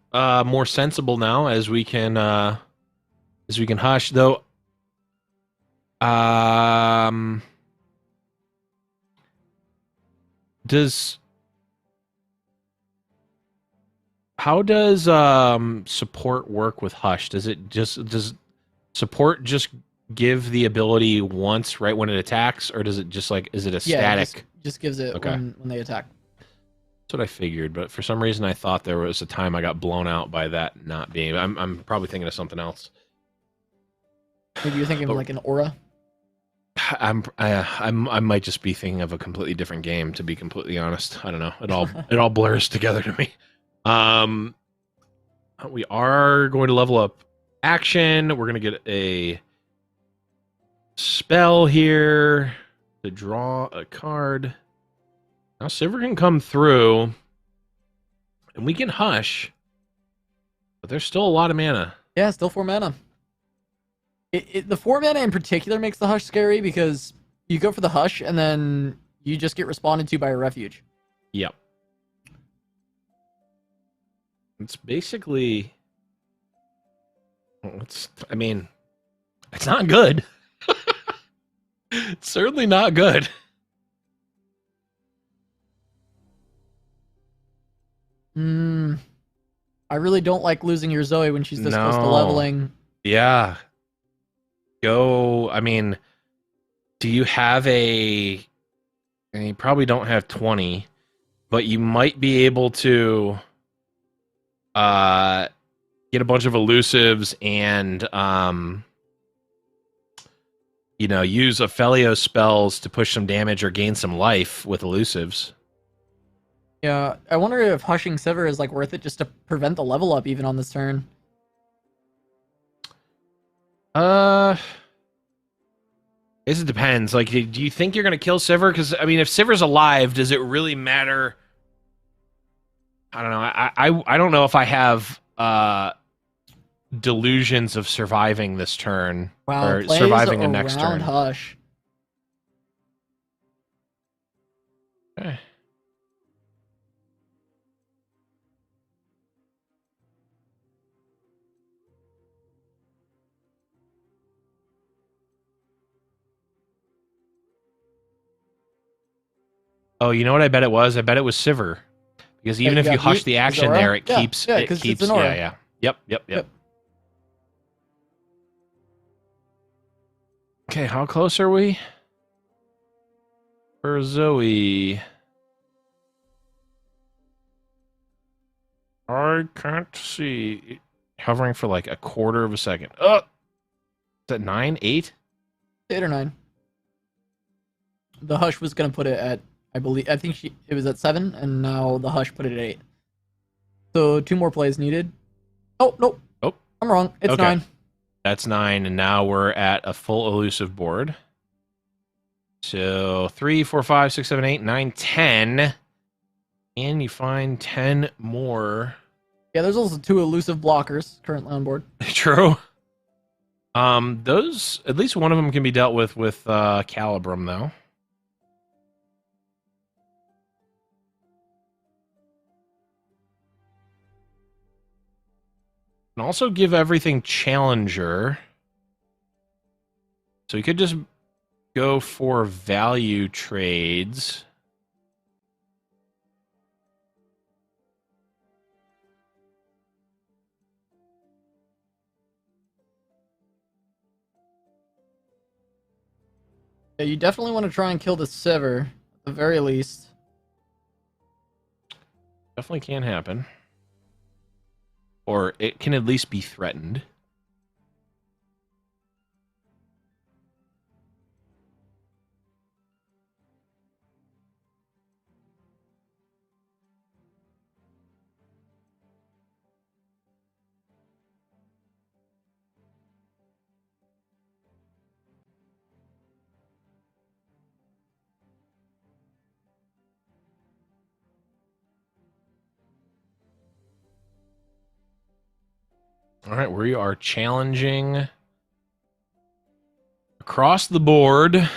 more sensible now as we can hush, though. How does support work with Hush? Does support just give the ability once right when it attacks, or does it just is it a static? Just gives it Okay. when they attack. That's what I figured, but for some reason I thought there was a time I got blown out by that not being. I'm probably thinking of something else. Maybe you're thinking of like an aura. I might just be thinking of a completely different game, to be completely honest. I don't know. It all blurs together to me. We are going to level up action. We're going to get a spell here to draw a card. Now Sivir can come through, and we can hush, but there's still a lot of mana. Yeah, still 4 mana. The 4 mana in particular makes the hush scary because you go for the hush and then you just get responded to by a refuge. Yep. It's basically... I mean, it's not good. It's certainly not good. I really don't like losing your Zoe when she's this close to No. leveling. Yeah. I mean, do you have and you probably don't have 20, but you might be able to get a bunch of elusives and use Ophelio spells to push some damage or gain some life with elusives. Yeah, I wonder if hushing Sivir is like worth it just to prevent the level up even on this turn. I guess it depends. Like, do you think you're going to kill Sivir? Because, I mean, if Sivir's alive, does it really matter? I don't know. I don't know if I have delusions of surviving this turn. Wow, or plays surviving a next around turn. hush. Okay. Oh, you know what I bet it was? I bet it was Sivir. Because even if you hush the action Zora? there, it Yeah, keeps... yeah, it 'cause it's keeps. an aura. Yeah. Yep. Okay, how close are we? For Zoe. I can't see. Hovering for like a quarter of a second. Oh! Is that 9? 8? 8 or 9. The hush was gonna put it at, I think it was at 7, and now the hush put it at 8. So 2 more plays needed. Oh, nope. Oh. I'm wrong. It's Okay. 9. That's 9, and now we're at a full elusive board. So 3, 4, 5, 6, 7, 8, 9, 10. And you find 10 more. Yeah, there's also 2 elusive blockers currently on board. True. Those, at least one of them can be dealt with Calibrum, though. And also give everything Challenger. So you could just go for value trades. Yeah, you definitely want to try and kill the Sivir, at the very least. Definitely can happen. Or it can at least be threatened. All right, we are challenging across the board.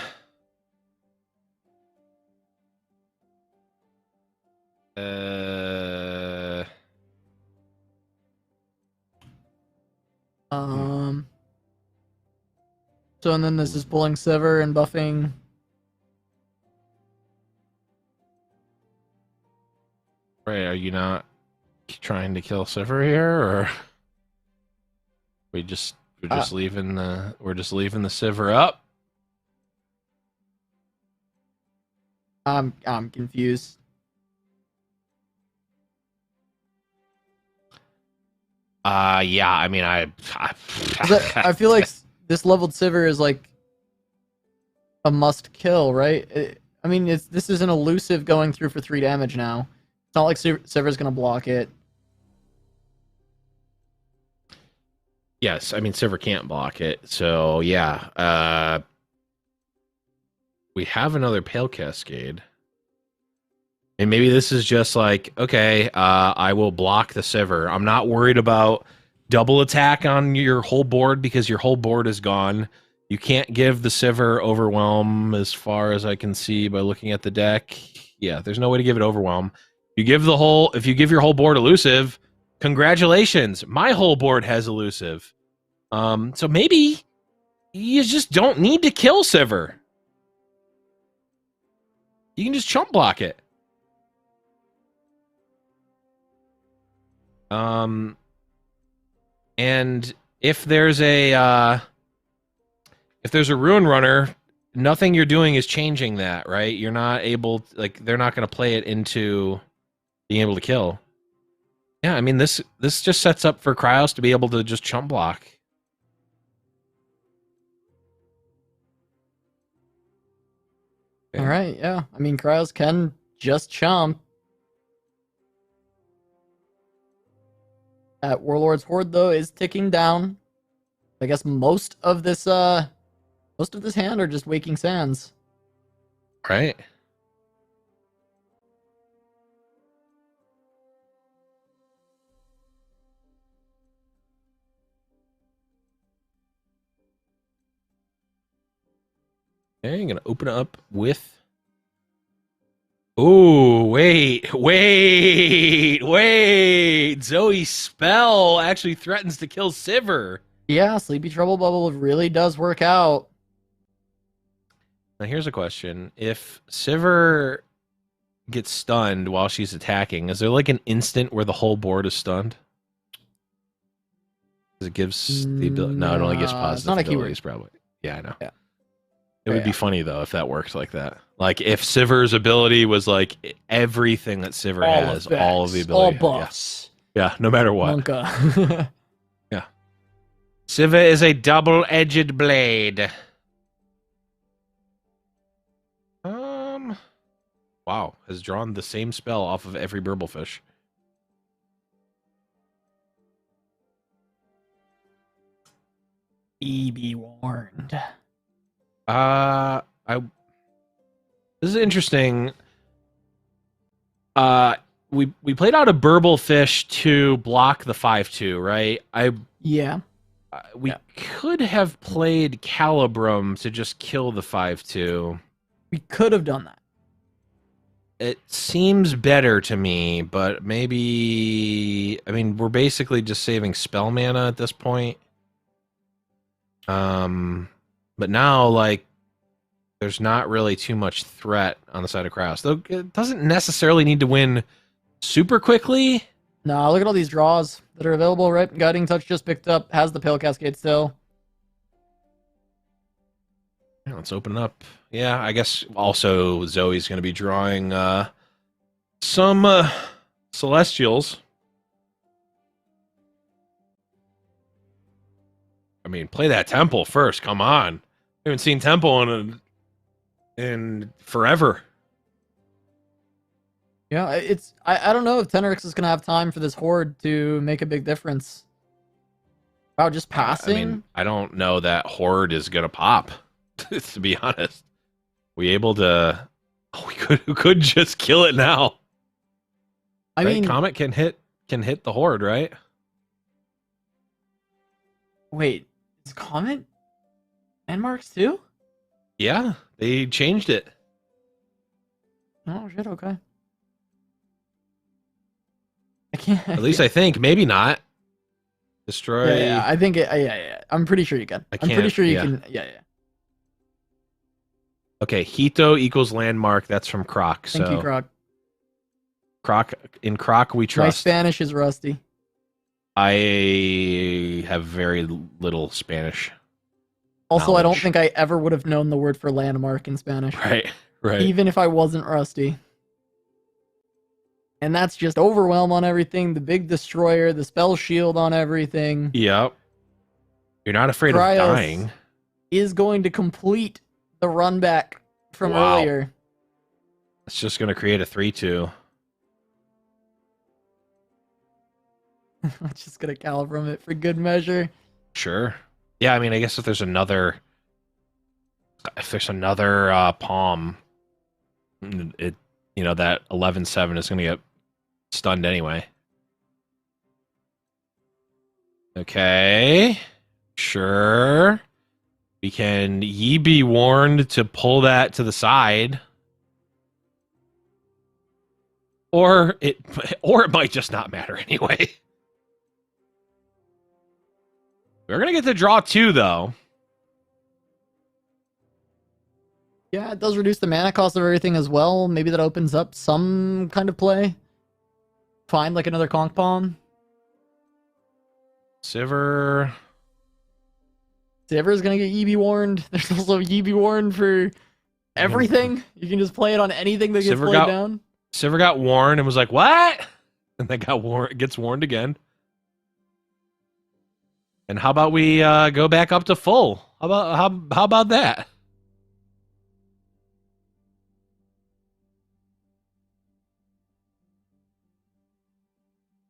So and then this is pulling Sivir and buffing. Right, are you not trying to kill Sivir here, or we're just leaving the Sivir up? I'm confused. Yeah, I mean, I feel like this leveled Sivir is like a must kill, right? I mean, this is an elusive going through for 3 damage now. It's not like Sivir's gonna block it. Yes, I mean Sivir can't block it, so yeah. We have another Pale Cascade. And maybe this is just like, okay, I will block the Sivir. I'm not worried about double attack on your whole board because your whole board is gone. You can't give the Sivir Overwhelm as far as I can see by looking at the deck. Yeah, there's no way to give it Overwhelm. If you give your whole board Elusive, congratulations. My whole board has Elusive. So maybe you just don't need to kill Sivir. You can just chump block it. And if there's a Ruin Runner, nothing you're doing is changing that, right? You're not able to, like, they're not going to play it into being able to kill. Yeah, I mean this just sets up for Cryos to be able to just chump block. Okay. All right, yeah. I mean, Cryos can just chump. That Warlord's Horde though is ticking down. I guess most of this hand are just Waking Sands. Right. Okay, I'm gonna open it up with. Oh, wait. Zoe's spell actually threatens to kill Sivir. Yeah, Sleepy Trouble Bubble really does work out. Now, here's a question. If Sivir gets stunned while she's attacking, is there like an instant where the whole board is stunned? Because it gives the ability. No, it only gives positive not a abilities, keyword. probably. Yeah, I know. Yeah. It would be funny, though, if that worked like that. Like, if Sivir's ability was like everything that Sivir has, all of the ability. All buffs. Yeah, no matter what. Monka. Yeah. Sivir is a double-edged blade. Wow, has drawn the same spell off of every Burblefish. Be warned. This is interesting. We played out a Burblefish to block the 5/2, right? We could have played Calibrum to just kill the 5/2. We could have done that. It seems better to me, but maybe, I mean, we're basically just saving spell mana at this point. But now, like, there's not really too much threat on the side of Cryos. Though it doesn't necessarily need to win super quickly. No, look at all these draws that are available, right? Guiding Touch just picked up, has the Pale Cascade still. Yeah, let's open it up. Yeah, I guess also Zoe's going to be drawing some Celestials. I mean, play that Temple first. Come on. I haven't seen Temple in forever. Yeah, I don't know if Tenrix is gonna have time for this Horde to make a big difference. Wow, just passing? I mean, I don't know that Horde is gonna pop, to be honest. We able to we could just kill it now. I right? mean, Comet can hit the Horde, right? Wait, is Comet landmarks too? Yeah, they changed it. Oh shit, okay. I can't. At least I think. Maybe not. Destroy. Yeah, I think it. Yeah. I'm pretty sure you can. I'm pretty sure you can. Yeah. Okay, Hito equals landmark. That's from Croc. Thank you, Croc. Croc, in Croc we My trust. Spanish is rusty. I have very little Spanish. Also, I don't knowledge. think I ever would have known the word for landmark in Spanish. Right. Even if I wasn't rusty. And that's just overwhelm on everything, the big destroyer, the spell shield on everything. Yep. You're not afraid Cryos of dying. is going to complete the run back from Wow. earlier. It's just going to create a 3-2. Just gonna cal from it for good measure. Sure. Yeah, I mean, I guess if there's another palm, it that 11-7 is going to get stunned anyway. Okay. Sure. We can ye be warned to pull that to the side. Or it might just not matter anyway. We're going to get to draw 2, though. Yeah, it does reduce the mana cost of everything as well. Maybe that opens up some kind of play. Find like another conch palm. Sivir. Sivir's gonna get Yeeby warned. There's also Yeeby warned for everything. You can just play it on anything that gets Sivir played down. Sivir got warned and was like, "What?" And then gets warned again. And how about we go back up to full? How about that?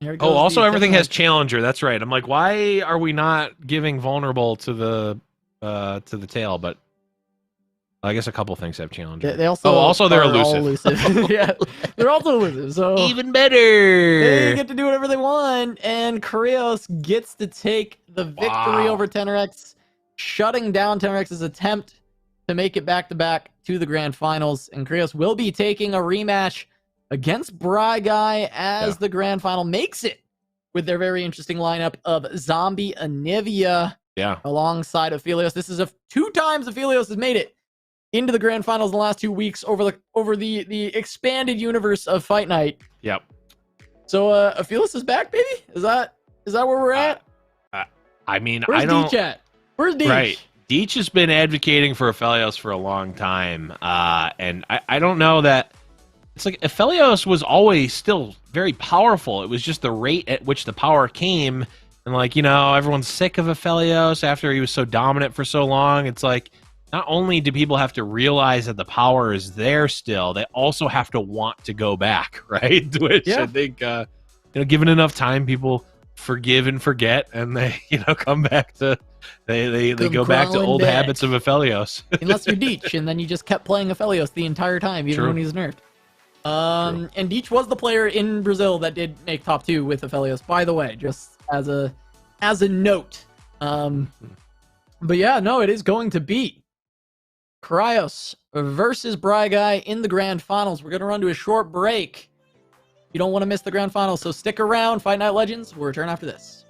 Here it Oh, goes, also the everything has Technic. challenger. That's right. I'm like, why are we not giving vulnerable to the tail? But I guess a couple things have challenger. They also also they're are all elusive. Yeah, they're also elusive. So Even better. they get to do whatever they want, and Cryos gets to take the victory Wow. over Tenorix, shutting down Tenorix's attempt to make it back-to-back to the grand finals. And Cryos will be taking a rematch against Bry Guy as the grand final makes it with their very interesting lineup of Zombie Anivia Yeah. alongside Aphelios. This is 2 times Aphelios has made it into the grand finals in the last 2 weeks over the expanded universe of Fight Night. Yep. So Aphelios is back, baby? Is that where we're at? I mean, Where's I don't. Deech at? Where's Deech? Right. Deech has been advocating for Aphelios for a long time. And I don't know that. It's like Aphelios was always still very powerful. It was just the rate at which the power came. And like, everyone's sick of Aphelios after he was so dominant for so long. It's like, not only do people have to realize that the power is there still, they also have to want to go back, right? Which I think, given enough time, people forgive and forget, and they, come back to they go back to old habits of Aphelios. Unless you're Deech, and then you just kept playing Aphelios the entire time, even when he's nerfed. And Deech was the player in Brazil that did make top 2 with Aphelios, by the way, just as a note. But yeah, no, it is going to be Cryos versus Bry Guy in the grand finals. We're going to run to a short break. You don't want to miss the grand finals, so stick around. Fight Night Legends, we'll return after this.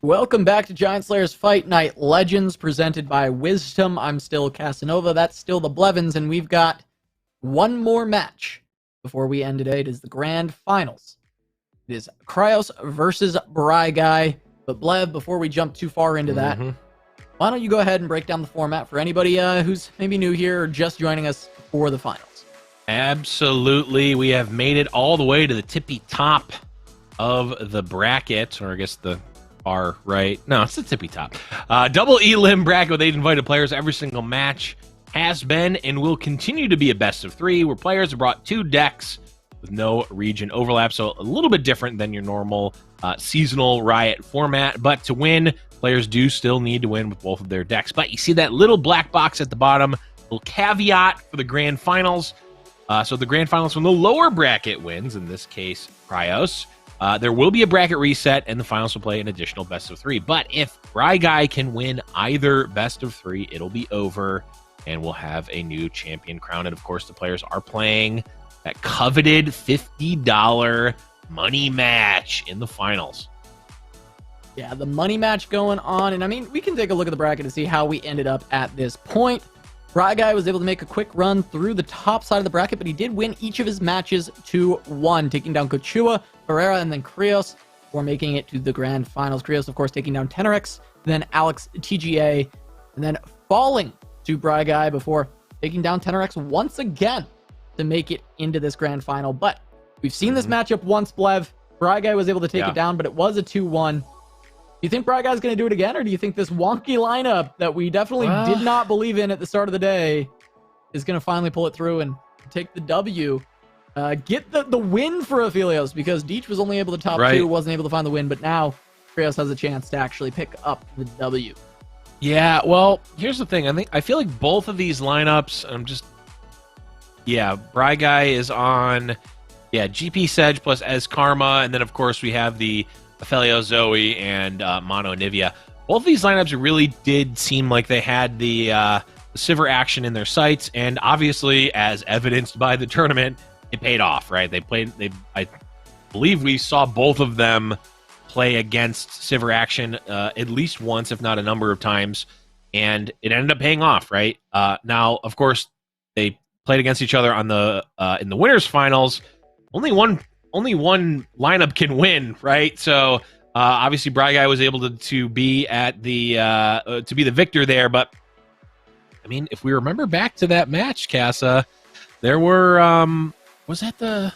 Welcome back to Giant Slayer's Fight Night Legends, presented by Wisdom. I'm still Casanova, that's still the Blevins, and we've got one more match before we end today. It is the grand finals. It is Cryos versus Guy. But Blev, before we jump too far into that, why don't you go ahead and break down the format for anybody who's maybe new here or just joining us for the finals? Absolutely. We have made it all the way to the tippy top of the bracket, or I guess the far right. No, it's the tippy top. Double elim bracket with 8 invited players. Every single match has been and will continue to be a best of 3, where players have brought 2 decks with no region overlap, so a little bit different than your normal seasonal Riot format. But to win, players do still need to win with both of their decks. But you see that little black box at the bottom, little caveat for the grand finals. So the grand finals from the lower bracket wins, in this case, Cryos. There will be a bracket reset, and the finals will play an additional best of 3. But if Guy can win either best of 3, it'll be over, and we'll have a new champion crowned. And, of course, the players are playing that coveted $50 money match in the finals. Yeah, the money match going on. And, I mean, we can take a look at the bracket to see how we ended up at this point. Guy was able to make a quick run through the top side of the bracket, but he did win each of his matches 2-1, taking down Kochua, Herrera, and then Krios for making it to the grand finals. Krios, of course, taking down Tenorix, then Alex TGA, and then falling to Guy before taking down Tenorix once again to make it into this grand final. But we've seen this matchup once, Blev. Guy was able to take it down, but it was a 2-1. Do you think Guy's going to do it again, or do you think this wonky lineup that we definitely did not believe in at the start of the day is going to finally pull it through and take the W? Get the win for Aphelios, because Deech was only able to top 2, wasn't able to find the win, but now Krios has a chance to actually pick up the W. Yeah, well, here's the thing. I feel like both of these lineups, Guy is on, GP Sedge plus Ez Karma, and then, of course, we have the Aphelios Zoe and Mono Nivea. Both of these lineups really did seem like they had the Sivir action in their sights, and obviously, as evidenced by the tournament, it paid off, right? I believe we saw both of them play against Sivir action at least once, if not a number of times, and it ended up paying off, right? Now, of course, they played against each other on the in the winners finals. Only one lineup can win, right? So obviously, Guy was able to be at the to be the victor there. But I mean, if we remember back to that match, Casa, there were was that the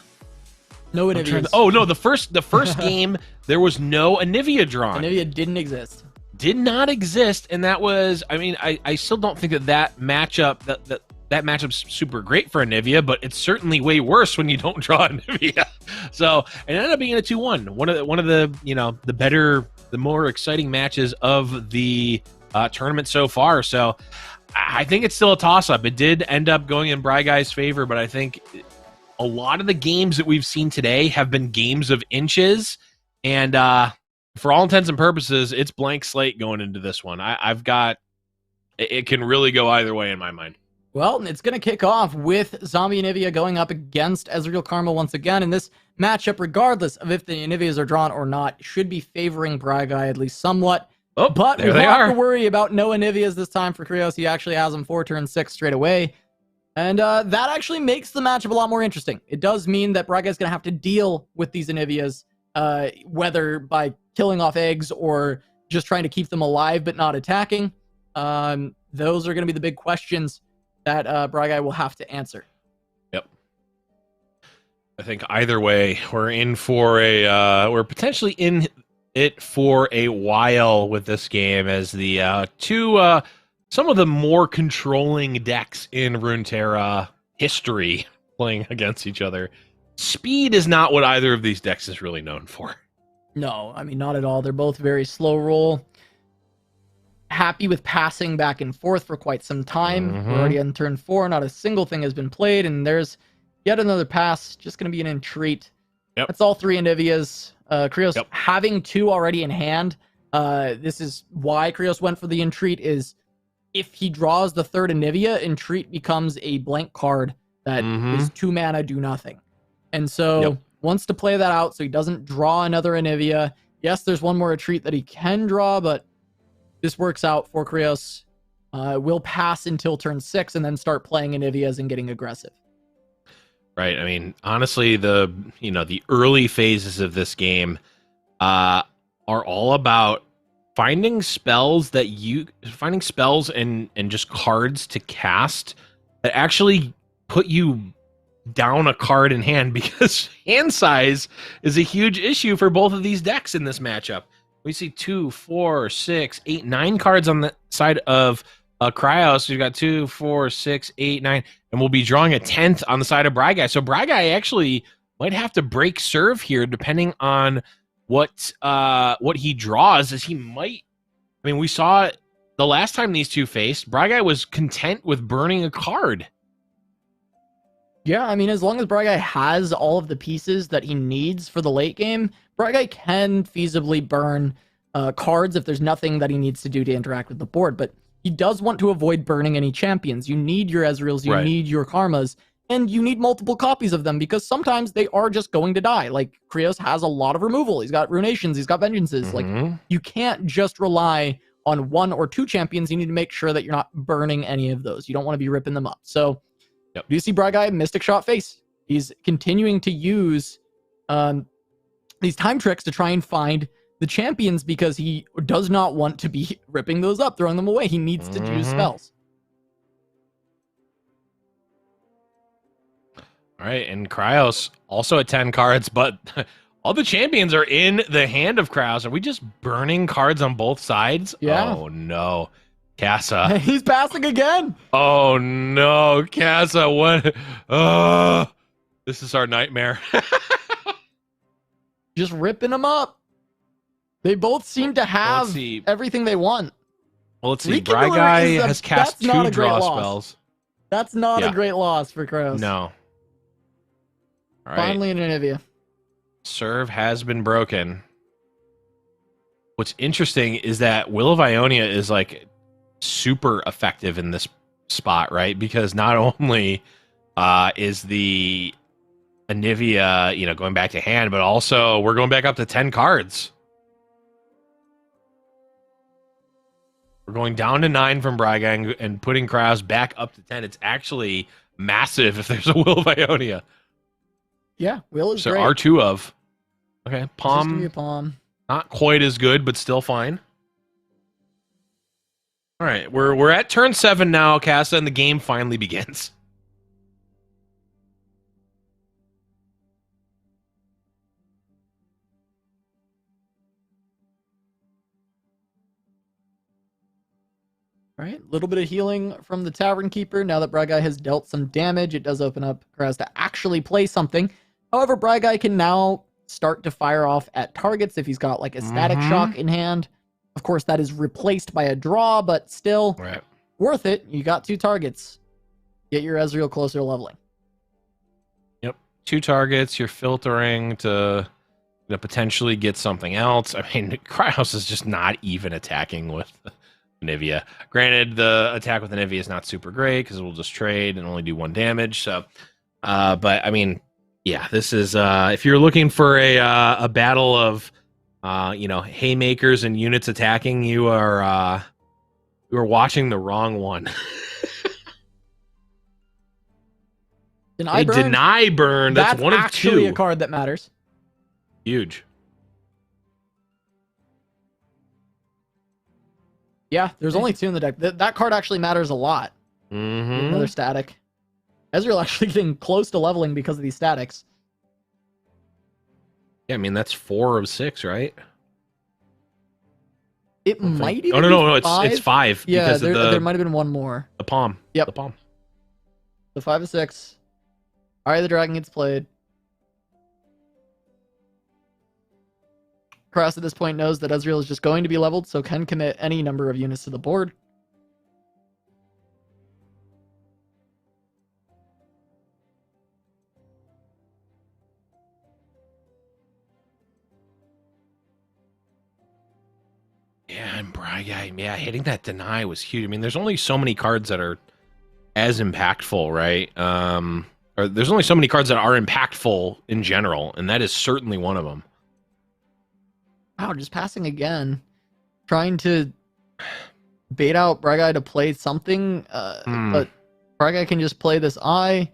no Anivia? Oh no, the first game there was no Anivia drawn. Anivia didn't exist. Did not exist, and that was. I mean, I still don't think that matchup that matchup's super great for Anivia, but it's certainly way worse when you don't draw Anivia. So it ended up being a 2-1. One of the the better, the more exciting matches of the tournament so far. So I think it's still a toss-up. It did end up going in Guy's favor, but I think a lot of the games that we've seen today have been games of inches, and for all intents and purposes, it's blank slate going into this one. I've got it can really go either way in my mind. Well, it's going to kick off with Zombie Anivia going up against Ezreal Karma once again. And this matchup, regardless of if the Anivias are drawn or not, should be favoring Guy at least somewhat. Oh, but we don't have to worry about no Anivias this time for Krios. He actually has them 4 turn 6 straight away. And that actually makes the matchup a lot more interesting. It does mean that Guy's going to have to deal with these Anivias, whether by killing off eggs or just trying to keep them alive but not attacking. Those are going to be the big questions that Guy will have to answer. Yep. I think either way, we're in for we're potentially in it for a while with this game, as the some of the more controlling decks in Runeterra history playing against each other. Speed is not what either of these decks is really known for. No, I mean, not at all. They're both very slow roll. Happy with passing back and forth for quite some time. We're already on turn 4. Not a single thing has been played, and there's yet another pass. Just going to be an entreat. Yep. That's all 3 Anivias. Krios having 2 already in hand. This is why Krios went for the entreat, is if he draws the 3rd Anivia, entreat becomes a blank card that is 2 mana, do nothing. And so wants to play that out so he doesn't draw another Anivia. Yes, there's one more retreat that he can draw, but this works out for Krios. Will pass until turn 6 and then start playing Anivias and getting aggressive. Right. I mean, honestly, the early phases of this game are all about finding spells and just cards to cast that actually put you down a card in hand, because hand size is a huge issue for both of these decks in this matchup. We see 2, 4, 6, 8, 9 cards on the side of Krios. We've got 2, 4, 6, 8, 9, and we'll be drawing a 10th on the side of Bragai. So Bragai actually might have to break serve here, depending on what he draws. As he might, I mean, we saw the last time these two faced, Bragai was content with burning a card. Yeah, I mean, as long as Bragai has all of the pieces that he needs for the late game, Bragai can feasibly burn cards if there's nothing that he needs to do to interact with the board. But he does want to avoid burning any champions. You need your Ezreals, you need your Karmas, and you need multiple copies of them, because sometimes they are just going to die. Like, Krios has a lot of removal. He's got Runations, he's got Vengeances. Like, you can't just rely on 1 or 2 champions. You need to make sure that you're not burning any of those. You don't want to be ripping them up. So, do you see Bragai Mystic Shot face? He's continuing to use these time tricks to try and find the champions, because he does not want to be ripping those up, throwing them away. He needs to use spells. All right, and Krios also at 10 cards, but all the champions are in the hand of Krios. Are we just burning cards on both sides? Yeah. Oh, no. Casa. He's passing again. Oh, no. Casa, what? Oh, this is our nightmare. Just ripping them up. They both seem to have everything they want. Well, let's see. Bragai has cast 2 draw spells. That's not a great loss for Krios. No. All right. Finally an Anivia. Serve has been broken. What's interesting is that Will of Ionia is like super effective in this spot, right? Because not only is the Anivia, going back to hand, but also we're going back up to 10 cards. We're going down to 9 from Bragai and putting Krios back up to 10. It's actually massive if there's a Will of Ionia. Yeah, Will is so great. R2 of. Okay, Palm. Palm. Not quite as good, but still fine. All right, we're at turn 7 now, Casa, and the game finally begins. All right, a little bit of healing from the Tavern Keeper. Now that Bragai has dealt some damage, it does open up Krios to actually play something. However, Bragai can now start to fire off at targets if he's got like a static shock in hand. Of course, that is replaced by a draw, but still worth it. You got 2 targets. Get your Ezreal closer to leveling. Yep, 2 targets. You're filtering to potentially get something else. I mean, Krios is just not even attacking with Anivia. Granted, the attack with Anivia is not super great because we'll just trade and only do 1 damage. So, but I mean, yeah, this is if you're looking for a battle of haymakers and units attacking, you are watching the wrong one. Deny burn. That's one of 2. Actually a card that matters. Huge. Yeah, there's only 2 in the deck. That card actually matters a lot. Another static. Ezreal actually getting close to leveling because of these statics. Yeah, I mean, that's 4 of 6, right? It might even no, be 5. it's 5. Yeah, because there might have been one more. The Palm. Yep. The Palm. So 5 of 6. All right, the dragon gets played. Krios at this point knows that Ezreal is just going to be leveled, so can commit any number of units to the board. Yeah, and Bragai, hitting that deny was huge. I mean, there's only so many cards that are as impactful, right? Or there's only so many cards that are impactful in general, and that is certainly one of them. Wow, just passing again. Trying to bait out Bragai to play something, but Bragai can just play this eye.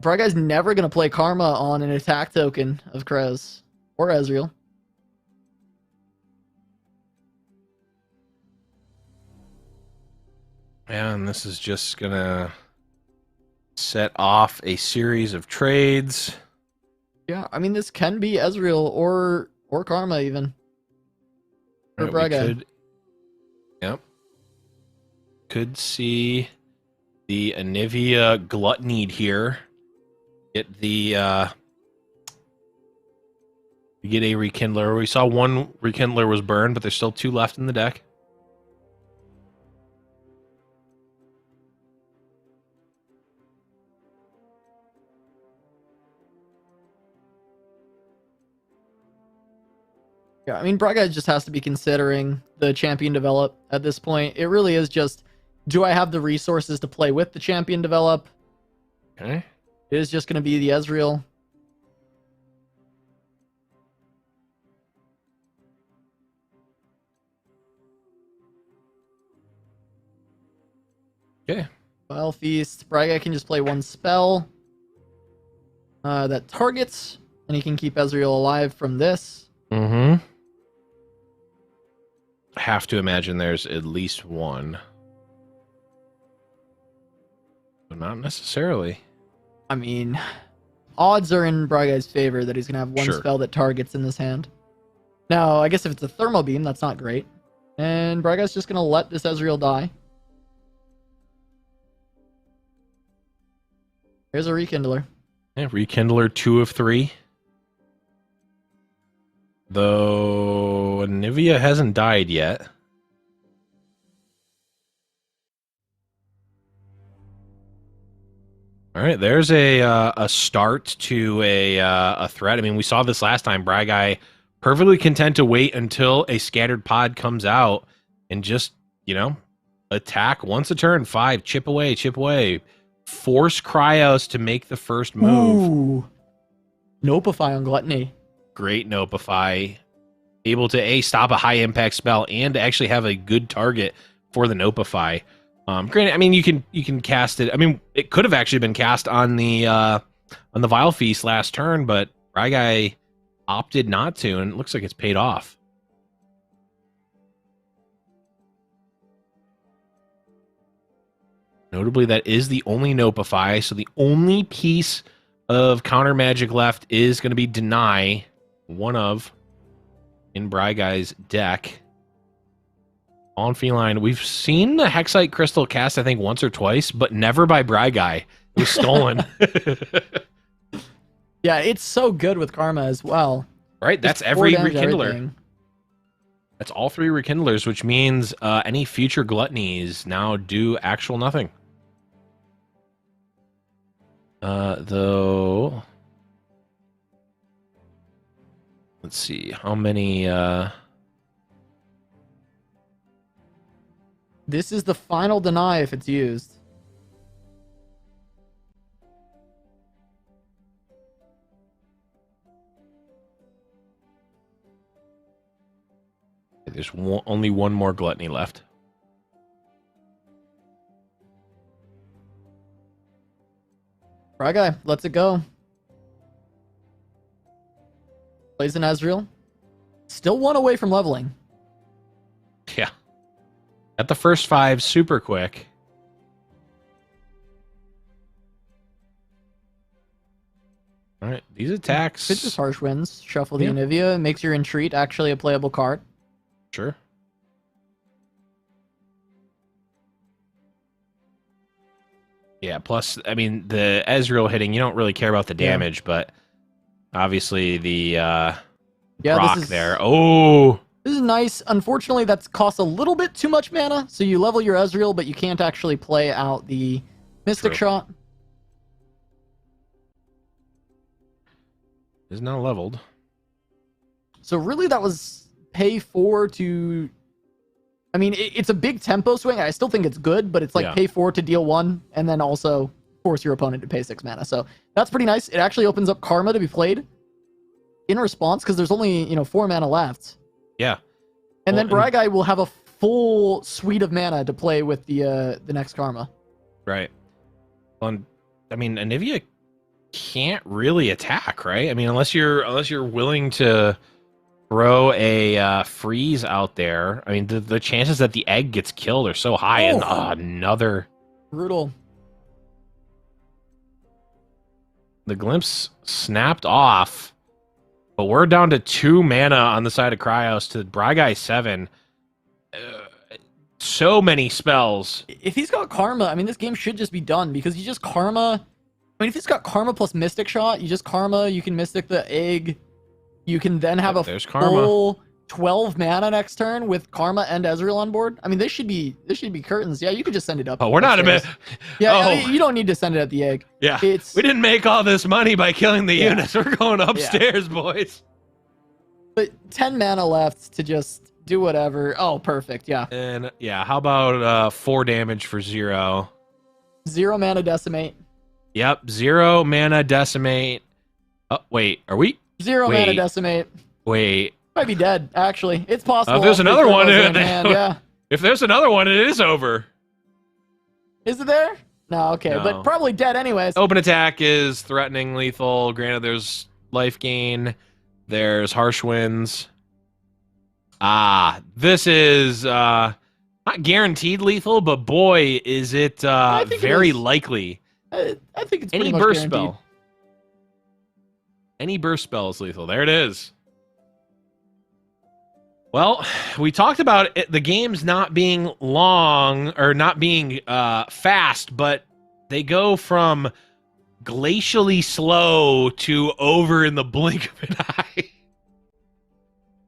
Bragai's never going to play Karma on an attack token of Krez or Ezreal. Yeah, and this is just going to set off a series of trades. Yeah, I mean, this can be Ezreal or Karma even. For Bragai. Yep. Could see the Anivia Gluttony here. Get the get a Rekindler. We saw one Rekindler was burned, but there's still 2 left in the deck. Yeah, I mean, Bragai just has to be considering the champion develop at this point. It really is just, do I have the resources to play with the champion develop? Okay. It is just going to be the Ezreal. Okay. Vile Feast. Bragai can just play 1 spell that targets, and he can keep Ezreal alive from this. Mm-hmm. I have to imagine there's at least one. But not necessarily. I mean, odds are in Bragai's favor that he's going to have 1 Sure. spell that targets in this hand. Now, I guess if it's a Thermal Beam, that's not great. And Bragai's just going to let this Ezreal die. Here's a Rekindler. Yeah, Rekindler 2 of 3. Though Anivia hasn't died yet. All right, there's a start to a threat. I mean, we saw this last time. Bragai perfectly content to wait until a scattered pod comes out and just, attack once a turn. 5, chip away. Force Cryos to make the first move. Ooh. Nopify on Gluttony. Great Nopify. Able to stop a high impact spell and to actually have a good target for the Nopify. Granted, I mean you can cast it. I mean, it could have actually been cast on the Vile Feast last turn, but Bragai opted not to, and it looks like it's paid off. Notably, that is the only Nopify, so the only piece of counter magic left is going to be Deny, one of in Bragai's deck. On Feline, we've seen the Hexite Crystal cast, I think, once or twice, but never by Bragai. It was stolen. Yeah, it's so good with Karma as well. Right? That's Just every 4 damage Rekindler. everything. That's all 3 Rekindlers, which means any future Gluttonies now do actual nothing. Though... Let's see, how many... This is the final Deny if it's used. There's only one more Gluttony left. Bragai lets it go. Plays an Ezreal. Still 1 away from leveling. Yeah. At the first 5, super quick. All right, these attacks... It's just Harsh Winds. Shuffle the Yeah. Anivia. Makes your Entreat actually a playable card. Sure. Yeah, plus, I mean, the Ezreal hitting, you don't really care about the damage, but obviously the proc this is, there. Oh! This is nice. Unfortunately, that's costs a little bit too much mana, so you level your Ezreal, but you can't actually play out the Mystic True. Shot. Is now leveled. So really, that was pay 4 to... I mean, it's a big tempo swing. I still think it's good, but it's like Yeah. pay 4 to deal 1, and then also force your opponent to pay 6 mana. So that's pretty nice. It actually opens up Karma to be played. in response because there's only 4 mana left. Yeah. And Well, then Bragai will have a full suite of mana to play with the next Karma. Right. Well, I mean, Anivia can't really attack, right? I mean, unless you're willing to throw a freeze out there. I mean, the chances that the egg gets killed are so high. And another Brutal. the glimpse snapped off, but we're down to 2 mana on the side of Cryos to Bragai 7. So many spells. If he's got Karma, I mean, this game should just be done because you just Karma. I mean, if he's got Karma plus Mystic Shot, you just Karma. You can Mystic the egg. You can then have There's a Karma. full 12 mana next turn with Karma and Ezreal on board. I mean, this should be curtains. Yeah, you could just send it up. Oh, we're not a bit. upstairs. Yeah, Oh. I mean, you don't need to send it at the egg. Yeah, It's we didn't make all this money by killing the Yeah. units. We're going upstairs, boys. but 10 mana left to just do whatever. Oh, perfect. Yeah, And yeah, how about 4 damage for 0? 0 mana Decimate. Yep, 0 mana decimate. Oh, wait, are we? 0 mana Wait. Decimate. Wait, Might be dead. Actually, it's possible. if there's all three another one, combos are in hand, yeah. if there's another one, it is over. Is it there? No, okay, No. but probably dead anyways. Open attack is threatening, lethal. Granted, there's life gain. There's harsh winds. This is not guaranteed lethal, but boy, is it I think it very is. likely. I think it's Any pretty much burst guaranteed. spell. Any burst spell is lethal. There it is. Well, we talked about the games not being long or not being fast, but they go from glacially slow to over in the blink of an eye.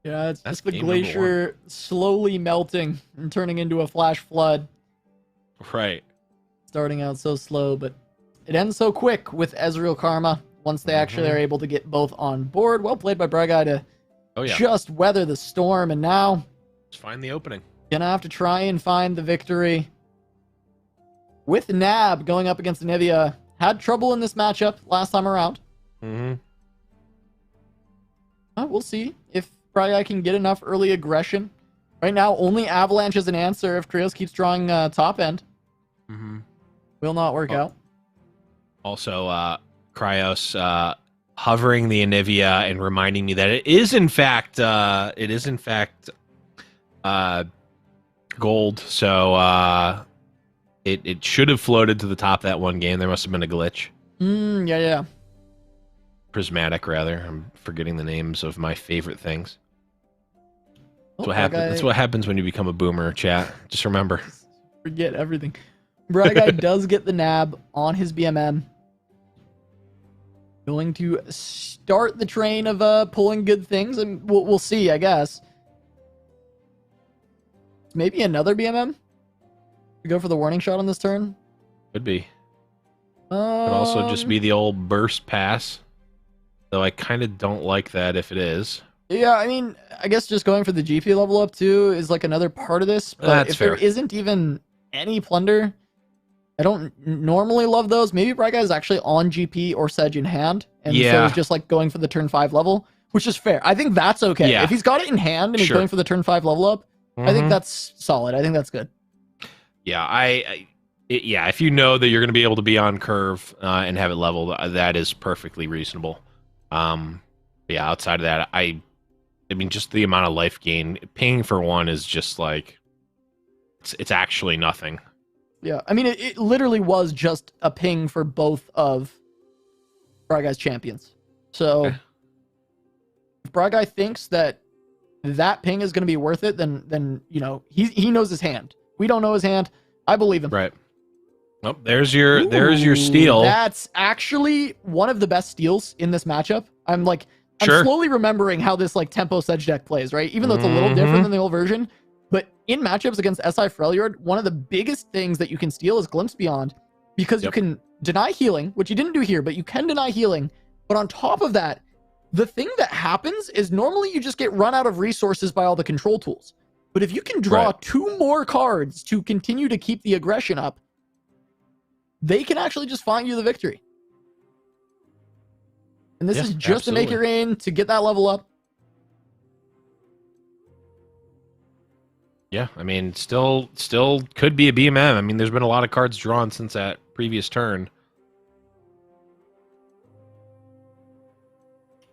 Yeah, it's That's just the game number glacier slowly melting and turning into a flash flood. Right. Starting out so slow, but it ends so quick with Ezreal Karma once they actually Mhm. are able to get both on board. Well played by Bragai to Oh yeah. just weather the storm, and now Let's find the opening. gonna have to try and find the victory. With Nab going up against Anivia, had trouble in this matchup last time around. Mm-hmm. We'll see if Bragai can get enough early aggression. Right now, only Avalanche is an answer if Krios keeps drawing top end. Mm-hmm. Will not work out. Also, Cryos hovering the Anivia and reminding me that it is in fact gold. So it should have floated to the top of that one game. There must have been a glitch. Yeah. Prismatic, rather. I'm forgetting the names of my favorite things. Oh, That's what happens. That's what happens when you become a boomer, chat. Just remember. Forget everything. Bragai does get the nab on his BMM. Going to start the train of pulling good things, and we'll see, I guess. Maybe another BMM? We go for the warning shot on this turn? Could be. Could also just be the old burst pass. Though I kind of don't like that if it is. Yeah, I mean, I guess just going for the GP level up too is like another part of this. But That's if there fair. isn't even any plunder, I don't normally love those. Maybe Bragai is actually on GP or Sedge in hand, and so Yeah. he's just like going for the turn 5 level, which is fair. I think that's okay. Yeah. If he's got it in hand and he's Sure. going for the turn 5 level up, I think Mhm. that's solid. I think that's good. Yeah, yeah. If you know that you're going to be able to be on curve and have it leveled, that is perfectly reasonable. Yeah. Outside of that, I mean, just the amount of life gain, paying for one is just like it's actually nothing. Yeah, I mean, it literally was just a ping for both of Bragai's champions. So Okay. if Bragai thinks that ping is going to be worth it, then you know he knows his hand. We don't know his hand. I believe him. Right. Oh, there's your steal. That's actually one of the best steals in this matchup. I'm Sure. slowly remembering how this like tempo Sedge deck plays, right? Even though it's a little different Mhm. than the old version. But in matchups against SI Freljord, one of the biggest things that you can steal is Glimpse Beyond, because you Yep. can deny healing, which you didn't do here, but you can deny healing. But on top of that, the thing that happens is normally you just get run out of resources by all the control tools. But if you can draw Right. 2 more cards to continue to keep the aggression up, they can actually just find you the victory. And this Yeah, is just to make it absolutely. rain to get that level up. Yeah, I mean, still could be a BMM. I mean, there's been a lot of cards drawn since that previous turn.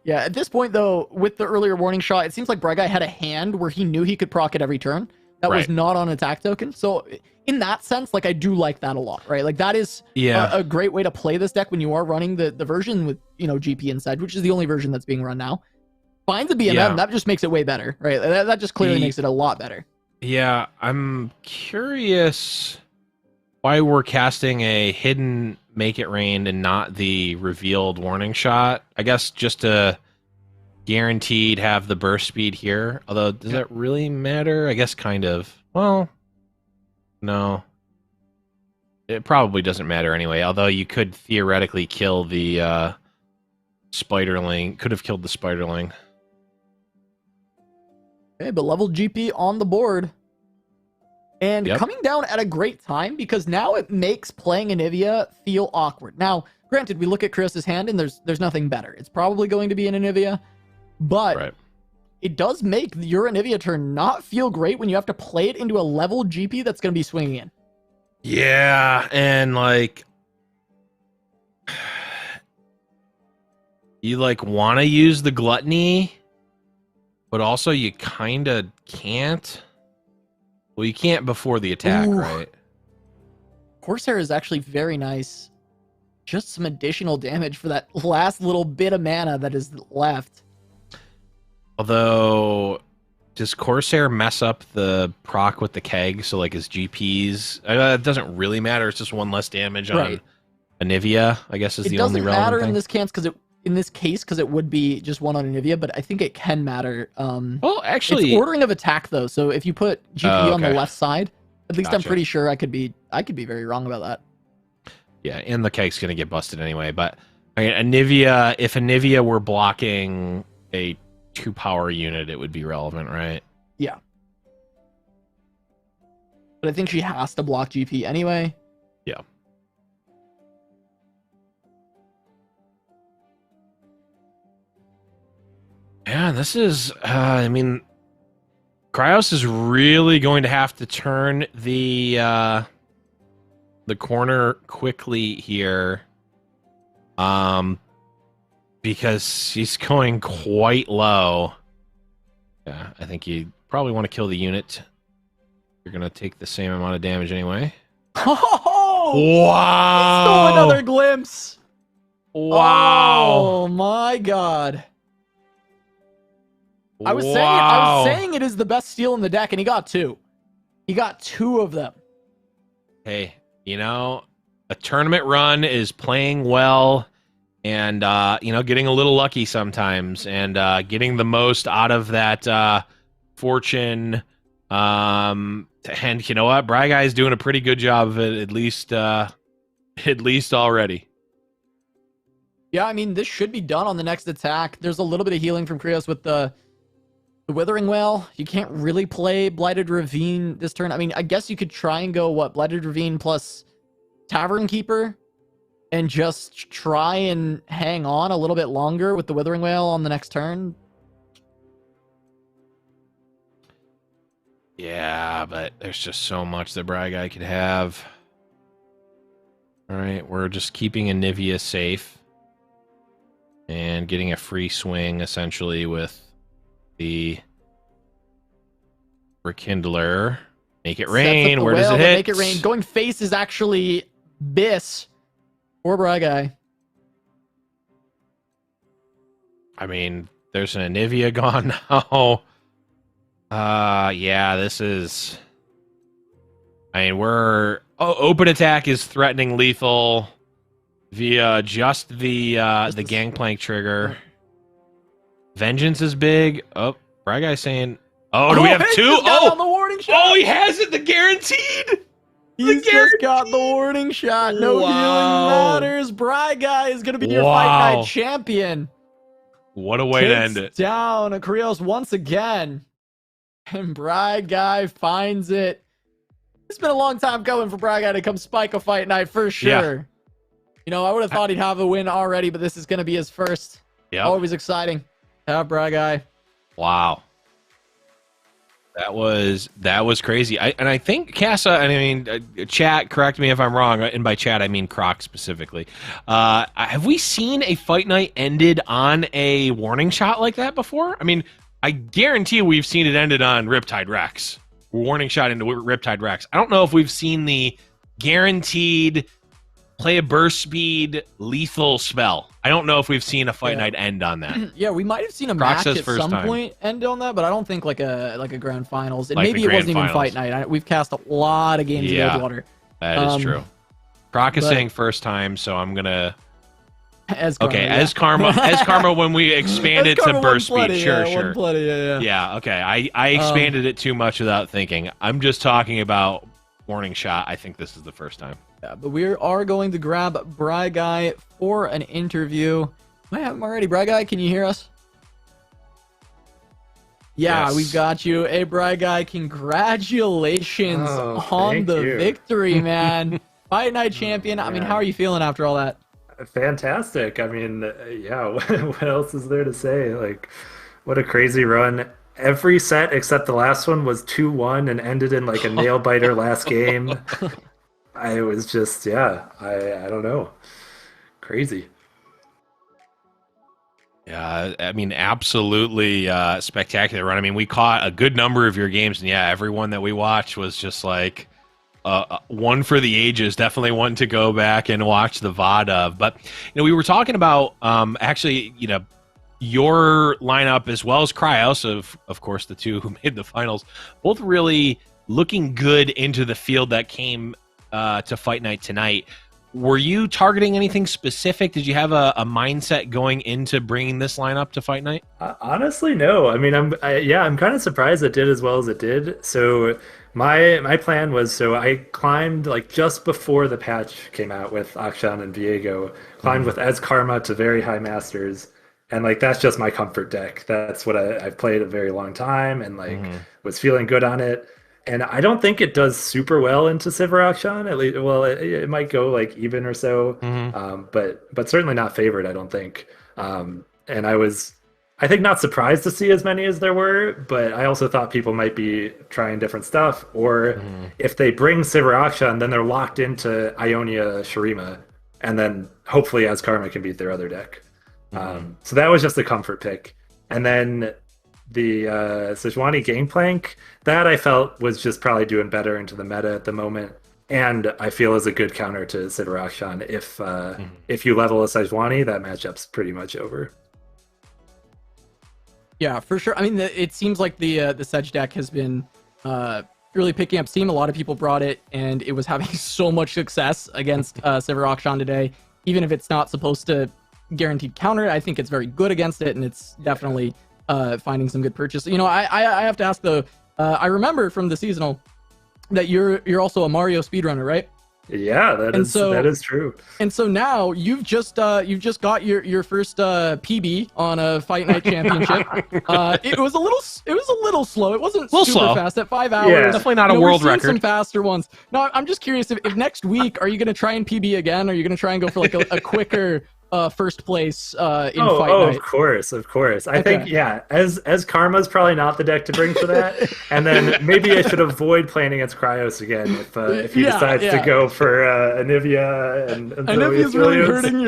Yeah, at this point, though, with the earlier warning shot, it seems like Bry Guy had a hand where he knew he could proc it every turn. That was Right. not on attack token. So in that sense, like, I do like that a lot, right? Like, that is Yeah. a great way to play this deck when you are running the version with, you know, GP inside, which is the only version that's being run now. Finds a BMM, Yeah. that just makes it way better, right? That just clearly makes it a lot better. Yeah, I'm curious why we're casting a hidden Make It Rain and not the revealed warning shot. I guess just to guaranteed have the burst speed here. Although, does that really matter? I guess kind of. Well, no. It probably doesn't matter anyway. Although you could theoretically kill the Spiderling. Could have killed the Spiderling. Okay, but level GP on the board. And Yep. coming down at a great time because now it makes playing Anivia feel awkward. Now, granted, we look at Krios' hand and there's nothing better. It's probably going to be an Anivia, but Right. it does make your Anivia turn not feel great when you have to play it into a level GP that's going to be swinging in. Yeah, and like you like want to use the gluttony, but also you kind of can't. Well, you can't before the attack, Ooh. right? Corsair is actually very nice. Just some additional damage for that last little bit of mana that is left. Although, does Corsair mess up the proc with the keg? So like his GPs, it doesn't really matter. It's just one less damage on Right. Anivia, I guess is It the only doesn't relevant matter thing. in this case because it would be just one on Anivia, but I think it can matter. Well, actually, It's ordering of attack though, so if you put GP on the okay. left side, at least I'm Gotcha. pretty sure I could be very wrong about that. yeah, and the keg's gonna get busted anyway. But I mean, Anivia, if Anivia were blocking a 2-power unit, it would be relevant, right? But I think she has to block GP anyway. Yeah. Yeah, this is. I mean, Krios is really going to have to turn the corner quickly here, because he's going quite low. Yeah, I think you probably want to kill the unit. You're gonna take the same amount of damage anyway. Oh! Wow! Stole another glimpse. Wow! Oh my god! I was Wow. saying it is the best steal in the deck, and he got two. He got two of them. Hey, you know, a tournament run is playing well and, you know, getting a little lucky sometimes and getting the most out of that fortune. And you know what? Bry Guy's doing a pretty good job of it, at least already. Yeah, I mean, this should be done on the next attack. There's a little bit of healing from Krios with the Withering Well. You can't really play Blighted Ravine this turn. I mean, I guess you could try and go, what, Blighted Ravine plus Tavern Keeper and just try and hang on a little bit longer with the Withering Wail on the next turn. Yeah, but there's just so much that Bry Guy could have. All right, we're just keeping Anivia safe and getting a free swing essentially with the Rekindler. Make it Sets up rain. the Where does whale it to hit? Make it rain. Going face is actually Biss or Bry Guy. I mean, there's an Anivia gone now. Yeah, this is. I mean, we're open attack is threatening lethal via just the gangplank trigger. Vengeance is big. Oh, Bry Guy saying, "Oh, do we have he two? just got on the Oh, warning shot. oh, he has it. The guaranteed. He's just got the warning shot. No Wow. healing matters. Bry Guy is going to be your Fight Wow. Night champion. What a way to end it. Down Krios once again. And Bry Guy finds it. It's been a long time coming for Bry Guy to come spike a Fight Night for sure. Yeah. You know, I would have thought he'd have a win already, but this is going to be his first. Yeah. Always exciting to have Bry Guy. Wow. That was crazy. I think Casa, and I mean, chat, correct me if I'm wrong, and by chat I mean Croc specifically. Have we seen a fight night ended on a warning shot like that before? I mean, I guarantee we've seen it ended on Riptide Rex. Warning shot into Riptide Rex. I don't know if we've seen the guaranteed play a burst speed lethal spell. I don't know if we've seen a fight night end on that. Yeah, we might have seen a Croc match says at first some time. point end on that, but I don't think like a grand finals. And Like maybe the it wasn't grand even fight night. We've cast a lot of games Yeah. in Edgewater. That is true. Croc is but- saying first time, so I'm gonna. As Karma, Okay, yeah. as karma when we expand As it to Karma, burst one speed. plenty, Sure, yeah, sure. one plenty, yeah. Yeah, okay. I expanded it too much without thinking. I'm just talking about warning shot. I think this is the first time. Yeah, but we are going to grab Bry Guy for an interview. I have him already. Bry Guy, can you hear us? Yeah, Yes. we've got you. Hey, Bry Guy, congratulations Oh, on thank the you. victory, man. Fight Night champion. I mean, how are you feeling after all that? Fantastic. I mean, yeah, what else is there to say? Like, what a crazy run. Every set except the last one was 2-1 and ended in like a nail biter last game. I was just, yeah, I don't know. Crazy. Yeah, I mean, absolutely spectacular run. I mean, we caught a good number of your games, and yeah, everyone that we watched was just like one for the ages. Definitely one to go back and watch the VOD of. But we were talking about actually, your lineup as well as Cryos, of course, the two who made the finals, both really looking good into the field that came to Fight Night tonight. Were you targeting anything specific? Did you have a mindset going into bringing this lineup to Fight Night? Honestly, no. I mean, I'm kind of surprised it did as well as it did. So my plan was, so I climbed like just before the patch came out with Akshan and Viego, climbed with Ez Karma to very high masters. And like that's just my comfort deck. That's what I've played a very long time and like was feeling good on it. And I don't think it does super well into Sivir Akshan. At least, well, it might go like even or so, but certainly not favored. I don't think. And I think not surprised to see as many as there were, but I also thought people might be trying different stuff. Or if they bring Sivir Akshan, then they're locked into Ionia Shurima, and then hopefully Az Karma can beat their other deck. So that was just a comfort pick. And then the Sejuani Gangplank, that I felt was just probably doing better into the meta at the moment. And I feel is a good counter to Sivir Akshan. If you level a Sejuani, that matchup's pretty much over. Yeah, for sure. I mean, it seems like the Sedge deck has been really picking up steam. A lot of people brought it, and it was having so much success against Sivir Akshan today. Even if it's not supposed to guaranteed counter it, I think it's very good against it, and it's definitely finding some good purchase. I have to ask though. I remember from the seasonal that you're also a Mario speedrunner, right? Yeah, that is true. And so now you've just got your first PB on a Fight Night Championship. It was a little slow. It wasn't super slow. fast at 5 hours. Yeah. Definitely not a we're world seeing record. Some faster ones. No, I'm just curious if next week are you going to try and PB again? Or are you going to try and go for like a quicker first place in Fight Night? Of course. I think, yeah, as Karma's probably not the deck to bring for that. And then maybe I should avoid playing against Cryos again if he decides to go for Anivia and Anivia's Zoe really Williams. hurting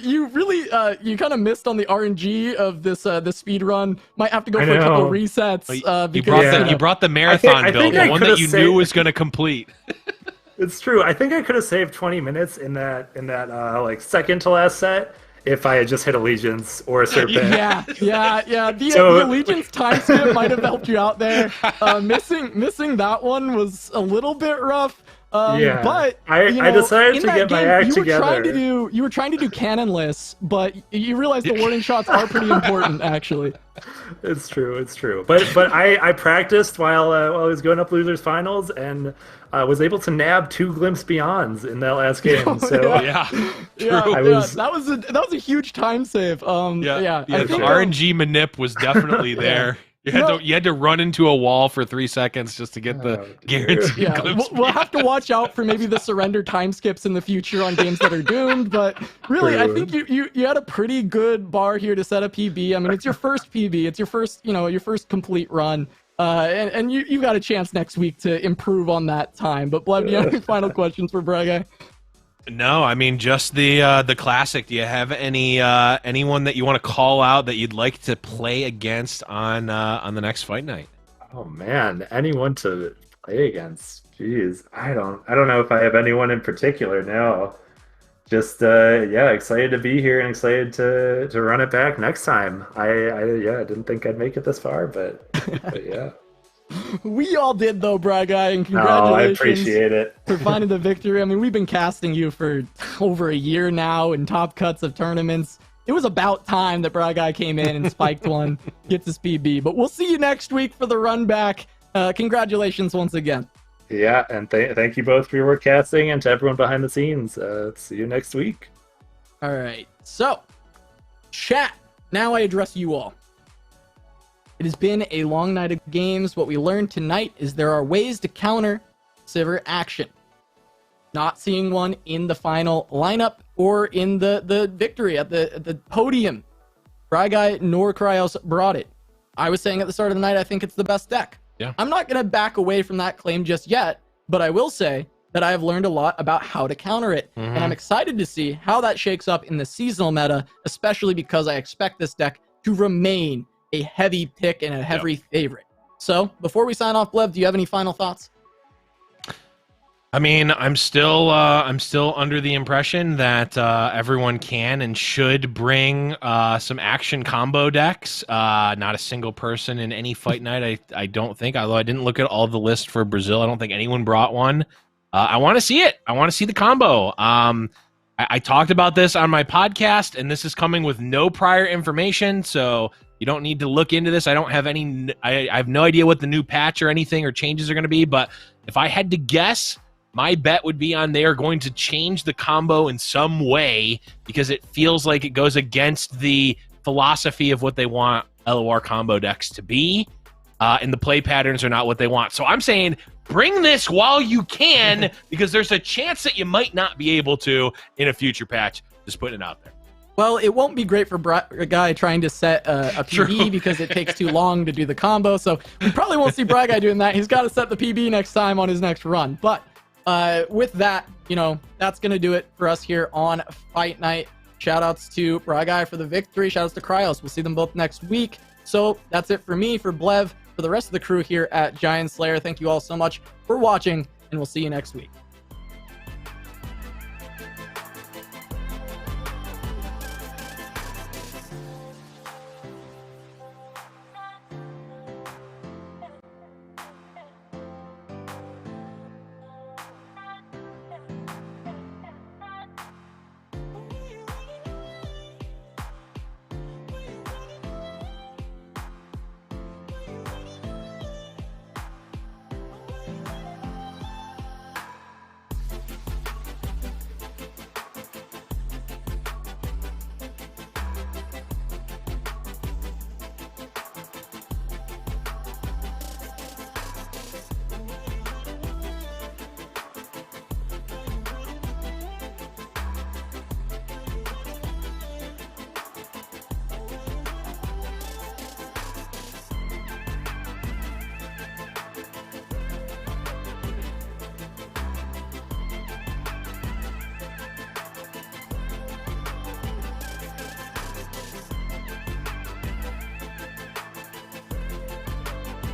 you really you kind of missed on the RNG of this speed run. Might have to go I for a couple know. resets You because brought the marathon I build, think the I one that could've you saved- knew was going to complete. It's true. I think I could have saved 20 minutes in that like second to last set if I had just hit Allegiance or a Serpent. yeah. The So- Allegiance time skip might have helped you out there. Missing that one was a little bit rough. Yeah. But I decided in to that get my game, act you were together. you were trying to do cannonless, but you realized the warning shots are pretty important, actually. It's true. But I practiced while I was going up losers finals and was able to nab 2 Glimpse Beyonds in that last game. So Yeah, that was a huge time save. I the think, RNG manip was definitely there. You had to run into a wall for 3 seconds just to get the guaranteed Yeah, clips. we'll have to watch out for maybe the surrender time skips in the future on games that are doomed. But really, I think you had a pretty good bar here to set a PB. I mean, it's your first PB. It's your first, your first complete run. And you got a chance next week to improve on that time. But Blev, do you have any final questions for Braga? No, I mean just the classic. Do you have anyone that you want to call out that you'd like to play against on the next fight night? Oh man, anyone to play against? Jeez, I don't know if I have anyone in particular now. Just excited to be here and excited to run it back next time. I didn't think I'd make it this far, but yeah. We all did though, Braga, and Oh, congratulations I appreciate it. for finding the victory. I mean, we've been casting you for over a year now in top cuts of tournaments. It was about time that Braga came in and spiked one, gets his PB. But we'll see you next week for the run back. Congratulations once again. Yeah, and thank you both for your work casting and to everyone behind the scenes. See you next week. All right, so chat. Now I address you all. It has been a long night of games. What we learned tonight is there are ways to counter Sivir action. Not seeing one in the final lineup or in the victory at the podium. Braga nor Cryos brought it. I was saying at the start of the night, I think it's the best deck. Yeah. I'm not going to back away from that claim just yet, but I will say that I have learned a lot about how to counter it. And I'm excited to see how that shakes up in the seasonal meta, especially because I expect this deck to remain a heavy pick and a heavy favorite. So before we sign off, Blev, do you have any final thoughts? I mean, I'm still under the impression that everyone can and should bring some action combo decks. Not a single person in any fight night, I don't think. Although I didn't look at all the list for Brazil, I don't think anyone brought one. I want to see it. I want to see the combo. I talked about this on my podcast, and this is coming with no prior information, so you don't need to look into this. I don't have any. I have no idea what the new patch or anything or changes are going to be. But if I had to guess, my bet would be on they are going to change the combo in some way because it feels like it goes against the philosophy of what they want LoR combo decks to be, and the play patterns are not what they want. So I'm saying bring this while you can because there's a chance that you might not be able to in a future patch. Just putting it out there. Well, it won't be great for a guy trying to set a PB because it takes too long to do the combo. So we probably won't see Braga doing that. He's got to set the PB next time on his next run. But with that, that's going to do it for us here on Fight Night. Shoutouts to Braga for the victory. Shoutouts to Cryos. We'll see them both next week. So that's it for me, for Blev, for the rest of the crew here at Giant Slayer. Thank you all so much for watching, and we'll see you next week.